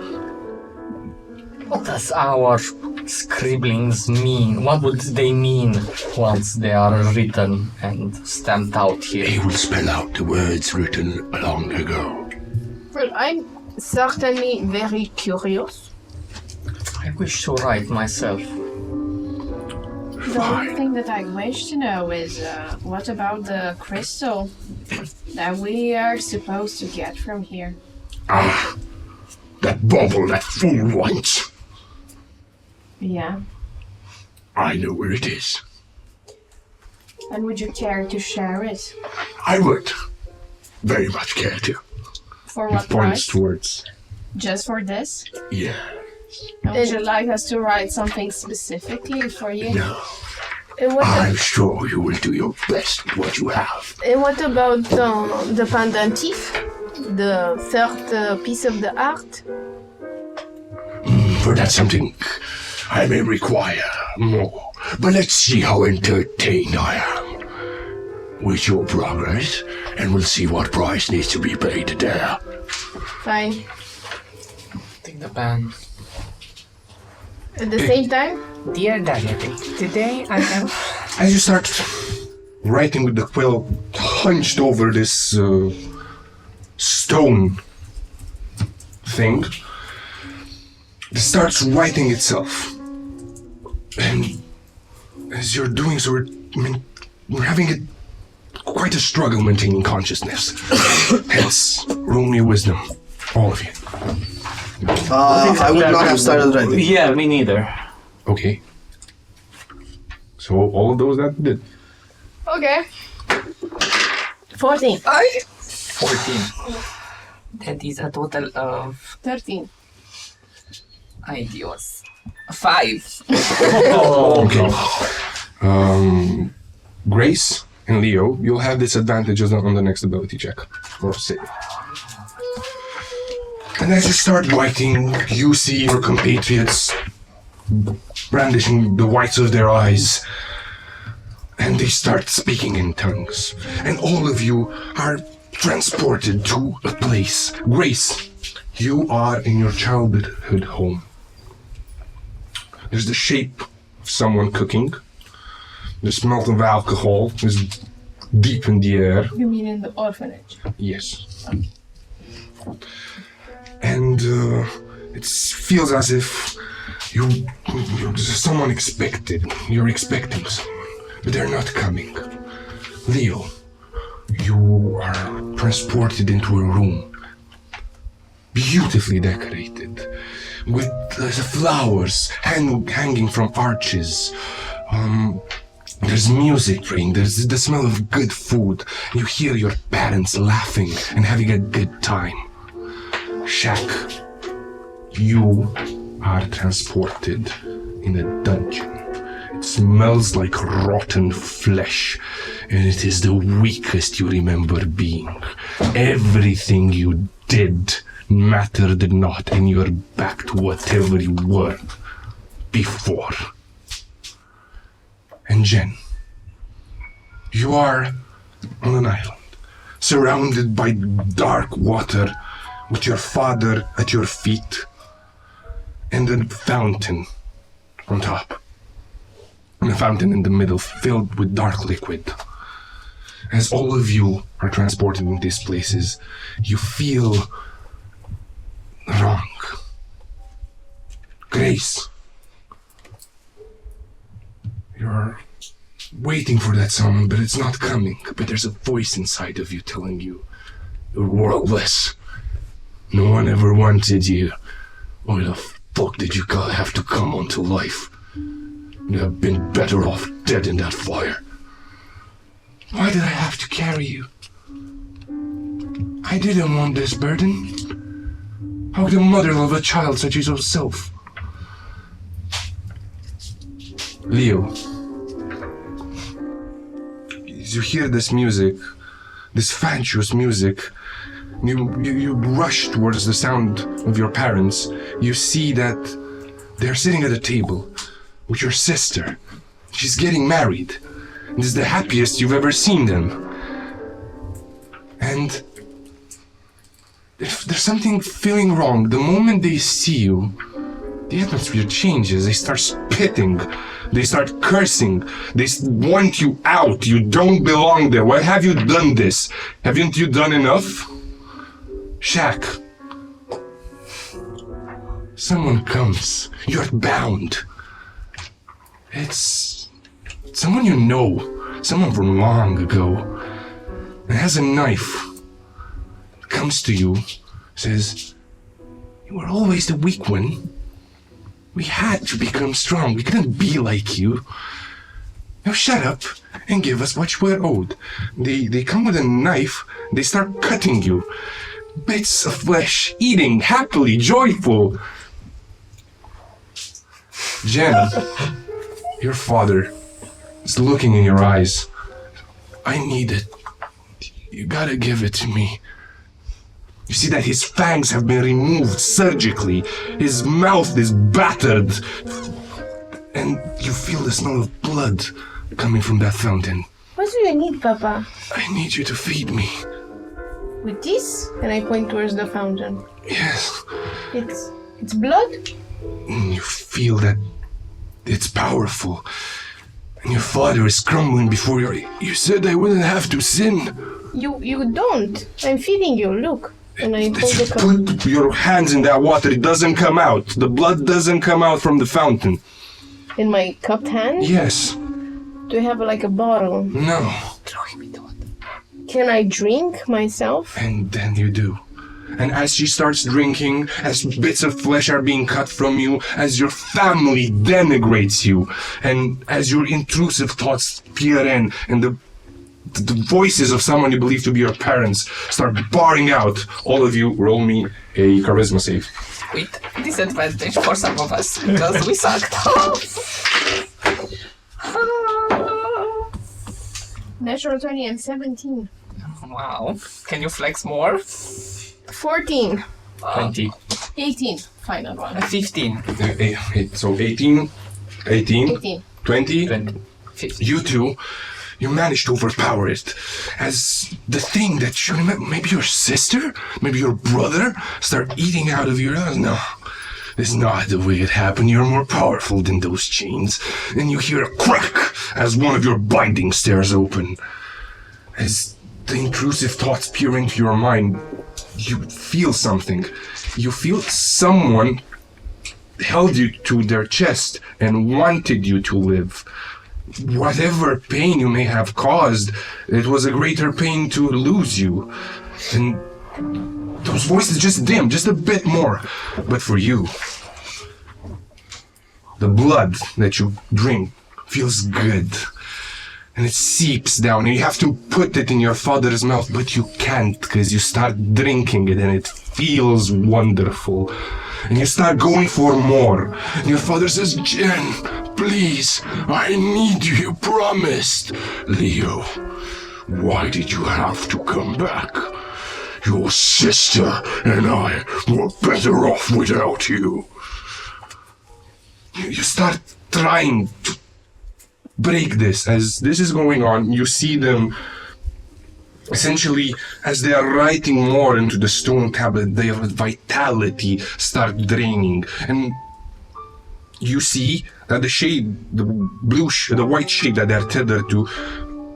What does our scribblings mean? What would they mean once they are written and stamped out here? They will spell out the words written long ago. Well, I'm certainly very curious. I wish to write myself. The one thing that I wish to know is what about the crystal that we are supposed to get from here? Ah, that bauble that fool wants. Yeah. I know where it is. And would you care to share it? I would very much care to. For what Points price? towards. Just for this? Yeah. And would you like us to write something specifically for you? No. And what, I'm sure you will do your best with what you have. and what about the pendentif? The third piece of the art? For that's something I may require more. But let's see how entertained I am with your progress, and we'll see what price needs to be paid there. Fine. Take the pen. At the same time? Dear Diary, today I am... As you start writing with the quill hunched over this stone thing, it starts writing itself. And as you're doing so, we're having quite a struggle maintaining consciousness. Hence, roll me wisdom, all of you. I would not have started writing. Yeah, me neither. Okay. So all of those that did. Okay. 14. 14. That is a total of 13. ideas. 5. Okay. Grace and Leo, you'll have disadvantages on the next ability check or save. And as you start writing, you see your compatriots brandishing the whites of their eyes, and they start speaking in tongues. And all of you are transported to a place. Grace, you are in your childhood home. There's the shape of someone cooking. The smell of alcohol is deep in the air. You mean in the orphanage? Yes. And it feels as if someone expected. You're expecting someone, but they're not coming. Leo, you are transported into a room, beautifully decorated, with flowers hanging from arches. There's music playing, there's the smell of good food. You hear your parents laughing and having a good time. Shaq, you are transported in a dungeon. It smells like rotten flesh, and it is the weakest you remember being. Everything you did mattered not, and you're back to whatever you were before. And Jen, you are on an island, surrounded by dark water, with your father at your feet, and a fountain on top. And a fountain in the middle filled with dark liquid. As all of you are transported in these places, you feel wrong. Grace, you're waiting for that someone, but it's not coming. But there's a voice inside of you telling you, you're worthless. No one ever wanted you. Why the fuck did you have to come onto life? You'd have been better off dead in that fire. Why did I have to carry you? I didn't want this burden. How could a mother love a child such as yourself? Leo, as you hear this music, this fatuous music, You rush towards the sound of your parents. You see that they're sitting at a table with your sister. She's getting married. This is the happiest you've ever seen them. And if there's something feeling wrong, the moment they see you, the atmosphere changes. They start spitting. They start cursing. They want you out. You don't belong there. Why have you done this? Haven't you done enough? Shaq. Someone comes. You're bound. It's someone you know. Someone from long ago. It has a knife. Comes to you. Says, you were always the weak one. We had to become strong. We couldn't be like you. Now shut up and give us what we're owed. They come with a knife. They start cutting you. Bits of flesh, eating, happily, joyful. Jen, your father is looking in your eyes. I need it. You gotta give it to me. You see that his fangs have been removed surgically. His mouth is battered. And you feel the smell of blood coming from that fountain. What do you need, Papa? I need you to feed me. With this? And I point towards the fountain. Yes. It's blood? You feel that it's powerful. And your father is crumbling before your... You said I wouldn't have to sin. You don't. I'm feeding you, look. And I hold the cup. Put your hands in that water. It doesn't come out. The blood doesn't come out from the fountain. In my cupped hand? Yes. Do you have like a bottle? No. Can I drink myself? And then you do. And as she starts drinking, as bits of flesh are being cut from you, as your family denigrates you, and as your intrusive thoughts peer in, and the voices of someone you believe to be your parents start barring out, all of you roll me a charisma save. With disadvantage for some of us because we sucked. Natural 20 and 17. Wow. Can you flex more? 14. 20. 18. Final one. 15. So 18, 18. 20, 15. you two, you managed to overpower it as the thing that should have, maybe your sister, maybe your brother, start eating out of your eyes. No, this is not the way it happened. You're more powerful than those chains. And you hear a crack as one of your bindings stares open. As the intrusive thoughts peer into your mind, you feel something. You feel someone held you to their chest and wanted you to live. Whatever pain you may have caused, it was a greater pain to lose you. And those voices just dim, just a bit more. But for you, the blood that you drink feels good. And it seeps down, and you have to put it in your father's mouth, but you can't, because you start drinking it, and it feels wonderful. And you start going for more. And your father says, Jen, please, I need you, you promised. Leo, why did you have to come back? Your sister and I were better off without you. You start trying to break this. As this is going on, you see them essentially, as they are writing more into the stone tablet, their vitality start draining. And you see that the shade, the white shade that they're tethered to,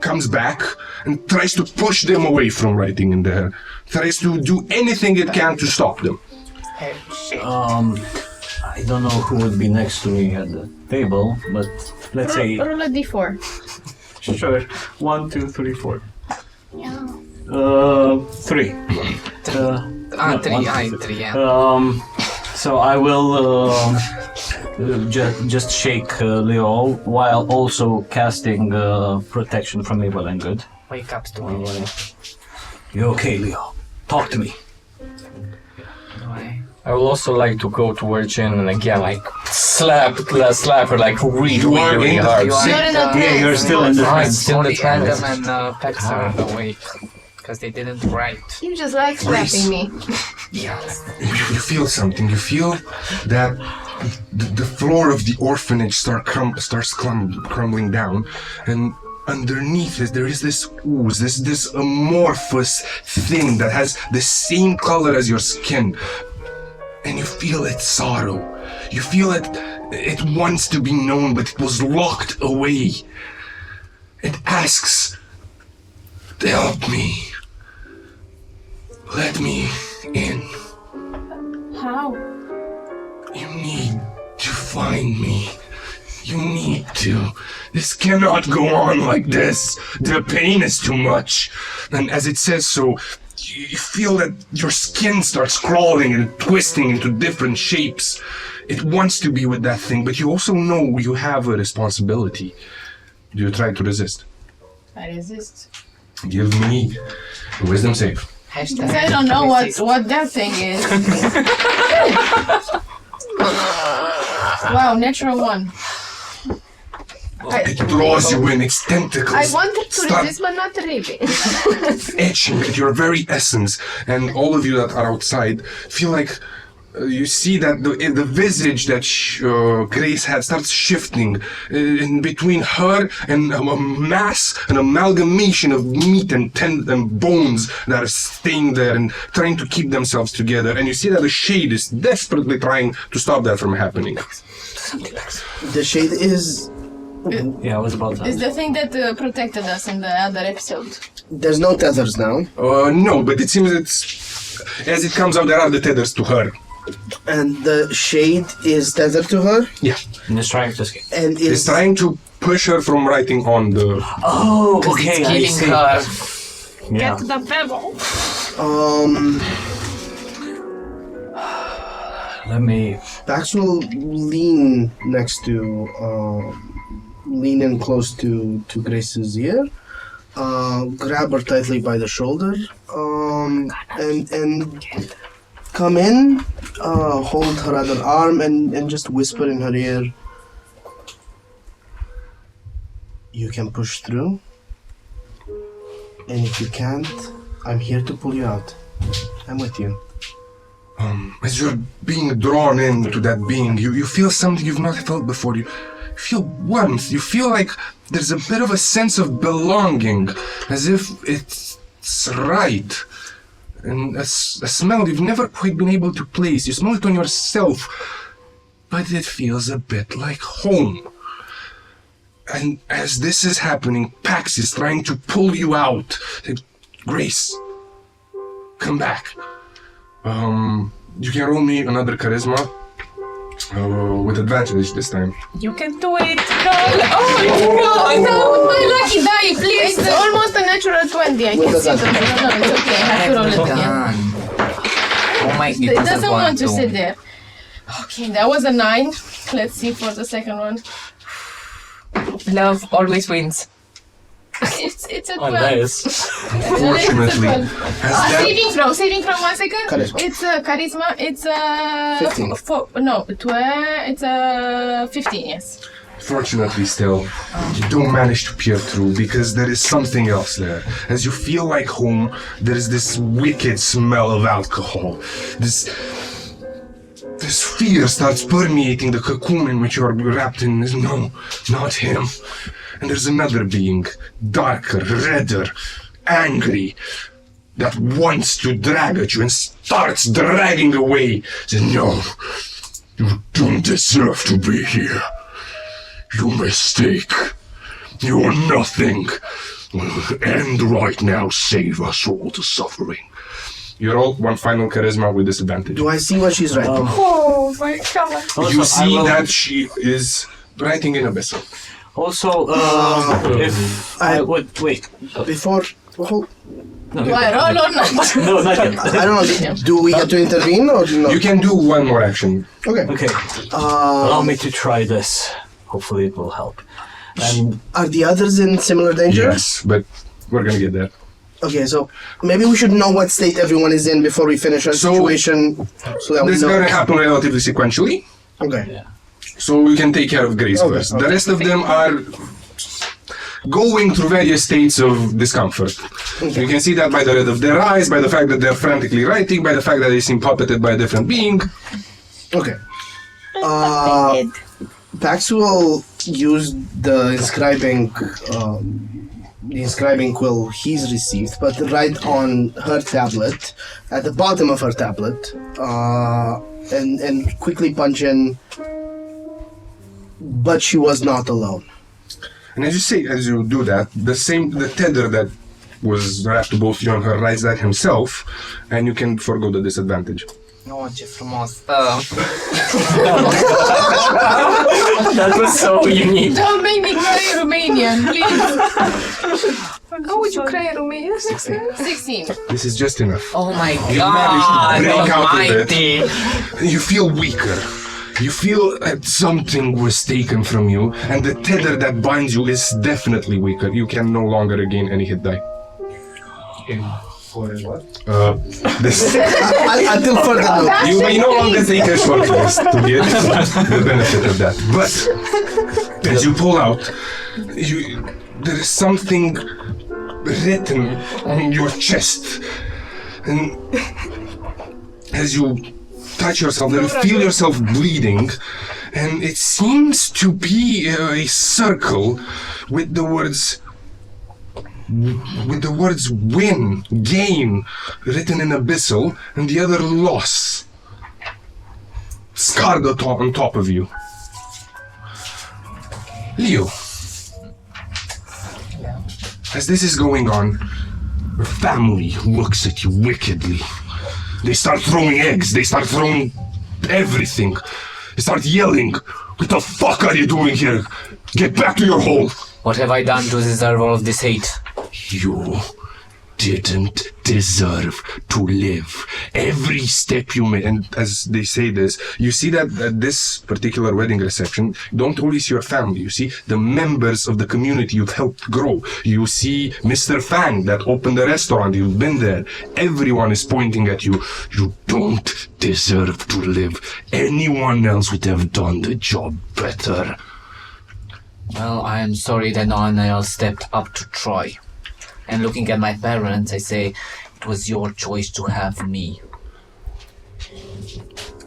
comes back and tries to push them away from writing in there. Tries to do anything it can to stop them. I don't know who would be next to me at the table, but let's say... Roll a d4. Sure. 1, 2, 3, 4. Yeah. 3. 3, yeah. So I will just shake Leo while also casting protection from evil and good. Wake up, Stormy. You okay, Leo? Talk to me. I would also like to go towards Jen and again, like, slap her, like, really hard. You're in the You're still in the I'm trance. still the tandem and pets are awake. Because they didn't write. You just like slapping me. Yes. You feel something. You feel that the floor of the orphanage starts crumbling down, and underneath it there is this ooze, this amorphous thing that has the same color as your skin, and you feel its sorrow. You feel it wants to be known, but it was locked away. It asks, "Help me. Let me in. How? You need to find me. You need to. This cannot go on like this. The pain is too much." And as it says so, you feel that your skin starts crawling and twisting into different shapes. It wants to be with that thing, but you also know you have a responsibility. Do you try to resist? I resist. Give me a wisdom save. Because I don't know what that thing is. Wow, natural one. It draws you in, its tentacles. I wanted to start resist, but not really. etching at your very essence, and all of you that are outside feel like you see that the visage that Grace had starts shifting in between her and a mass, an amalgamation of meat and bones that are staying there and trying to keep themselves together. And you see that the shade is desperately trying to stop that from happening. The shade is... Yeah, I was about that. It's the thing that protected us in the other episode. There's no tethers now. No, but it seems as it comes out, there are the tethers to her. And the shade is tethered to her? Yeah. And it's trying to escape. And It's trying to push her from writing on the... Oh, okay, It's I killing see. her. Yeah. Get the pebble. Let me... Pax will lean next to... lean in close to Grace's ear. Grab her tightly by the shoulder. And come in, hold her other arm and just whisper in her ear. You can push through. And if you can't, I'm here to pull you out. I'm with you. As you're being drawn into that being, you feel something you've not felt before. You feel warmth. You feel like there's a bit of a sense of belonging, as if it's right. And a smell you've never quite been able to place. You smell it on yourself, but it feels a bit like home. And as this is happening, Pax is trying to pull you out. Grace, come back. You can roll me another charisma. With advantage this time. You can do it, Karla. Oh, no, my lucky die, please. It's almost a natural 20. I can see the... No, it's okay. I have to roll it again. Oh my, It doesn't want to sit there. Okay, that was a 9. Let's see for the second one. Love always wins. It's a 12. Unless... Fortunately, Saving throw 1 second. Charisma. It's a charisma. It's a 15. It's a 15. Yes. Fortunately still, you don't manage to peer through because there is something else there. As you feel like home, there is this wicked smell of alcohol. This fear starts permeating the cocoon in which you are wrapped in. No, not him. And there's another being, darker, redder, angry, that wants to drag at you and starts dragging away. Says, "No, you don't deserve to be here. You mistake. You are nothing. End right now. Save us all the suffering." You roll one final charisma with disadvantage. Do I see what she's writing? Oh my God. You see that she is writing in abyssal. Also, if I would... Wait. Before... Oh, Do I roll or not? No, not yet. I don't know. Do we get to intervene or no? You can do one more action. Okay. Okay. Allow me to try this. Hopefully it will help. And Are the others in similar danger? Yes, but we're gonna get there. Okay, so maybe we should know what state everyone is in before we finish our situation, so that we This is know. gonna happen relatively sequentially. Okay. So we can take care of Grace Okay, first. okay. The rest of them are going through various states of discomfort. You can see that by the red of their eyes, by the fact that they're frantically writing, by the fact that they seem puppeted by a different being. Okay. Pax will use the inscribing quill he's received, but write on her tablet, at the bottom of her tablet, and quickly punch in, but she was not alone. And as you do that, the tether that was wrapped to both you and her writes that himself, and you can forgo the disadvantage. No, ce frumos. That was so unique. Don't make me cry Romanian, please. How would you cry Romanian? 16. This is just enough. Oh my You god, managed to break out of almighty. it. You feel weaker. You feel that something was taken from you, and the tether that binds you is definitely weaker. You can no longer regain any hit die. For what? This. Until further notice. You may no longer take a short rest to get the benefit of that. But as you pull out, there is something written on your chest, and as you touch yourself, you feel yourself bleeding, and it seems to be a circle with the words win, gain, written in abyssal, and the other loss, scarred on top of you. Leo, as this is going on, your family looks at you wickedly. They start throwing eggs, they start throwing everything. They start yelling, "What the fuck are you doing here? Get back to your hole!" What have I done to deserve all of this hate? You didn't deserve to live. Every step you made, and as they say this, you see that at this particular wedding reception, you don't only see your family, you see the members of the community you've helped grow. You see Mr. Fang that opened the restaurant, you've been there. Everyone is pointing at you. You don't deserve to live. Anyone else would have done the job better. Well, I am sorry that no one else stepped up to try. And looking at my parents, I say, it was your choice to have me.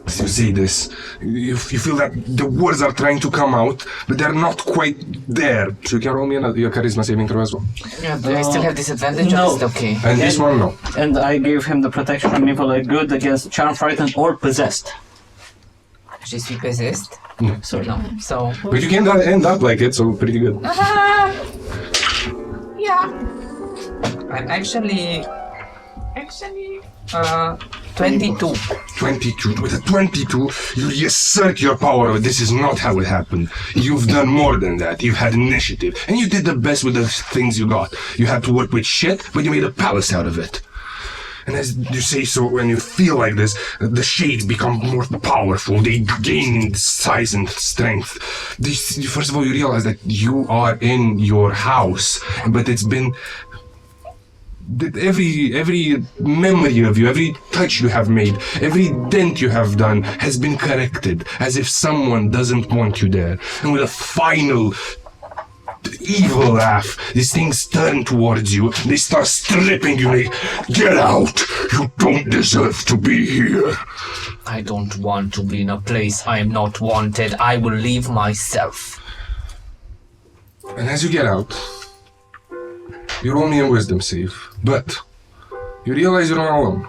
As you say this, you feel that the words are trying to come out, but they're not quite there. So you can roll me your charisma saving throw as well. Yeah, do I still have disadvantage? No. Or is it okay? And this one, no. And I gave him the protection from evil and good against charm, frightened, or possessed. Je suis possessed? Sorry. No. So, But you can end up like it, so pretty good. Yeah. I'm actually 22. 22. With a 22, you assert your power. This is not how it happened. You've done more than that. You've had initiative. And you did the best with the things you got. You had to work with shit, but you made a palace out of it. And as you say so, when you feel like this, the shades become more powerful. They gain in size and strength. First of all, you realize that you are in your house, but it's been... Every memory of you, every touch you have made, every dent you have done has been corrected, as if someone doesn't want you there. And with a final evil laugh, these things turn towards you, they start stripping you, like, "Get out! You don't deserve to be here!" I don't want to be in a place I am not wanted. I will leave myself. And as you get out, you're only a wisdom save, but you realize you're not alone.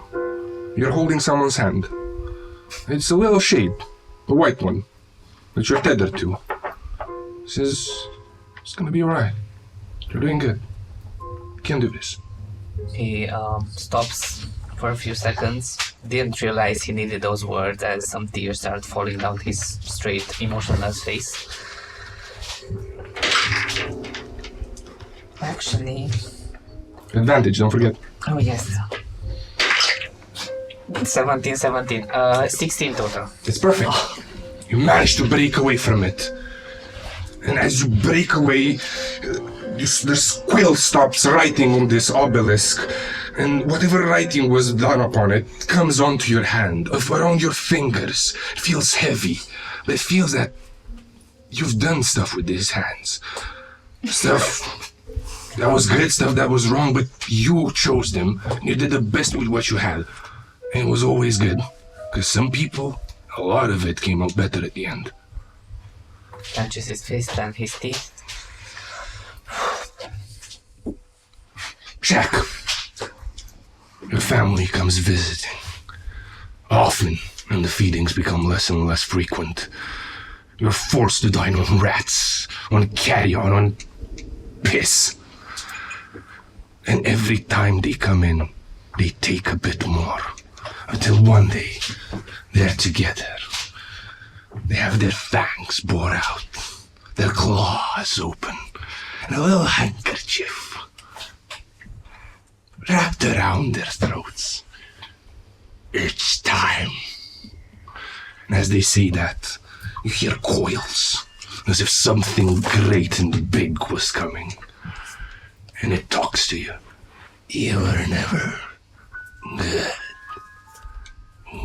You're holding someone's hand. It's a little shade, a white one, that you're tethered to. It says, "It's gonna be alright. You're doing good. You can do this." He stops for a few seconds. Didn't realize he needed those words as some tears started falling down his straight, emotionless face. Actually... Advantage, don't forget. Oh, yes. 17. 16 total. It's perfect. You manage to break away from it. And as you break away, the quill stops writing on this obelisk, and whatever writing was done upon it comes onto your hand, around your fingers. It feels heavy, but it feels that you've done stuff with these hands. Stuff That was great stuff, that was wrong, but you chose them. You did the best with what you had. And it was always good. Because some people, a lot of it came out better at the end. Clenches his fist and his teeth. Jack, your family comes visiting. Often, and the feedings become less and less frequent. You're forced to dine on rats, on carrion, on piss. And every time they come in, they take a bit more. Until one day, they're together. They have their fangs bore out, their claws open, and a little handkerchief wrapped around their throats. It's time. And as they say that, you hear coils, as if something great and big was coming. And it talks to you. You were never good,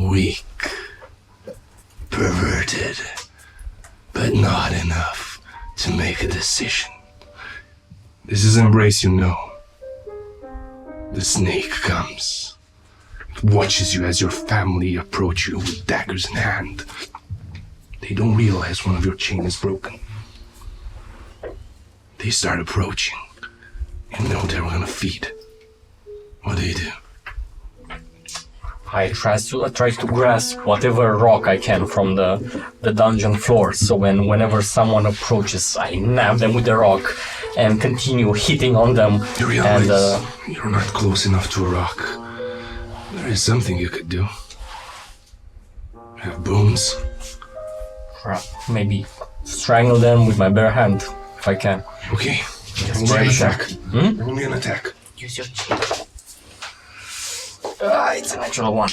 weak, perverted, but not enough to make a decision. This is embrace, you know. The snake comes. It watches you as your family approach you with daggers in hand. They don't realize one of your chain is broken. They start approaching. You know they were gonna feed. What do? I try to grasp whatever rock I can from the dungeon floor. So whenever someone approaches, I nab them with the rock and continue hitting on them. You realize you're not close enough to a rock. There is something you could do. Have bones. Maybe strangle them with my bare hand, if I can. Okay. Roll me an attack. Roll me an attack. Use your chin. It's a natural one.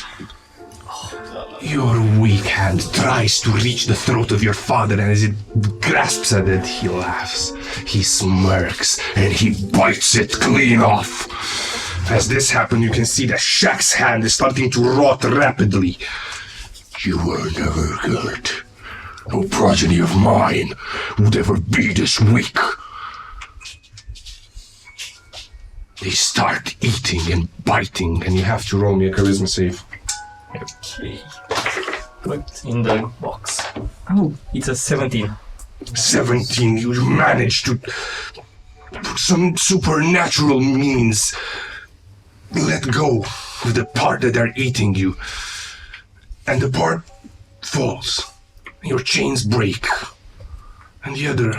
Your weak hand tries to reach the throat of your father, and as it grasps at it, he laughs. He smirks, and he bites it clean off. As this happens, you can see that Shaq's hand is starting to rot rapidly. You were never good. No progeny of mine would ever be this weak. They start eating and biting, and you have to roll me a charisma save. Okay. Put in the box. Oh, it's a 17. 17, you manage to, through some supernatural means, let go of the part that are eating you. And the part falls. Your chains break. And the other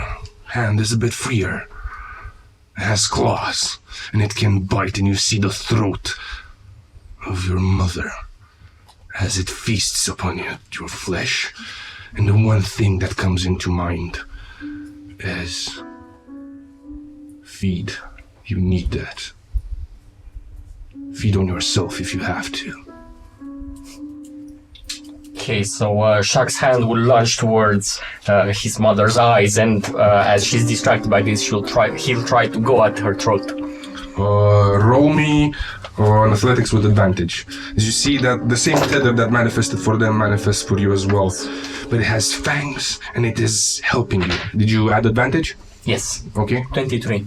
hand is a bit freer. It has claws, and it can bite, and you see the throat of your mother as it feasts upon your flesh. And the one thing that comes into mind is feed. You need that. Feed on yourself if you have to. Okay, so Shaq's hand will lunge towards his mother's eyes, and as she's distracted by this, he'll try to go at her throat. Roll me on athletics with advantage. As you see that the same tether that manifested for them manifests for you as well. But it has fangs, and it is helping you. Did you add advantage? Yes. Okay. 23.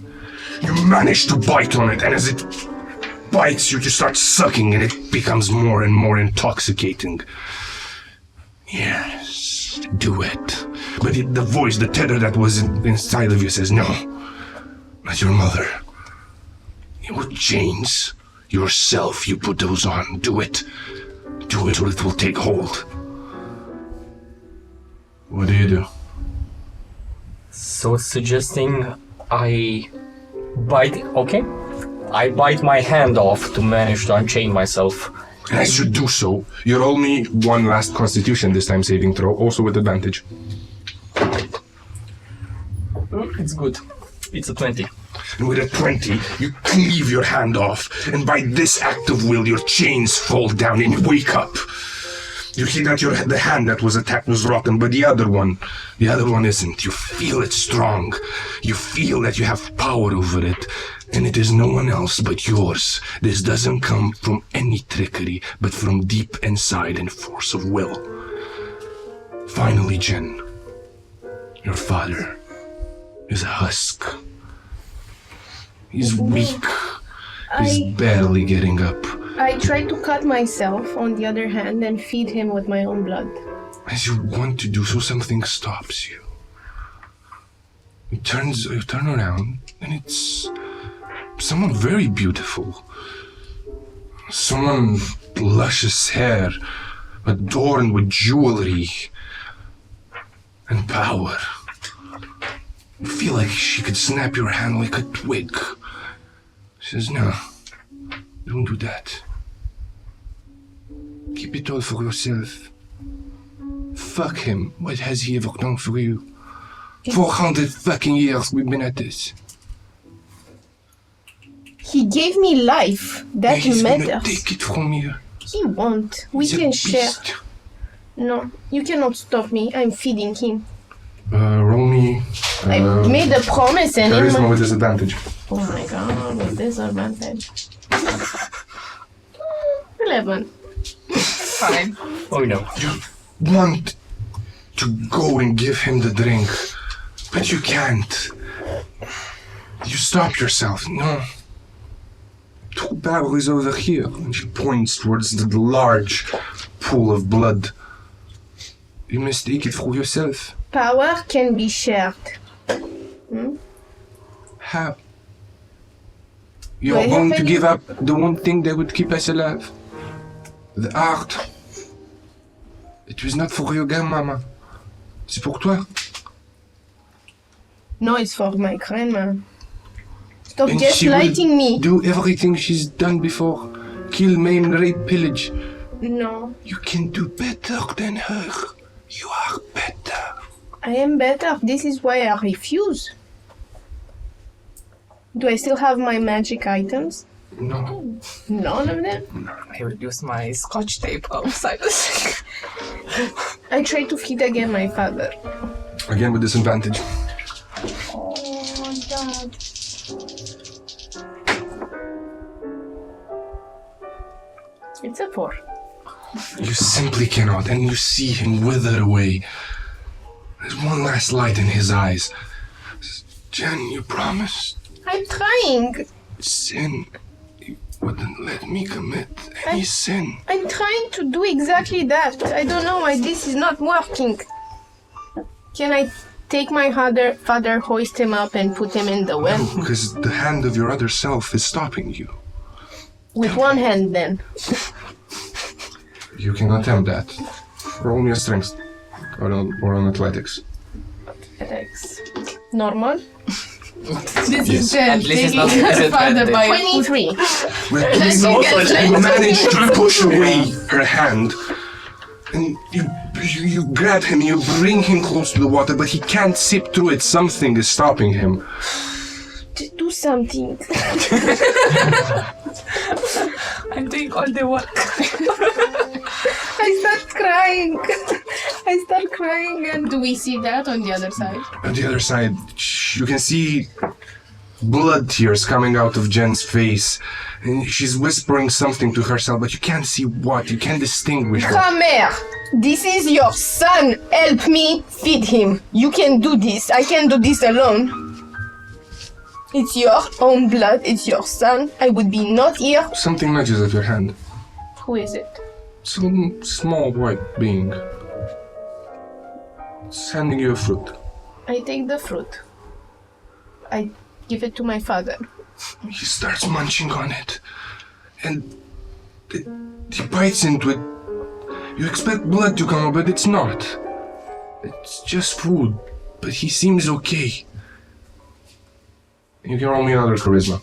You manage to bite on it, and as it bites you, you start sucking, and it becomes more and more intoxicating. Yes, do it. But the voice, the tether that was inside of you says, no, not your mother. Your chains, yourself, you put those on. Do it. Do it or it will take hold. What do you do? So suggesting I bite, okay. I bite my hand off to manage to unchain myself. As you do so, you roll me one last Constitution, this time saving throw, also with advantage. It's good. It's a 20. And with a 20, you cleave your hand off, and by this act of will, your chains fall down and wake up. You see that the hand that was attacked was rotten, but the other one isn't. You feel it strong. You feel that you have power over it, and it is no one else but yours. This doesn't come from any trickery, but from deep inside and force of will. Finally, Jen, your father is a husk. He's weak. He's barely getting up. I try to cut myself, on the other hand, and feed him with my own blood. As you want to do so, something stops you. You turn around, and it's someone very beautiful. Someone with luscious hair, adorned with jewelry and power. You feel like she could snap your hand like a twig. She says, no, don't do that. Keep it all for yourself. Fuck him. What has he ever done for you? 400 fucking years we've been at this. He gave me life. That He's matters. gonna take it from you. He won't. We He's a can share. beast. No, you cannot stop me. I'm feeding him. Roll me. I made a promise and in Charisma my... with disadvantage. Oh my god, with disadvantage. 11. Fine. Oh no. You want to go and give him the drink, but you can't. You stop yourself. No. The barrel is over here. And she points towards the large pool of blood. You must take it for yourself. Power can be shared. How? Do You're I have going to any- give up the one thing that would keep us alive? The art. It was not for your grandmama. C'est pour toi. No, it's for my grandma. Stop And she will gaslighting me. do everything she's done before. Kill, maim, rape, pillage. No, You can do better than her. You are better. I am better. This is why I refuse. Do I still have my magic items? No. None of them? I will use my scotch tape outside the sink. I try to feed again my father. Again with disadvantage. Oh, Dad. It's a 4. You simply cannot, and you see him wither away. There's one last light in his eyes. Jen, you promised I'm trying. sin. You wouldn't let me commit any sin. I'm trying to do exactly that. I don't know why this is not working. Can I take my father, hoist him up, and put him in the well? No, because the hand of your other self is stopping you. With one hand, then. You can attempt that. Roll me a strength. Or on athletics. Athletics. Normal. This is At least it's not taking his father disadvantage. by 23. Well, Unless you get you like- manage to push away her hand, and you grab him, you bring him close to the water, but he can't sip through it. Something is stopping him. Just do something. I'm doing all the work. I start crying. I start crying and... Do we see that on the other side? On the other side, you can see blood tears coming out of Jen's face, and she's whispering something to herself, but you can't see what. You can't distinguish what. Kramer, this is your son. Help me feed him. You can do this. I can't do this alone. It's your own blood. It's your son. I would be not here. Something nudges at your hand. Who is it? Some small white being. It's handing you a fruit. I take the fruit. I give it to my father. He starts munching on it, and he bites into it. You expect blood to come out, but it's not. It's just food, but he seems okay. You can roll me another charisma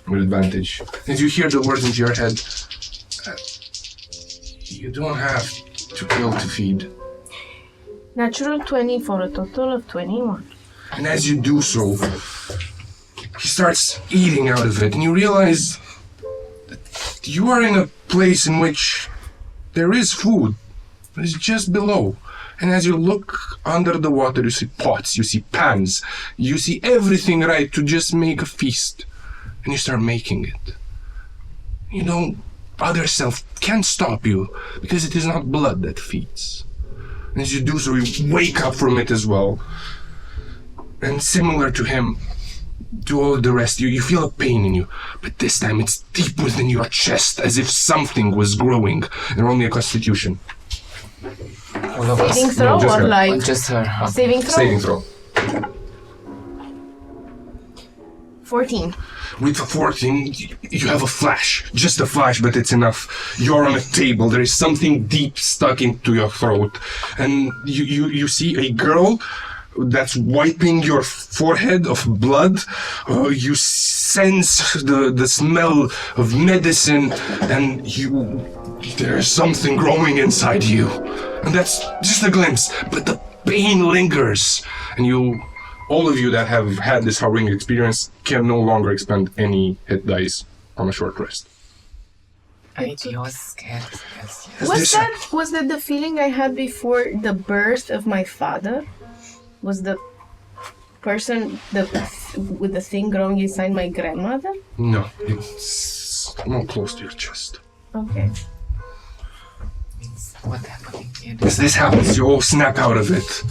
with advantage. As you hear the words into your head, you don't have to kill to feed. Natural 20 for a total of 21. And as you do so, he starts eating out of it, and you realize that you are in a place in which there is food, but it's just below. And as you look under the water, you see pots, you see pans, you see everything right to just make a feast. And you start making it. You know, other self can't stop you, because it is not blood that feeds. And as you do so, you wake up from it as well. And similar to him, do all the rest. You feel a pain in you, but this time it's deep within your chest, as if something was growing. And only a constitution. All of us. Saving throw just or her. like Just her. saving throw? Saving throw. 14. With 14, you have a flash. Just a flash, but it's enough. You're on a table. There is something deep stuck into your throat. And you see a girl that's wiping your forehead of blood. You sense the smell of medicine, and there's something growing inside you. And that's just a glimpse, but the pain lingers. And all of you that have had this harrowing experience can no longer expend any hit dice on a short rest. I was scared. Was that the feeling I had before the birth of my father? Was the person with the thing growing inside my grandmother? No, it's more close to your chest. Okay. What happened here? As this happens, you all snap out of it.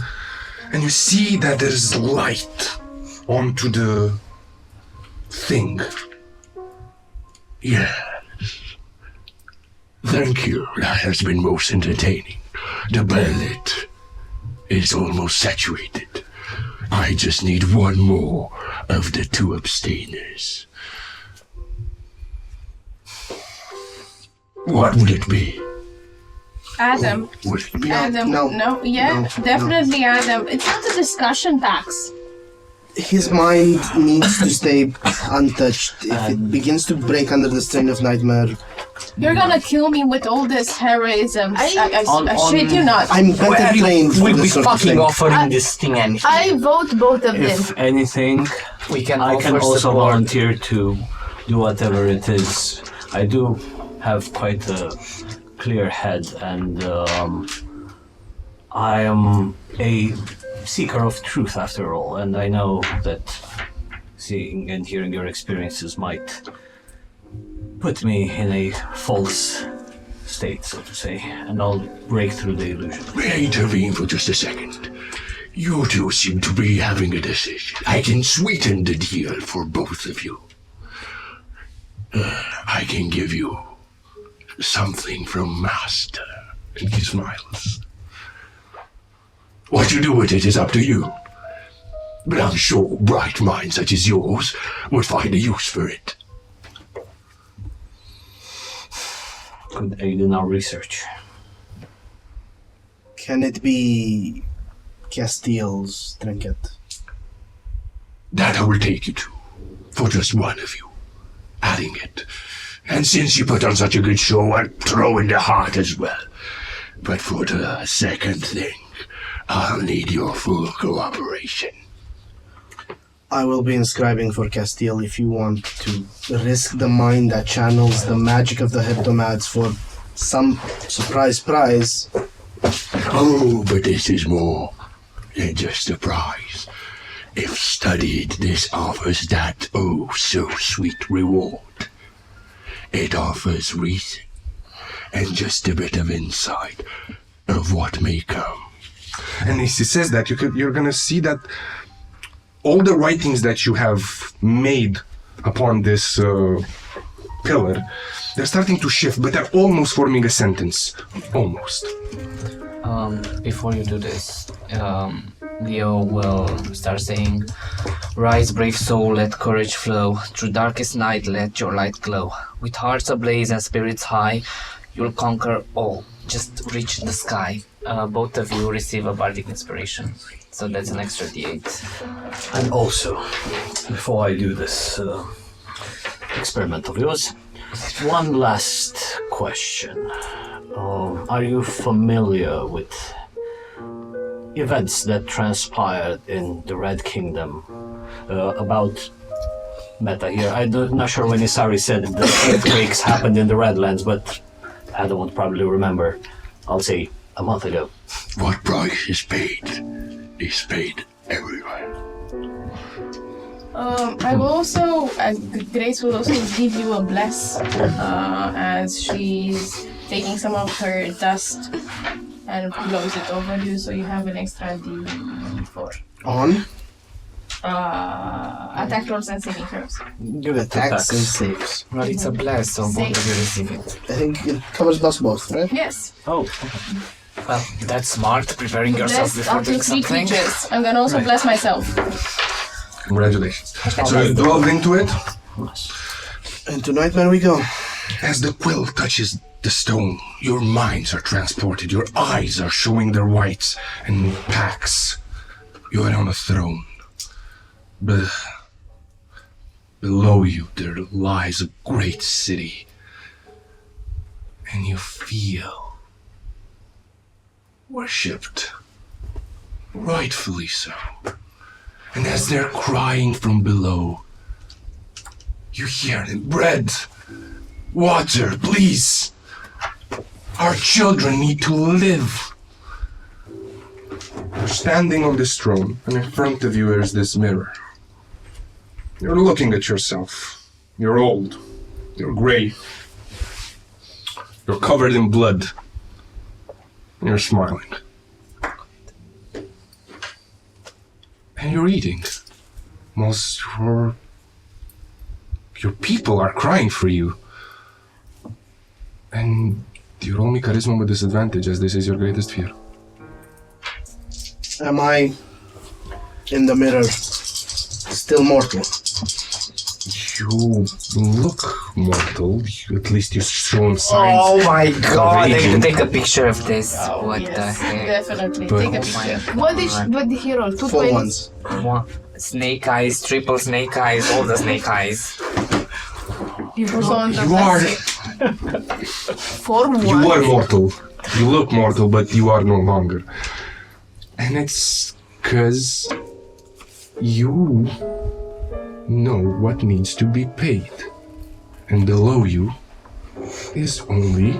And you see that there's light onto the thing. Yes. Thank you. That has been most entertaining. The ballad is almost saturated. I just need one more of the two abstainers. What would it be? Adam. Would it be? Adam. No. Yeah, No. definitely Adam. It's not a discussion tax. His mind needs to stay untouched. If it begins to break under the strain of nightmare, You're gonna kill me with all this heroism. I shit you not. I'm better trained for We'll be this sort of fucking thing. offering this thing anything. I vote both of them. If anything, We can I can offer also support. volunteer to do whatever it is. I do have quite a clear head, and I am a seeker of truth after all, and I know that seeing and hearing your experiences might put me in a false state, so to say, and I'll break through the illusion. May I intervene for just a second? You two seem to be having a decision. I can sweeten the deal for both of you. I can give you something from Master. And he smiles. What you do with it is up to you. But I'm sure bright minds such as yours would find a use for it. Could aid in our research. Can it be Castiel's trinket? That I will take you to, for just one of you, adding it. And since you put on such a good show, I'll throw in the heart as well. But for the second thing, I'll need your full cooperation. I will be inscribing for Castiel if you want to risk the mind that channels the magic of the heptamods for some surprise prize. Oh, but this is more than just a prize. If studied, this offers that oh-so-sweet reward. It offers reason and just a bit of insight of what may come. And he says that you're gonna see that all the writings that you have made upon this pillar, they're starting to shift, but they're almost forming a sentence. Almost. Before you do this, Leo will start saying, "Rise, brave soul, let courage flow. Through darkest night, let your light glow. With hearts ablaze and spirits high, you'll conquer all. Just reach the sky." Both of you receive a bardic inspiration, so that's an extra D8. And also, before I do this experiment of yours, one last question. Are you familiar with events that transpired in the Red Kingdom about meta here? I'm not sure when Isari said the earthquakes happened in the Redlands, but Adam would probably remember. I'll say a month ago. What price is paid everywhere. I will also, Grace will also give you a bless as she's taking some of her dust and blows it over you, so you have an extra D4. On? attack rolls and saving throws. Give attacks and saves. Well, it's a blast, so both of you receive it. I think it covers us both, right? Yes. Oh, Well, that's smart, preparing yourself Bless before up to doing 3 something. creatures. I'm gonna also bless myself. Congratulations. So you delve into it. And tonight, where we go? As the quill touches the stone, your minds are transported, your eyes are showing their whites and packs. You are on a throne. Below you there lies a great city. And you feel worshipped. Rightfully so. And as they're crying from below, you hear them, bread, water, please. Our children need to live. You're standing on this throne, and in front of you is this mirror. You're looking at yourself. You're old. You're gray. You're covered in blood. You're smiling. And you're eating. Most your people are crying for you. And you roll me charisma with disadvantage, as this is your greatest fear. Am I in the mirror still mortal? You look mortal. At least you've shown signs. Oh my god, I need aging. to take a picture of this. What Yes, the heck? definitely. But- Take a Oh my picture. What did he roll? 2 Full 20s? ones. One. Snake eyes, triple snake eyes, all the snake eyes. Also on the You are Form You 1. are mortal. You look mortal, but you are no longer. And it's because you know what needs to be paid. And below you is only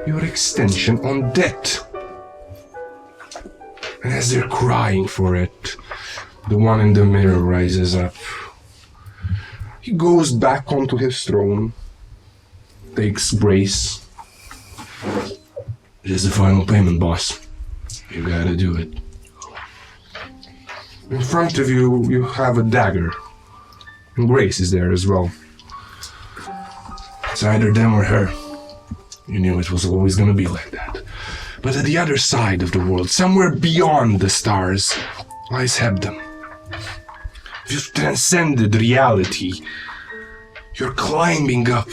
your extension on debt. And as they're crying for it, the one in the mirror rises up. He goes back onto his throne, takes brace. It is the final payment, boss. You gotta do it. In front of you, you have a dagger. And Grace is there as well. It's either them or her. You knew it was always gonna be like that. But at the other side of the world, somewhere beyond the stars, lies Hebdom. You've transcended reality. You're climbing up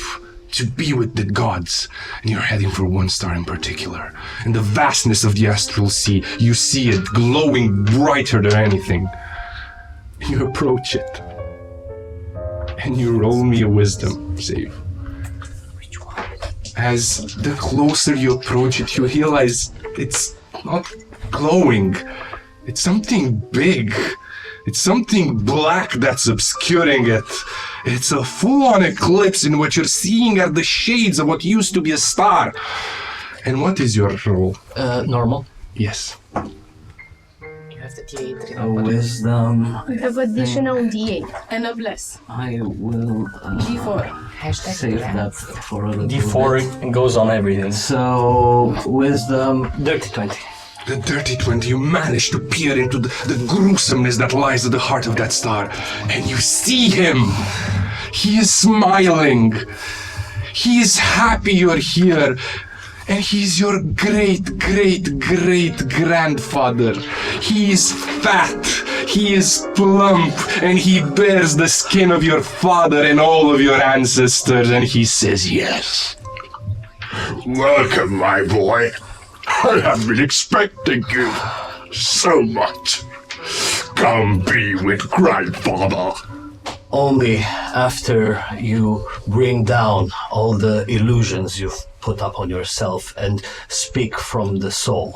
to be with the gods, and you're heading for one star in particular. In the vastness of the astral sea, you see it glowing brighter than anything. And you approach it. And you roll me a wisdom save. As the closer you approach it, you realize it's not glowing. It's something big. It's something black that's obscuring it. It's a full-on eclipse in what you're seeing are the shades of what used to be a star. And what is your role? normal. Yes. You have the D8 A wisdom. You have additional D8. And a bless. I will D4. Hashtag save blast. that for a little D4 bit. goes on everything. So, wisdom, dirty 20. The dirty 20, you manage to peer into the gruesomeness that lies at the heart of that star. And you see him. He is smiling. He is happy you're here. And he's your great-great-great-grandfather. He is fat. He is plump. And he bears the skin of your father and all of your ancestors. And he says yes. Welcome, my boy. I have been expecting you so much. Come be with grandfather. Only after you bring down all the illusions you've put up on yourself and speak from the soul.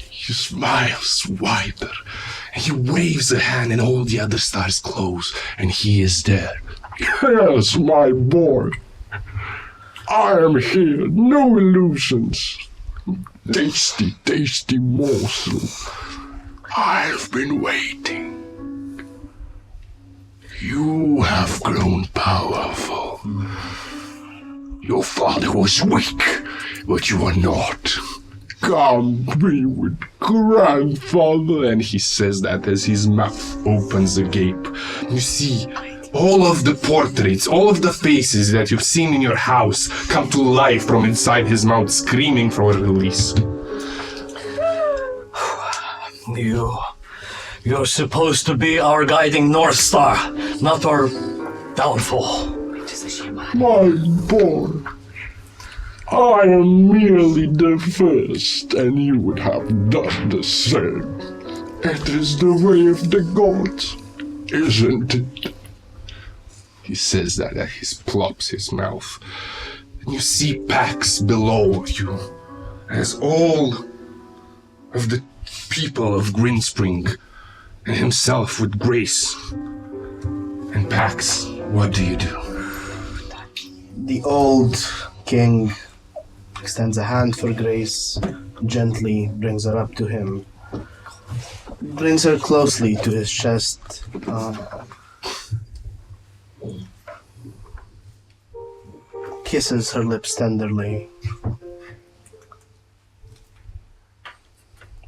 He smiles wider, and he waves a hand and all the other stars close, and he is there. Yes, my boy. I am here, no illusions. Tasty, tasty morsel. I've been waiting. You have grown powerful. Your father was weak, but you are not. Come be with grandfather. And he says that as his mouth opens agape. You see all of the portraits, all of the faces that you've seen in your house come to life from inside his mouth, screaming for release. You're supposed to be our guiding North Star, not our downfall. My boy, I am merely the first, and you would have done the same. It is the way of the gods, isn't it? He says that as he plops his mouth. And you see packs below you as all of the people of Greenspring and himself with Grace. And Pax, what do you do? The old king extends a hand for Grace, gently brings her up to him, brings her closely to his chest. Kisses her lips tenderly.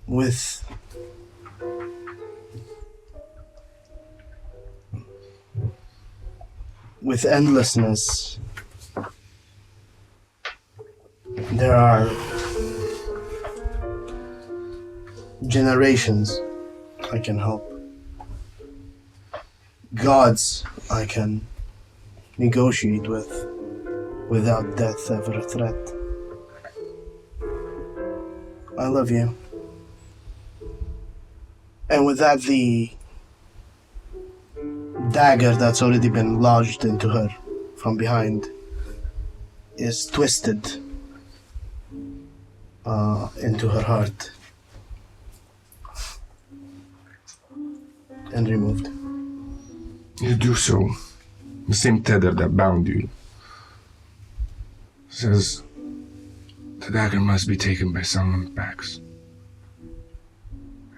With endlessness, there are generations I can help. Gods I can negotiate with without death ever a threat. I love you. And with that, the dagger that's already been lodged into her from behind is twisted into her heart and removed. You do so. The same tether that bound you says the dagger must be taken by someone, Pax.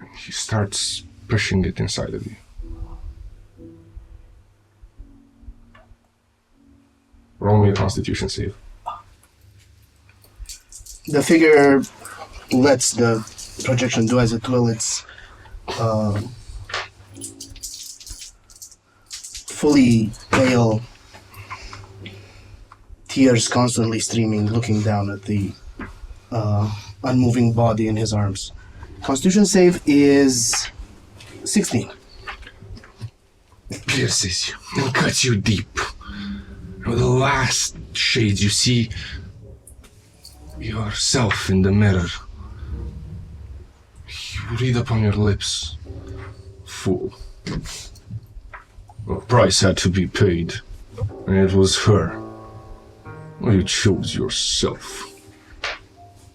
And he starts pushing it inside of you. Roll me a Constitution save. The figure lets the projection do as it will. It's fully pale, tears constantly streaming, looking down at the unmoving body in his arms. Constitution save is 16. It pierces you and cuts you deep. With the last shades, you see yourself in the mirror. You read upon your lips, fool. A price had to be paid, and it was her. Well, you chose yourself.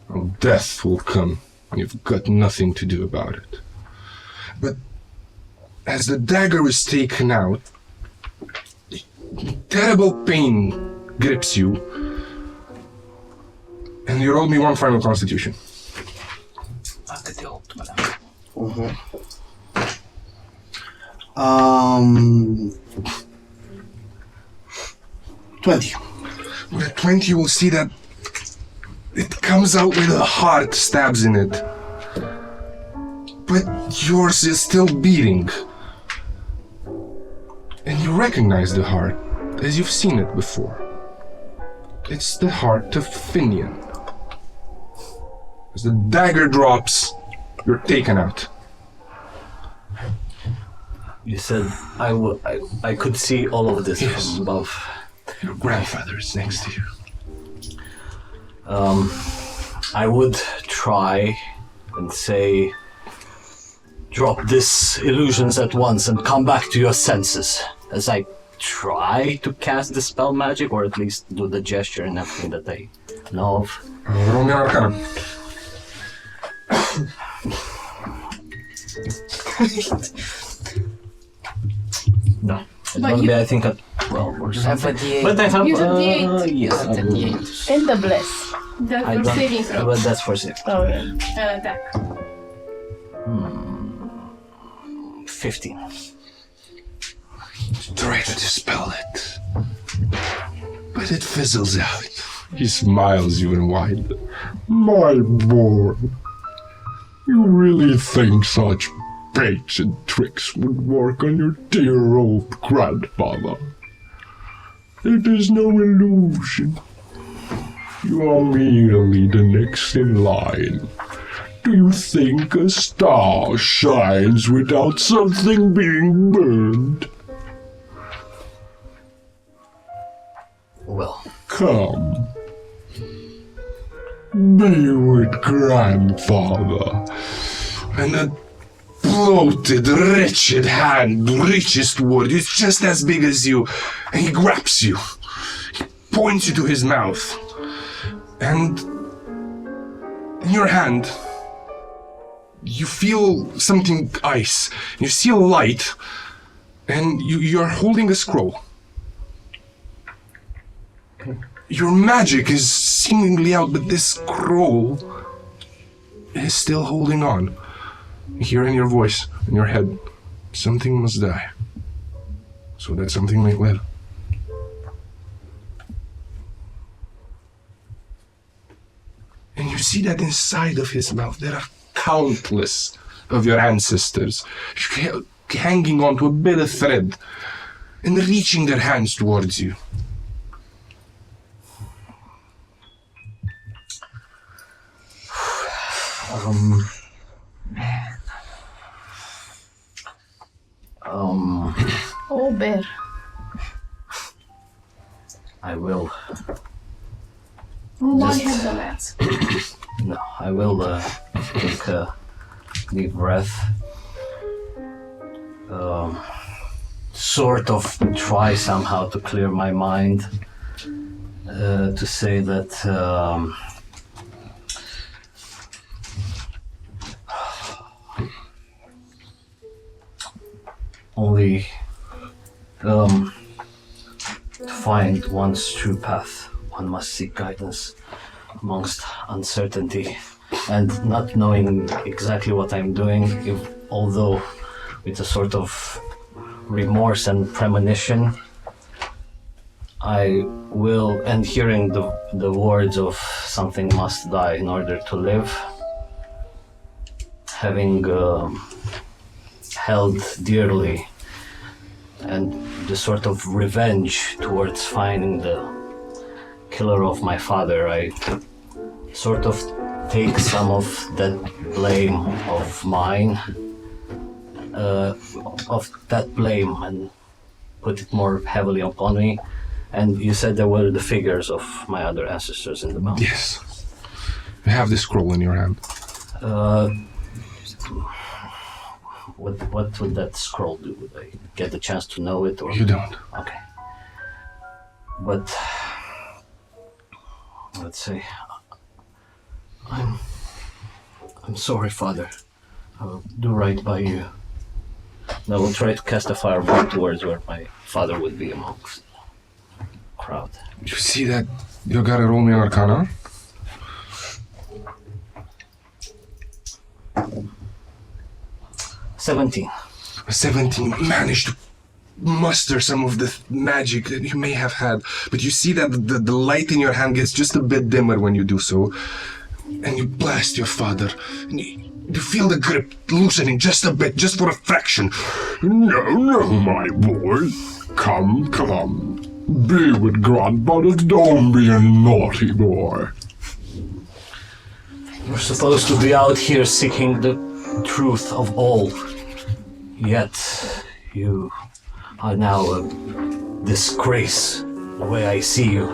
Well, death will come, and you've got nothing to do about it. But as the dagger is taken out, terrible pain grips you, and you roll me one final Constitution. 20. With a 20, you will see that it comes out with a heart stabs in it. But yours is still beating. And you recognize the heart as you've seen it before. It's the heart of Finian. As the dagger drops, you're taken out. You said I could see all of this from above. Your grandfather is next to you. I would try and say, drop these illusions at once and come back to your senses, as I try to cast the spell magic, or at least do the gesture and everything that I know of. Roll me Arcana. No. It's gonna be, I think, a 12 or something. But I have, You have the 8. yes. And the bless. That's I for don't, saving throw. but that's for saving. Oh, yeah. And attack. 15. Try to dispel it. But it fizzles out. He smiles even wider. My boy, you really think such baits and tricks would work on your dear old grandfather? It is no illusion. You are merely the next in line. Do you think a star shines without something being burned? Well, Come. Be with grandfather. And a bloated, wretched hand reaches toward you. It's just as big as you. And he grabs you. He points you to his mouth. And in your hand, you feel something ice. You see a light. And you're holding a scroll. Your magic is seemingly out, but this scroll is still holding on. You hear in your voice, in your head, something must die, so that something may live. And you see that inside of his mouth there are countless of your ancestors hanging onto a bit of thread and reaching their hands towards you. Oh, bear. I will. Oh, I have the mats. No, I will take a deep breath. Sort of try somehow to clear my mind. To say that only to find one's true path, one must seek guidance amongst uncertainty and not knowing exactly what I'm doing, although with a sort of remorse and premonition. I will, and hearing the words of something must die in order to live, having held dearly, and the sort of revenge towards finding the killer of my father, I sort of take some of that blame of mine, and put it more heavily upon me. And you said there were the figures of my other ancestors in the mountain. Yes. You have this scroll in your hand. What would that scroll do? Would I get the chance to know it? Or You don't. Okay. But let's see. I'm sorry, Father. I will do right by you. And I will try to cast a fireball towards where my father would be amongst the crowd. You see that? You gotta roll me an Arcana. 17. 17. You managed to muster some of the magic that you may have had, but you see that the light in your hand gets just a bit dimmer when you do so, and you blast your father, and you feel the grip loosening just a bit, just for a fraction. No, my boy. Come. Be with grandfather, don't be a naughty boy. We're supposed to be out here seeking the truth of all. Yet, you are now a disgrace, the way I see you.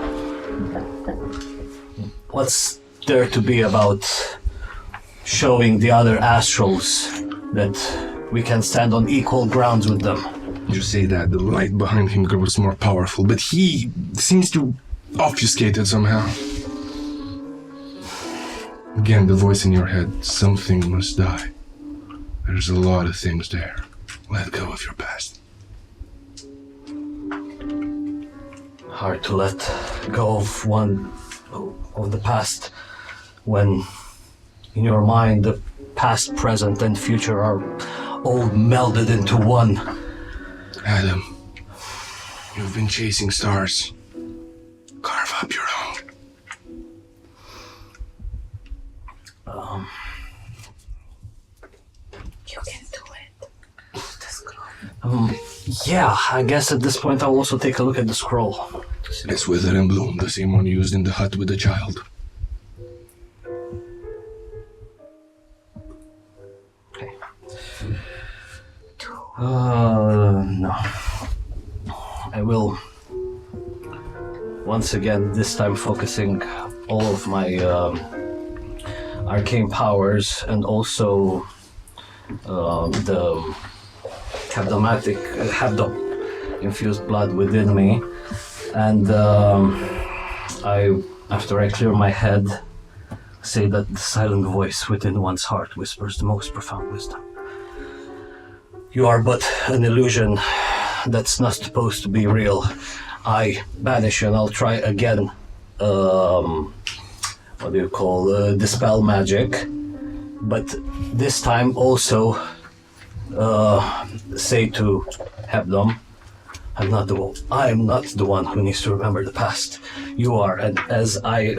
What's there to be about showing the other astrals that we can stand on equal grounds with them? You say that the light behind him grows more powerful, but he seems to obfuscate it somehow. Again, the voice in your head, something must die. There's a lot of things there. Let go of your past. Hard to let go of one of the past when in your mind the past, present, and future are all melded into one. Adam, you've been chasing stars. Carve up your own. You can do it. Yeah, I guess at this point I'll also take a look at the scroll. It's Wither and Bloom, the same one used in the hut with the child. Okay. No. I will, once again, this time focusing all of my arcane powers and also the infused blood within me. And after I clear my head, say that the silent voice within one's heart whispers the most profound wisdom. You are but an illusion that's not supposed to be real. I banish and I'll try again. Dispel magic. But this time also say to Hebdom, I'm not the one who needs to remember the past. You are, and as my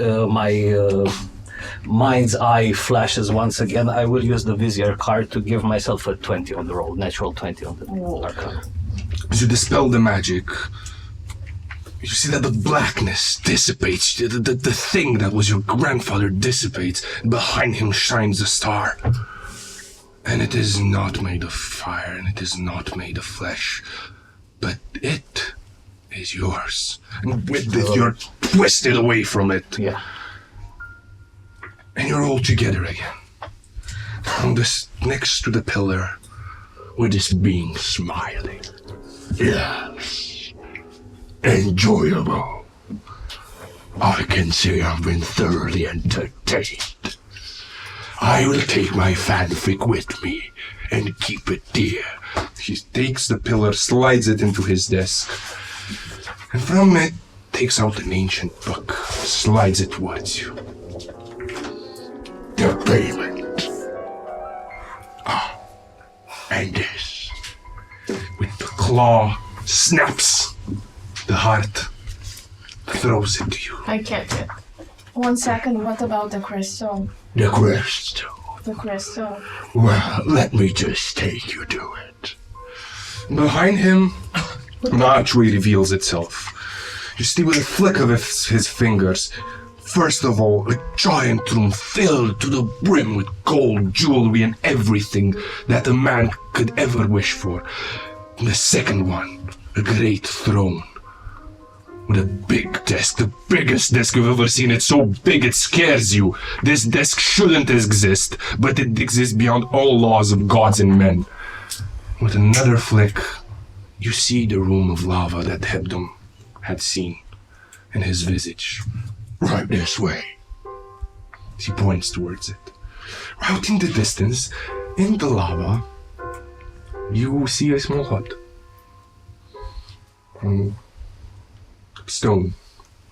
mind's eye flashes once again, I will use the Vizier card to give myself a 20 on the roll, natural 20 on the Arcana. As you dispel the magic, you see that the blackness dissipates, the thing that was your grandfather dissipates, and behind him shines a star. And it is not made of fire, and it is not made of flesh, but it is yours. And with it, you're twisted away from it. Yeah. And you're all together again. On this, next to the pillar, with this being smiling. Yes. Enjoyable. I can say I've been thoroughly entertained. I will take my fanfic with me and keep it dear. He takes the pillar, slides it into his desk, and from it takes out an ancient book, slides it towards you. The payment. And this. With the claw, snaps the heart, throws it to you. I kept it. 1 second, what about the crystal? The crystal. The crystal. Well, let me just take you to it. Behind him, an archway reveals itself. You see with a flick of his fingers, first of all, a giant room filled to the brim with gold, jewelry, and everything that a man could ever wish for. And the second one, a great throne. With a big desk, the biggest desk you've ever seen. It's so big it scares you. This desk shouldn't exist, but it exists beyond all laws of gods and men. With another flick, you see the room of lava that Hebdom had seen in his visage. Right this way. He points towards it. Out in the distance, in the lava, you see a small hut. Stone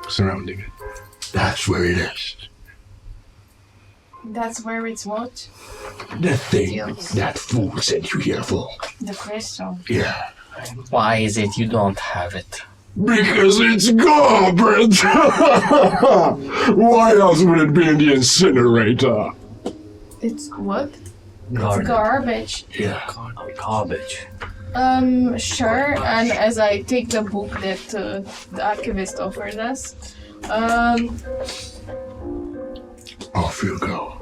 surrounding it. That's where it is. That's where it's what? The thing that fool sent you here for. The crystal. Yeah. Why is it you don't have it? Because it's garbage! Why else would it be in the incinerator? It's what? Garbage. It's garbage. Yeah. Garbage. Sure. And as I take the book that the archivist offered us, Off you go.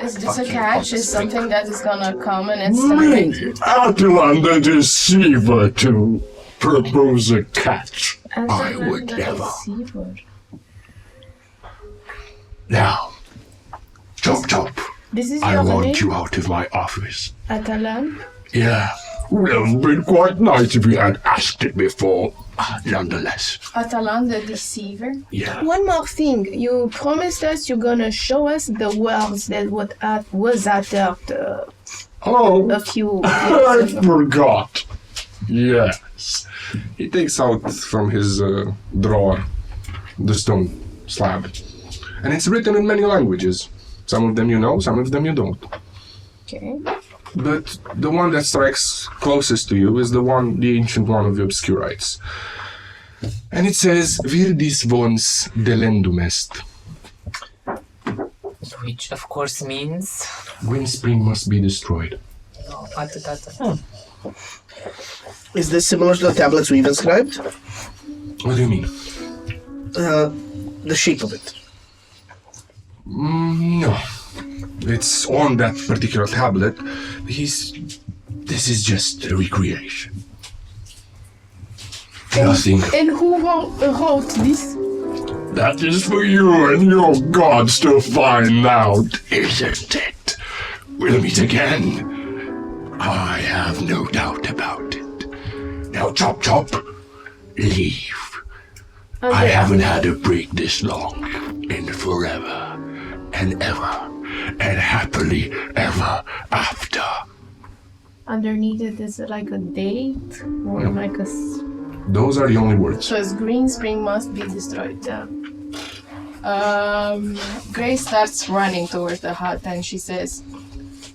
is this a catch? Is something that is gonna come and incinerate? Atlan the Deceiver to propose a catch. I would never. Now, Chop Chop, This is I your want name? you out of my office. Atalan? Yeah. Would have been quite nice if you had asked it before. Nonetheless. Atalan the Deceiver? Yeah. One more thing. You promised us you're gonna show us the worlds that was uttered Oh, a few I years ago. forgot. Yes. He takes out from his drawer the stone slab. And it's written in many languages. Some of them you know, some of them you don't. Okay. But the one that strikes closest to you is the ancient one of the Obscurites. And it says, Virdis vons delendum est. Which of course means... Greenspring must be destroyed. Is this similar to the tablets we've inscribed? What do you mean? The shape of it. No. It's on that particular tablet. This is just a recreation. Nothing. And who wrote this? That is for you and your gods to find out, isn't it? We'll meet again. I have no doubt about it. Now, Chop Chop, leave. Okay. I haven't had a break this long in forever and ever and happily ever after. Underneath it is it like a date or like a... Those are the only words. Because Greenspring must be destroyed. Yeah. Grace starts running towards the hut and she says,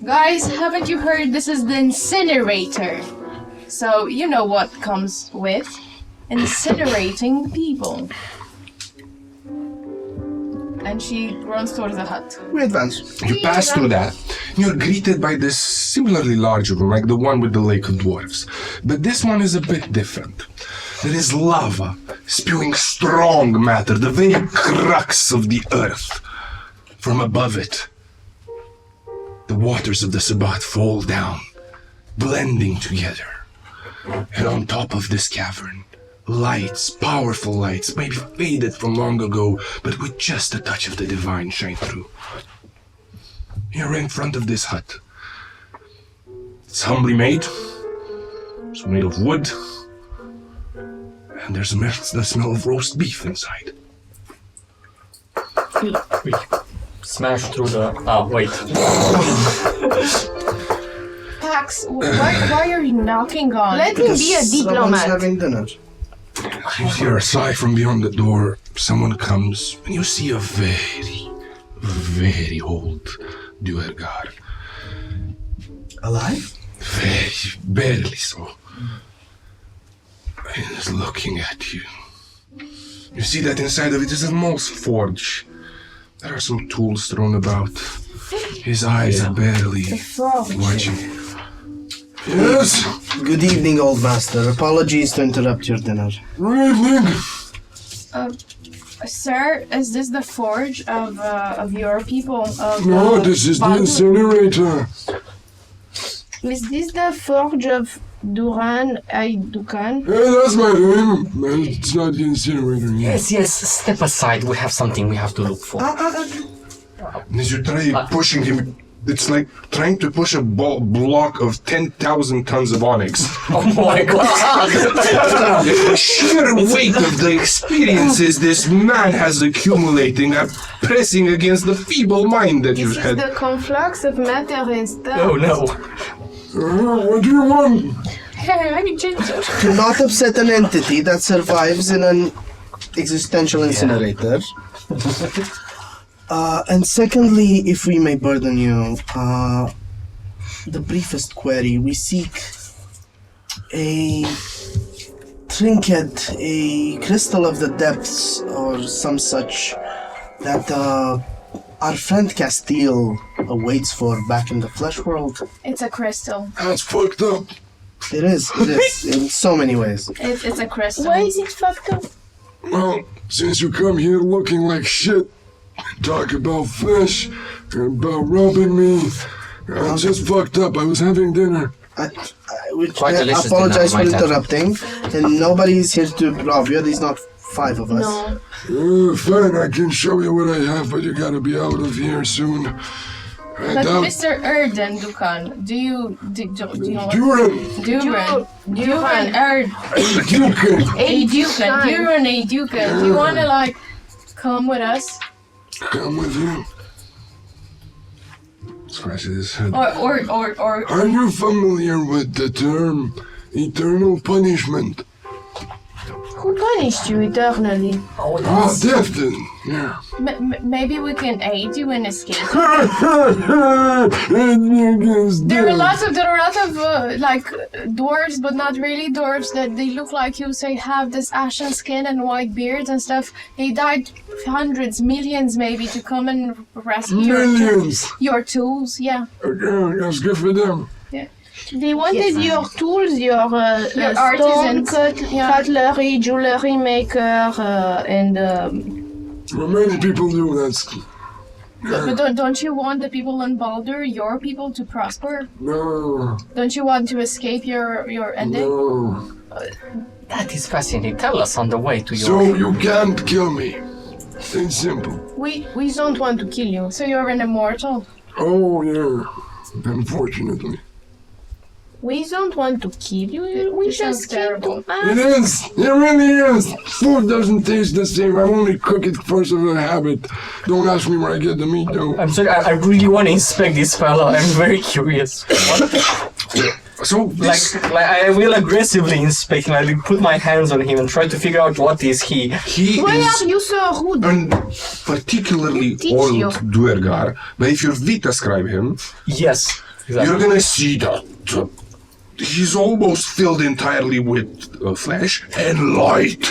"Guys, haven't you heard this is the incinerator? So you know what comes with incinerating people." And she runs towards the hut. We advance. You pass through that. You're greeted by this similarly large room, like the one with the Lake of Dwarfs. But this one is a bit different. There is lava, spewing strong matter, the very crux of the earth. From above it, the waters of the Sabbat fall down, blending together. And on top of this cavern, lights, powerful lights, maybe faded from long ago, but with just a touch of the divine shine through. You're in front of this hut. It's humbly made. It's made of wood. And there's the smell of roast beef inside. Smash through the... Ah, wait. Pax, why are you knocking on? Let me be a Someone's diplomat. having dinner. You hear a sigh from beyond the door. Someone comes, and you see a very, very old Duergar. Alive? Very, barely so. And is looking at you. You see that inside of it is a small forge. There are some tools thrown about. His eyes are barely watching. Yes? Good evening, old master. Apologies to interrupt your dinner. Good evening. Sir, is this the forge of your people? No, this is the incinerator. Is this the forge of Duran Dukan? Yeah, that's my name. It's not the incinerator yet. Yes, step aside. We have something we have to look for. And as you try pushing him, it's like trying to push a block of 10,000 tons of onyx. Oh my god! The sheer weight of the experiences this man has accumulating are pressing against the feeble mind that This you've is had. the conflux of matter and stuff. Oh no. What do you want? Hey, I'm Ginger. To not upset an entity that survives in an existential incinerator. And secondly, if we may burden you, the briefest query, we seek a trinket, a crystal of the depths, or some such, that our friend Castile awaits for back in the flesh world. It's a crystal. That's fucked up. It is, in so many ways. It's a crystal. Why is it fucked up? Well, since you come here looking like shit, talk about flesh, and about robbing me, I'm just fucked up. I was having dinner. I Quite delicious apologize for dinner, I might add. interrupting, and nobody's here to rob you. There's not 5 of us. No. Fine, I can show you what I have, but you gotta be out of here soon. I But doubt... Mr. Erden Dukan, do you know what? Duran! Duran Dukan! Dukan. Do you wanna like come with us? Come with you. Scratches his head. Or Are you familiar with the term eternal punishment? Who punished you eternally? Oh, death then. Yeah. Maybe we can aid you in escaping. There There are a lot of like dwarves, but not really dwarves. That they look like you. Say have this ashen skin and white beards and stuff. They died hundreds, millions, maybe, to come and rescue Millions. your tools. Yeah. Okay, that's good for them. They wanted your tools, your stone artisans. cutlery, jewelry maker, and Well, many people do. That's But don't you want the people in Baldur, your people, to prosper? no, Don't you want to escape your ending? no. That is fascinating. Tell us on the way to your... So you can't kill me. It's simple. we don't want to kill you. So you're an immortal. Oh yeah. Unfortunately. We don't want to kill you. We just came to It ask. is. It really is. Food doesn't taste the same. I only cook it first of a habit. Don't ask me where I get the meat though. I'm sorry, I really want to inspect this fella. I'm very curious. So this, I will aggressively inspect him. I will put my hands on him and try to figure out what is he. he Why is are you so rude? An particularly Teach old you. Duergar, but if you Vita-scribe him, Yes. you're Exactly. gonna see that he's almost filled entirely with flesh and light.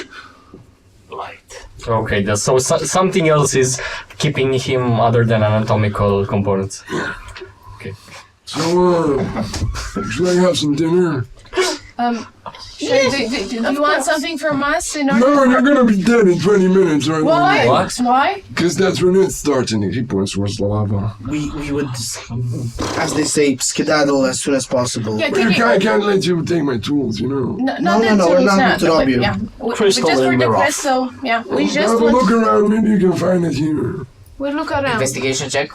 Okay, so something else is keeping him other than anatomical components. so should I have some dinner? Do you want something from us in order? No, you're gonna be dead in 20 minutes, aren't Why? you? What? Why? Because that's when it starts and he points towards the lava. We would, as they say, skedaddle as soon as possible. Yeah, I can't let you take my tools, you know. No, we're not going to rob you. Yeah, Crystal just for and the mirror. crystal. Yeah, we Have just a want. look around, maybe you can find it here. We look around. Investigation check.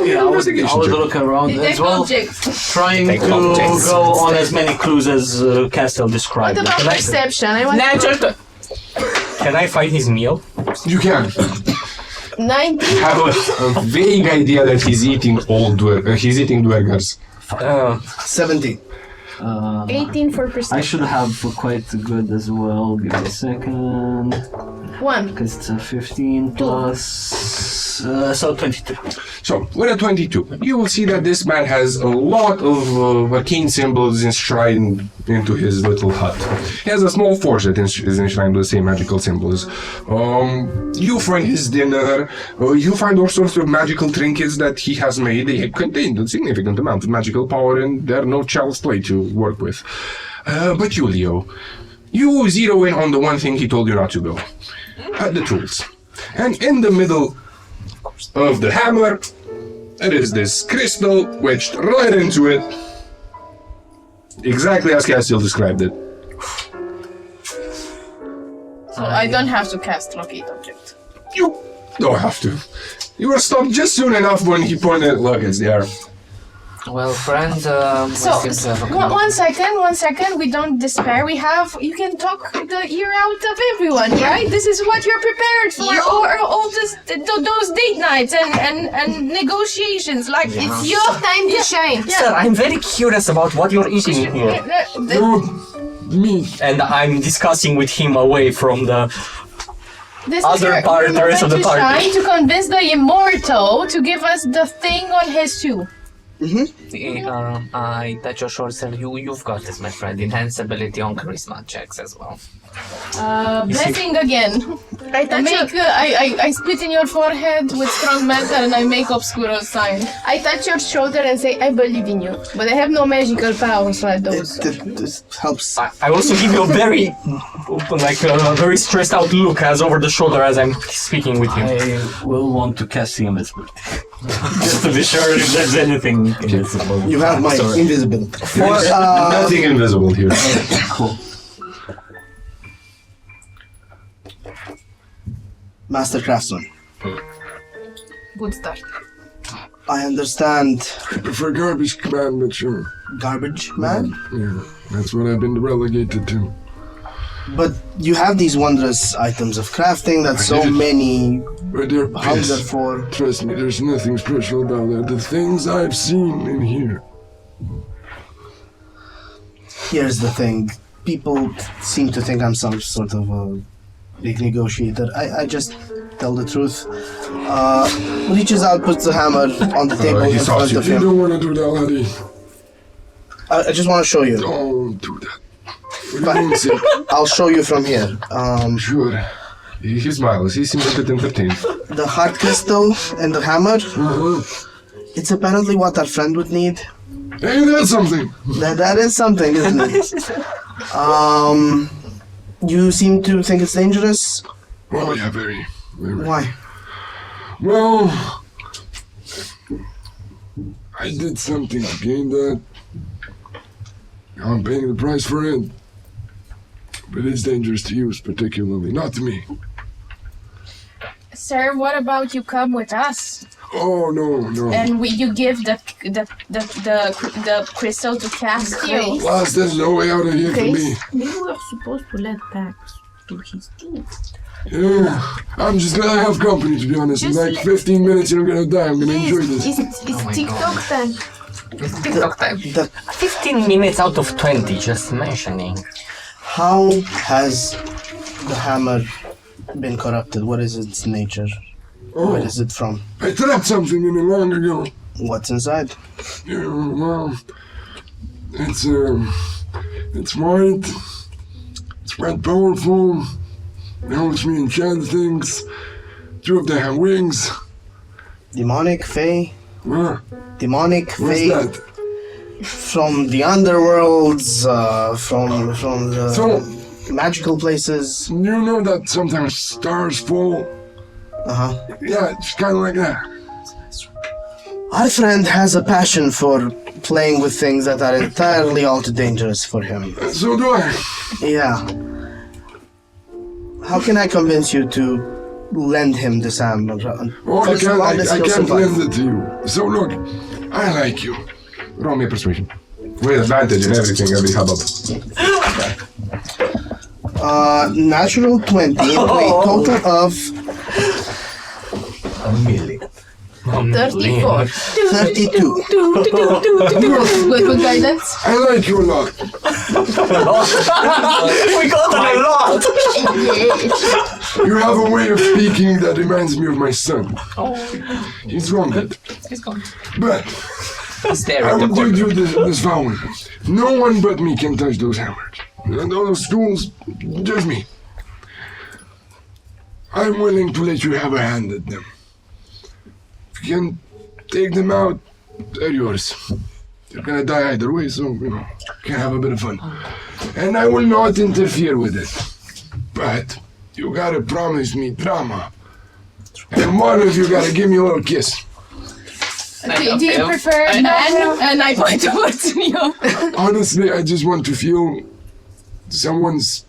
Yeah, I would Investigation check. look around Take as well, objects. trying Take to objects. go on as many clues as Castle What described. about Can I- perception? I want Natural. Can I find his meal? You can 90. have a vague idea that he's eating he's eating Duergars. 70. 18 for I perception. should have quite good as well. Give me a second. 1. Because it's a 15 plus. So 22. So, with a 22, you will see that this man has a lot of arcane symbols enshrined into his little hut. He has a small forge that is enshrined with the same magical symbols. You find his dinner, you find all sorts of magical trinkets that he has made. They contain a significant amount of magical power and they're no child's play to work with. But you, Leo, you zero in on the one thing he told you not to go. At the tools. And in the middle of the hammer, there is this crystal wedged right into it. Exactly as Castiel described it. So I don't have to cast locate object. You don't have to. You were stopped just soon enough when he pointed, look, it's there. Well, friend, we So, seem to have a one second, we don't despair. You can talk the ear out of everyone, right? This is what you're prepared for. All those date nights and negotiations. Like, It's your time to shine. Sir, I'm very curious about what you're eating here. Meat. And I'm discussing with him away from the... This Other is part- the rest of the party. trying to convince the immortal to give us the thing on his too. I touch your shoulder, sir. You've got this, my friend. Enhanced ability on charisma checks as well. Blessing again. I spit in your forehead with strong matter and I make obscuro sign. I touch your shoulder and say, I believe in you. But I have no magical powers like those. This helps. I also give you a very, very stressed out look as over the shoulder as I'm speaking with him. I will want to cast the invisibility. Just to be sure if there's anything invisible. You have my Sorry. invisibility. Nothing invisible here. Cool. Master Craftsman, Good start. I understand I prefer garbage man, but sure. garbage man, Yeah, that's what I've been relegated to. but you have these wondrous items of crafting that so did it. many But they're hunger piss. for. Trust me, there's nothing special about that. The things I've seen in here. Here's the thing. people seem to think I'm some sort of a big negotiator. I just tell the truth. Reaches out, puts the hammer on the table in front of You him. don't want to do that, laddie. I just want to show you. Don't do that. What do you mean, sir? I'll show you from here. Sure. He smiles. He seems a bit entertained. The heart crystal and the hammer. It's apparently what our friend would need. Ain't that something? That is something, isn't it? You seem to think it's dangerous. Oh, yeah, very. Why? Well, I did something to gain that. I'm paying the price for it. But it's dangerous to use, particularly. Not to me. Sir, what about you come with us? Oh, no. And you give the crystal to cast you. Last, there's no way out of here for me. Maybe we're supposed to let Pax do his thing. Yeah, I'm just glad I have company, to be honest. In like 15 minutes, you're gonna die. I'm gonna enjoy this. It's TikTok time. It's TikTok time. 15 minutes out of 20, just mentioning. How has the hammer been corrupted? What is its nature? Where is it from? I trapped something in it long ago. What's inside? Yeah, well, it's white. It's quite powerful. It helps me enchant things. 2 of them have wings. Demonic, fey? What? Demonic, What's fey? that? From the underworlds, from the magical places. You know that sometimes stars fall? Uh-huh. Yeah, it's kind of like that. Our friend has a passion for playing with things that are entirely all too dangerous for him. So do I. Yeah. How can I convince you to lend him this hammer? Oh, I can't lend survive? it to you. So look, I like you. Roll me a persuasion. With advantage and everything, every hubbub. Natural 20, a total of 34. 32. Good guidance. I like you a lot. We got it a lot! You have a way of speaking that reminds me of my son. He's wounded. He's gone. But He's there I in the will corner. give you this vow. No one but me can touch those hammers. And those tools, just me. I'm willing to let you have a hand at them. If you can take them out, they're yours. You're gonna die either way, so, you can have a bit of fun. And I will not interfere with it. But you gotta promise me drama. And one of you gotta give me a little kiss. Do you prefer men? And I point towards you. Honestly, I just want to feel someone's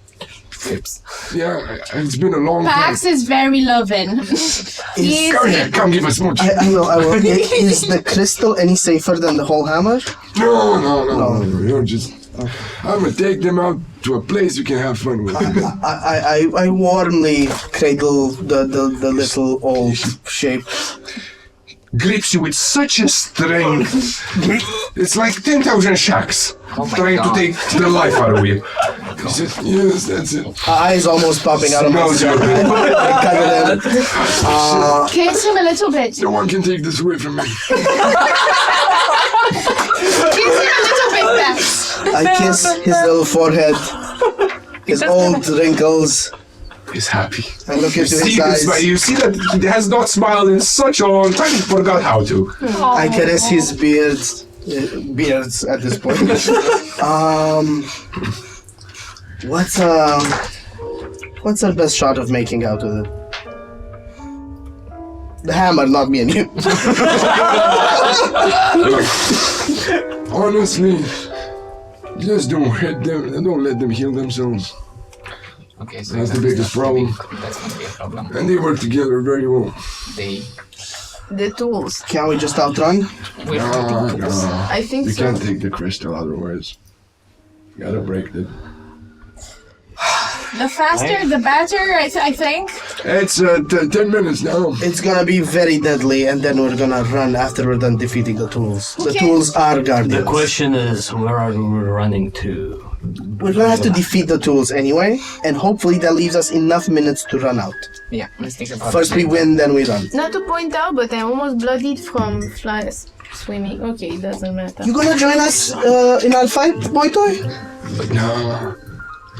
Lips. Yeah, it's been a long time. Pax is very loving. Come here, come give us smooch. I will. Is the crystal any safer than the whole hammer? No. You're just. I'm gonna take them out to a place you can have fun with. I warmly cradle the little old shape. Grips you with such a strength. It's like 10,000 shacks trying to take the life out of you. Yes, that's it. Eyes almost popping out of my Smells good. Kiss him a little bit. No one can take this away from me. Kiss him a little bit, Pax. I kiss his little forehead, his old wrinkles. He's happy. I look into his eyes. You see that he has not smiled in such a long time, he forgot how to. I caress his beards at this point. What's our best shot of making out with it? The hammer, not me and you. Honestly, just don't hit them and don't let them heal themselves. Okay, so That's the biggest problem. That's gonna be a problem. And they work together very well. The tools. Can we just outrun? No. I think You so. can't take the crystal otherwise. You gotta break it. The faster, the better, I think. It's 10 minutes now. It's gonna be very deadly, and then we're gonna run after we're done defeating the tools. The Okay. tools are The guardians. question is, where are we running to? we're gonna have to defeat the tools anyway, and hopefully that leaves us enough minutes to run out. Yeah, let's think about First we win, then we run. Not to point out, but I almost bloodied from swimming. Okay, it doesn't matter. You gonna join us in our fight, boy toy? No,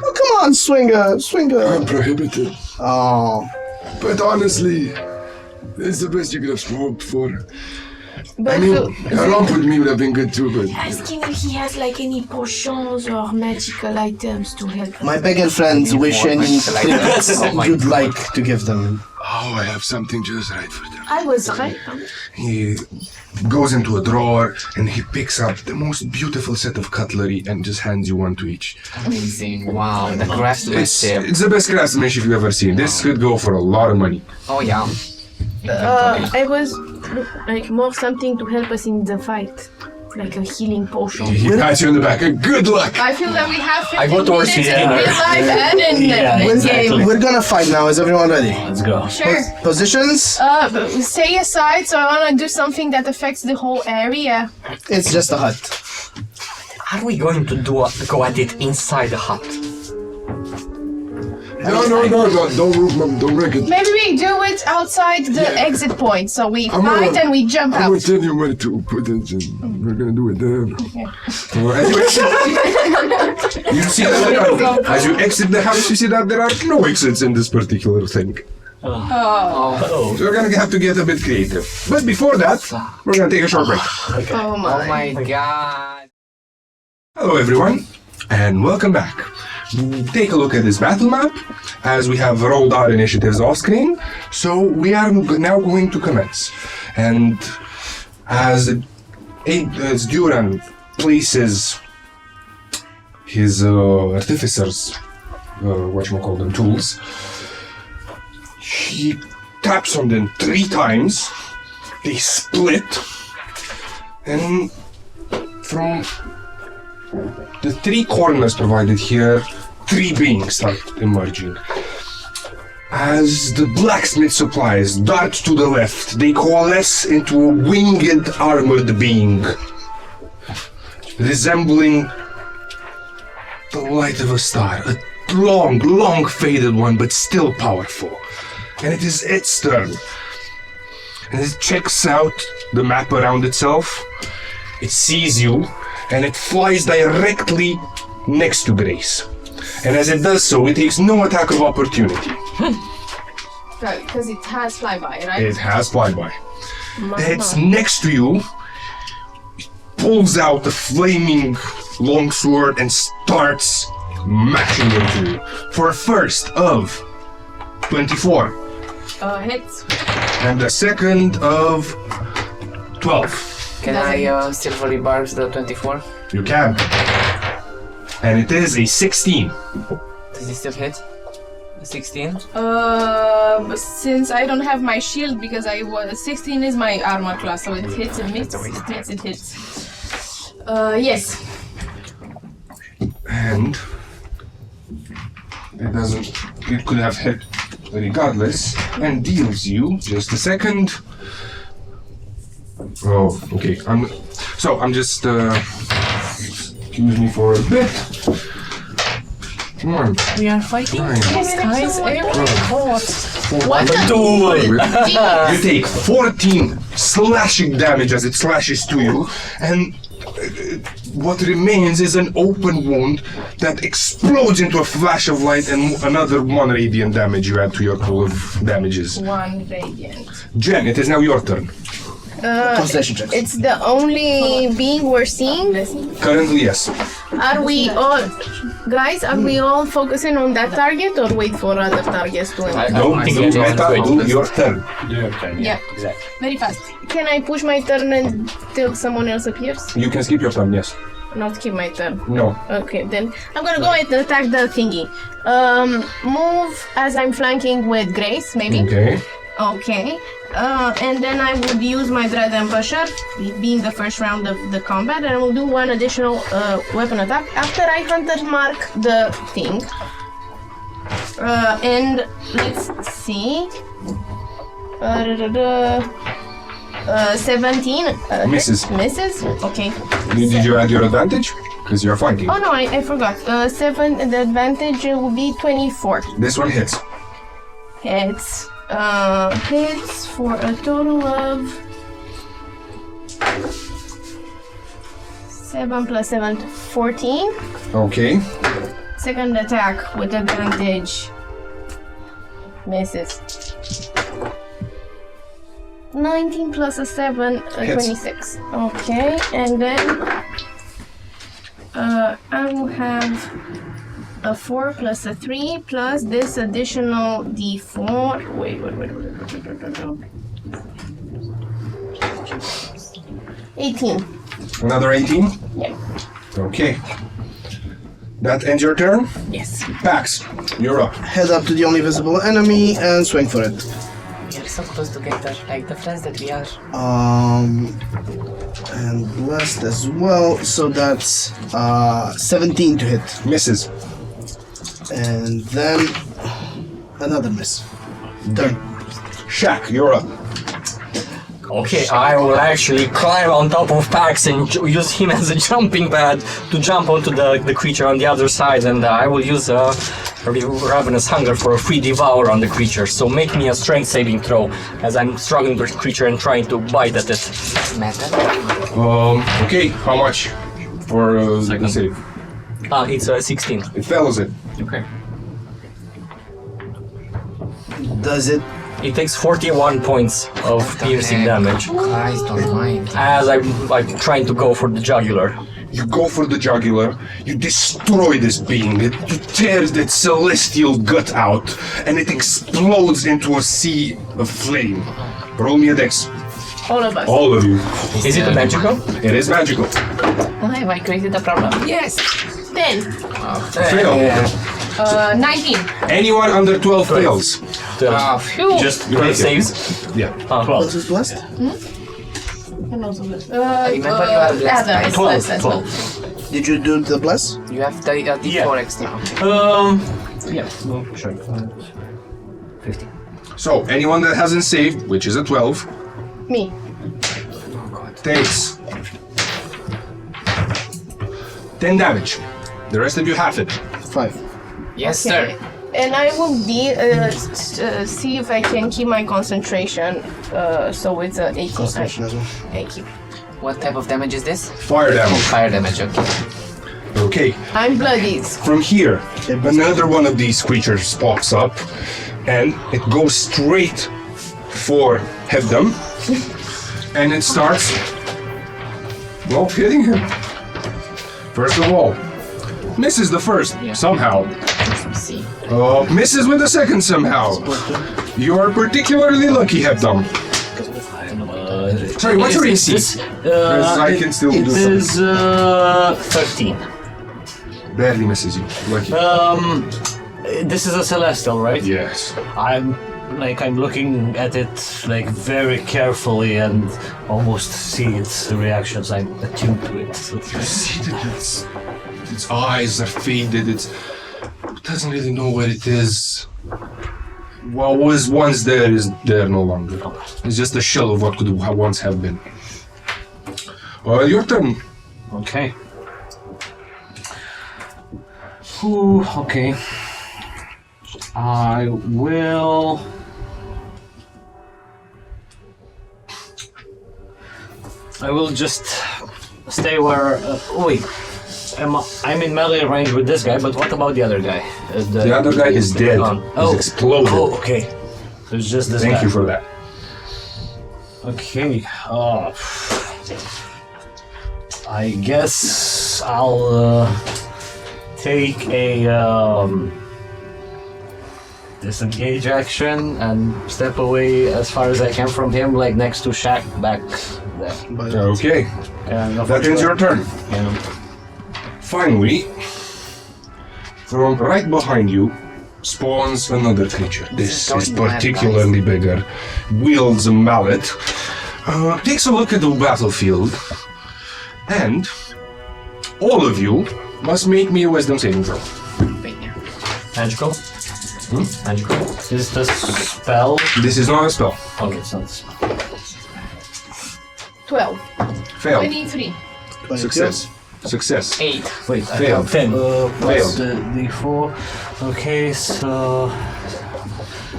Oh, come on, swinger. I'm prohibited. Oh. But honestly, it's the best you could have hoped for. But I mean, a romp with me would have been good too, but Ask him if he has like any potions or magical items to help us. My pagan friends wish any trinkets you'd like to give them. oh, I have something just right for them. I was right. He goes into a drawer and he picks up the most beautiful set of cutlery and just hands you one to each. Amazing. Wow, the craftsmanship. It's the best craftsmanship you've ever seen. This could go for a lot of money. Oh yeah. I was like more something to help us in the fight. Like a healing potion. He pats you on the back and good luck! I feel that we have 15 I go towards minutes the in real life and in the game. We're gonna fight now. Is everyone ready? Let's go. Sure. Positions? Stay aside, so I want to do something that affects the whole area. It's just a hut. Are we going to go at it inside the hut? No, don't break it. Maybe we do it outside the exit point, so we I'm fight gonna- and we jump I'm out. gonna tell you where to put it and we're gonna do it there. You see that as you exit the house, you see that there are no exits in this particular thing. Oh, So we're gonna have to get a bit creative. But before that, we're gonna take a short break. oh Oh my. my god. Hello everyone, and welcome back. Take a look at this battle map as we have rolled our initiatives off screen. So we are now going to commence. And as Duran places his artificers, whatchamacallit, tools, he taps on them 3 times, they split, and from the 3 corners provided here, 3 beings start emerging. As the blacksmith supplies dart to the left, they coalesce into a winged armored being, resembling the light of a star, a long faded one, but still powerful. And it is its turn. And it checks out the map around itself. It sees you, and it flies directly next to Grace. And as it does so, it takes no attack of opportunity. Because it has flyby, right? It has flyby. It's next to you. It pulls out the flaming longsword and starts mashing into you. For a first of 24. Hits. And a second of 12. Can I silvery barbs the 24? You can. And it is a 16. Does it still hit? 16? Since I don't have my shield because 16 is my armor class, so it hits and hits. It hits. Yes. And it could have hit regardless and deals you just a second. Oh, okay. I'm just excuse me for a bit. Come on. We are fighting. Fine. Guys, What the You take 14 slashing damage as it slashes to you, and what remains is an open wound that explodes into a flash of light and another 1 radiant damage you add to your pool of damages. 1 radiant. Jen, it is now your turn. Concentration checks. It's the only being we're seeing. Currently, yes. Are we all, guys? Are we all focusing on that target or wait for other targets to enter? No, I think do it's meta, do your turn. Your turn, Yeah. Exactly. Very fast. Can I push my turn until someone else appears? You can skip your turn, yes. Not keep my turn. No. Okay, then I'm gonna go and attack the thingy. Move as I'm flanking with Grace, maybe. Okay. Okay. And then I would use my Dread Embusher, being the first round of the combat, and I will do 1 additional weapon attack after I hunter mark the thing. And let's see. 17. Misses. Misses? Okay. Did you add your advantage? because you're flanking. Oh no, I forgot. 7, the advantage will be 24. This one hits. Hits. Hits for a total of 7 plus 7, 14. Okay. Second attack with advantage. Misses. 19 plus a 7, 26. Okay, and then I will have a 4 plus a 3 plus this additional d4. Wait. 18. Another 18? Yeah. Okay. That ends your turn? Yes. Pax, you're up. Head up to the only visible enemy and swing for it. We are so close together, like the friends that we are. And blessed as well. So that's 17 to hit. Misses. And then another miss. Turn. Shaq, you're up. Okay, I will actually climb on top of Pax and use him as a jumping pad to jump onto the creature on the other side, and I will use Ravenous Hunger for a free devour on the creature. So make me a strength saving throw as I'm struggling with the creature and trying to bite at it. Okay, how much for the save? It's 16. It fails it. Okay. Does it? It takes 41 points of piercing damage. Christ almighty. As I'm trying to go for the jugular. You go for the jugular, you destroy this being, you tear that celestial gut out, and it explodes into a sea of flame. Roll me a dex. All of us. All of you. Is it magical? It is magical. Have I created a problem? Yes. 10. Fail. 19. Anyone under 12 fails. Phew. Just You make it. saves? Yeah. 12 is blessed? Remember you are blessed, guys. 12. Did you do the bless? You have the D4 extra. Yeah, no, sure. 15. So, anyone that hasn't saved, which is a 12, Me. takes 10 damage. The rest of you half it. 5. Yes, Okay. sir. And I will be see if I can keep my concentration. So it's 18. Concentration as well. Thank you. What type of damage is this? Fire damage. Fire damage, okay. Okay. I'm bloodied. From here, another one of these creatures pops up, and it goes straight for Hebdom, and it starts, well, hitting him. First of all, misses the first, somehow. See. Misses with the second somehow. You are particularly lucky, Hebdom. Sorry, what's your AC? Because I can still do It something. is 13. Barely misses you. Lucky. This is a celestial, right? Yes. I'm looking at it like very carefully and almost see its reactions. I'm attuned to it. You see that its eyes are faded. It doesn't really know where it is. What was once there is there no longer. It's just a shell of what could once have been. Your turn. Okay. Ooh, okay. I will. Just stay where. Wait. I'm in melee range with this guy, but what about the other guy? The other guy is dead. He's exploded. Oh, okay. So it's just this guy. Thank you for that. Okay. I guess I'll take a disengage action and step away as far as I can from him, like next to Shaq, back there. Okay. That ends your turn. Yeah. Finally, from right behind you spawns another creature. This is particularly bigger. Wields a mallet. Takes a look at the battlefield. And all of you must make me a wisdom saving throw. Magical? Magical? Is this spell? This is not a spell. Okay, it's not a spell. 12. Failed. 23. Success. Success. 8. Wait, I Failed. have 10. Plus Failed. D4. Okay, so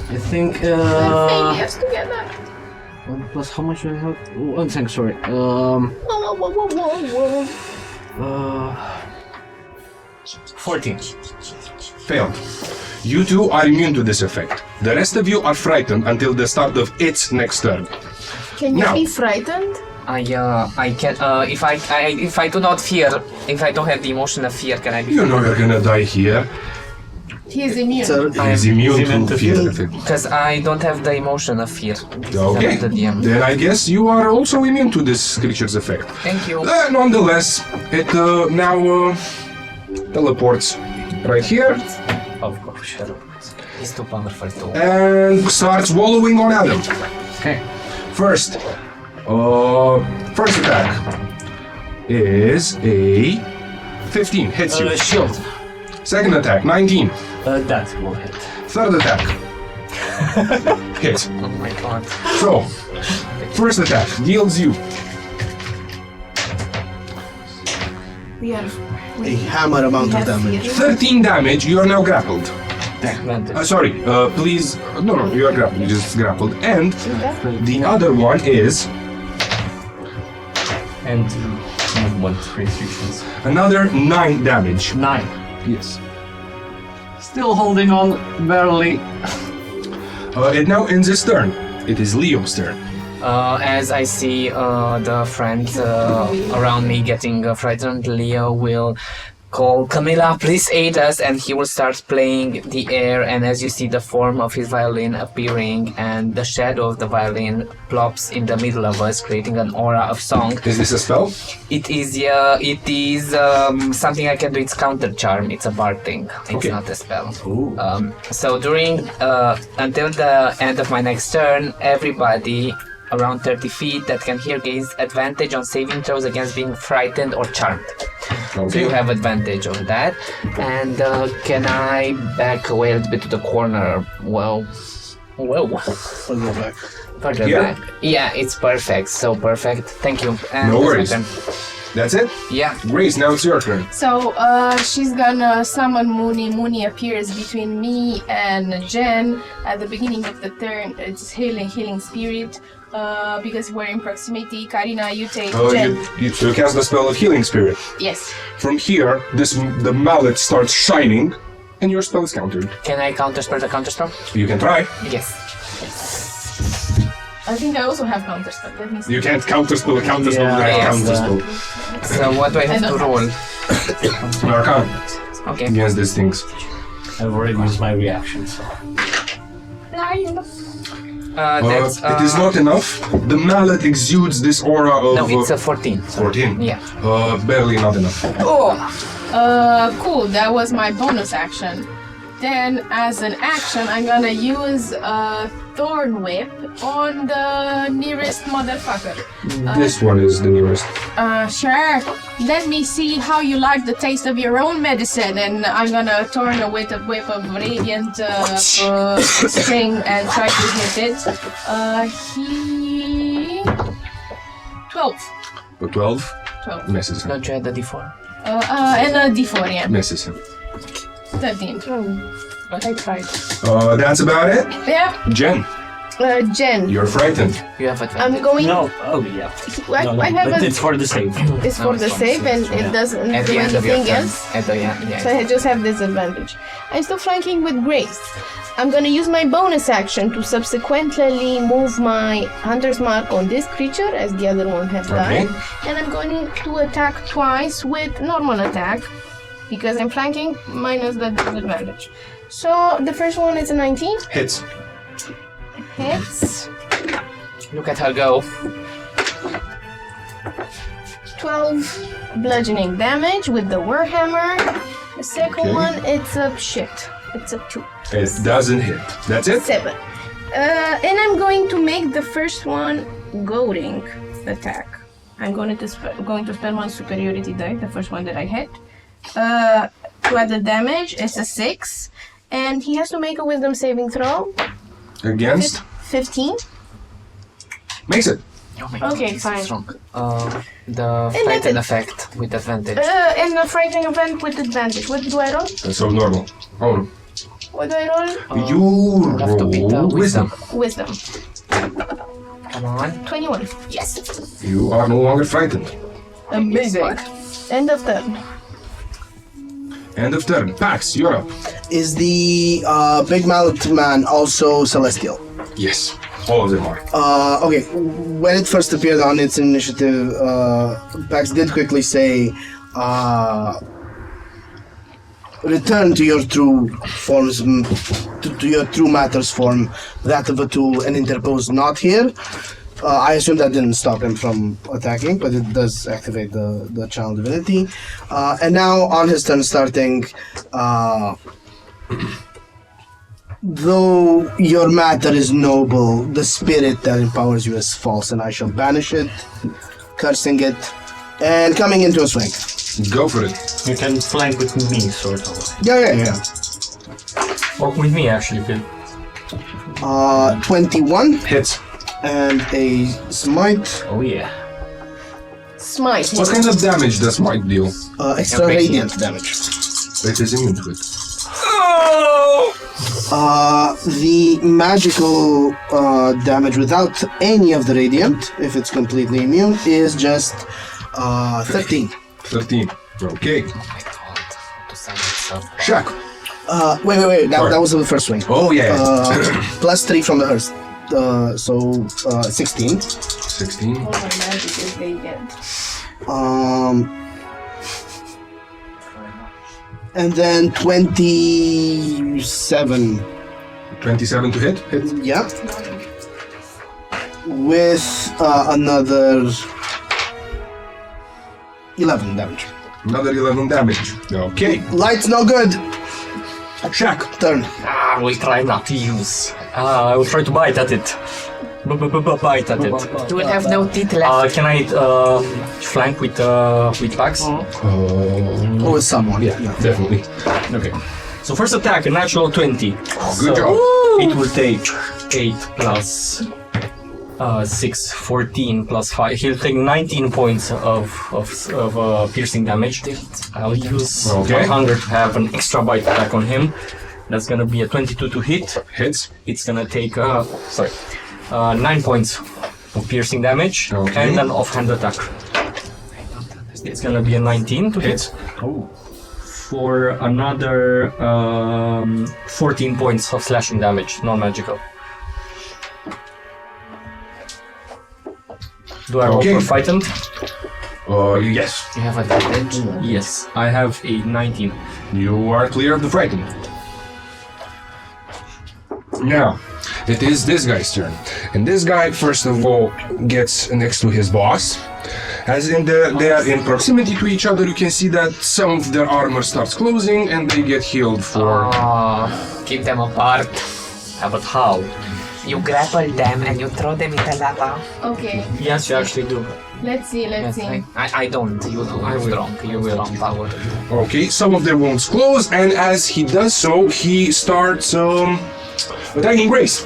I think Failures together. plus how much do I have? One second, sorry. Whoa, whoa, whoa, whoa, whoa. 14. Failed. You two are immune to this effect. The rest of you are frightened until the start of its next turn. Can you Now. be frightened? I can if I do not fear, if I don't have the emotion of fear, can I be? You know you're gonna die here. He is immune. He's immune to fear effect. Because I don't have the emotion of fear. Okay. The DM. Then I guess you are also immune to this creature's effect. Thank you. Nonetheless, it now teleports right here Of course, shadow. He's too powerful to. and starts wallowing on Adam. Okay. First attack is a 15, hits you. Shield. Second attack, 19. That will hit. Third attack, hit. Oh my god. So, first attack deals you We are. A hammer amount of damage. 13 damage. You are now grappled. Advantage. Sorry, please. No, you are grappled. You just grappled. And the other one is And movement restrictions. another 9 damage. 9. Yes. Still holding on barely. It now ends its turn. It is Leo's turn. As I see the friends around me getting frightened, Leo will call Camilla, please aid us, and he will start playing the air. And as you see the form of his violin appearing, and the shadow of the violin plops in the middle of us, creating an aura of song. Is this a spell? It is something I can do. It's counter charm. It's a bard thing. It's Okay. not a spell. So during until the end of my next turn, everybody around 30 feet that can hear gains advantage on saving throws against being frightened or charmed. So you have advantage on that. And can I back away a little bit to the corner? Well, Further back. further Yeah. back. Yeah, it's perfect. So perfect. Thank you. And No that's my worries. turn. That's it? Yeah. Grace, now it's your turn. So she's gonna summon Mooney. Mooney appears between me and Jen at the beginning of the turn. It's healing spirit. Because we're in proximity. Karina, you take Jen. You cast the spell of Healing Spirit. Yes. From here, the mallet starts shining, and your spell is countered. Can I counterspell the counterspell? You can try. Yes. I think I also have counterspell. Let me see. You can't counterspell a counterspell Yeah, without a yes. counterspell. So what do I have to roll? Arcana Okay. against these things. I've already used my reaction, so. That's, It is not enough. The mallet exudes this aura of... No, it's a 14. 14? Yeah. Barely not enough. Oh! Cool. That was my bonus action. Then, as an action, I'm gonna use a thorn whip on the nearest motherfucker. This one is the nearest. Sure. Let me see how you like the taste of your own medicine, and I'm gonna turn a whip of radiant string and try to hit it. He 12. 12 12. misses him. Don't you have the d4? And a d4, yeah. Misses him. 13. I tried. That's about it. Yeah. Jen, Jen. you're frightened. You have advantage. I'm going. No. Oh, yeah. I have But a. it's for the save. It's for the save, and it doesn't At do the end of your anything turn. else. At the end, So yeah. I just have disadvantage. I'm still flanking with Grace. I'm gonna use my bonus action to subsequently move my Hunter's Mark on this creature, as the other one has Okay. done. And I'm going to attack twice with normal attack, because I'm flanking minus the disadvantage. So the first one is a 19. Hits. Hits. Look at her go. 12 bludgeoning damage with the Warhammer. The second Okay. one, it's a shit. It's a 2. It doesn't hit. That's it? 7. And I'm going to make the first one goading attack. I'm going to spend one superiority die, the first one that I hit. To add the damage, it's a 6. And he has to make a wisdom saving throw. Against? 15. Makes it. Okay, fine. Strong. The frightened effect with advantage. In the frightening event with advantage. What do I roll? So normal. Oh, What do I roll? you have to beat roll wisdom. Wisdom. Come on. 21. Yes. You are no longer frightened. Amazing. End of turn. End of turn. Pax, you're up. Is the big mallet man also celestial? Yes, all of them are. Okay, when it first appeared on its initiative, Pax did quickly say, return to your true forms, to your true matters form, that of a tool, and interpose not here. I assume that didn't stop him from attacking, but it does activate the channel divinity. And now, on his turn starting, though your matter is noble, the spirit that empowers you is false, and I shall banish it, cursing it, and coming into a swing. Go for it. You can flank with me, sort of. Yeah. Or with me, actually, Phil. 21. Hits. And a smite. Oh, yeah. Smite. What kind of damage does Smite deal? Extra radiant damage. It is immune to it. The magical damage without any of the radiant, if it's completely immune, is just 13. 13. Okay. Oh my god. To send itself. Shaq. Wait. That was the first swing. Oh, yeah. Plus 3 from the hearth. So 16. 16. Oh, my magic is radiant. And then 27. 27 to hit. Yeah. With another 11 damage. Another 11 damage. Okay. Light's no good. Shaq. Turn. I will try not to use. I will try to bite at it. Bite at it. You will have no teeth left. Can I flank with Pax? Oh, with someone. Yeah, definitely. Okay. So first attack, a natural 20. Good job. It will take 8 plus 6, 14 plus 5. He'll take 19 points of piercing damage. I'll use my hunger to have an extra bite attack on him. That's gonna be a 22 to hit. Hits. It's gonna take 9 points of piercing damage and an offhand attack. It's gonna be a 19 to hit. Oh. For another 14 points of slashing damage, non-magical. Do I roll for frightened? Yes. You have advantage? Yes, I have a 19. You are clear of the frightened. Now, it is this guy's turn. And this guy, first of all, gets next to his boss. As in they are in proximity to each other, you can see that some of their armor starts closing and they get healed for... Keep them apart. But how? You grapple them and you throw them into lava. Okay. Yes, you actually do. Let's see. I don't. You do. I'm strong. You will strong power. Okay, some of their wounds close, and as he does so, he starts attacking Grace.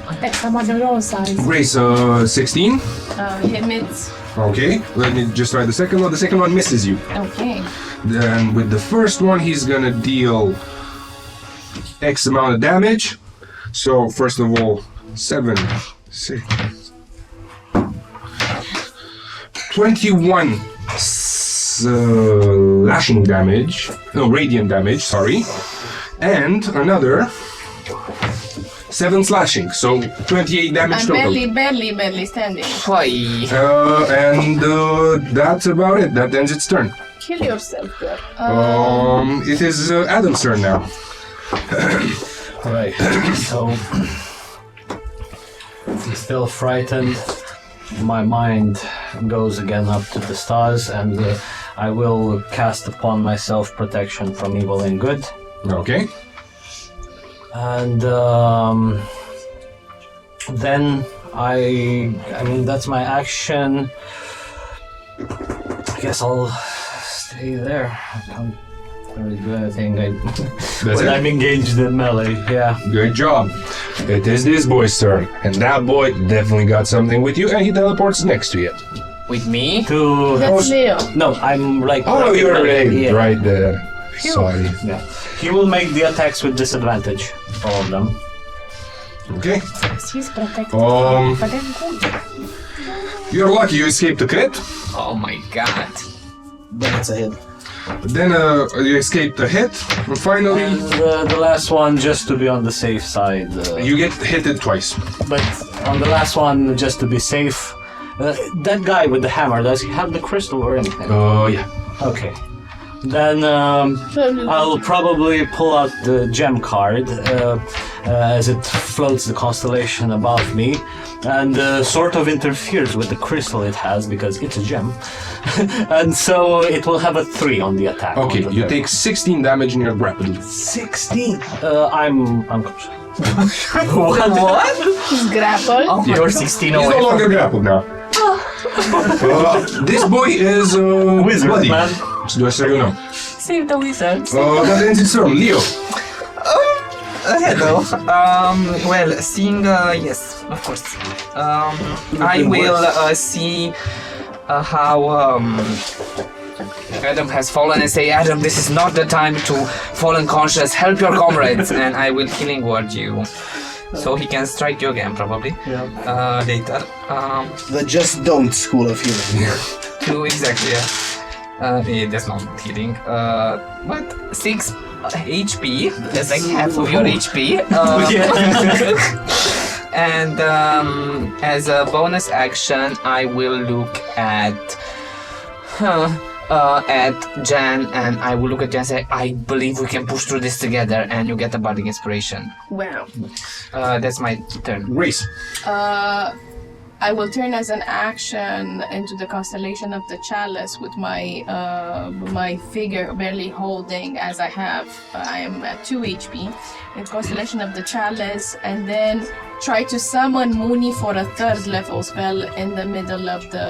Attack someone on your side. Grace, 16. Hits. Okay, let me just try the second one. The second one misses you. Okay. Then with the first one, he's gonna deal X amount of damage. So first of all, 7, 6, 21 slashing damage. No, radiant damage. Sorry, and another 7 slashing. So 28 damage I'm total. barely standing. And that's about it. That ends its turn. Kill yourself, girl. It is Adam's turn now. Alright, so still frightened, my mind goes again up to the stars, and I will cast upon myself protection from evil and good. Okay. And then I mean that's my action. I guess I'll stay there. I think That's it? I'm engaged in melee, yeah. Good job. It is this boy's turn, and that boy definitely got something with you, and he teleports next to you. With me? That's Leo. No, I'm like... Oh, you're yeah. right there. Sorry. Yeah. He will make the attacks with disadvantage, all of them. Okay. He's protected. Um, You're lucky you escaped the crit. Oh my god. That's a hit. But then you escaped the hit, and finally And the last one, just to be on the safe side. you get hit twice. But on the last one, just to be safe, that guy with the hammer, does he have the crystal or anything? Oh, yeah. Okay. Then I'll probably pull out the gem card as it floats the constellation above me and sort of interferes with the crystal it has because it's a gem. And so it will have a 3 on the attack. Okay, on the you gem. take 16 damage and you're grappled. 16? I'm unconscious. What? He's grappled. Oh, you're 16 He's away no longer from... grappled now. This boy is Wizard, bloody. man. Just so you know. Save the wizards. That ends its turn. Leo. Hello. Well, seeing, yes, of course. I will see how Adam has fallen and say, Adam, this is not the time to fall unconscious. Help your comrades, and I will healing word you. So he can strike you again, probably. Yeah. Later. The just don't school of healing. 2 exactly. Yeah, that's not healing. But 6 HP. That's like half of your HP. And as a bonus action, I will look at Jan, and I will look at Jan and say, I believe we can push through this together, and you get a bardic inspiration. Wow. That's my turn. Grace. I will turn as an action into the constellation of the chalice with my my figure barely holding as I have. I am at 2 HP. In constellation of the chalice, and then try to summon Mooney for a 3rd level spell in the middle of the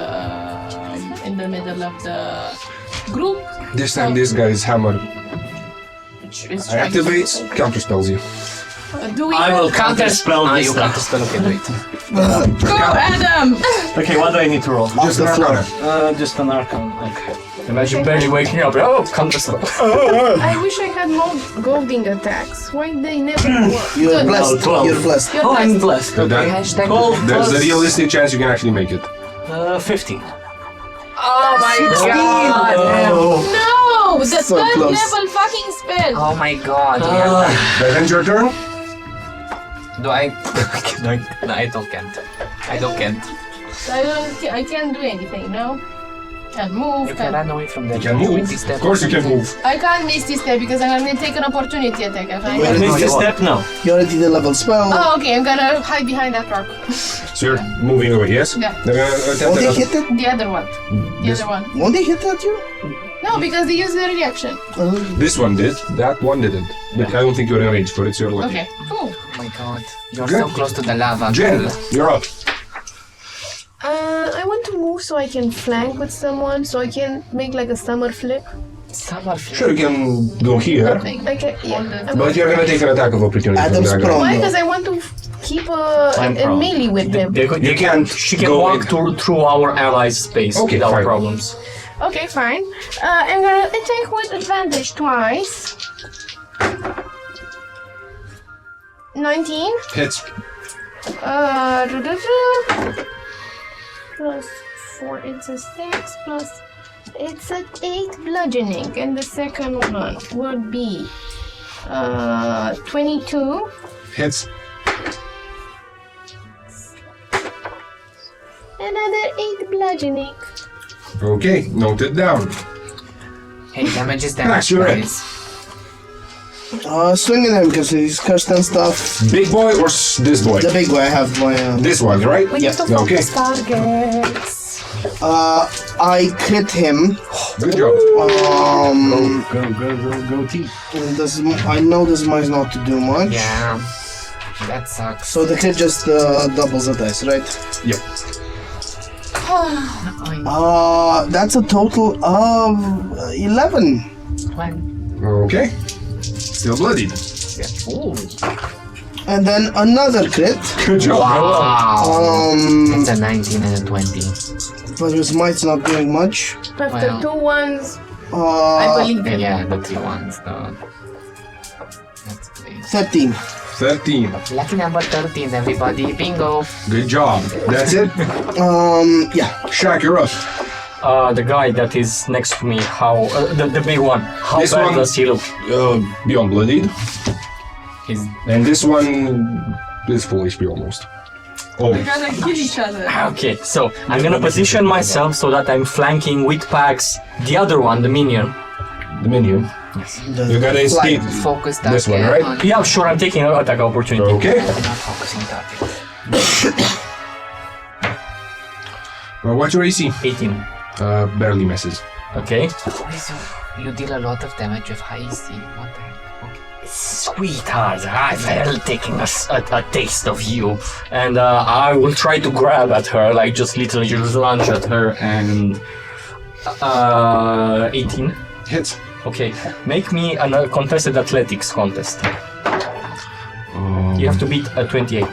group. This time this guy's hammer Is trying to- activates, counterspells you. Do we I will have- counterspell this you time. counterspell, okay, wait. Go, Adam! Okay, what do I need to roll? Off the floor. Just an arcana. Okay. Imagine barely waking up. Oh, counterspell. I wish I had more golding attacks. Why they never work? You're blessed. 12. You're blessed. You're Oh, I'm blessed. blessed. That- Hashtag 12 There's a plus, realistic chance you can actually make it. 15. Oh my god! No! The So 3rd close. level fucking spell! Oh my god. That ends your turn? Do I? No, I don't can't. I don't can't. I can't do anything, no? Can't move. You can run away from them. You can move. Of course you can move. I can't miss this step because I'm gonna take an opportunity attack. Where is Missed it? a step now. You already did a level spell. Oh, okay. I'm gonna hide behind that rock. So you're moving away, yes? Yeah. Won't they hit it? The other one. The other one. Won't they hit at you? No, because they use their reaction. This one did, that one didn't. But I don't think you're in range for it, so you're lucky. Okay. Cool. Oh my god. You're Okay. so close to the lava. Jen, you're up. I want to move so I can flank with someone, so I can make like a summer flip. Summer flip. Sure, you can go here, Okay, yeah. but you're gonna take an attack of opportunity from Adam's that prone. guy. Why? Because I want to keep I'm a prone. melee with them. You can't She can go walk in. through our allies' space Okay, without fine. problems. Okay, fine. I'm gonna attack with advantage twice. 19. Hits. Plus 4, it's a 6, plus it's an 8 bludgeoning, and the second one would be 22. Hits. Another 8 bludgeoning. Okay, noted down. Hey, damage is Max, damage, you're in. guys. Swinging him because he's cursed and stuff. Big boy or this boy? The big boy, I have my. This one, right? We need to Okay. focus targets. I crit him. Good job. Go team. I know this might not to do much. Yeah. That sucks. So the crit just doubles the dice, right? Yep. That's a total of 11. Okay. Still bloodied. Ooh. And then another crit. Good job. Wow. It's a 19 and a 20. But your smite's not doing much. After Wow. 2 ones, I believe them. Yeah, the 3 ones. That's great. 13. 13. Lucky number 13, everybody. Bingo. Good job. That's it? Yeah. Shaq, you're up. The guy that is next to me, how the big one, how This bad one- does he look? Beyond bloodied. He's And this one is full HP almost. Oh, We're gonna kill each other. Okay, so I'm gonna position myself so that I'm flanking with packs the other one, the minion. the minion. You gotta escape focus that. this one, right? Yeah, sure, I'm taking an attack opportunity. Okay. I'm not focusing that. What's your AC? 18. Barely misses. Okay. You deal a lot of damage with high AC. What the heck? Okay. Sweetheart, I've taken a taste of you. And I will try to grab at her, like just literally just lunge at her and 18. Hits. Okay, make me a contested athletics contest. You have to beat a 28.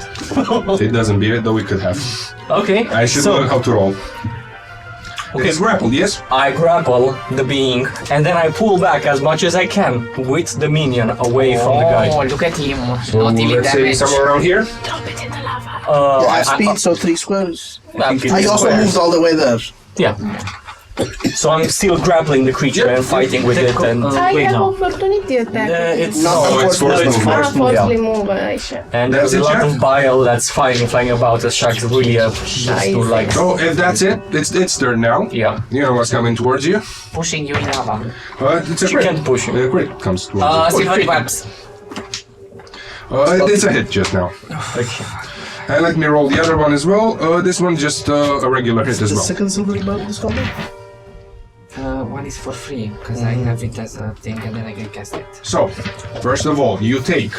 It doesn't beat it, though we could have. Okay, I should so learn how to roll. Okay. It's grappled, yes? I grapple the being and then I pull back as much as I can with the minion away from the guy. Oh, look at him. So Not dealing let's say damage. somewhere around here. Yeah, speed, so 3 squares. I think I it's also square. moved all the way there. Yeah. So I'm still grappling the creature and fighting with it and I Wait, have no. opportunity attack. it's No, it's forced movement. Forcefully move, Aisha. and That's there's a it, lot Jack? of bile that's flying about as Shaq's really just to like So if that's it, it's its turn now. yeah. You know what's coming towards you. Pushing you in lava. It's a She crit. can't push him. The crit comes towards you. Silvery webs. It's a hit just now. And let me roll the other one as well. This one just a regular hit as The well. second silver about this combat? One is for free, because I have it as a thing and then I can cast it. So, first of all, you take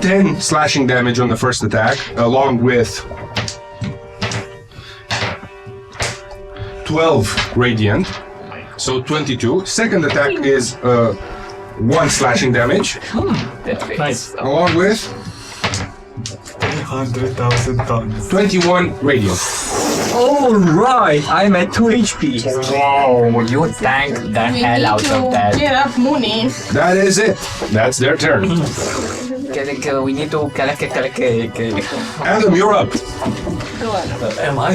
10 slashing damage on the first attack, along with 12 radiant, so 22. Second attack is 1 slashing damage, Nice. along with 100,000 tons. 21 radiant. Alright, I'm at 2 HP. Wow, you tanked the hell out of that. Get up, Mooney. That is it. That's their turn. We need to collect. Adam, you're up. Go on. Am I?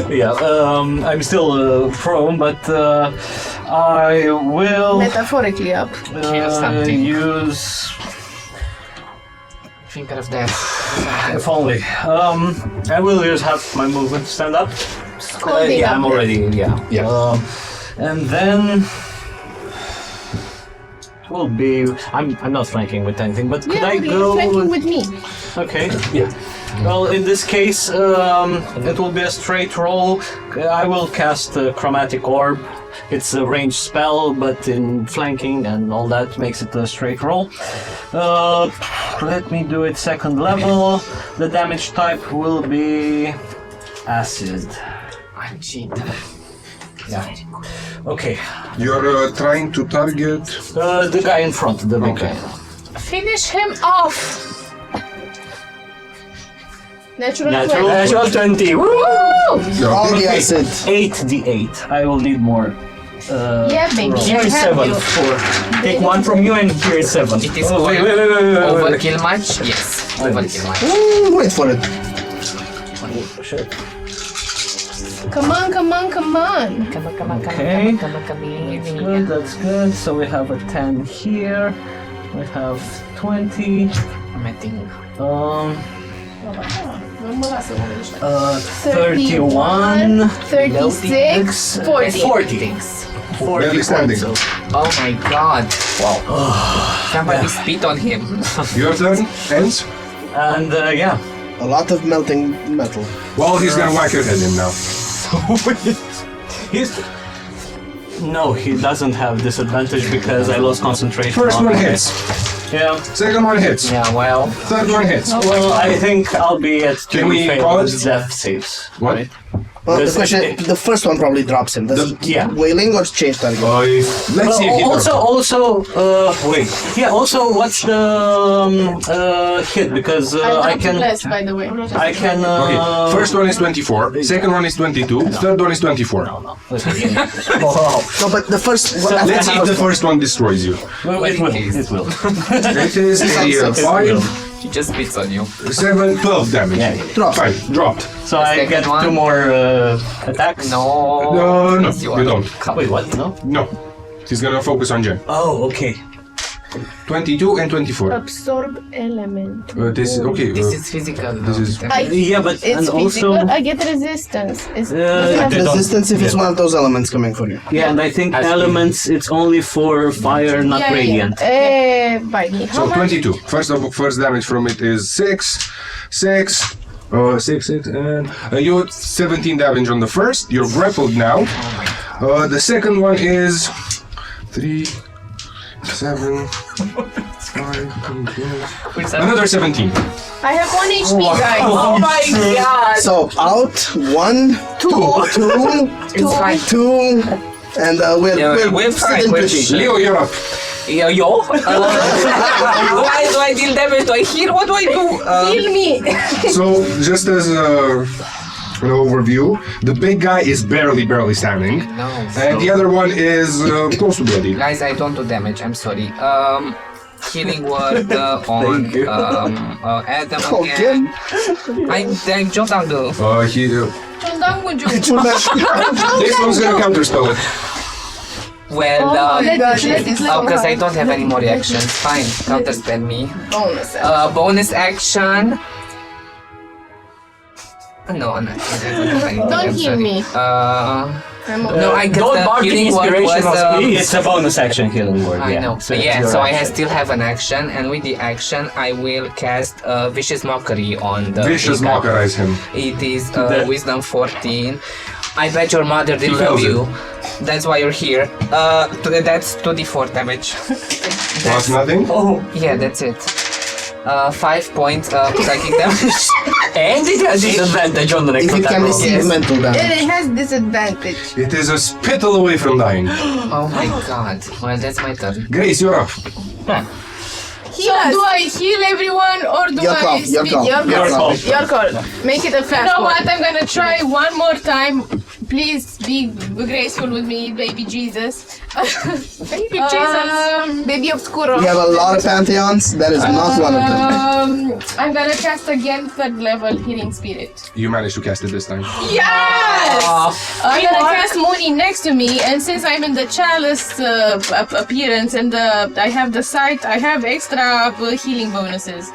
Yeah, I'm still prone, but I will Metaphorically up. something. use. Think of that. If only. I will use half my movement to stand up. Scolding Yeah, up. I'm already. Yeah. Yeah. And then. Will be. I'm not flanking with anything, but could Yeah, I you're go? flanking with me. Okay. Yeah. Well, in this case, it will be a straight roll. I will cast a chromatic orb. It's a ranged spell, but in flanking and all that makes it a straight roll. Let me do it second level. The damage type will be acid. I'm cheat. Yeah. Okay. You're trying to target. The guy in front, the big guy. Finish him off. Natural 20. Natural 20. Woo! All the acid. 8d8. I will need more. Yeah, baby. Here is I have 7. you. Take 1 from you and here is 7. It is wait. overkill much? Yes, overkill much. Wait for it. Come on, come on, come on. Come on. Okay. That's good. So we have a 10 here. We have 20. I'm adding. 31. 36, 40. 40. Barely standing. Oh my god. Wow. Somebody spit on him. Your turn ends. And yeah. A lot of melting metal. Well, he's gonna whack your head in now. He's. No, he doesn't have disadvantage because I lost concentration. First on one it. hits. Yeah. Second one hits. Yeah, well. Third one hits. Well, I think I'll be at 2 Can we failed call it? death saves. What? Right? Well, the question, the first one probably drops him. Does wailing or change target? Let's see if he drops. Wait. Yeah. Also, what's the hit? Because I can. Blessed, by the way. I can. Okay, first one is 24, second one is 22, third one is 24. No. No, but the first. Let's see if the first one destroys you. Well, it will. It will. It is a 5, He just spits on you. 7, 12 damage. Yeah. Drop. Fine, dropped. So I get one? 2 more attacks. No. No, Yes, you don't. Wait, what? No. No. He's gonna focus on Jen. Oh, okay. 22 and 24. Absorb element. This is okay. This is physical. this is- Yeah, but It's and physical. also. I get resistance. It's Resistance if it's one of those elements coming for you. Yeah, and I think elements it's only for fire, not radiant. By me. So 22. First damage from it is 6, 6, 6, and you had 17 damage on the first. You're grappled now. The second one is 3, 7, 5, another 17. I have 1 HP, guys. Oh my god. So out 1, 2, It's fine. 2, and we're sitting pretty. Leo, you're up. Yo? Why do I deal damage? Do I heal? What do I do? Heal me. So, just as an overview, the big guy is barely standing, No. and the other one is close to bloody. Guys, I don't do damage. I'm sorry. Healing word on Adam again. I jumped down the. This one's gonna counterspell it. Well, let's because I don't have any more reactions. Fine, counterspell me. Bonus. Bonus action. No, I'm not. Don't heal me. No, I guess Don't the bargain healing word inspiration was. of me. It's a bonus action healing word. I Yeah. know. So Yeah, it's so your I action. still have an action, and with the action, I will cast Vicious Mockery on the. Vicious big guy. mockerize him. It is Wisdom 14. I bet your mother didn't He love fails you. That's why you're here. That's 2d4 damage. Plus nothing? Oh, Yeah, that's it. 5 points psychic damage. and it has disadvantage on the next If you attack can roll. receive Yes. mental damage. It has disadvantage. It is a spittle away from dying. Oh my god. Well, that's my turn. Grace, you're up. So do I heal everyone or do Your call, I your call. Your call. call. Your call. Make it a fast You know one. what? I'm gonna try one more time. Please be graceful with me, baby Jesus. Baby Baby Obscuro. We have a lot of pantheons. That is not one of them. I'm gonna cast again 3rd level Healing Spirit. You managed to cast it this time. Yes! I'm gonna cast Mooney next to me, and since I'm in the chalice appearance and I have the sight, I have extra healing bonuses.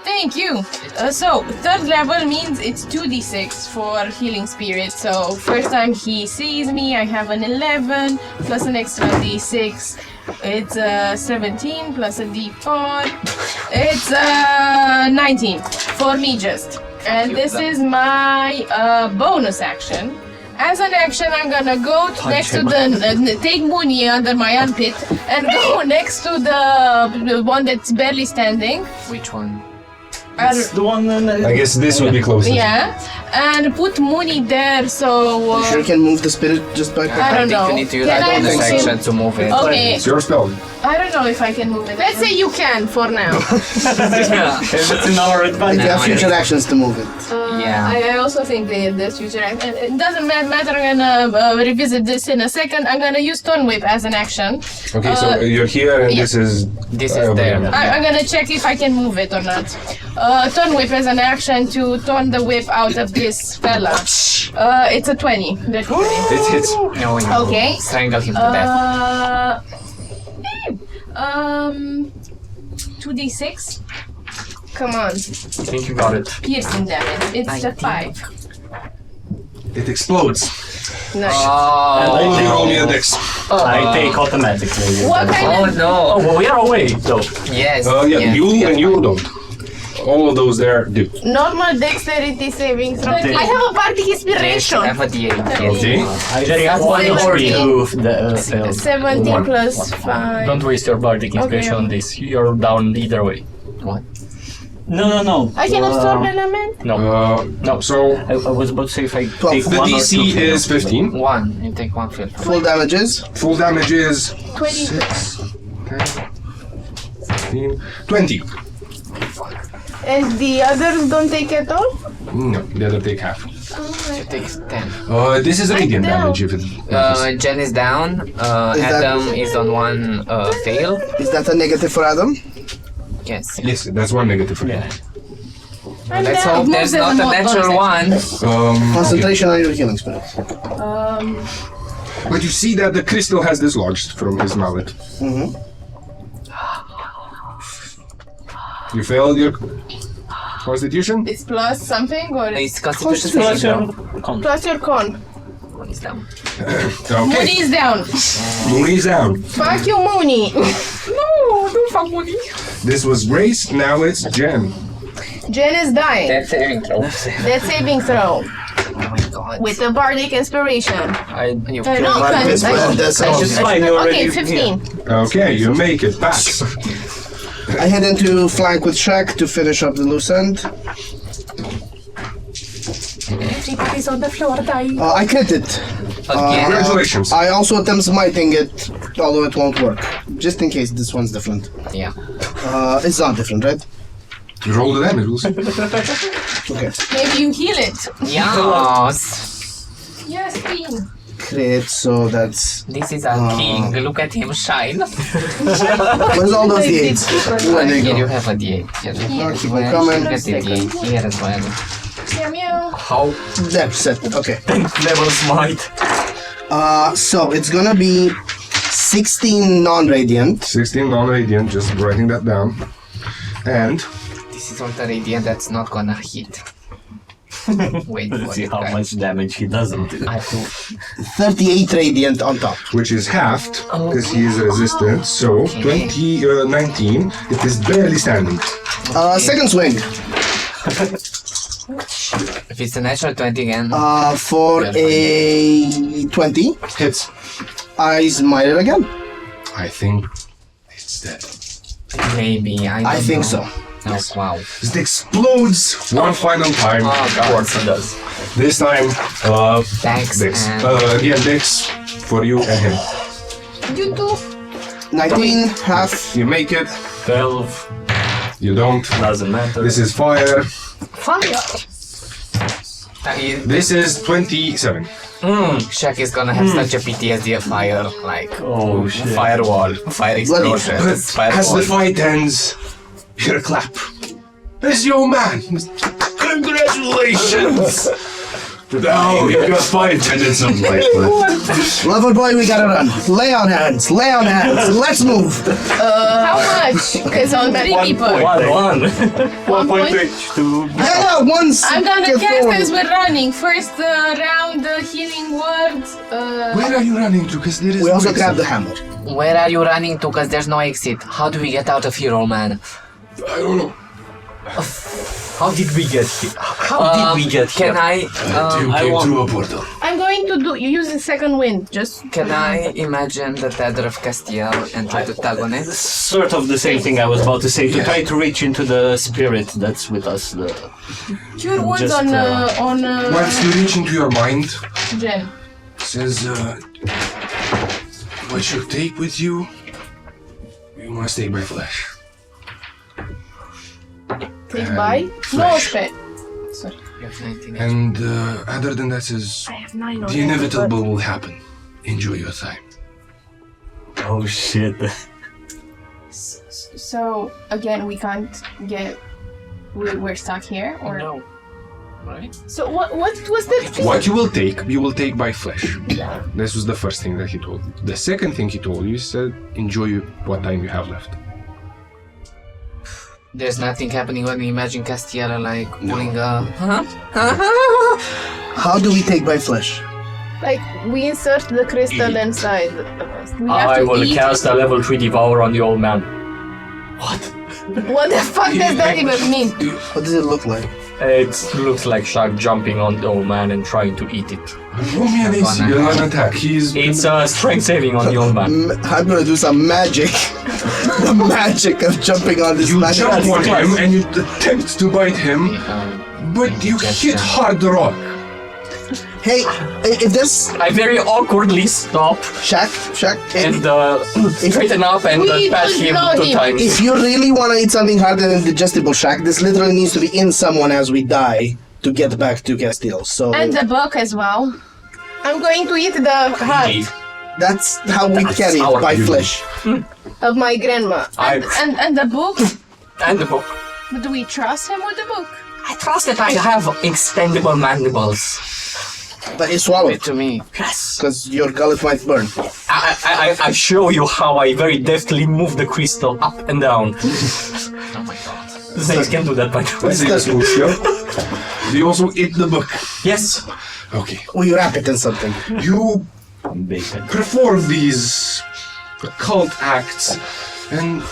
Thank you. So 3rd level means it's 2d6 for healing spirit. So first time he sees me, I have an 11 plus an extra d6. It's 17 plus a d4. It's 19 for me just. And this is my bonus action. As an action, I'm gonna go next to the take Mooney under my armpit and go next to the one that's barely standing. Which one? It's the one. I guess this would be closest. Yeah, and put Mooney there. So You sure can move the spirit just by I don't think know. you need to use Can that I bonus move action him? to move it. Okay, It's your spell. I don't know if I can move it. Let's say you can for now. It's in our If advantage. you have future actions to move it. Yeah. I also think there's future action. It doesn't matter. I'm gonna revisit this in a second. I'm gonna use Thorn Whip as an action. Okay, so you're here and yeah. this is... This is there. I'm gonna check if I can move it or not. Thorn Whip as an action to turn the whip out of this fella. It's a 20. It hits. No, no. Okay. Strangle him to death. 2d6 Come on. I think you got it. piercing damage. It's a 5. It explodes. Nice. Only roll me a dex. I take automatically. What kind of... no. Oh, well, we are away, though. Yes. Yeah, you and you don't. All of those there do. Normal dexterity saving throw. Okay. I have a bardic Yes, inspiration. have a d8. Okay. I already have one or you failed. 17 plus 5. Don't waste your bardic inspiration Okay. on this. You're down either way. What? No. I can absorb element. No. So I was about to say if I take the one or DC two is 15. 1. You take 1 field. Full damages. Full damage is 20. 6, 10, 15, 20. And the others don't take at all? No, the other take half. You take 10. This is radiant damage if it matters. Jen is down. Adam is on 1 fail. Is that a negative for Adam? Yes. Yes, that's one negative for you. Let's hope there's not a natural 1. Concentration on your healing spell. But you see that the crystal has dislodged from his mallet. Mm-hmm. You failed your constitution? It's plus something or It's constitution saving throw. Plus your con. It's down. Okay. Mooney is down. Mooney is down. Fuck you, Mooney. No, don't fuck Mooney. This was Grace, now it's Jen. Jen is dying. Death saving throw. Death saving throw. Oh my god. With the bardic inspiration. You No, fine, you already. okay, 15. Okay, you make it. Pass. I head into flank with Shrek to finish up the loose end. Everybody's on the floor dying. I crit it. Congratulations. I also attempt smiting it, although it won't work. Just in case this one's different. Yeah. It's not different, right? You roll the damage, we'll see. Okay. Maybe you heal it. Yes. Yes, Queen. Crit, so that's... This is our king. Look at him shine. Where's all those d8s? Where they Here you go? have a d8. Here. Keep on coming. Get the d8 here as well. Meow meow. How? That's it. Okay. Level smite. So it's gonna be 16 non-radiant. 16 non-radiant, just writing that down. And This is all the radiant that's not gonna hit. Wait Let's for see it, how guys. much damage he doesn't do. I have to. 38 radiant on top. which is halved because he is resistant. So 19, it is barely standing. Second swing. If it's a natural 20 again. For a 20. Hits. I smite it again. I think it's dead. Maybe. I don't think know. so. Oh, wow. It explodes one final time. Oh, God. Of course he does. This time, Thanks. Dex. and- Again, Dex for you and him. You too. 19, half. You make it. 12. You don't. Doesn't matter. This is fire. Fire. This is 27. Shaq is gonna have such a PTSD of fire, like Oh shit. firewall, fire explosions, But as the firewall. fight ends, you hear a clap. There's your man. Congratulations. Now you've got 5 minutes of life left. Lover boy, we gotta run. Lay on hands. Lay on hands. Let's move. How much? It's on 3 people. 1. 1 point point? each to. Yeah, once. I'm gonna get cast forward. as we're running. First round healing word. Where are you running to? Because there is We also no grab the exit. hammer. Where are you running to? Cause there's no exit. How do we get out of here, old man? I don't know. How did we get here? How did we get here? Can I? You I came want- through a portal. I'm going to do. You use the second wind. Just. Can I imagine the tether of Castile and try to tug on it? Sort of the same thing I was about to say. To try to reach into the spirit that's with us. The Cure wounds Just, on Once you reach into your mind, Jen. it says, what you take with you, you must take by flesh. Take by. No flesh. spell. You have 19. And other than that is, I have 9 the inevitable will happen. Enjoy your time. oh shit. So again, we can't get. We're stuck here, or No. Right? So what was that? What you will take by flesh. This was the first thing that he told you. The second thing he told you, he said, enjoy what time you have left. There's nothing happening when you imagine Castilla like pulling a. How do we take by flesh? Like we insert the crystal inside. we have I to will eat. cast a level 3 devour on the old man. What the fuck does that even mean? What does it look like? It looks like Shark jumping on the old man and trying to eat it. Roll me an AC, an attack. It's a strength saving on the old man. I'm gonna do some magic. The magic of jumping on this You magic. jump on him and you attempt to bite him, but you hit hard rock. Hey, if this... I very awkwardly stop Shaq, and straighten up and pat him 2 times. if you really want to eat something harder than digestible, Shaq, this literally needs to be in someone as we die to get back to Castile. So And the book as well. I'm going to eat the heart that's how we can eat, by flesh. of my grandma. And the book? And the book. But do we trust him with the book? I trust that I have extendable mandibles. But he swallowed It to me. Yes. because your gullet might burn. I show you how I very deftly move the crystal up and down. Oh my god. Snakes can do that, by the way. Let's see this, Lucio. Do you also eat the book? Yes. Okay. We wrap it in something. You perform these occult acts, and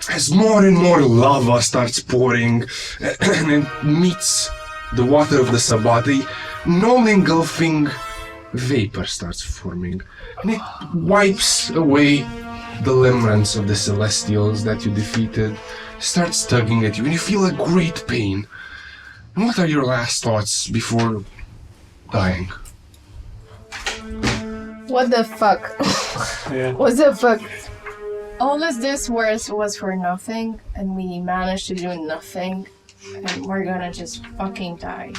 as more and more lava starts pouring and it meets the water of the Sabati, an all-engulfing vapor starts forming, and it wipes away the limerence of the Celestials that you defeated, starts tugging at you, and you feel a great pain. And what are your last thoughts before dying? What the fuck? What the fuck? All of this was for nothing, and we managed to do nothing, and we're gonna just fucking die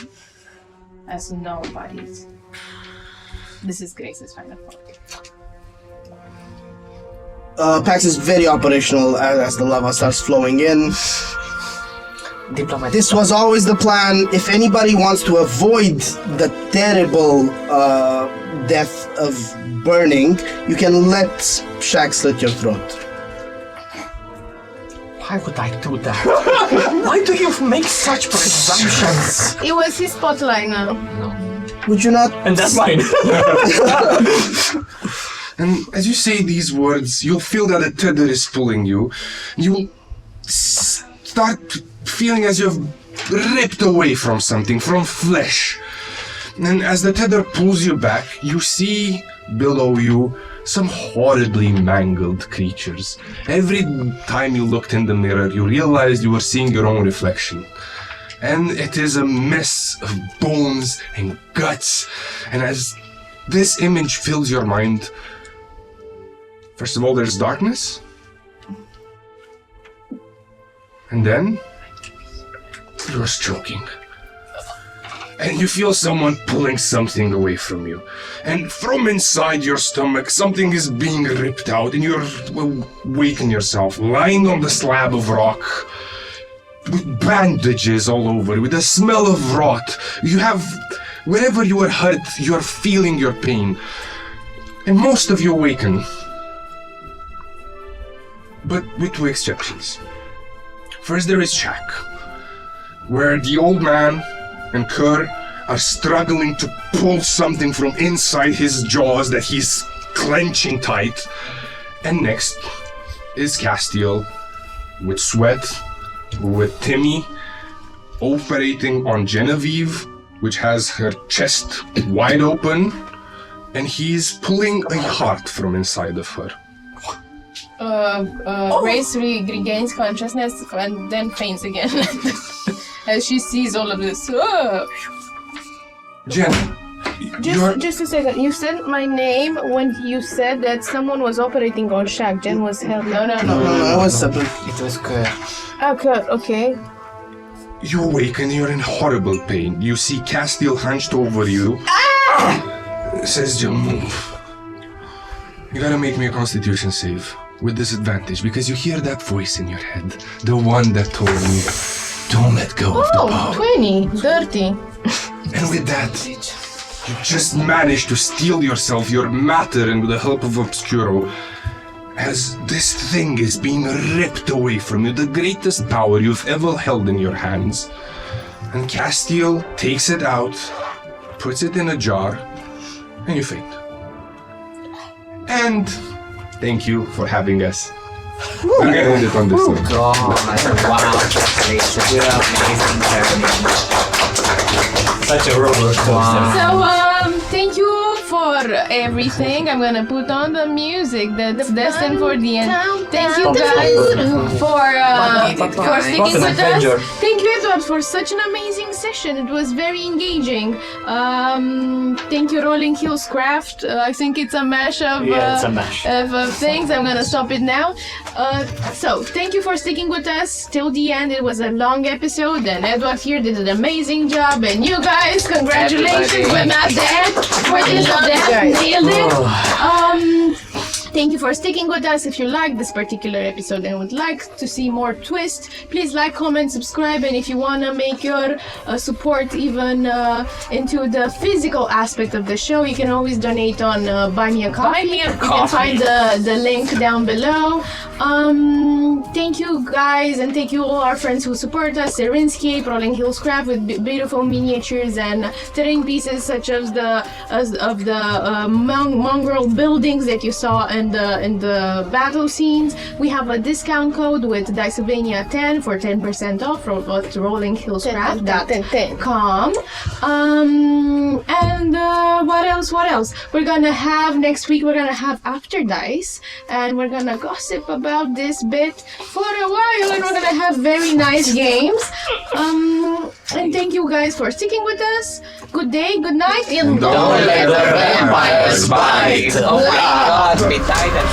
as nobodies. This is Grace's final thought. Pax is very operational as the lava starts flowing in. This was always the plan. If anybody wants to avoid the terrible death of burning, you can let Shaq slit your throat. Why would I do that? Why do you make such presumptions? It was his spotlight now. Would you not? And that's mine. And as you say these words, you'll feel that a tether is pulling you. You'll start feeling as you've ripped away from something, from flesh. And as the tether pulls you back, you see below you some horribly mangled creatures. Every time you looked in the mirror, you realized you were seeing your own reflection. And it is a mess of bones and guts. And as this image fills your mind, first of all, there's darkness. And then you're choking. And you feel someone pulling something away from you. And from inside your stomach, something is being ripped out, and you're waking yourself, lying on the slab of rock, with bandages all over, with the smell of rot. You have, wherever you are hurt, you are feeling your pain. And most of you awaken. But with 2 exceptions. First, there is Shaq, where the old man and Kerr are struggling to pull something from inside his jaws that he's clenching tight. And next is Castiel, with Sweat, with Timmy, operating on Genevieve, which has her chest wide open, and he's pulling a heart from inside of her. Grace regains consciousness and then faints again as she sees all of this. Jen, Just a second. You said my name when you said that someone was operating on Shaq. Jen was held. No, it was separate. It was good. Okay. You awaken, you're in horrible pain. You see Castiel hunched over you. Says, don't move. You gotta make me a constitution save with disadvantage because you hear that voice in your head. The one that told me, don't let go of the power. 20. Dirty. And with that, you just manage to steel yourself, your matter, and with the help of Obscuro, as this thing is being ripped away from you, the greatest power you've ever held in your hands. And Castiel takes it out, puts it in a jar, and you faint. And thank you for having us. We're gonna end it on this note. God, wow, translation. Amazing journey. Such a roller coaster. So, thank thank you for everything. I'm gonna put on the music that's destined for the end. Thank you guys for sticking with us. Thank you, Edward, for such an amazing session. It was very engaging. Thank you, Rolling Hills Craft. I think it's a mash of things. I'm gonna stop it now. So thank you for sticking with us till the end. It was a long episode, and Edward here did an amazing job. And you guys, congratulations, we're not dead. We're just not dead. Nailed it. Thank you for sticking with us. If you liked this particular episode and would like to see more twists, please like, comment, subscribe, and if you want to make your support even into the physical aspect of the show, you can always donate on Buy Me a Coffee. You can find the link down below. Thank you guys, and thank you all our friends who support us. Serinscape, Rolling Hills Craft with beautiful miniatures and terrain pieces such as the mongrel buildings that you saw in the battle scenes. We have a discount code with Dicesylvania 10 for 10% off at rollingHillscraft.com. And what else? We're gonna have next week. We're gonna have After Dice, and we're gonna gossip about this bit for a while, and we're gonna have very nice games. And thank you guys for sticking with us. Good day, good night, and Don't let the vampires bite! Oh my god, be tight and